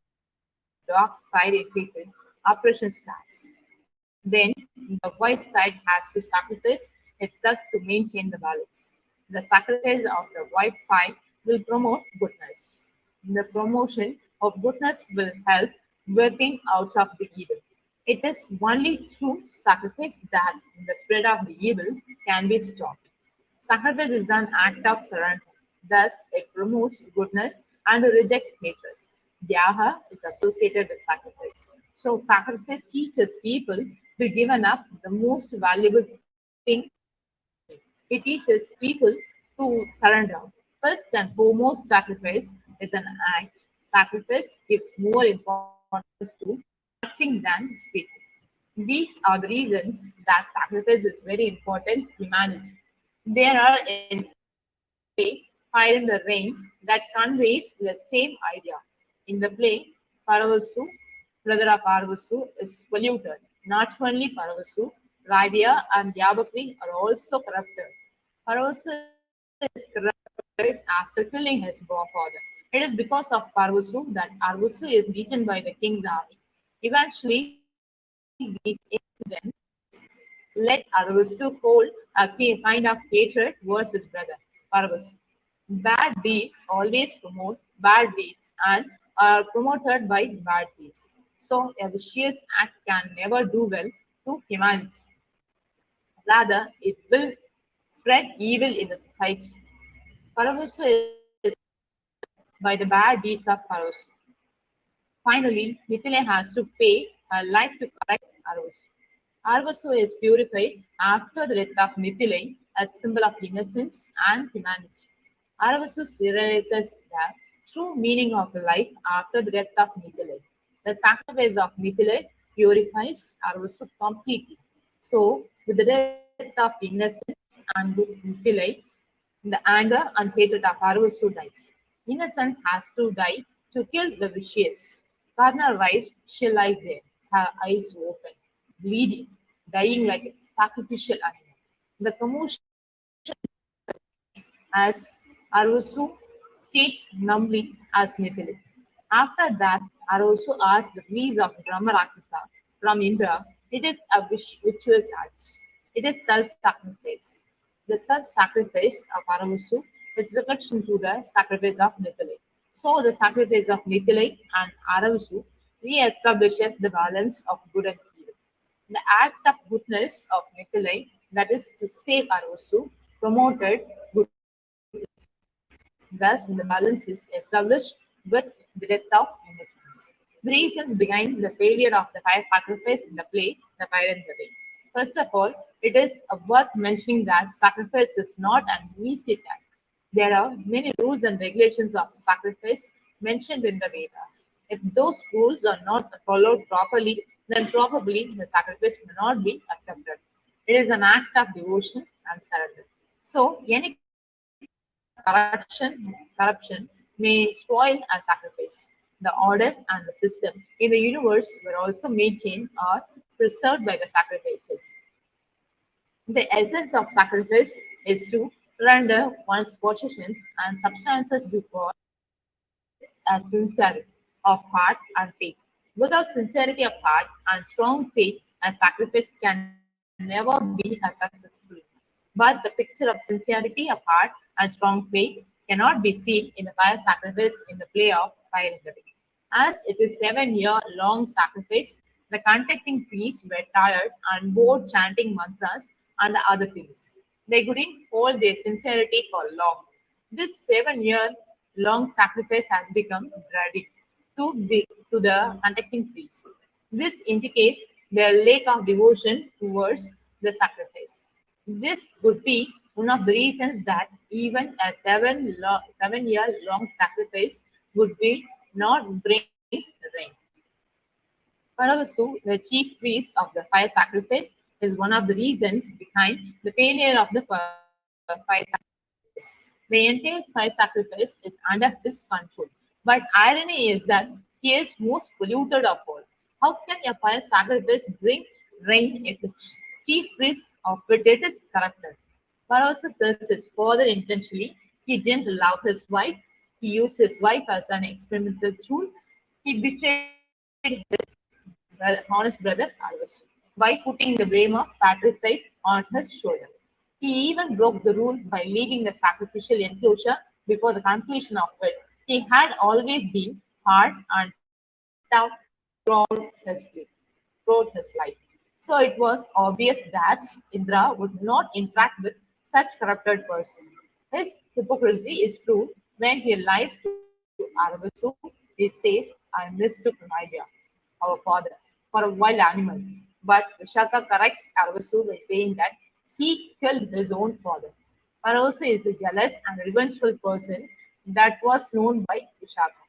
dark side increases, oppression starts. Then the white side has to sacrifice itself to maintain the balance. The sacrifice of the white side will promote goodness. The promotion of goodness will help working out of the evil. It is only through sacrifice that the spread of the evil can be stopped. Sacrifice is an act of surrender. Thus, it promotes goodness and rejects hatred. Dhyaha is associated with sacrifice. So, sacrifice teaches people to give up the most valuable thing. It teaches people to surrender. First and foremost, sacrifice is an act. Sacrifice gives more importance to acting than speaking. These are the reasons that sacrifice is very important to humanity. There are in play Fire in the Rain that conveys the same idea. In the play, Paravasu, brother of Paravasu, is polluted. Not only Paravasu, Radia and Yabakri are also corrupted. Paravasu is corrupted after killing his father. It is because of Parvasu that Arvasu is beaten by the king's army. Eventually, these incidents led Arvasu hold a kind of hatred towards his brother, Parvasu. Bad deeds always promote bad deeds and are promoted by bad deeds. So, a vicious act can never do well to humanity. Rather, it will spread evil in the society. Paravasu is by the bad deeds of Parvasu. Finally, Mithila has to pay her life to correct Arvasu. Arvasu is purified after the death of Mithila as symbol of innocence and humanity. Arvasu realizes the true meaning of life after the death of Mithila. The sacrifice of Mithila purifies Arasu completely. So, with the death of innocence and with Mithila, the anger and hatred of Arasu dies. Innocence has to die to kill the vicious. Karna rise, she lies there, her eyes open, bleeding, dying like a sacrificial animal. The commotion as Arasu states numbly as Nithili. After that, Arasu asked the release of Brahma Rakshasa from Indra. It is a virtuous act. It is self-sacrifice. The self-sacrifice of Arasu is reflection to the sacrifice of Nithili. So the sacrifice of Nithili and Arasu re-establishes the balance of good and evil. The act of goodness of Nikolai, that is to save Arasu, promoted good. Thus, the balance is established with the death of innocence. The reasons behind the failure of the fire sacrifice in the play, The Fire and the Rain. First of all, it is worth mentioning that sacrifice is not an easy task. There are many rules and regulations of sacrifice mentioned in the Vedas. If those rules are not followed properly, then probably the sacrifice may not be accepted. It is an act of devotion and surrender. So, any corruption may spoil a sacrifice. The order and the system in the universe were also maintained or preserved by the sacrifices. The essence of sacrifice is to surrender one's possessions and substances to God as sincerity of heart and faith. Without sincerity of heart and strong faith, a sacrifice can never be a successful. But the picture of sincerity of heart and strong faith cannot be seen in the fire sacrifice in the play of Fire in the Rain. As it is 7-year long sacrifice, the contacting priests were tired and bored chanting mantras and other things. They couldn't hold their sincerity for long. This 7-year long sacrifice has become dreaded to the contacting priests. This indicates their lack of devotion towards the sacrifice. This could be one of the reasons that even a 7-year long sacrifice would be not bring rain. Paravasu, the chief priest of the fire sacrifice, is one of the reasons behind the failure of the fire sacrifice. The entire fire sacrifice is under his control. But irony is that he is most polluted of all. How can a fire sacrifice bring rain if the chief priest of it is corrupted? Paravasu tells his father intentionally he didn't love his wife. He used his wife as an experimental tool. He betrayed his honest brother Arvasu by putting the blame of patricide on his shoulder. He even broke the rule by leaving the sacrificial enclosure before the completion of it. He had always been hard and tough throughout his life. throughout his life. So it was obvious that Indra would not interact with such corrupted person. His hypocrisy is proved when he lies to Arvasu. He says, I mistook Raja, our father, for a wild animal. But Vishaka corrects Arvasu by saying that he killed his own father. Arvasu is a jealous and revengeful person that was known by Vishaka.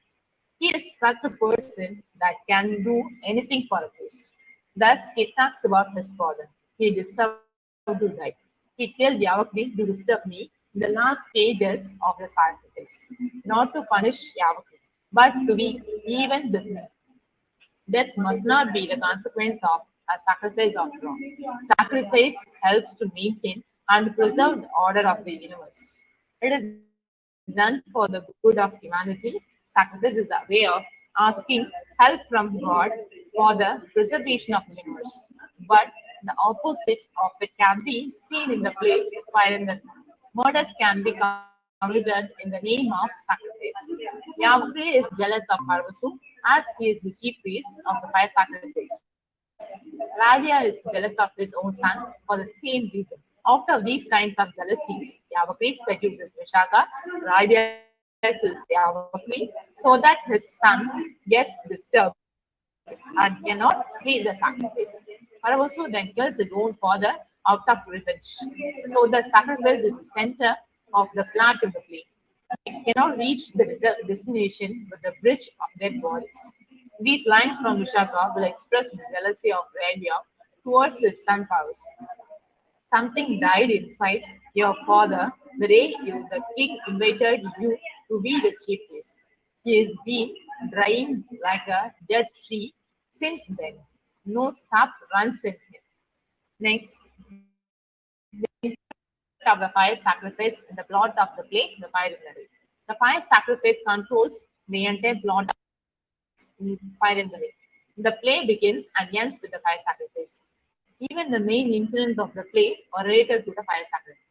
He is such a person that can do anything for a post. Thus, he talks about his father. He deserved to die. He killed Yavakri to disturb me in the last stages of the sacrifice, not to punish Yavakri, but to be even with me. Death must not be the consequence of a sacrifice of wrong. Sacrifice helps to maintain and preserve the order of the universe. It is done for the good of humanity. Sacrifice is a way of asking help from God for the preservation of the universe. But the opposite of it can be seen in the play Fire and the Murders can be committed in the name of sacrifice. Yavakri is jealous of Parvasu as he is the chief priest of the fire sacrifice. Radia is jealous of his own son for the same reason. Out of these kinds of jealousies, Yavakri seduces Vishaka, Radia kills Yavakri so that his son gets disturbed and cannot lead the sacrifice. Paravasu then kills his own father out of revenge. So the sacrifice is the center of the plot of the play. It cannot reach the destination with the bridge of dead bodies. These lines from Vishaka will express the jealousy of Radia towards his son Parvus. Something died inside your father the day the king invited you to be the chief priest. He has been drying like a dead tree since then. No sap runs in him. Next, of the fire sacrifice in the plot of the play, The Fire in the Ring. The fire sacrifice controls the entire plot of Fire in the Ring. The play begins and ends with the fire sacrifice. Even the main incidents of the play are related to the fire sacrifice.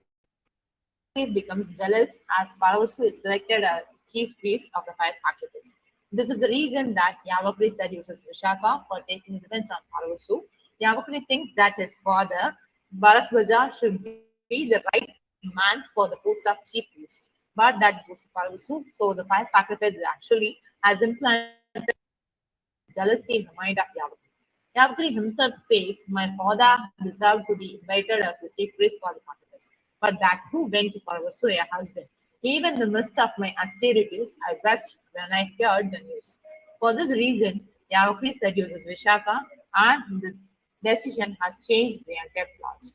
He becomes jealous as Parvasu is selected as chief priest of the fire sacrifice. This is the reason that Yavakri seduces Vishaka for taking revenge on Parvasu. Yavakri thinks that his father, Bharatwaja, should be the right man for the post of chief priest. But that goes to Parvasu, so the fire sacrifice actually has implanted jealousy in the mind of Yavakri. Yavakri himself says, "My father deserved to be invited as the chief priest for the sacrifice, but that too went to Parvasu, a husband. Even in the midst of my austerities, I wept when I heard the news." For this reason, Yavakri seduces Vishaka, and this decision has changed the entire plot.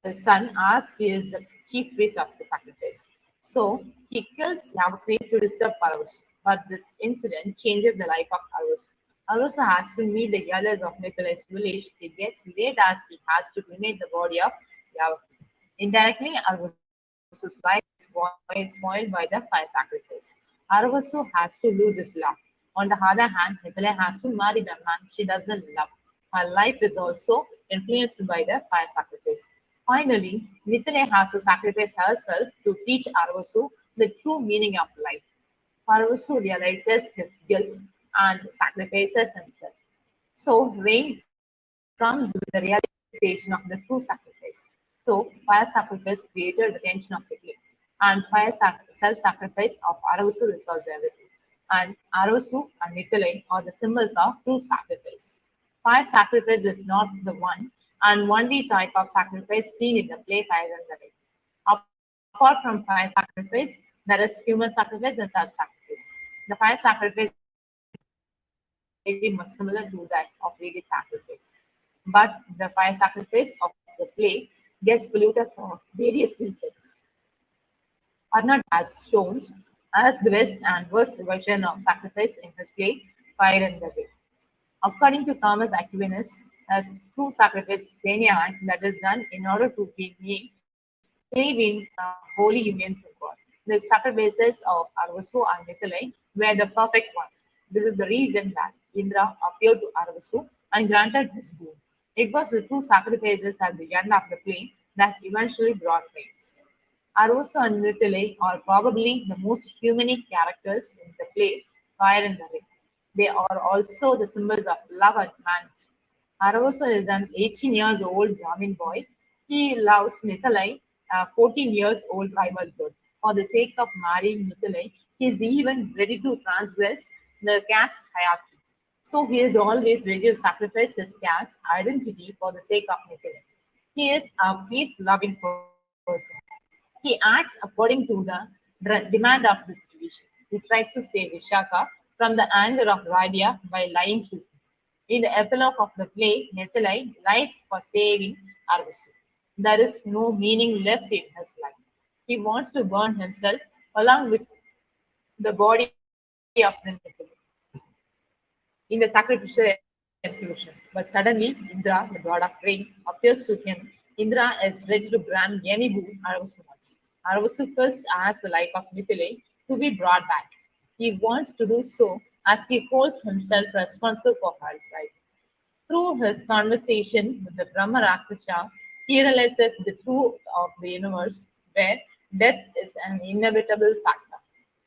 His son, as he is the chief priest of the sacrifice. So he kills Yavakri to disturb Parvus. But this incident changes the life of Arus. Arus has to meet the elders of Nicholas' village. He gets late as he has to cremate the body of Yavakri. Indirectly, Arvasu's life is spoiled by the fire sacrifice. Arvasu has to lose his love. On the other hand, Nikolai has to marry the man she doesn't love. Her life is also influenced by the fire sacrifice. Finally, Nikolai has to sacrifice herself to teach Arvasu the true meaning of life. Parvasu realizes his guilt and sacrifices himself. So, rain comes with the realization of the true sacrifice. So, fire sacrifice created the tension of the play, and self sacrifice of Aravasu resolves everything. And Aravasu and Nikolai are the symbols of true sacrifice. Fire sacrifice is not the one and only type of sacrifice seen in the play Fire and the Ring. Apart from fire sacrifice, there is human sacrifice and self sacrifice. The fire sacrifice very much similar to that of lady sacrifice. But the fire sacrifice of the play gets polluted for various reasons. Arnott has shown as the best and worst version of sacrifice in his play Fire and the Ring. According to Thomas Aquinas, as true sacrifice is any act that is done in order to be made live in holy union to God. The sacrifices of Arvasu and Nikolai were the perfect ones. This is the reason that Indra appeared to Arvasu and granted his boon. It was the true sacrifices at the end of the play that eventually brought rains. Arvasu and Nikolai are probably the most humanic characters in the play Fire and the Ring. They are also the symbols of love and humanity. Aravasu is an 18 years old Brahmin boy. He loves Nikolai, a 14 years old rival girl. For the sake of marrying Nikolai, he is even ready to transgress the caste hierarchy. So he is always ready to sacrifice his caste identity for the sake of Nikolai. He is a peace-loving person. He acts according to the demand of the situation. He tries to save Vishaka from the anger of Radia by lying to him. In the epilogue of the play, Nikolai lies for saving Arvasu. There is no meaning left in his life. He wants to burn himself along with the body of the Nikolai in the sacrificial execution. But suddenly, Indra, the god of rain, appears to him. Indra is ready to grant any boon Arvasu wants. Arvasu first asks the life of Nikolai to be brought back. He wants to do so as he holds himself responsible for her life. Through his conversation with the Brahma Rakshasa, he realizes the truth of the universe where death is an inevitable factor.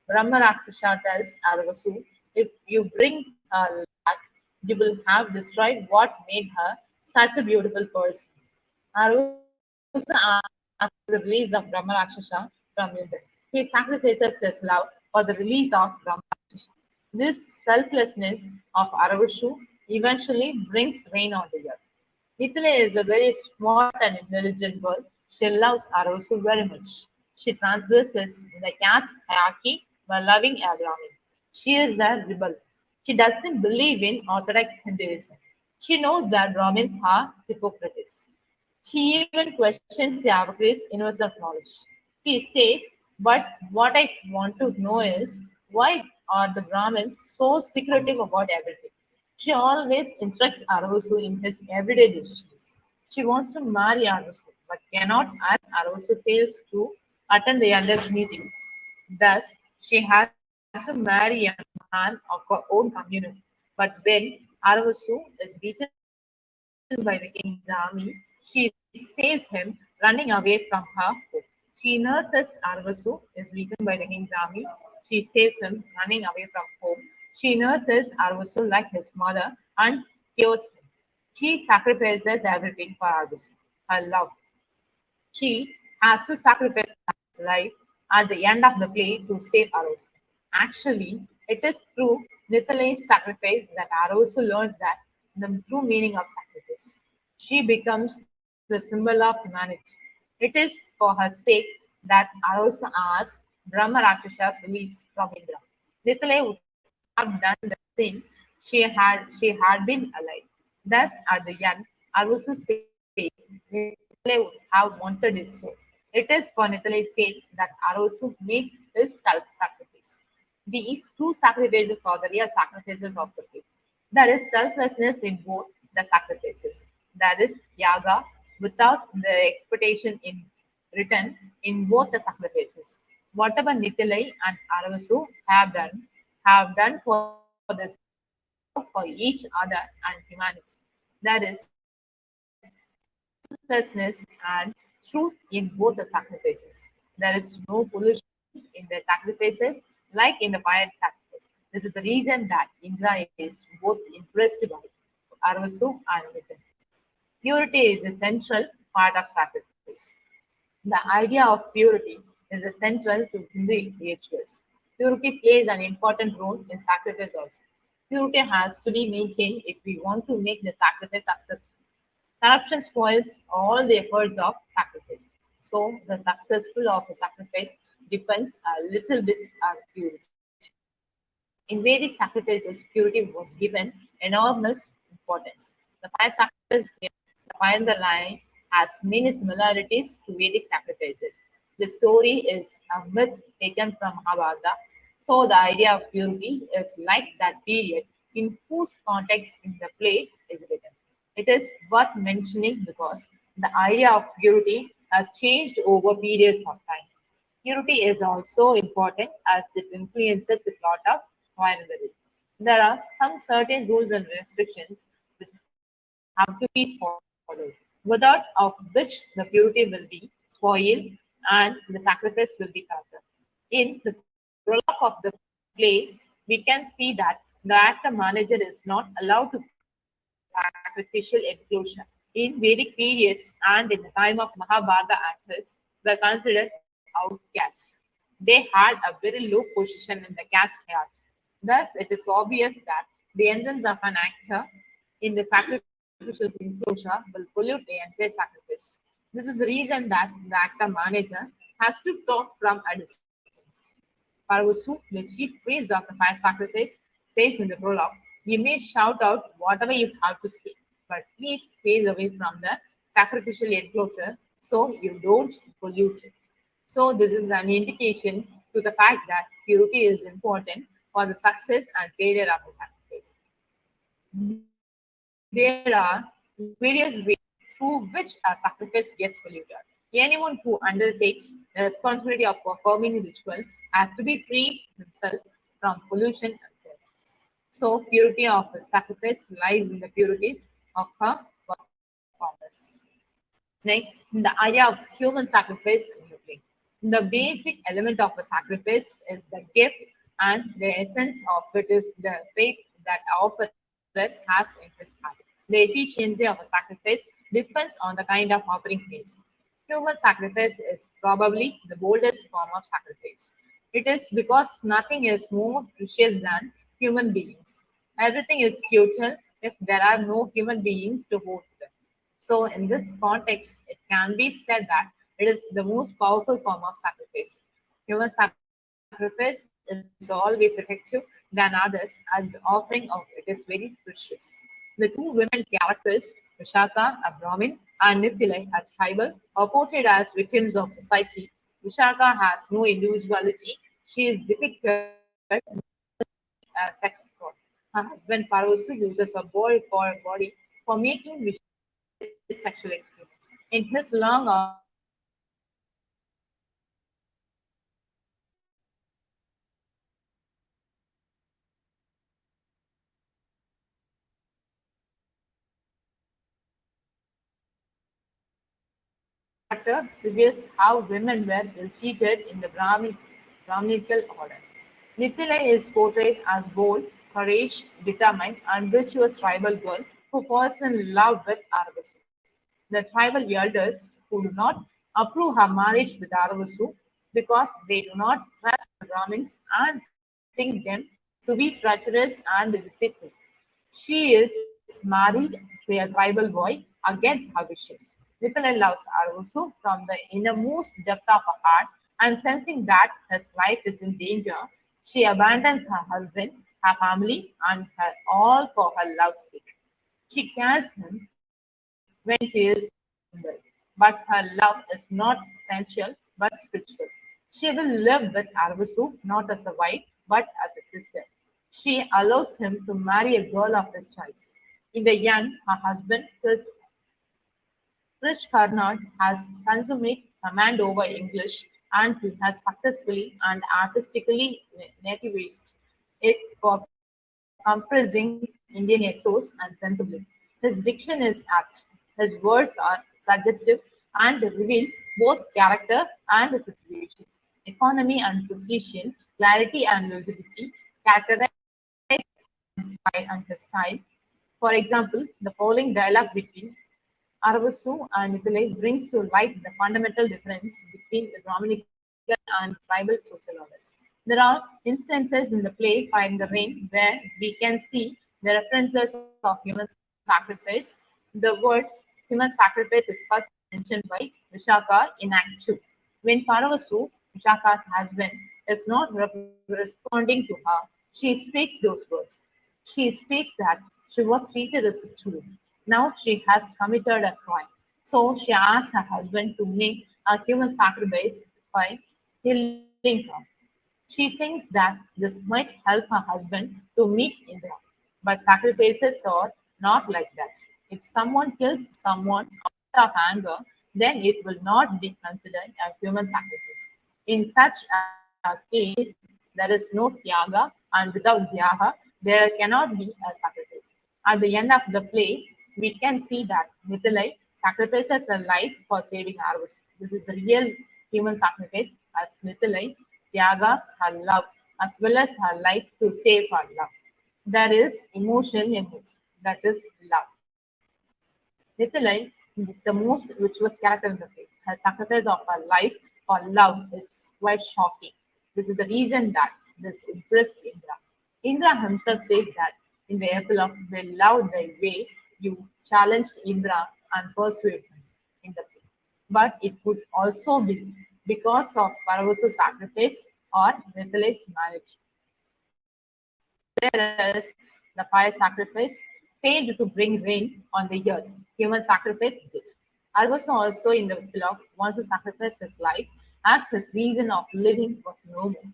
Brahma Rakshasa tells Arvasu, if you bring her back, you will have destroyed what made her such a beautiful person. Arvasu asks for the release of Brahma Rakshasa from Indra. He sacrifices his love for the release of Brahma Rakshasa. This selflessness of Aravasu eventually brings rain on the earth. Mithila is a very smart and intelligent girl. She loves Aravasu very much. She transgresses the caste hierarchy by loving a Brahmin. She is a rebel. She doesn't believe in Orthodox Hinduism. She knows that Brahmins are hypocrites. She even questions Yavakr's universal knowledge. He says, but what I want to know is why are the Brahmins so secretive about everything? She always instructs Aravusu in his everyday decisions. She wants to marry Aravusu, but cannot as Aravusu fails to attend the elders' meetings. Thus, she has to marry a man of her own community. But when Aravusu is beaten by the king's army, she saves him, running away from her home. She nurses Aravusu, is beaten by the king's army. She saves him, running away from home. She nurses Aravusu like his mother and cures him. She sacrifices everything for Aravusu, her love. She has to sacrifice his life at the end of the play to save Aravusu. Actually, it is through Nithale's sacrifice that Aravusu learns that the true meaning of sacrifice. She becomes the symbol of humanity. It is for her sake that Aravusu asks Brahma Rakshasha's release from Indra. Nithale would have done the same she had been alive. Thus, at the end, Aravusu says Nithale would have wanted it so. It is for Nithale's sake that Aravusu makes his self-sacrifice. These two sacrifices are the real sacrifices of the faith. There is selflessness in both the sacrifices. There is yaga without the expectation in return in both the sacrifices. Whatever Nitilai and Aravasu have done for this for each other and humanity. There is selflessness and truth in both the sacrifices. There is no pollution in the sacrifices like in the fire sacrifice. This is the reason that Indra is both impressed by Arvasu and Nitin. Purity is a central part of sacrifice. The idea of purity is essential to Hindu rituals. Purity plays an important role in sacrifice also. Purity has to be maintained if we want to make the sacrifice successful. Corruption spoils all the efforts of sacrifice. So the successful of a sacrifice depends a little bit on purity. In Vedic sacrifices, purity was given enormous importance. The fire sacrifice here, the fire in the line, has many similarities to Vedic sacrifices. The story is a myth taken from Mahabharata, so the idea of purity is like that period in whose context in the play is written. It is worth mentioning because the idea of purity has changed over periods of time. Purity is also important as it influences the plot of Fire in the Ring. There are some certain rules and restrictions which have to be followed, without of which the purity will be spoiled and the sacrifice will be corrupted. In the prologue of the play, we can see that the actor manager is not allowed to perform the sacrificial enclosure. In Vedic periods and in the time of Mahabharata, actors were considered outcasts. They had a very low position in the caste hierarchy. Thus, it is obvious that the entrance of an actor in the sacrificial enclosure will pollute the entire sacrifice. This is the reason that the actor manager has to talk from a distance. Parvasu, the chief priest of the fire sacrifice, says in the prologue, "You may shout out whatever you have to say, but please stay away from the sacrificial enclosure so you don't pollute it." So, this is an indication to the fact that purity is important for the success and failure of the sacrifice. There are various ways through which a sacrifice gets polluted. Anyone who undertakes the responsibility of performing the ritual has to be free himself from pollution and sins. So, purity of a sacrifice lies in the purities of her performance. Next, the idea of human sacrifice in the play. The basic element of a sacrifice is the gift, and the essence of it is the faith that our offerer has in his heart. The efficiency of a sacrifice depends on the kind of offering made. Human sacrifice is probably the boldest form of sacrifice. It is because nothing is more precious than human beings. Everything is futile if there are no human beings to hold them. So, in this context, it can be said that it is the most powerful form of sacrifice. Human sacrifice is always effective because than others, and the offering of it is very precious. The two women characters, Vishaka, a Brahmin, and Nithilai, a tribal, are portrayed as victims of society. Vishaka has no individuality. She is depicted as sex god. Her husband Parvasu uses a boy for a body for making his sexual experience. In his long character reveals how women were ill-treated in the Brahminical order. Nithila is portrayed as bold, courageous, determined, and virtuous tribal girl who falls in love with Arvasu. The tribal elders who do not approve her marriage with Arvasu because they do not trust the Brahmins and think them to be treacherous and deceitful. She is married to a tribal boy against her wishes. Nithila loves Arvasu from the innermost depth of her heart, and sensing that his life is in danger, she abandons her husband, her family, and her all for her love's sake. She cares him when he is single, but her love is not sensual but spiritual. She will live with Arvasu not as a wife but as a sister. She allows him to marry a girl of his choice. In the end, her husband, Krish Karnad, has consummate command over English, and he has successfully and artistically nativized it for compressing Indian ethos and sensibly. His diction is apt. His words are suggestive and reveal both character and situation. Economy and precision, clarity and lucidity characterize his style. For example, the following dialogue between Arvasu and Nikolai brings to light the fundamental difference between the Brahminical and tribal social orders. There are instances in the play Find the Rain where we can see the references of human sacrifice. The words human sacrifice is first mentioned by Vishaka in Act 2. When Paravasu, Vishaka's husband, is not responding to her, she speaks those words. She speaks that she was treated as a tool. Now she has committed a crime. So she asks her husband to make a human sacrifice by killing her. She thinks that this might help her husband to meet Indra. But sacrifices are not like that. If someone kills someone out of anger, then it will not be considered a human sacrifice. In such a case, there is no Tyaga, and without Tyaga, there cannot be a sacrifice. At the end of the play, we can see that Mithilai sacrifices her life for saving Arvas. This is the real human sacrifice, as Mithilai Tyagas her love as well as her life to save her love. There is emotion in it, that is love. Nithilai is the most virtuous character in the play. Her sacrifice of her life for love is quite shocking. This is the reason that this impressed Indra. Indra himself said that in the epilogue, they loved the way you challenged Indra and persuaded him in the play. But it could also be because of Paravasu sacrifice or Nithilai's marriage. Whereas the fire sacrifice failed to bring rain on the earth, human sacrifice did. Arvasu also in the epilogue wants to sacrifice his life as his reason of living was no more.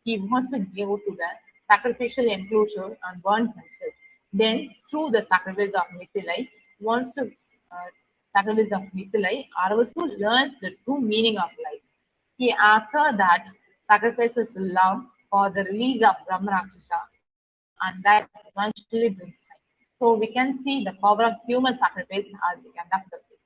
He wants to go to the sacrificial enclosure and burn himself. Then, through the sacrifice of Mithilai, wants to sacrifice of Mithilai, Arvasu learns the true meaning of life. He after that sacrifices love for the release of Brahma Rakshasa, and that eventually brings life. So we can see the power of human sacrifice at the end of the day.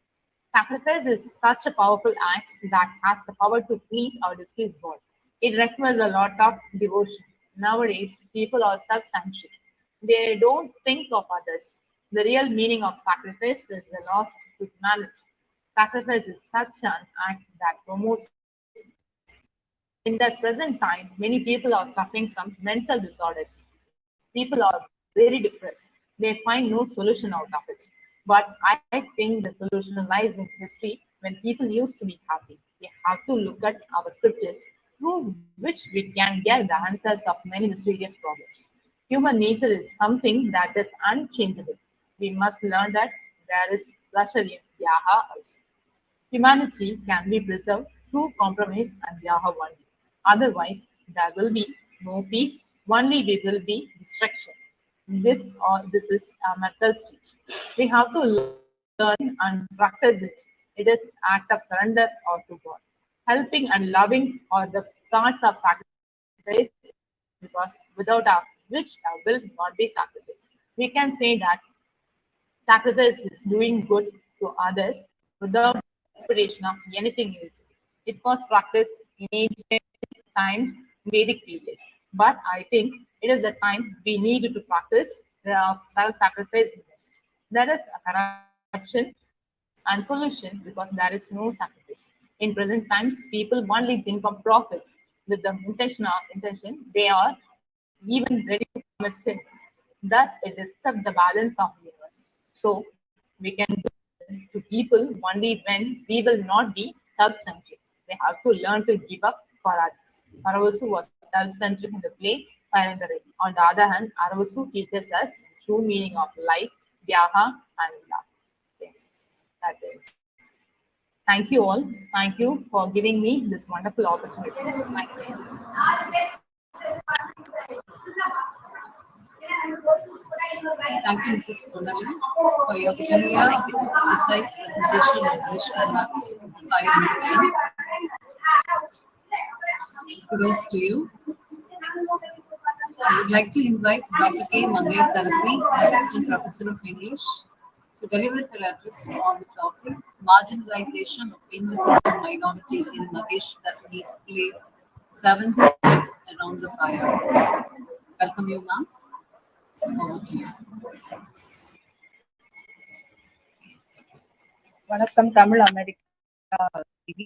Sacrifice is such a powerful act that has the power to please or displease God. It requires a lot of devotion. Nowadays, people are self-centered. They don't think of others. The real meaning of sacrifice is the loss to humanity. Sacrifice is such an act that promotes peace. In the present time, many people are suffering from mental disorders. People are very depressed. They find no solution out of it. But I think the solution lies in history when people used to be happy. We have to look at our scriptures. through which we can get the answers of many mysterious problems. Human nature is something that is unchangeable. We must learn that there is pleasure in Yaha also. Humanity can be preserved through compromise and Yaha only. Otherwise, there will be no peace, only we will be destruction. This is a mental state. We have to learn and practice it. It is act of surrender or to God. Helping and loving are the parts of sacrifice because without our which will not be sacrificed. We can say that sacrifice is doing good to others without expectation of anything else. It was practiced in ancient times, Vedic periods. But I think it is the time we need to practice self-sacrifice most. There is a corruption and pollution because there is no sacrifice. In present times, people only think of profits with the intention they are even ready to commit sins. Thus, it disturbs the balance of the universe. So, we can do to people only when we will not be self-centric. They have to learn to give up for others. Aravasu was self-centric in the play, fire and the rain. On the other hand, Aravasu teaches us the true meaning of life, Vyaha, and love. Yes, that is. Thank you all. Thank you for giving me this wonderful opportunity. Thank you. Thank you, Mrs. Ponali, for your clear, precise presentation of rich remarks by your Kudos to you. I would like to invite Dr. K. Mangai Tarasi, Assistant Professor of English, to deliver her address on the topic Marginalization of Invisible Minority in Magesh Tarasi's play 7 Steps Around the Fire. Welcome you, ma'am. Over to you. Vanakkam TamilAmerica TV.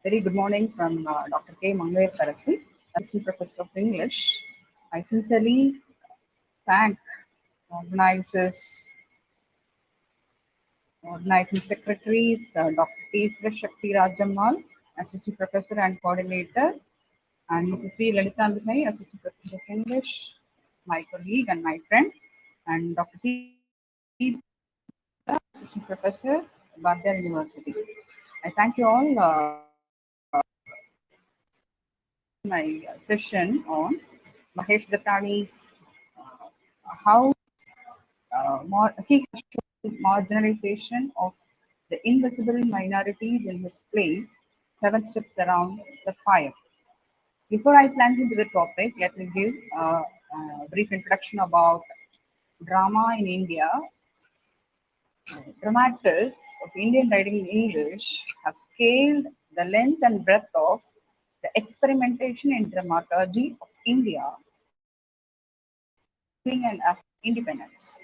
Very good morning from Dr. K. Mangai Tarasi, Assistant Professor of English. I sincerely thank organizing secretaries, Dr. T. Shakti Rajammal, Assistant Professor and Coordinator, and Mrs. V. Lalitambihai, Assistant Professor of English, my colleague and my friend, and Dr. T. Assistant Professor, Bardar University. I thank you all my session on Mahesh Dattani's how he has shown marginalization of the invisible minorities in his play 7 Steps Around the Fire. Before I plunge into the topic, let me give a brief introduction about drama in India. Dramatists of Indian writing in English have scaled the length and breadth of the experimentation in dramaturgy of India and after independence.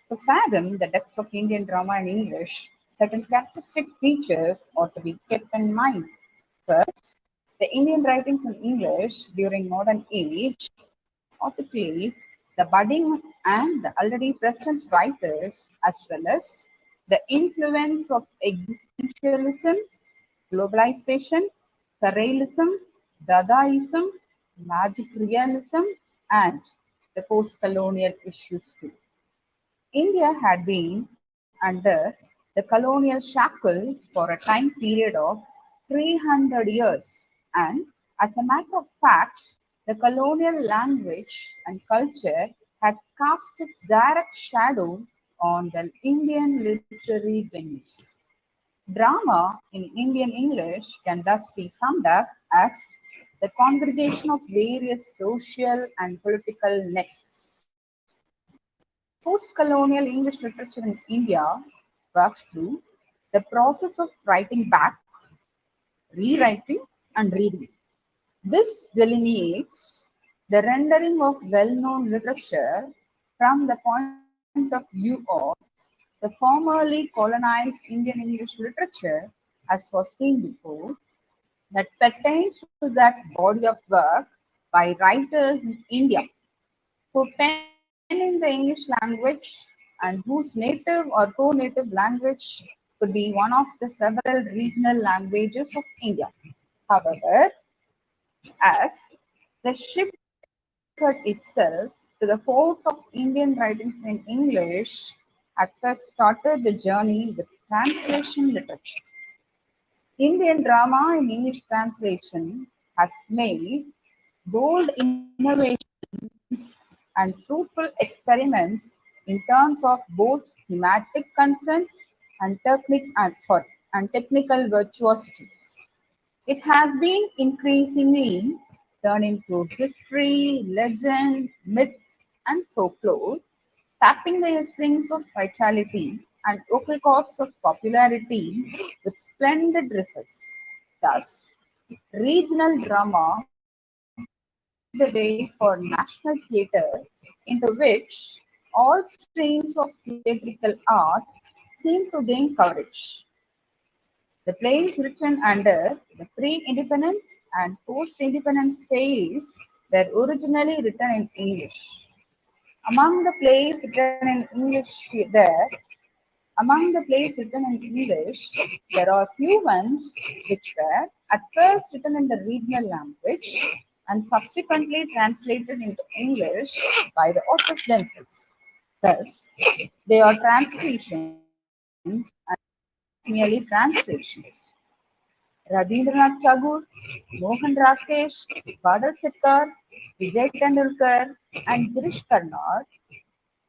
To fathom the depths of Indian drama in English, certain characteristic features ought to be kept in mind. First, the Indian writings in English during modern age ought to play the budding and the already present writers, as well as the influence of existentialism, globalization, surrealism, Dadaism, magic realism, and the post-colonial issues too. India had been under the colonial shackles for a time period of 300 years, and as a matter of fact, the colonial language and culture had cast its direct shadow on the Indian literary venues. Drama in Indian English can thus be summed up as the congregation of various social and political nexts. Post-colonial English literature in India works through the process of writing back, rewriting, and reading. This delineates the rendering of well-known literature from the point of view of the formerly colonized Indian English literature, as was seen before, that pertains to that body of work by writers in India who pen in the English language and whose native or co-native language could be one of the several regional languages of India. However, as the shift itself to the fort of Indian writings in English at first started the journey with translation literature. Indian drama in English translation has made bold innovations and fruitful experiments in terms of both thematic consents and technical virtuosities. It has been increasingly turned into history, legend, myth, and folklore, tapping the strings of vitality and vocal cords of popularity with splendid results. Thus, regional drama paved the way for national theatre, into which all streams of theatrical art seem to gain coverage. The plays written under the pre-independence and post-independence phase were originally written in English. Among the plays written in English, there are few ones which were at first written in the regional language and subsequently translated into English by the authors themselves. Thus, they are transcriptions and merely translations. Rabindranath Tagore, Mohan Rakesh, Badal Setkar, Vijay Tendulkar, and Girish Karnad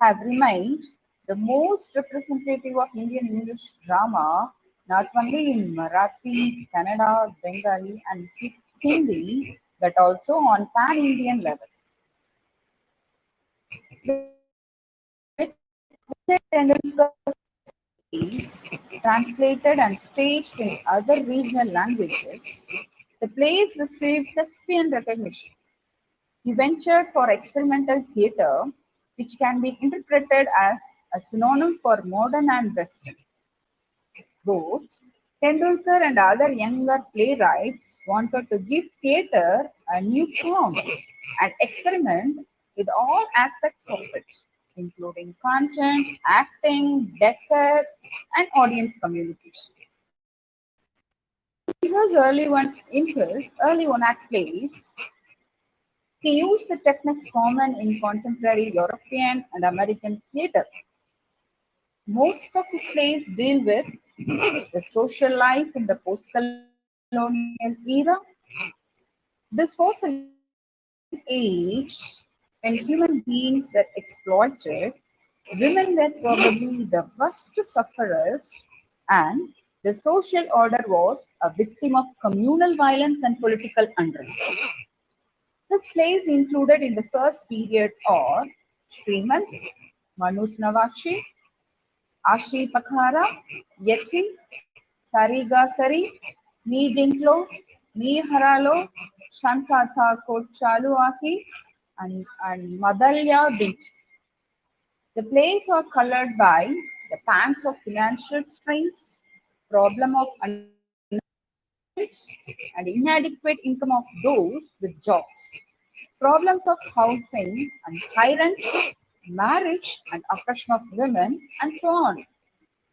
have remained the most representative of Indian English drama, not only in Marathi, Kannada, Bengali, and Hindi, but also on pan-Indian level. With Vijay Tendulkar's plays translated and staged in other regional languages, the plays received thespian recognition. He ventured for experimental theatre, which can be interpreted as a synonym for modern and Western. Both Tendulkar and other younger playwrights wanted to give theatre a new form and experiment with all aspects of it, including content, acting, decor, and audience communication. In his early one-act plays, he used the techniques common in contemporary European and American theatre. Most of his plays deal with the social life in the post-colonial era. This was an age when human beings were exploited, women were probably the worst sufferers, and the social order was a victim of communal violence and political unrest. His plays included in the first period are Srimant, Manus Navashi, Ashi Pakhara, Yeti, Sariga Sari, Ni Jinklo, Ni Haralo, Shankatha Kochaluahi, and Madalya Bint. The plays are colored by the pangs of financial strains, problem of and inadequate income of those with jobs, problems of housing and high rent, marriage and oppression of women, and so on.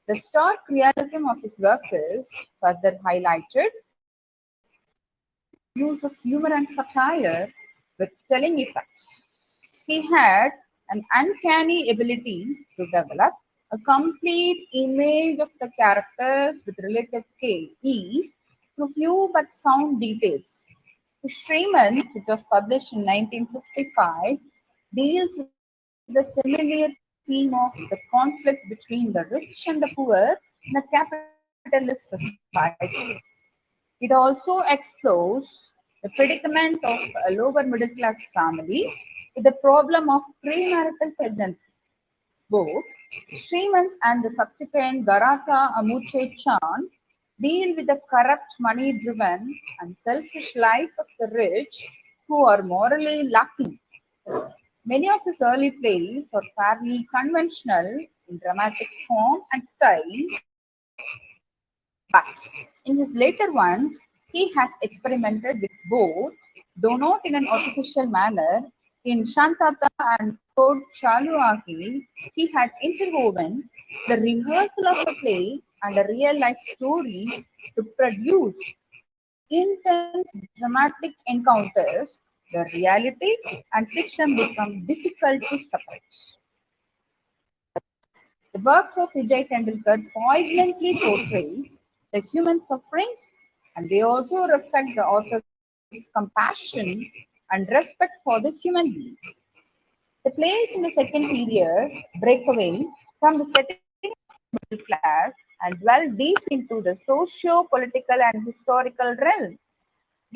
The stark realism of his work is further highlighted use of humor and satire with telling effects. He had an uncanny ability to develop a complete image of the characters with relative ease through few but sound details. The Shremant, which was published in 1955, deals with the familiar theme of the conflict between the rich and the poor in a capitalist society. It also explores the predicament of a lower middle class family with the problem of premarital pregnancy. Both Srimant and the subsequent Garaka Amuche Chan deal with the corrupt, money driven, and selfish life of the rich who are morally lacking. Many of his early plays are fairly conventional in dramatic form and style, but in his later ones, he has experimented with both, though not in an artificial manner. In Shantata and Code Chaluahi, he had interwoven the rehearsal of a play and a real life story to produce intense dramatic encounters where reality and fiction become difficult to separate. The works of Vijay Tendulkar poignantly portrays the human sufferings, and they also reflect the author's compassion and respect for the human beings. The plays in the second period break away from the setting of the middle class and dwell deep into the socio-political and historical realm.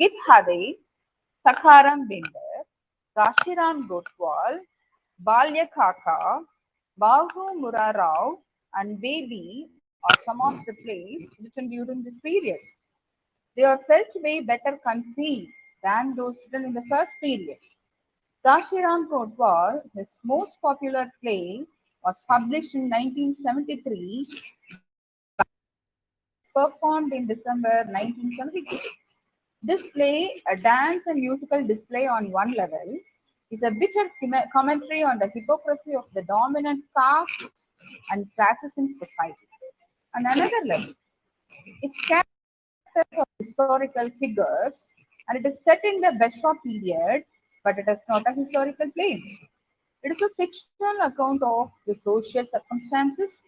Githade, Sakaram Binder, Gashiram Gotwal, Balya Kaka, Bahu Murarao, and Baby are some of the plays written during this period. They are felt to be better conceived than those written in the first period. Gashiram Kotwal, his most popular play, was published in 1973, performed in December 1972. This play, a dance and musical display on one level, is a bitter commentary on the hypocrisy of the dominant castes and classes in society. On another level, its characters are historical figures, and it is set in the Beshwa period, but it is not a historical play. It is a fictional account of the social circumstances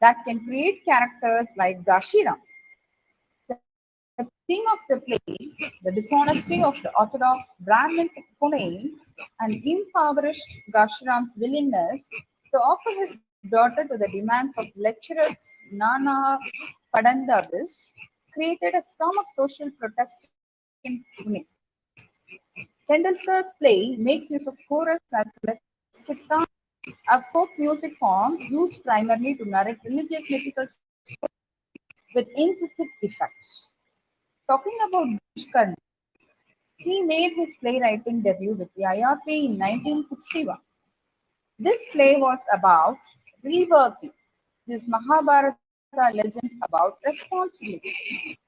that can create characters like Gashiram. The theme of the play, the dishonesty of the Orthodox Brahmins of Pune, and impoverished Gashiram's willingness to offer his daughter to the demands of lecturers Nana Padandavis, created a storm of social protest in Pune. Tendulkar's play makes use of chorus as well as kirtan, a folk music form used primarily to narrate religious mythical stories with incisive effects. Talking about Bhishkarna, he made his playwriting debut with Yayati in 1961. This play was about reworking this Mahabharata legend about responsibility.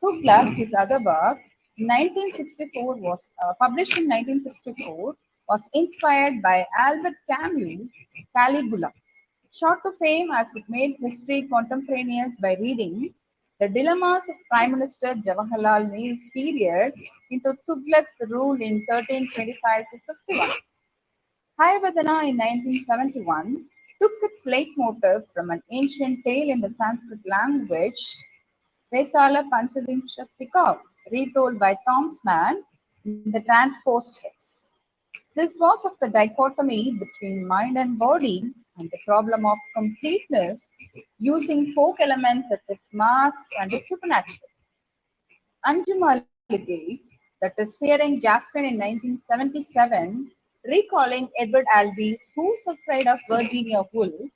Tughlaq, his other work, 1964 was published in 1964, was inspired by Albert Camus' Caligula. Shot to fame as it made history contemporaneous by reading the dilemmas of Prime Minister Jawaharlal Neru's period into Tughlaq's rule in 1325 to 51. Hayavadana in 1971 took its leitmotif from an ancient tale in the Sanskrit language, Vetala Panchavinshaktika, retold by Thomas Mann in the transposed text. This was of the dichotomy between mind and body and the problem of completeness using folk elements such as masks and the supernatural. Anju Malige, that is Fearing Jasmine in 1977, recalling Edward Albee's Who's Afraid of Virginia Woolf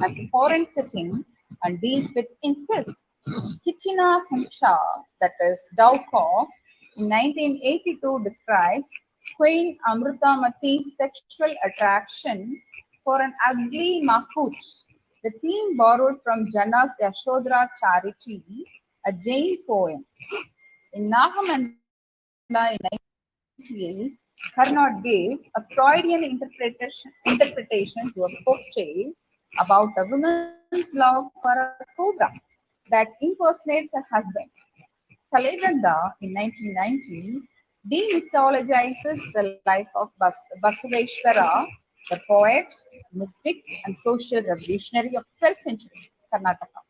as a foreign setting and deals with incest. Kitchina Himsha, that is Dauko, in 1982 describes Queen Amrutamati's sexual attraction for an ugly Mahuch, the theme borrowed from Jana's Yashodhara Charity, a Jain poem. In Nagamanda in 1998, Carnot gave a Freudian interpretation to a folk tale about a woman's love for a cobra that impersonates her husband. Kaleganda in 1990 demythologizes the life of Basaveshwara, the poet, mystic, and social revolutionary of 12th century Karnataka.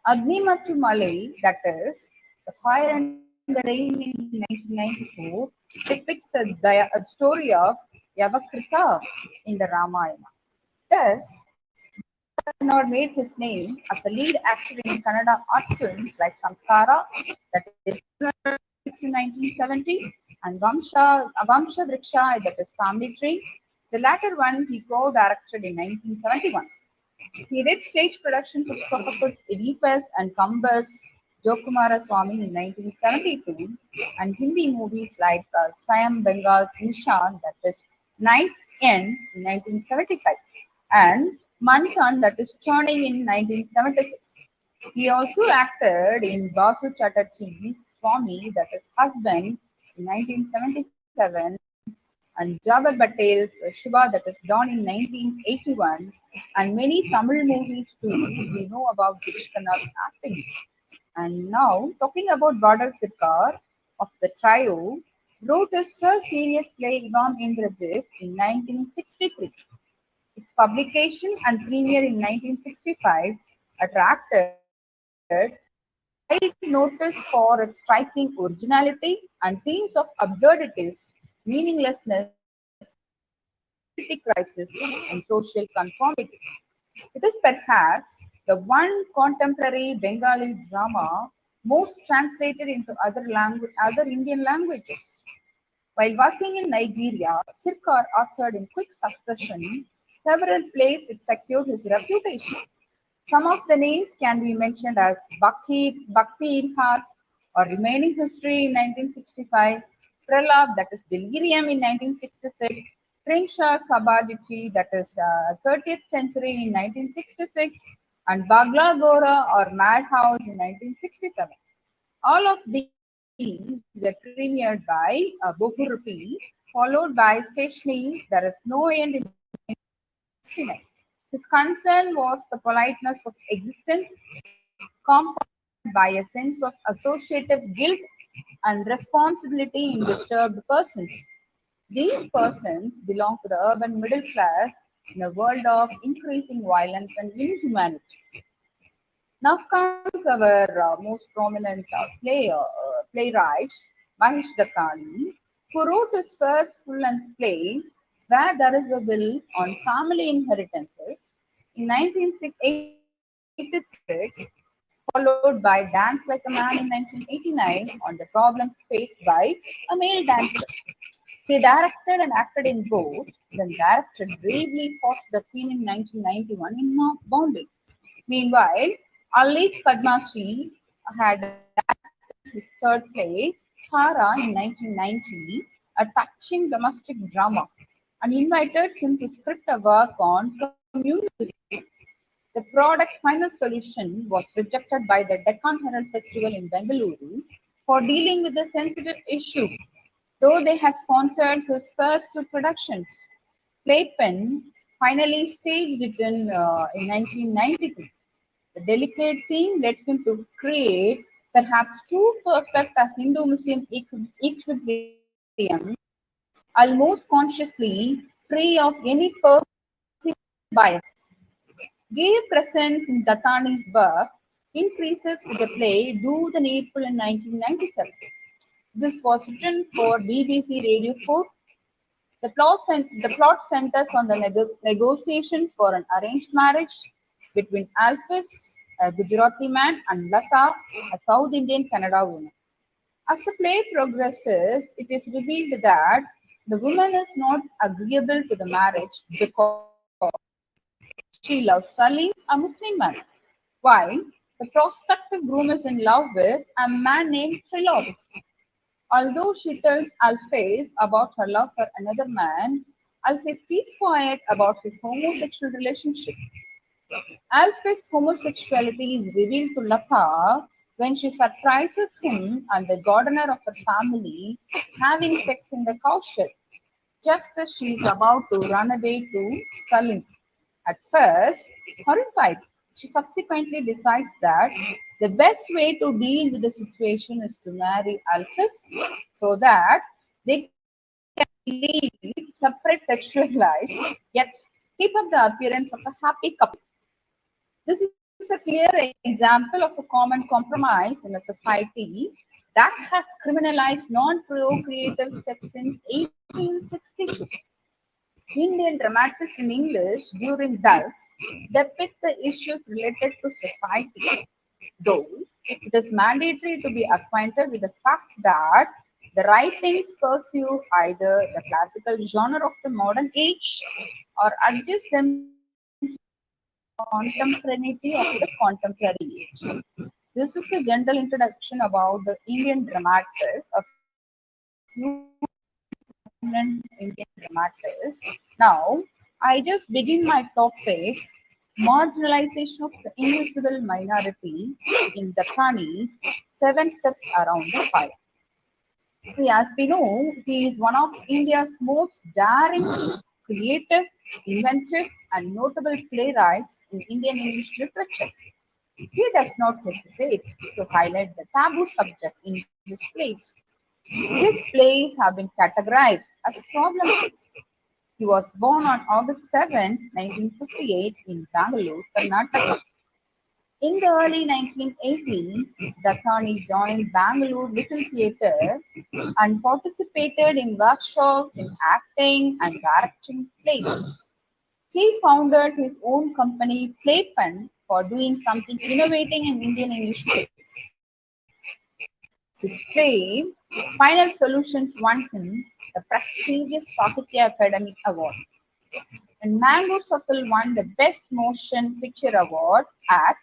Agnimattu Malai, that is, The Fire and the Rain in 1994, depicts the story of Yavakrita in the Ramayana. Thus, Karnad made his name as a lead actor in Kannada art films like Samskara, that is in 1970, and Vamsha Vriksha, that is Family Tree. The latter one he co-directed in 1971. He did stage productions of Sophocles' Oedipus and Kamba's Jokumara Swami in 1972, and Hindi movies like Siam Bengal's Nishan, that is Night's End in 1975, and Manthan, that is Churning in 1976. He also acted in Basu Chatterjee's Swami, that is Husband, in 1977, and Jabbar Patel's Shubha, that is Dawn in 1981, and many Tamil movies too. We know about Girish Karnad's acting. And now, talking about Badal Sirkar, of the trio, wrote his first serious play Imam Indrajit in 1963. Its publication and premiere in 1965 attracted wide notice for its striking originality and themes of absurdities, meaninglessness, identity crisis, and social conformity. It is perhaps the one contemporary Bengali drama most translated into other Indian languages. While working in Nigeria, Sirkar authored in quick succession several plays which secured his reputation. Some of the names can be mentioned as Bhakti Ilhas or Remaining History in 1965, Pralab, that is Delirium in 1966, Trinsha Sabadichi, that is 30th Century in 1966, and Bagla Gora or Madhouse in 1967. All of these were premiered by Bohurupi, followed by Stationy, There is No End in 1969. His concern was the politeness of existence, compounded by a sense of associative guilt and responsibility in disturbed persons. These persons belong to the urban middle class in a world of increasing violence and inhumanity. Now comes our most prominent playwright, Mahesh Dattani, who wrote his first full-length play, Where There Is a Will, on family inheritances in 1986, followed by Dance Like a Man in 1989 on the problems faced by a male dancer. He directed and acted in both, then directed Bravely Fought the Queen in 1991 in Bombay. Meanwhile, Ali Padmasri had directed his third play, Tara, in 1990, a touching domestic drama, and invited him to script a work on community. The product Final Solution was rejected by the Deccan Herald Festival in Bengaluru for dealing with a sensitive issue, though they had sponsored his first two productions. Playpen finally staged it in 1993. The delicate theme led him to create perhaps too perfect a Hindu-Muslim equilibrium, almost consciously free of any personal bias. Gay presence in Dattani's work increases with the play Do the Needful in 1997. This was written for BBC Radio 4. The plot centers on the negotiations for an arranged marriage between Alphys, a Gujarati man, and Lata, a South Indian Kannada woman. As the play progresses, it is revealed that the woman is not agreeable to the marriage because she loves Salim, a Muslim man, while the prospective groom is in love with a man named Trilog. Although she tells Alphys about her love for another man, Alphys keeps quiet about his homosexual relationship. Alphys' homosexuality is revealed to Lata when she surprises him and the gardener of her family having sex in the cowshed, just as she is about to run away to Salim. At first, horrified, she subsequently decides that the best way to deal with the situation is to marry Alphys so that they can lead separate sexual lives, yet keep up the appearance of a happy couple. This is a clear example of a common compromise in a society that has criminalized non-procreative sex since 1862. Indian dramatists in English during thus depict the issues related to society, though it is mandatory to be acquainted with the fact that the writings pursue either the classical genre of the modern age or adjust them to the contemporaneity of the contemporary age. This is a general introduction about the Indian dramatists, a few Indian dramatists. Now, I just begin my topic, marginalization of the invisible minority in Dattani's 7 Steps Around the Fire. See, as we know, he is one of India's most daring, creative, inventive, and notable playwrights in Indian English literature. He does not hesitate to highlight the taboo subjects in his plays. His plays have been categorized as problematic. He was born on August 7, 1958 in Bangalore, Karnataka. In the early 1980s, Dattani joined Bangalore Little Theatre and participated in workshops in acting and directing plays. He founded his own company, Playpen, for doing something innovating in Indian English plays. His play, Final Solutions, won him the prestigious Sahitya Academy Award. And Mango Shuffle won the Best Motion Picture Award at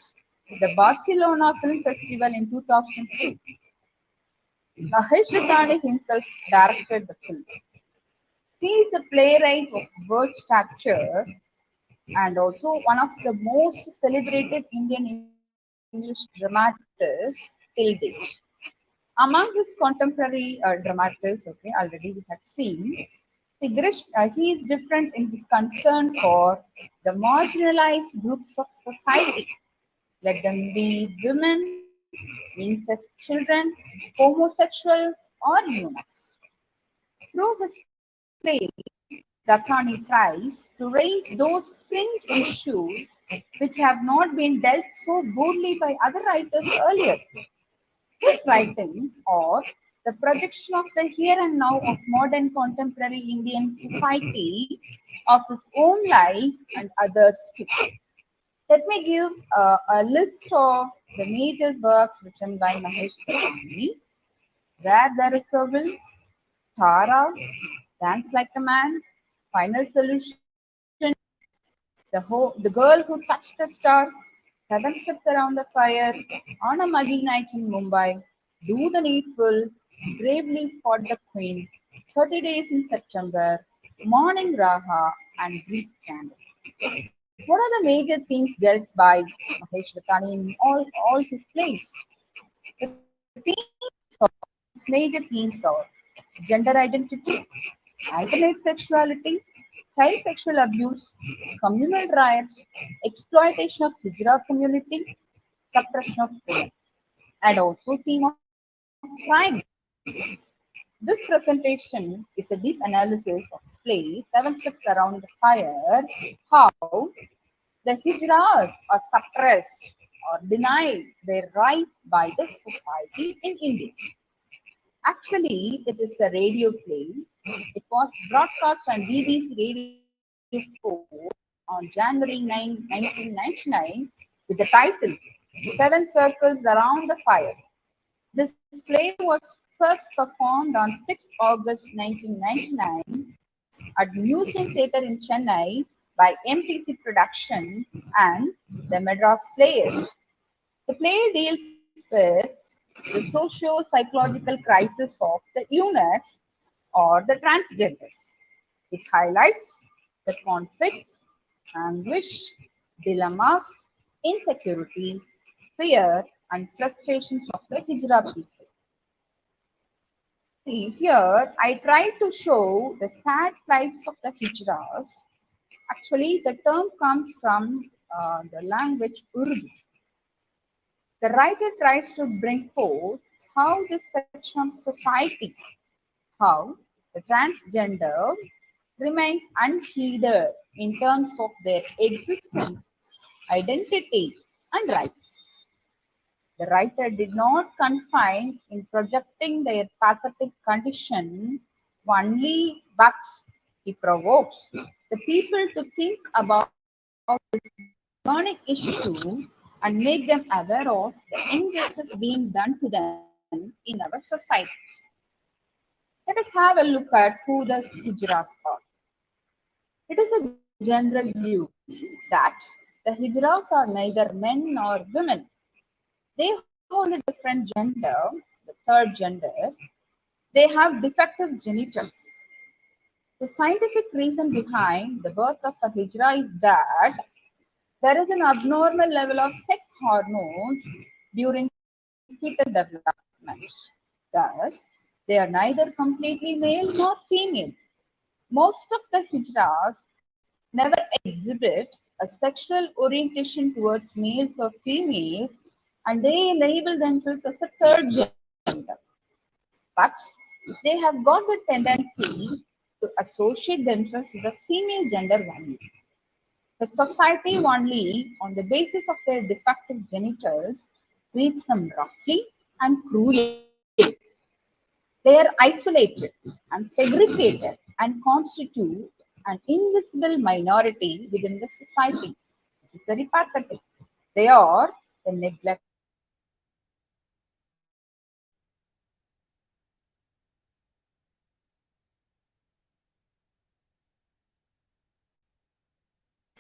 the Barcelona Film Festival in 2002. Mahesh Rathani himself directed the film. He is a playwright of word stature and also one of the most celebrated Indian English dramatists till date. Among his contemporary dramatists, already we have seen, he is different in his concern for the marginalized groups of society. Let them be women, incest children, homosexuals, or eunuchs. Through his play, Dattani tries to raise those fringe issues which have not been dealt so boldly by other writers earlier. His writings are the projection of the here and now of modern contemporary Indian society, of his own life and others too. Let me give a list of the major works written by Mahesh Rathani. Where There Is a Will, Tara, Dance Like a Man, Final Solution, The Girl Who Touched the Star, 7 Steps Around the Fire, On a Muggy Night in Mumbai, Do the Needful, Bravely Fought the Queen, 30 Days in September, Morning Raha, and Brief Candle. What are the major themes dealt by Mahesh Rathani in all his plays? His major themes are gender identity, alternate sexuality, child sexual abuse, communal riots, exploitation of Hijra community, suppression of women, and also theme of crime. This presentation is a deep analysis of his play, 7 Steps Around the Fire, how the Hijras are suppressed or denied their rights by the society in India. Actually, it is a radio play. It was broadcast on BBC Radio 4 on January 9, 1999 with the title 7 Circles Around the Fire. This play was first performed on 6th August 1999 at Museum Theatre in Chennai by MTC Production and the Madras Players. The play deals with the socio-psychological crisis of the eunuchs or the transgenders. It highlights the conflicts, anguish, dilemmas, insecurities, fear, and frustrations of the Hijra people. See, here I try to show the sad plights of the Hijras. Actually, the term comes from the language Urdu. The writer tries to bring forth how this section of society, how the transgender remains unheeded in terms of their existence, identity, and rights. The writer did not confine in projecting their pathetic condition only, but he provokes the people to think about this burning issue and make them aware of the injustice being done to them in our society. Let us have a look at who the Hijras are. It is a general view that the Hijras are neither men nor women. They hold a different gender, the third gender. They have defective genitals. The scientific reason behind the birth of a Hijra is that there is an abnormal level of sex hormones during fetal development. Thus, they are neither completely male nor female. Most of the Hijras never exhibit a sexual orientation towards males or females, and they label themselves as a third gender. But they have got the tendency to associate themselves with the female gender only. The society only, on the basis of their defective genitals, treats them roughly and cruelly. They are isolated and segregated and constitute an invisible minority within the society. This is very pathetic. They are the neglected.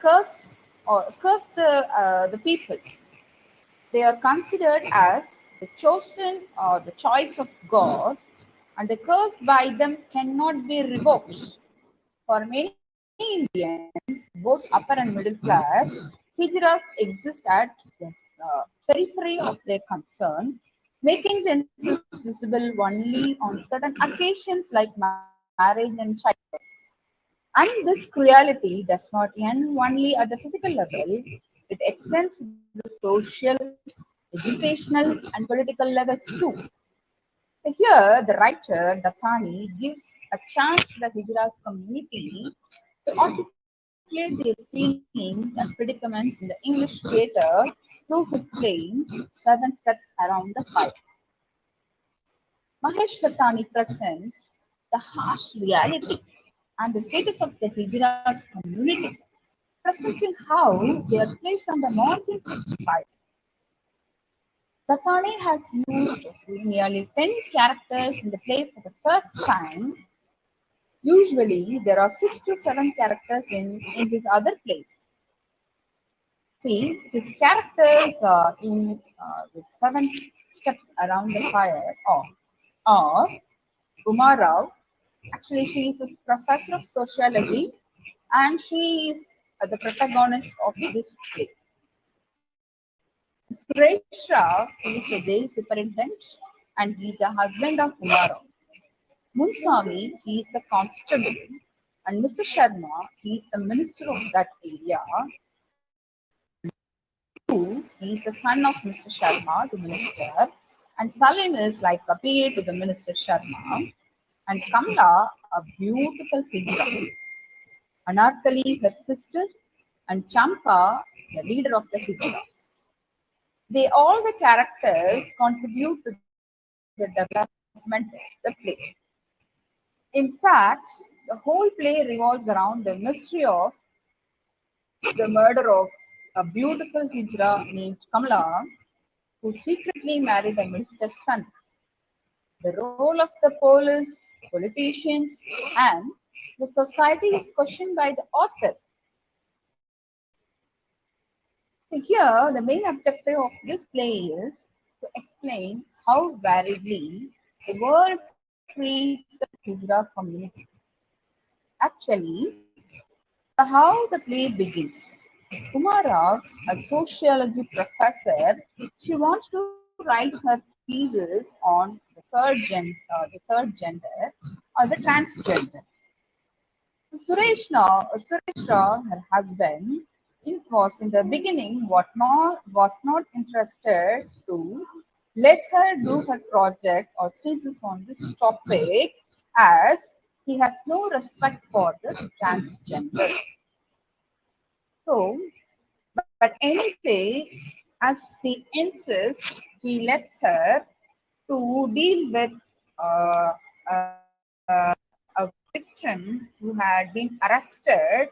Curse the people. They are considered as the chosen or the choice of God, and the curse by them cannot be revoked. For many Indians, both upper and middle class, hijras exist at the periphery of their concern, making themselves visible only on certain occasions like marriage and childbirth. And this cruelty does not end only at the physical level, it extends to the social, educational, and political levels too. Here, the writer, Dattani, gives a chance to the Hijras community to articulate their feelings and predicaments in the English theatre through his play, Seven Steps Around the Fire. Mahesh Dattani presents the harsh reality and the status of the Hijras community, presenting how they are placed on the margins of society. Dattani has used nearly 10 characters in the play for the first time. Usually, there are 6 to 7 characters in his other plays. See, his characters in the Seven Steps Around the Fire are Uma Rao. Actually, she is a professor of sociology and she is the protagonist of this play. Suresh Rao is a jail superintendent and he is a husband of Uma Rao. Munsami, he is a constable, and Mr. Sharma, he is the minister of that area. Nadu, he is the son of Mr. Sharma, the minister, and Salim is like a PA to the minister Sharma, and Kamla, a beautiful hijra. Anarkali, her sister, and Champa, the leader of the hijras. They all the characters contribute to the development of the play. In fact, the whole play revolves around the mystery of the murder of a beautiful hijra named Kamala, who secretly married a minister's son. The role of the police, politicians, and the society is questioned by the author. So here, the main objective of this play is to explain how variedly the world treats the hijra community. Actually, how the play begins. Kumara, a sociology professor, she wants to write her thesis on the third gender or the transgender. Suresh Rao, her husband, it was in the beginning was not interested to let her do her project or thesis on this topic as he has no respect for the transgenders. So, but anyway, as he insists, he lets her to deal with uh, a victim who had been arrested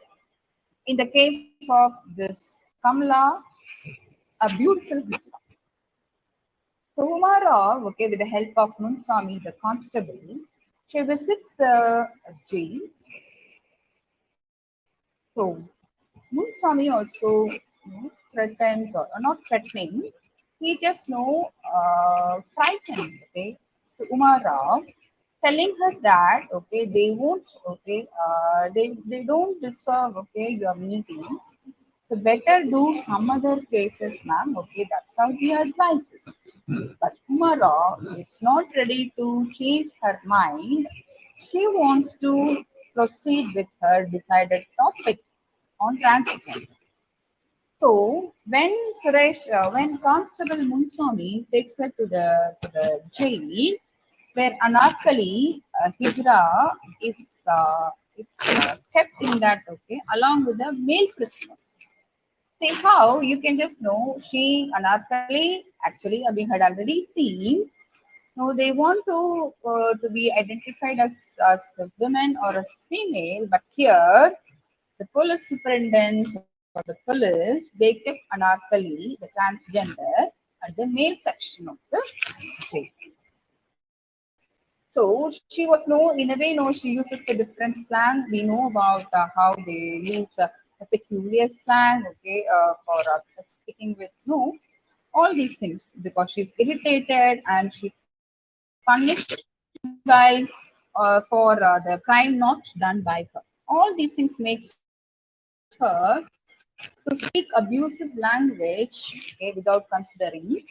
in the case of this Kamla, a beautiful hijra. So Umara, okay, with the help of Munsami, the constable, she visits the jail. So Munsami also threatens or not threatening, he just frightens, okay. So Umara telling her that okay they won't they don't deserve your meeting. So better do some other cases, ma'am. Okay, that's how he advises. But Umara is not ready to change her mind. She wants to proceed with her decided topic on transgender. So when Constable Munsami takes her to the jail, where Anarkali Hijra is kept in that, okay, along with the male prisoners. See how you can just know she Anarkali actually we had already seen. No, they want to be identified as women or as female, but here the police superintendent or the police they kept Anarkali, the transgender, at the male section of the jail. So she was in a way, she uses a different slang. We know about how they use a peculiar slang, okay, for speaking with all these things because she's irritated and she's punished by for the crime not done by her. All these things makes her to speak abusive language, okay, without considering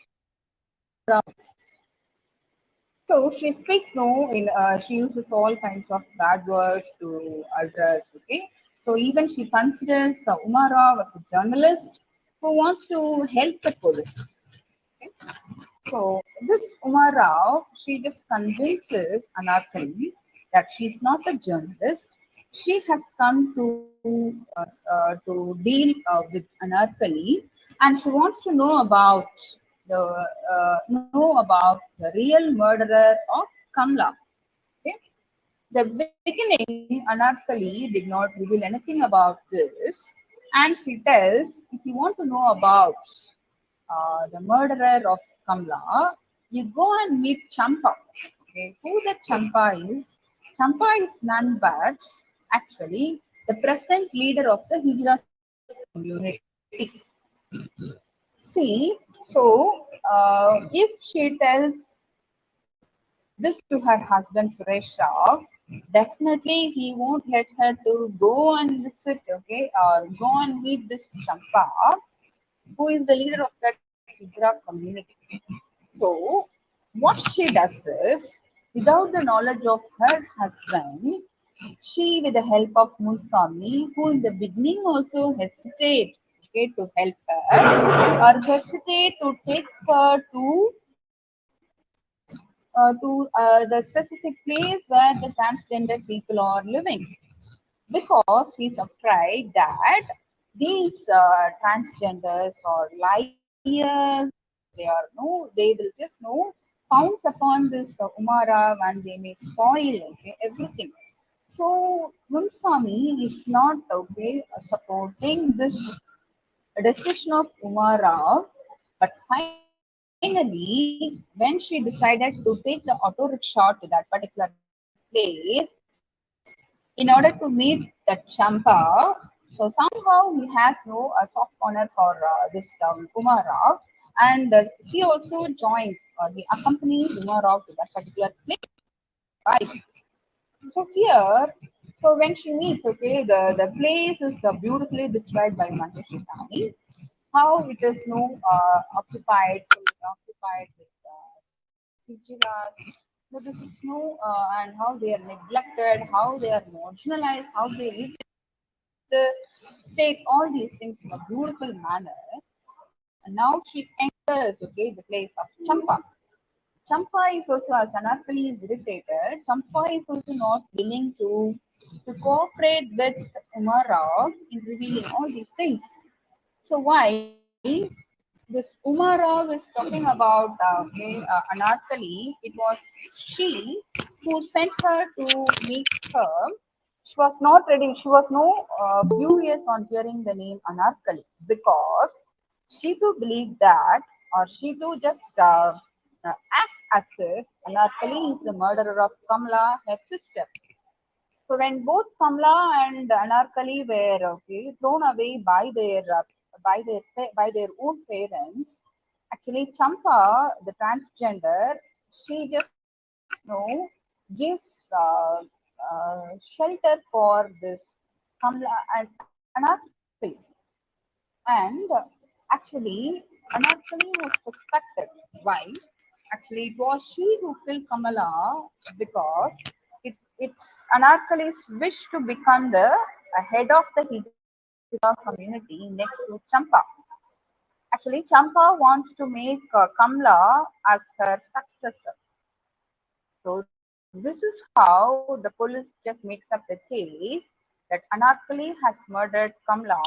So she speaks in she uses all kinds of bad words to address. Okay, so even she considers Umara as a journalist who wants to help the police. Okay? So this Umara, she just convinces Anarkali that she's not a journalist. She has come to deal with Anarkali, and she wants to know about the real murderer of Kamla. Okay? The beginning, Anarkali did not reveal anything about this, and she tells if you want to know about the murderer of Kamla, you go and meet Champa. Okay, who the Champa is? Champa is none but actually the present leader of the Hijra community. See, so if she tells this to her husband Suresh Rao, definitely he won't let her to go and visit, okay, or go and meet this Champa, who is the leader of that Hijra community. So, what she does is, without the knowledge of her husband, she, with the help of Mulsami, who in the beginning also hesitate, okay, to help her, or hesitate to take her to the specific place where the transgender people are living, because he's afraid that these transgenders are liars. They will just pounce upon this Umara and they may spoil, okay, everything. So Munsami is not, okay, supporting this decision of Umara, but finally, when she decided to take the auto rickshaw to that particular place in order to meet the Champa, so somehow he has a soft corner for this Umara, and he also joins or he accompanies Umara to that particular place. Right. So here, so when she meets, okay, the place is beautifully described by Manjashitani, how it is occupied, fully occupied with pigeras. So this is and how they are neglected, how they are marginalized, how they live the state, all these things in a beautiful manner. And now she enters, okay, the place of Champa. Champa is also, as Anarkali is irritated, Champa is also not willing to cooperate with Umara in revealing all these things. So why this Umara is talking about Anarkali? It was she who sent her to meet her. She was not ready. She was furious on hearing the name Anarkali because she too believed that, or she too just acts as if Anarkali is the murderer of Kamla, her sister. So when both Kamla and Anarkali were thrown away by their own parents, actually Champa, the transgender, she just gives shelter for this Kamla and Anarkali. And actually, Anarkali was suspected. Why? Actually, it was she who killed Kamala because it's Anarkali's wish to become the head of the Hijra community next to Champa. Actually, Champa wants to make Kamla as her successor. So this is how the police just makes up the case that Anarkali has murdered Kamla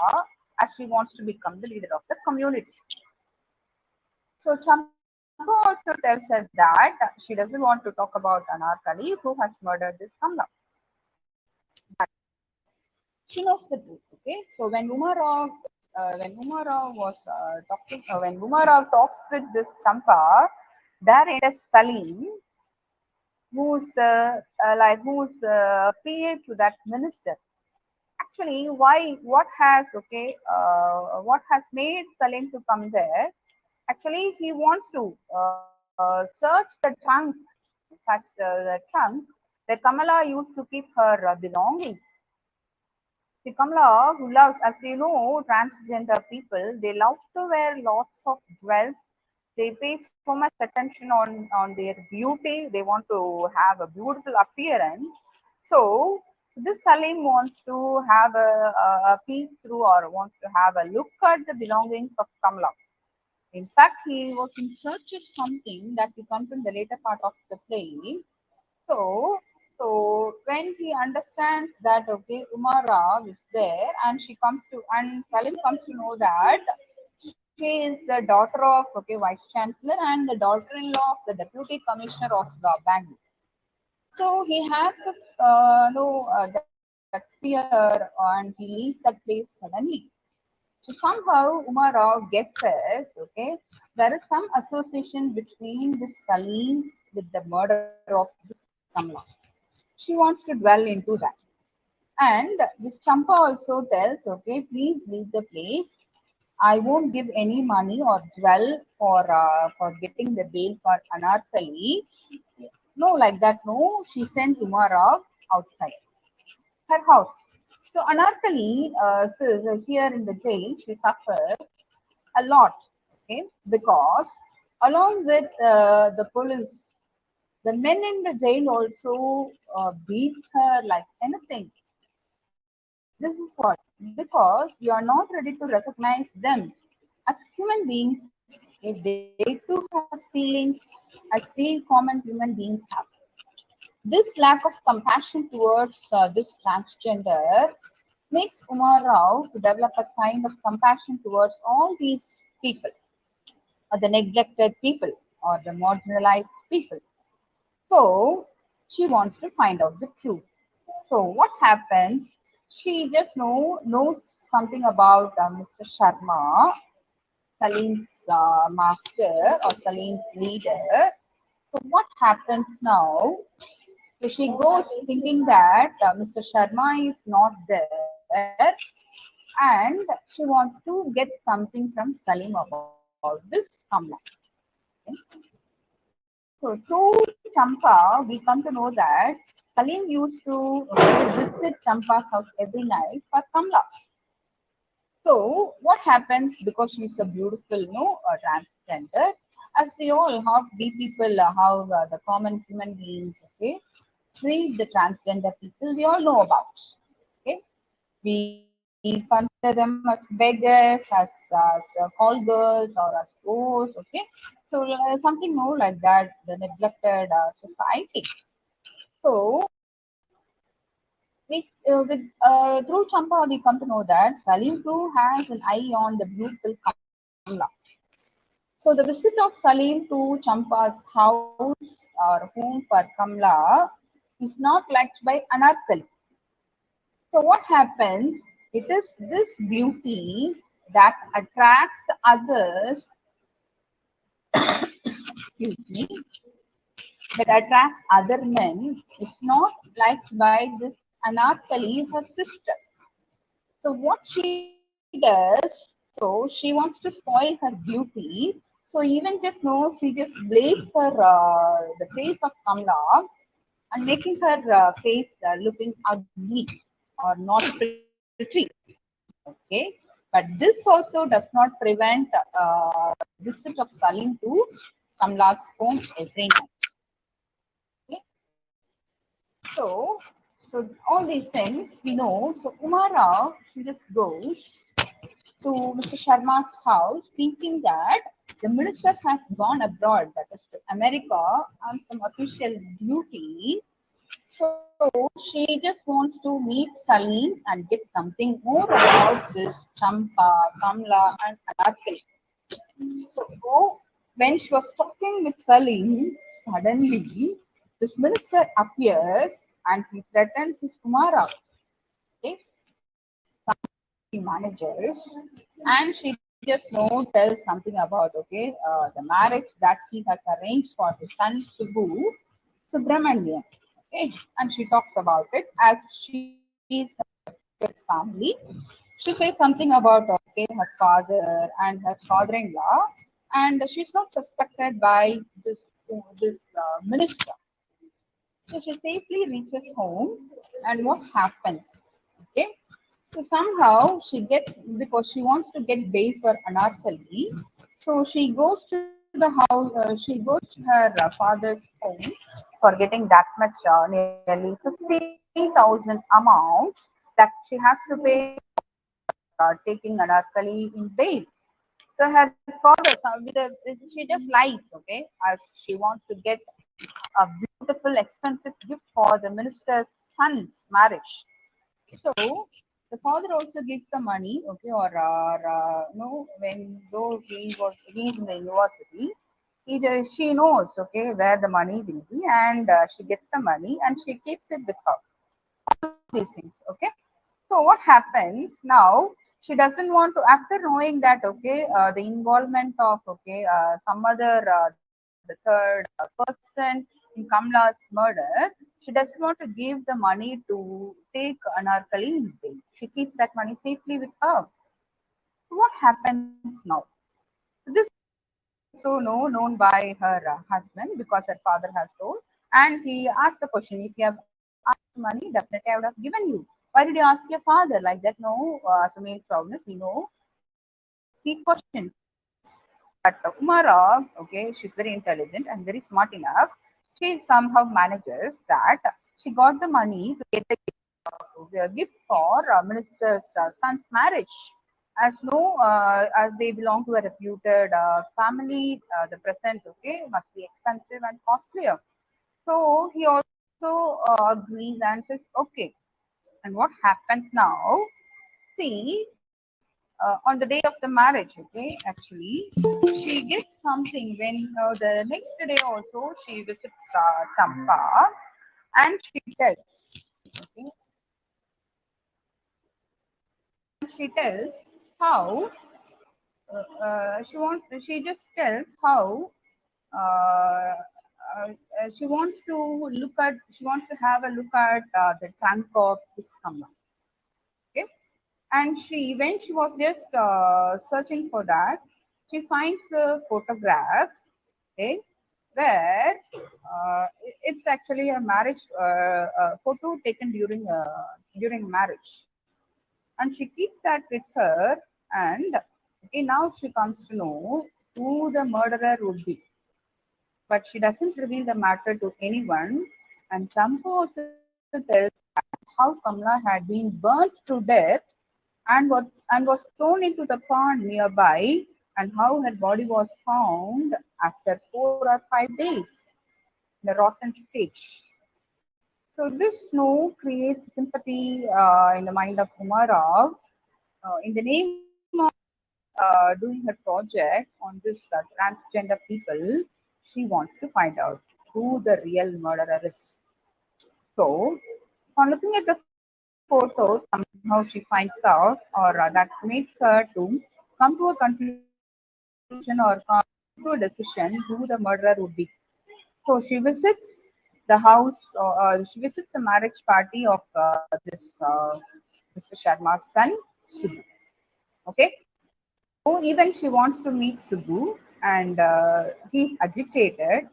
as she wants to become the leader of the community. So Champa also tells us that she doesn't want to talk about Anarkali who has murdered this Kamla. But she knows the truth. Okay, so when Umarov was talking, when Umarov talks with this Champa, there is Salim, who's PA to that minister. Actually, what has made Salim to come there? Actually, he wants to search the trunk, the trunk where Kamala used to keep her belongings. See, Kamala, who loves, as we know, transgender people, they love to wear lots of jewels. They pay so much attention on their beauty. They want to have a beautiful appearance. So, this Salim wants to have a peek through or wants to have a look at the belongings of Kamala. In fact, he was in search of something that we come to in the later part of the play. So, so when he understands that okay, Umara is there, and Salim comes to know that she is the daughter of Vice Chancellor and the daughter-in-law of the Deputy Commissioner of the Bangalore. So he has that fear, and he leaves that place suddenly. So somehow Umarov guesses, okay, there is some association between this Salim with the murder of this Kamla. She wants to dwell into that. And this Champa also tells, okay, please leave the place. I won't give any money or jewel for getting the bail for Anarkali. No, like that, no. She sends Umarov outside her house. So Anarkali says here in the jail, she suffers a lot, okay, because along with the police, the men in the jail also beat her like anything. This is what, because you are not ready to recognize them as human beings. If they too have feelings as we common human beings have. This lack of compassion towards this transgender makes Umar Rao to develop a kind of compassion towards all these people, or the neglected people, or the marginalized people. So she wants to find out the truth. So what happens? She just knows something about Mr. Sharma, Salim's master or Salim's leader. So what happens now? So she goes thinking that Mr. Sharma is not there, and she wants to get something from Salim about this Kamla. Okay. So through Champa, we come to know that Salim used to visit Champa's house every night for Kamla. So what happens, because she's a beautiful, transgender, as we all, how we people, how the common human beings, okay, treat the transgender people, we all know about. Okay, we consider them as beggars, as call girls, or as ghosts. Okay, so something more like that, the neglected society. So through Champa, we come to know that Salim too has an eye on the beautiful Kamla. So the visit of Salim to Champa's house or home for Kamla is not liked by Anarkali. So what happens? It is this beauty that attracts the others, excuse me, that attracts other men is not liked by this Anarkali, her sister. So what she does, so she wants to spoil her beauty. So even just she just blades her the face of Kamla and making her face looking ugly or not pretty. Okay, but this also does not prevent visit of Salim to Kamla's home every night. Okay, so all these things we know. So Umara, she just goes to Mr. Sharma's house thinking that The minister has gone abroad, that is to America, on some official duty. So she just wants to meet Salim and get something more about this Champa, Kamla, and Anarkali. So when she was talking with Salim, suddenly this minister appears and he threatens his Kumara. Okay, managers, and she just tells something about the marriage that he has arranged for his son Subramanian. Okay, and she talks about it as she is her family. She says something about her father and her father-in-law, and she's not suspected by this minister. So she safely reaches home, and what happens? Okay, so somehow she gets, because she wants to get bail for Anarkali. So she goes to the house. She goes to her father's home for getting that much, nearly 50,000 amount that she has to pay taking Anarkali in bail. So her father, she just lies, okay, as she wants to get a beautiful, expensive gift for the minister's son's marriage. So the father also gives the money, okay, or no, when though he's in the university, she knows, okay, where the money will be, and she gets the money and she keeps it with her. These things, okay. So what happens now? She doesn't want to, after knowing that, okay, the involvement of some other the third person in Kamla's murder, she doesn't want to give the money to take Anarkali in bail. She keeps that money safely with her. So what happens now? So this also known by her husband, because her father has told, and he asked the question: if you have asked money, definitely I would have given you. Why did you ask your father like that? No, as a male chauvinist, we know he questions. But Umara, okay, she's very intelligent and very smart enough. She somehow manages that she got the money to get the gift for minister's son's marriage. As no, as they belong to a reputed family, the present must be expensive and costlier. So he also agrees and says okay. And what happens now? See, on the day of the marriage, okay, actually, she gets something when the next day also she visits Champa, and she tells, okay, she tells how she just tells how uh, she wants to have a look at the trunk of his camera. Okay, and when she was just searching for that, she finds a photograph, okay, where it's actually a marriage photo taken during marriage, and she keeps that with her. And okay, now she comes to know who the murderer would be, but she doesn't reveal the matter to anyone. And Champa also tells how Kamla had been burnt to death and was thrown into the pond nearby, and how her body was found after 4 or 5 days in a rotten stage. So this creates sympathy in the mind of Umarov. In the name of doing her project on this transgender people, she wants to find out who the real murderer is. So, on looking at the photos, somehow she finds out, or that makes her to come to a conclusion or come to a decision who the murderer would be. So she visits the house, she visits the marriage party of this Mr. Sharma's son, Subbu. Okay, so even she wants to meet Subbu, and he's agitated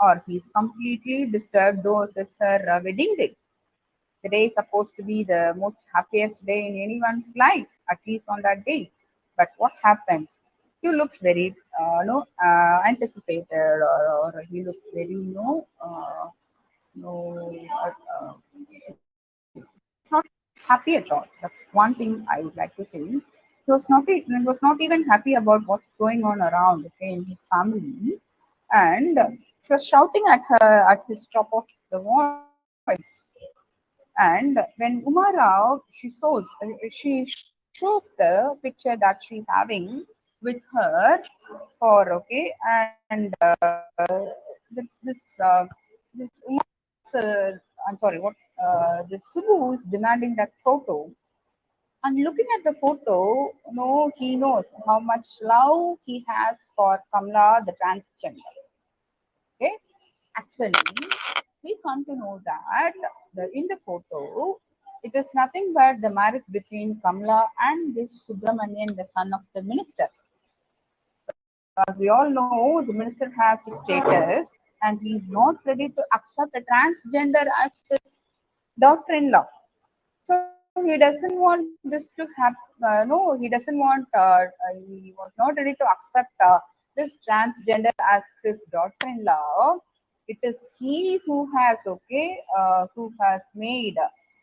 or he's completely disturbed, though it's her wedding day. The day is supposed to be the most happiest day in anyone's life, at least on that day. But what happens? He looks very, anticipated, or he looks very, no, not happy at all. That's one thing I would like to say. he was not even happy about what's going on around, okay, in his family, and she was shouting at her at his top of the voice. And when Uma Rao, she shows the picture that she's having with her for, okay, and this I'm sorry, what this Subbu is demanding that photo. And looking at the photo, no, he knows how much love he has for Kamla, the transgender. Okay, actually, we come to know that in the photo, it is nothing but the marriage between Kamla and this Subramanian, the son of the minister. As we all know, the minister has a status and he is not ready to accept a transgender as his daughter-in-law. So he doesn't want this to happen. No, he doesn't want. He was not ready to accept this transgender as his daughter-in-law. It is he who has, okay, who has made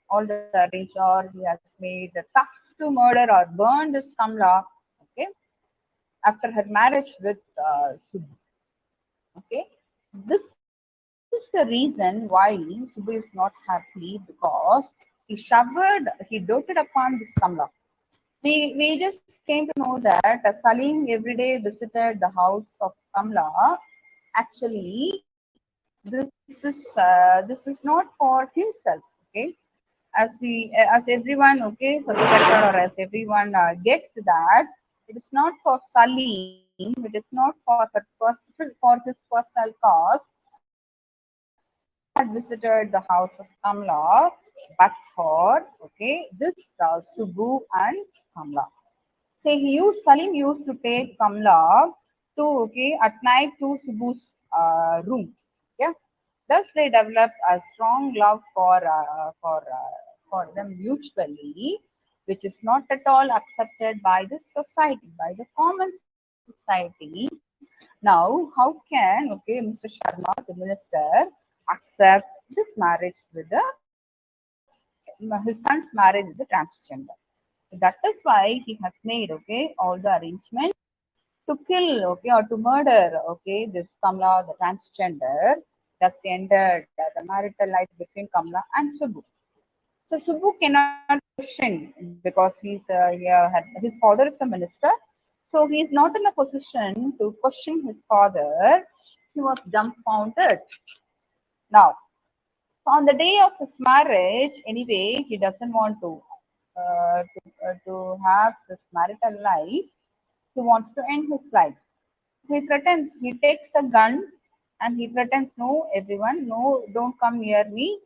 all the arrangements, or he has made the thugs to murder or burn this Kamla. Okay, after her marriage with Subbu. Okay, this is the reason why Subbu is not happy, because he doted upon this Kamla. We just came to know that Salim every day visited the house of Kamla. Actually, this is not for himself. Okay, as everyone, okay, suspected, or as everyone guessed, that it is not for Salim, it is not for for his personal cause that he had visited the house of Kamla, but for, okay, this Subbu and Kamla. Say Salim used to take Kamla to, okay, at night to Subbu's room. Yeah, thus they developed a strong love for them mutually, which is not at all accepted by the society, by the common society. Now, how can, okay, Mr. Sharma, the minister, accept this marriage with his son's marriage with the transgender? So that is why he has made, okay, all the arrangements to kill, okay, or to murder, okay, this Kamla, the transgender. That's ended the marital life between Kamla and Subbu. So Subbu cannot question because his father is a minister. So he is not in a position to question his father. He was dumbfounded. Now, on the day of his marriage, anyway, he doesn't want to have this marital life. He wants to end his life. He pretends, he takes the gun and he pretends, no, everyone, no, don't come near me,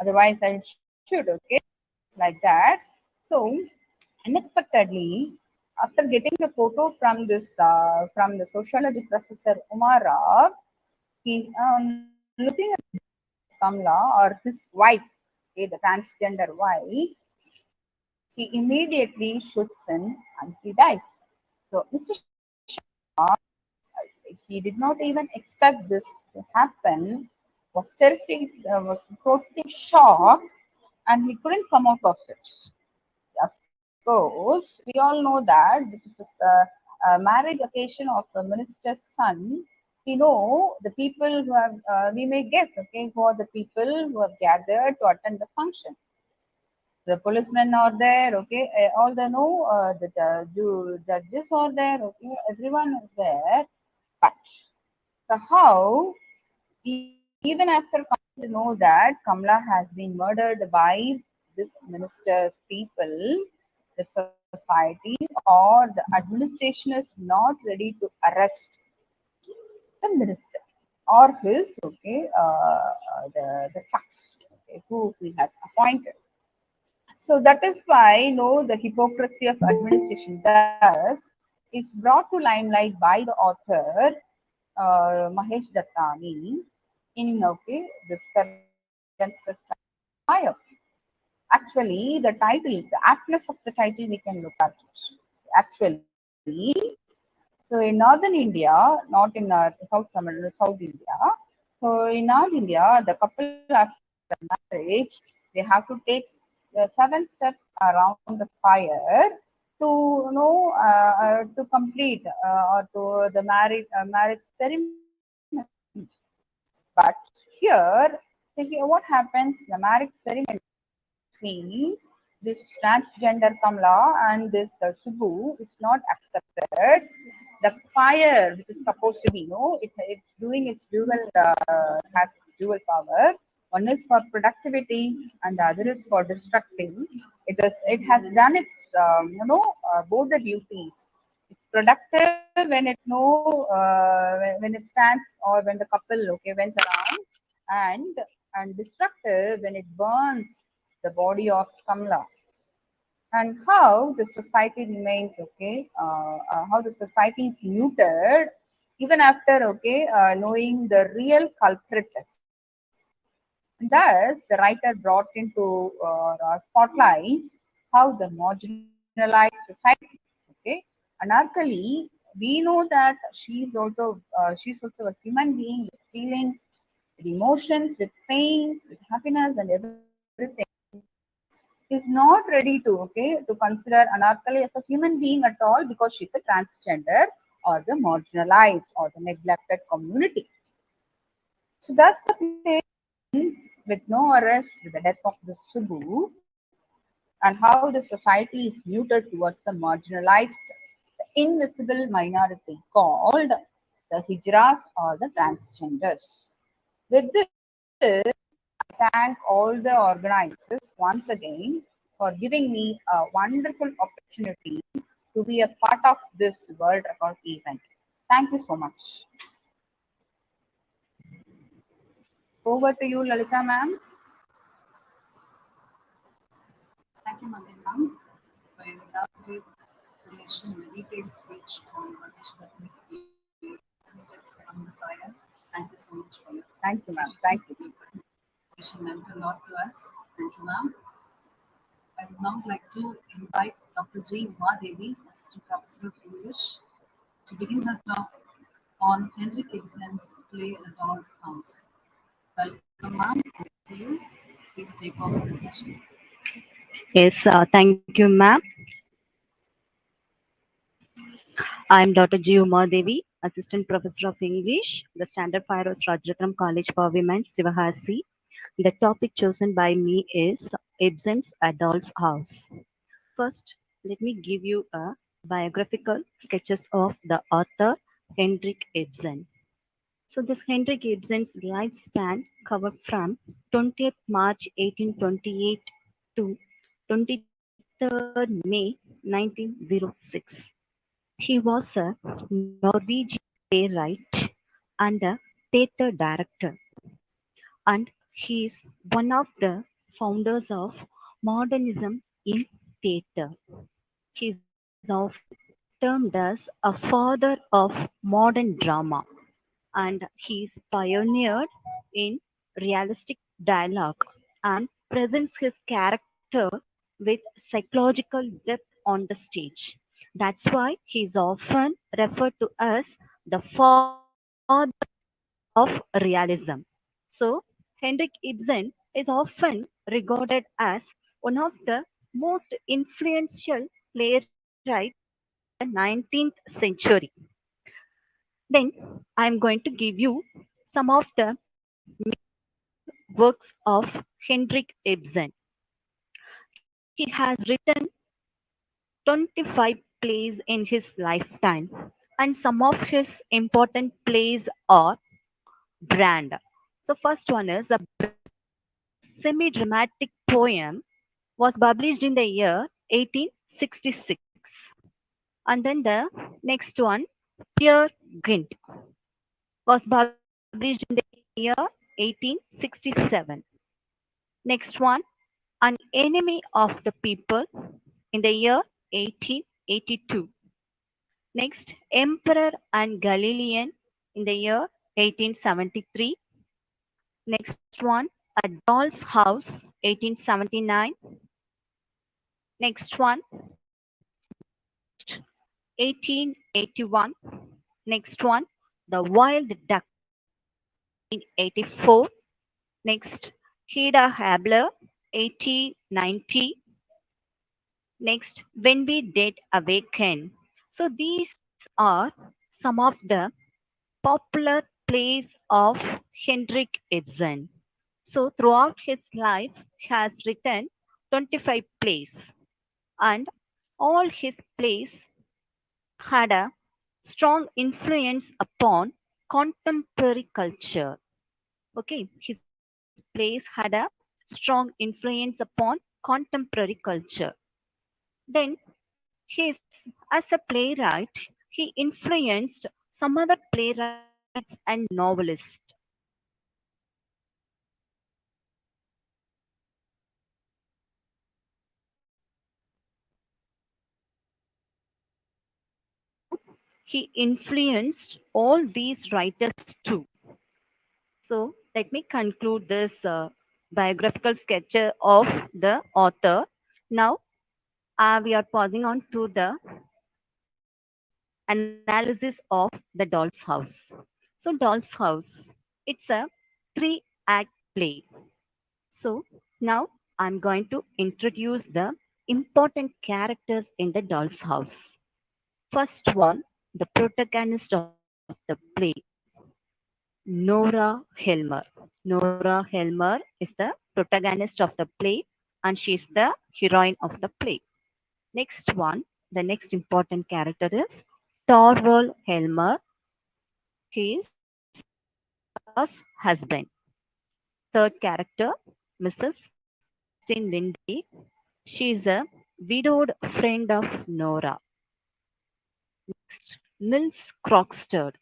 otherwise I'll shoot, okay, like that. So, unexpectedly, after getting the photo from the sociology professor Umara, he looking at Kamla or his wife, okay, the transgender wife, he immediately shoots in and he dies. So Mr. He did not even expect this to happen, was terrific, was totally shocked, and he couldn't come out of it. Of course, we all know that this is a marriage occasion of the minister's son. We know the people who have, we may guess, okay, who are the people who have gathered to attend the function. The policemen are there, okay, all the know, the judges are there, okay, everyone is there. But so how, even after coming to know that Kamla has been murdered by this minister's people, the society or the administration is not ready to arrest the minister or his, okay, the tax, okay, who he has appointed. So that is why, the hypocrisy of administration thus is brought to limelight by the author Mahesh Dattani in, okay, the Seven Steps Fire. Actually, the title, the aptness of the title, we can look at it. Actually, so in northern India, not in South Tamil, South India. So in North India, the couple after marriage, they have to take 7 steps around the fire to to complete or to the marriage ceremony. But here what happens, the marriage ceremony between this transgender Kamla and this Subbu is not accepted. The fire, which is supposed to be, it's doing its dual, has its dual power. One is for productivity, and the other is for destructive. It has done its, both the duties. It's productive when it when it stands, or when the couple went around, and destructive when it burns the body of Kamla. And how the society remains how the society is muted even after knowing the real culprit is. Thus, the writer brought into spotlights how the marginalized society, Anarkali, we know that she's also a human being with feelings, with emotions, with pains, with happiness, and everything. Is not ready to consider Anarkali as a human being at all, because she's a transgender or the marginalized or the neglected community. So that's the thing with no arrest, with the death of the Subbu, and how the society is muted towards the marginalized, the invisible minority called the Hijras or the transgenders. With this, I thank all the organizers once again for giving me a wonderful opportunity to be a part of this World Record event. Thank you so much. Over to you, Lalita ma'am. Thank you, Madam, for your elaborate explanation, the detailed speech on Ganesh Dattani's and steps around the fire. Thank you so much for your Thank you, ma'am. Thank you. presentation. Meant a lot to us. Thank you, ma'am. I would now like to invite Dr. G. Umadevi, Assistant Professor of English, to begin her talk on Henrik Ibsen's play A Doll's House. Welcome, ma'am. To you. Please take over the session. Yes, thank you, ma'am. I'm Dr. G. Uma Devi, Assistant Professor of English, the Standard Fire of Rajaratnam College for Women, Sivahasi. The topic chosen by me is Ibsen's A Doll's House. First, let me give you a biographical sketches of the author Henrik Ibsen. So this Henrik Ibsen's lifespan covered from 20th March 1828 to 23rd May 1906. He was a Norwegian playwright and a theatre director, and he is one of the founders of modernism in theatre. He is often termed as a father of modern drama, and he is pioneered in realistic dialogue and presents his character with psychological depth on the stage. That's why he is often referred to as the father of realism. So, Henrik Ibsen is often regarded as one of the most influential playwrights in the 19th century. Then I'm going to give you some of the works of Henrik Ibsen. He has written 25 plays in his lifetime, and some of his important plays are Brand. So first one is a semi-dramatic poem was published in the year 1866. And then the next one, Peer Gynt, was published in the year 1867. Next one, An Enemy of the People, in the year 1882. Next, Emperor and Galilean, in the year 1873. Next one, A Doll's House, 1879. Next one, 1881. Next one, The Wild Duck, 1884. Next, Heda Habler, 1890. Next, When We Dead Awaken. So these are some of the popular plays of Henrik Ibsen. So throughout his life, he has written 25 plays, and all his plays had a strong influence upon contemporary culture. Okay, his plays had a strong influence upon contemporary culture. Then, as a playwright, he influenced some other playwrights and novelists. So, he influenced all these writers too. So, let me conclude this biographical sketch of the author. Now, we are pausing on to the analysis of the Doll's House. So, Doll's House, it's a three-act play. So, now I'm going to introduce the important characters in the Doll's House. First one, the protagonist of the play, Nora Helmer. Nora Helmer is the protagonist of the play and she is the heroine of the play. Next one, the next important character is Torvald Helmer. He is Nora's husband. Third character, Mrs. Kristin Lindy. She is a widowed friend of Nora. Next, Nils Krogstad,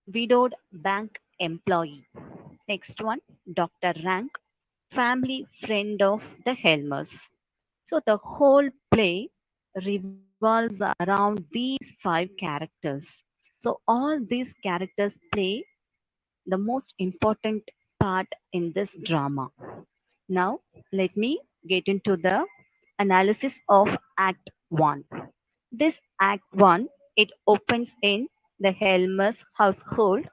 widowed bank employee. Next one, Dr. Rank, family friend of the Helmers. So the whole play revolves around these five characters. So all these characters play the most important part in this drama. Now let me get into the analysis of Act 1. This Act 1, it opens in the Helmer's household.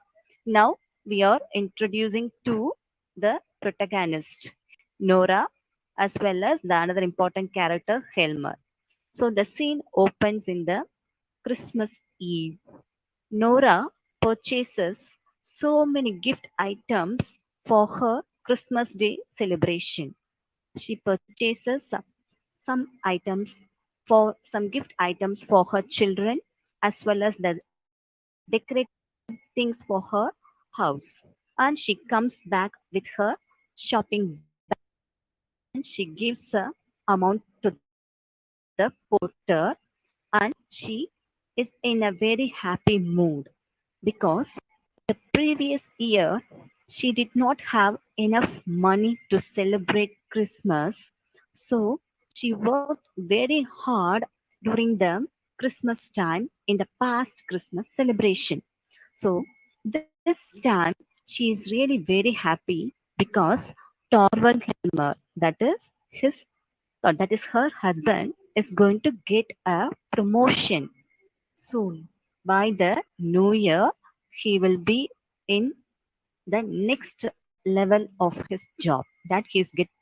Now we are introducing to the protagonist, Nora, as well as the another important character, Helmer. So the scene opens in the Christmas Eve. Nora purchases so many gift items for her Christmas Day celebration. She purchases some items some gift items for her children as well as the decorative things for her house. And she comes back with her shopping bag and she gives a amount to the porter and she is in a very happy mood because the previous year she did not have enough money to celebrate Christmas. So she worked very hard during the Christmas time in the past Christmas celebration. So this time she is really very happy because Torvald Helmer, that is her husband, is going to get a promotion soon. By the new year, he will be in the next level of his job. That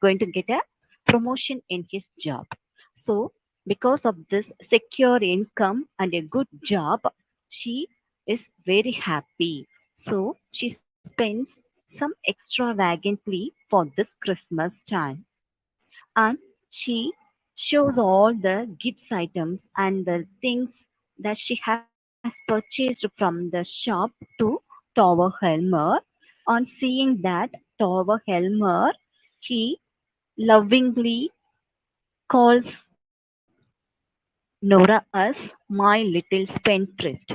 going to get a promotion in his job. So, because of this secure income and a good job, she is very happy. So, she spends some extravagantly for this Christmas time and she shows all the gifts items and the things that she has purchased from the shop to Tower Helmer. On seeing that, Tower Helmer, he lovingly calls Nora as my little spendthrift,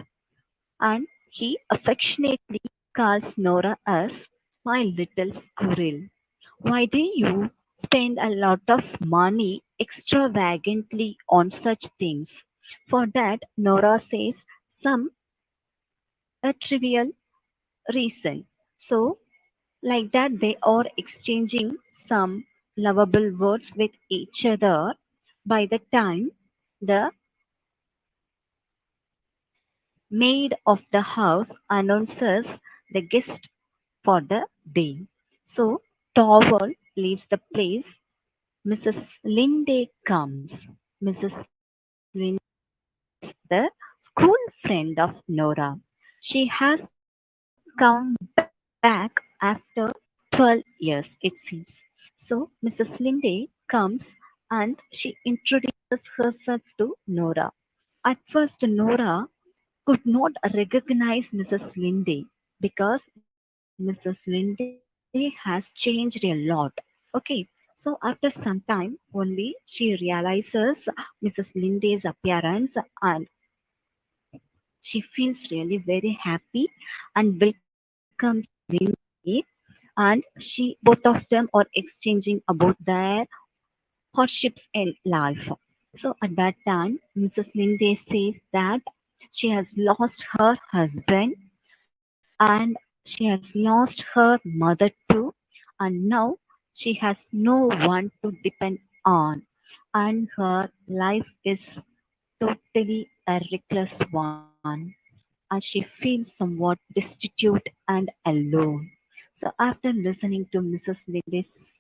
and he affectionately calls Nora as my little squirrel. Why do you spend a lot of money extravagantly on such things? For that, Nora says some a trivial reason. So, like that, they are exchanging some lovable words with each other. By the time the maid of the house announces the guest for the day. So Towel leaves the place Mrs. Linde comes. Mrs. Linde the school friend of Nora. She has come back after 12 years, it seems. So Mrs. Linde comes and she introduces herself to Nora. At first, Nora could not recognize Mrs. Linde because Mrs. Linde has changed a lot. Okay, so after some time only she realizes Mrs. Linde's appearance and she feels really very happy and welcomes Lindsay, and both of them are exchanging about their hardships in life. So at that time, Mrs. Lindsay says that she has lost her husband and she has lost her mother too, and now she has no one to depend on, and her life is totally a reckless one, and she feels somewhat destitute and alone. So, after listening to Mrs. Lindy's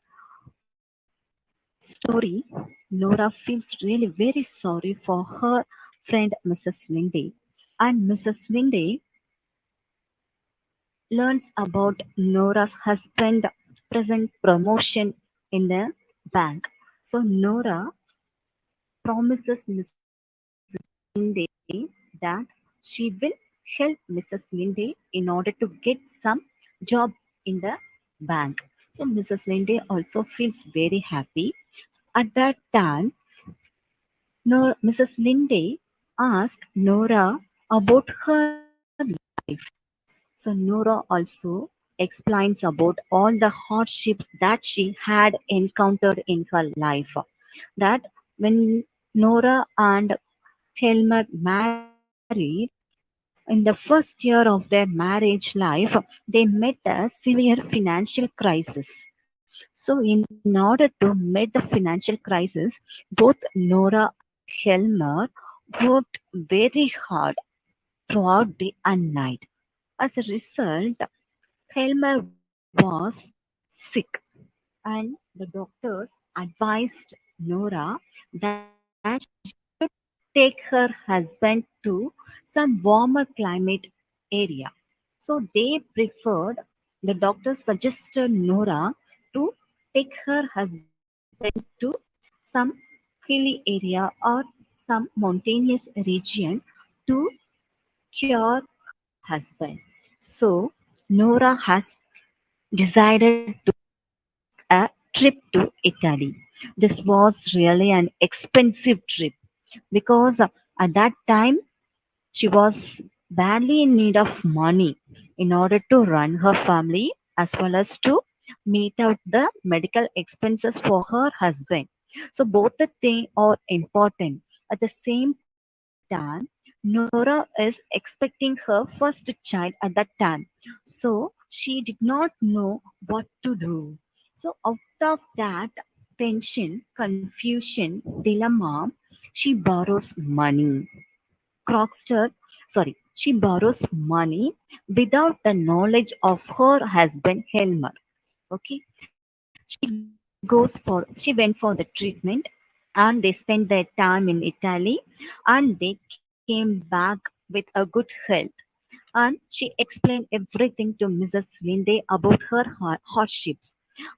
story, Nora feels really very sorry for her friend Mrs. Lindy. And Mrs. Lindy learns about Nora's husband present promotion in the bank. So Nora promises Mrs. Linde that she will help Mrs. Linde in order to get some job in the bank. So Mrs. Linde also feels very happy. At that time, Mrs. Linde asked Nora about her life. So Nora also explains about all the hardships that she had encountered in her life. That when Nora and Helmer married, in the first year of their marriage life, they met a severe financial crisis. So, in order to meet the financial crisis, both Nora and Helmer worked very hard throughout day and night. As a result, Helmer was sick, and the doctors advised Nora that she should take her husband to some warmer climate area. So they preferred, the doctor suggested Nora to take her husband to some hilly area or some mountainous region to cure her husband. So Nora has decided to a trip to Italy. This was really an expensive trip because at that time she was badly in need of money in order to run her family as well as to meet out the medical expenses for her husband. So both the things are important. At the same time, Nora is expecting her first child at that time. So she did not know what to do. So out of that tension, confusion, dilemma, she borrows money. Crockster, she borrows money without the knowledge of her husband Helmer. Okay, she went for the treatment, and they spent their time in Italy, and they came back with a good health. And she explained everything to Mrs. Linde about her hardships.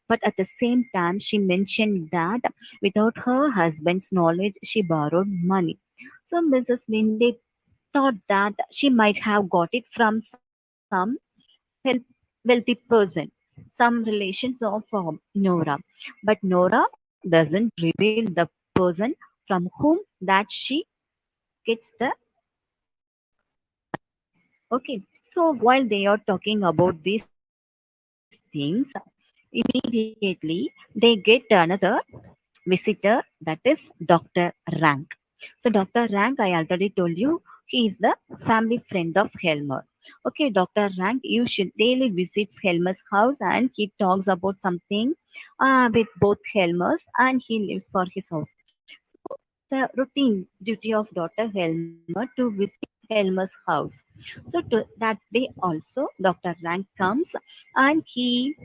But at the same time, she mentioned that without her husband's knowledge, she borrowed money. So Mrs. Linde thought that she might have got it from some help, wealthy person, some relations of Nora. But Nora doesn't reveal the person from whom that she gets the okay. So while they are talking about these things, immediately they get another visitor, that is Dr. Rank. So Dr. Rank, I already told you, he is the family friend of Helmer. Okay, Dr. Rank usually daily visits Helmer's house and he talks about something with both Helmers and he lives for his house. So it's a routine duty of Dr. Helmer to visit Helmer's house. So to that day also, Dr. Rank comes and he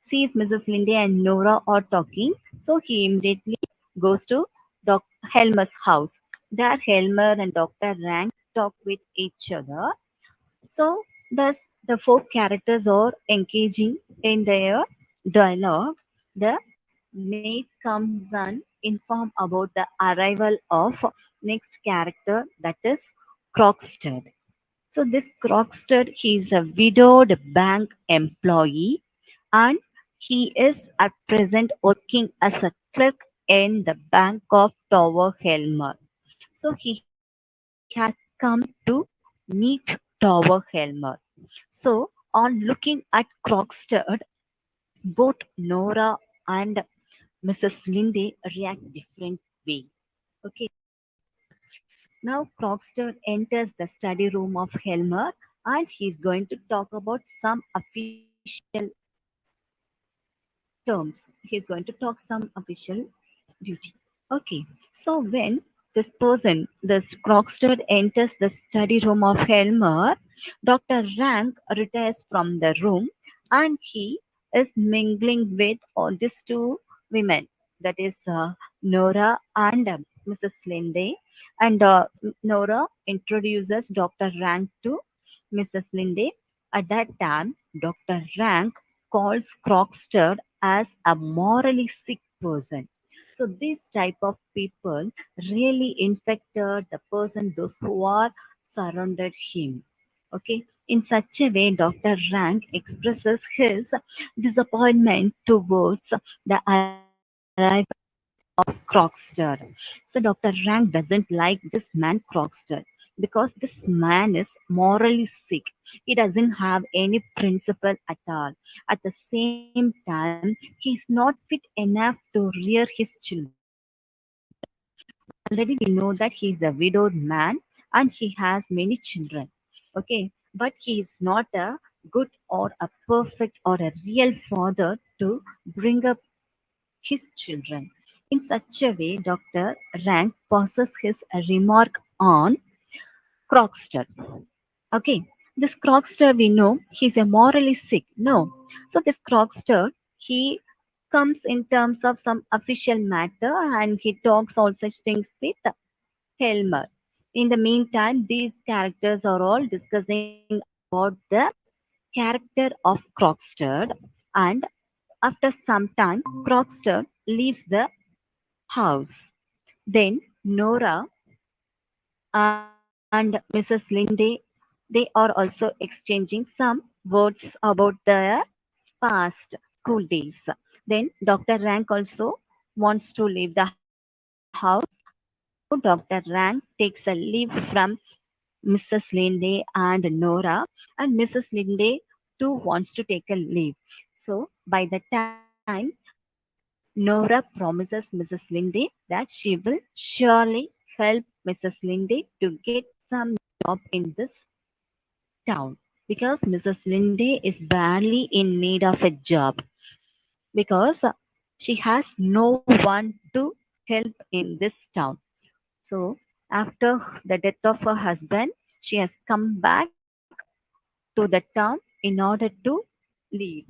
sees Mrs. Linde and Nora are talking. So he immediately goes to Dr. Helmer's house. There, Helmer and Dr. Rank talk with each other. So, thus, the four characters are engaging in their dialogue. The maid comes and inform about the arrival of next character, that is Crocksted. So this Crocksted, he is a widowed bank employee and he is at present working as a clerk in the Bank of Tower Helmer. So he has come to meet Tower Helmer. So on looking at Crocksted, both Nora and Mrs. Linde react different way. Okay. Now Crocksted enters the study room of Helmer and he's going to talk about some official terms. He's going to talk some official duty. Okay. So when this Crocksted enters the study room of Helmer, Dr. Rank retires from the room and he is mingling with all these two women, that is Nora and Mrs. Linde. And Nora introduces Dr. Rank to Mrs. Linde. At that time, Dr. Rank calls Crocksted as a morally sick person. So this type of people really infected the person, those who are surrounded him. Okay. In such a way, Dr. Rank expresses his disappointment towards the arrival of Crocksted. So Dr. Rank doesn't like this man Crocksted because this man is morally sick. He doesn't have any principle at all. At the same time, he's not fit enough to rear his children. Already we know that he is a widowed man and he has many children. Okay, but he is not a good or a perfect or a real father to bring up his children. In such a way, Dr. Rank passes his remark on Crocksted. Okay, this Crocksted, we know he's a morally sick. No. So this Crocksted, he comes in terms of some official matter and he talks all such things with Helmer. In the meantime, these characters are all discussing about the character of Crocksted, and after some time, Crocksted leaves the house. Then Nora and Mrs. Linde, they are also exchanging some words about their past school days. Then Dr. Rank also wants to leave the house. So Dr. Rank takes a leave from Mrs. Linde and Nora, and Mrs. Linde too wants to take a leave. So by the time Nora promises Mrs. Linde that she will surely help Mrs. Linde to get some job in this town because Mrs. Linde is badly in need of a job because she has no one to help in this town. So after the death of her husband, she has come back to the town in order to leave.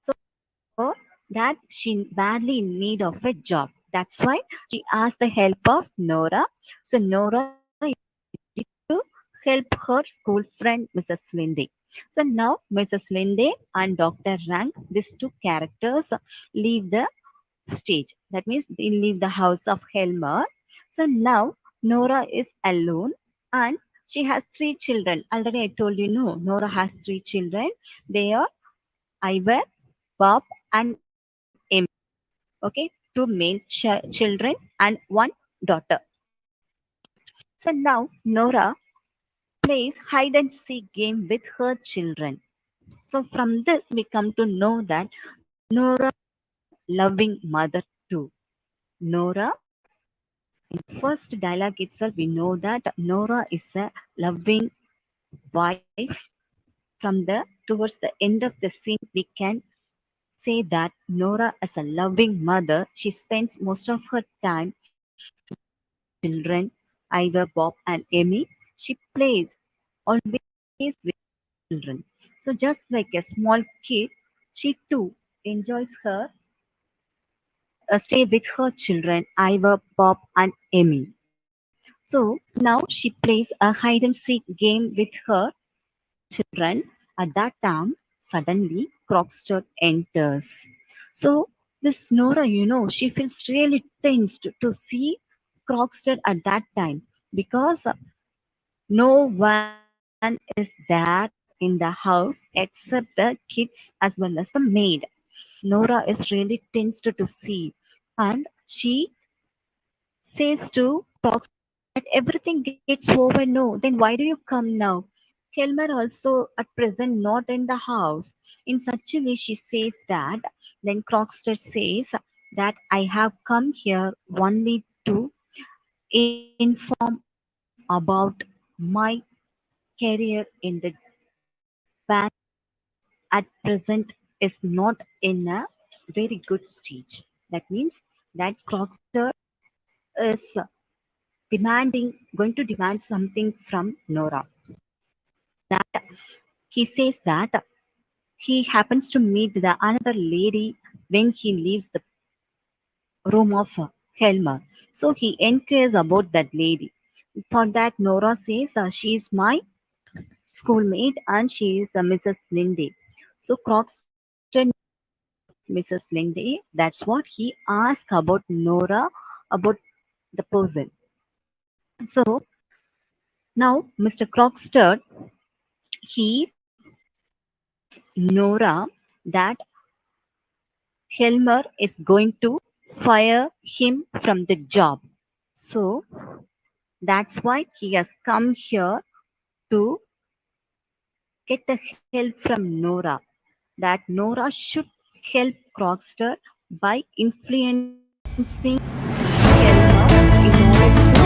So that she badly in need of a job. That's why she asked the help of Nora. So Nora is to help her school friend Mrs. Linde. So now Mrs. Linde and Dr. Rank, these two characters, leave the stage. That means they leave the house of Helmer. So now Nora is alone and she has three children. Already I told you, no, Nora has three children. They are Ivor, Bob, and Emmy. Okay, two male children and one daughter. So now Nora plays hide and seek game with her children. So from this we come to know that Nora loving mother too. Nora, in first dialogue itself, we know that Nora is a loving wife. From the towards the end of the scene, we can say that Nora, as a loving mother, she spends most of her time children, Ivor, Bob, and Emmy. She plays always with children. So just like a small kid, she too enjoys her stay with her children, Ivor, Bob, and Emmy. So now she plays a hide and seek game with her children. At that time, suddenly Crockstead enters. So this Nora, she feels really tensed to see Crockstead at that time because no one is there in the house except the kids as well as the maid. Nora is really tensed to see, and she says to Crockstead that everything gets over. No, then why do you come now? Helmer also at present not in the house. In such a way, she says that. Then Crockstead says that I have come here only to inform about my career in the bank at present is not in a very good stage. That means that Crockster is going to demand something from Nora. That he says that he happens to meet the another lady when he leaves the room of Helmer. So he inquires about that lady. For that, Nora says she is my schoolmate and she is Mrs. Lindy. So Croxton Mrs. Lindy, that's what he asked about Nora, about the person. So now Mr. Croxton, he tells Nora that Helmer is going to fire him from the job. So that's why he has come here to get the help from Nora. That Nora should help Crockster by influencing Helmer in order to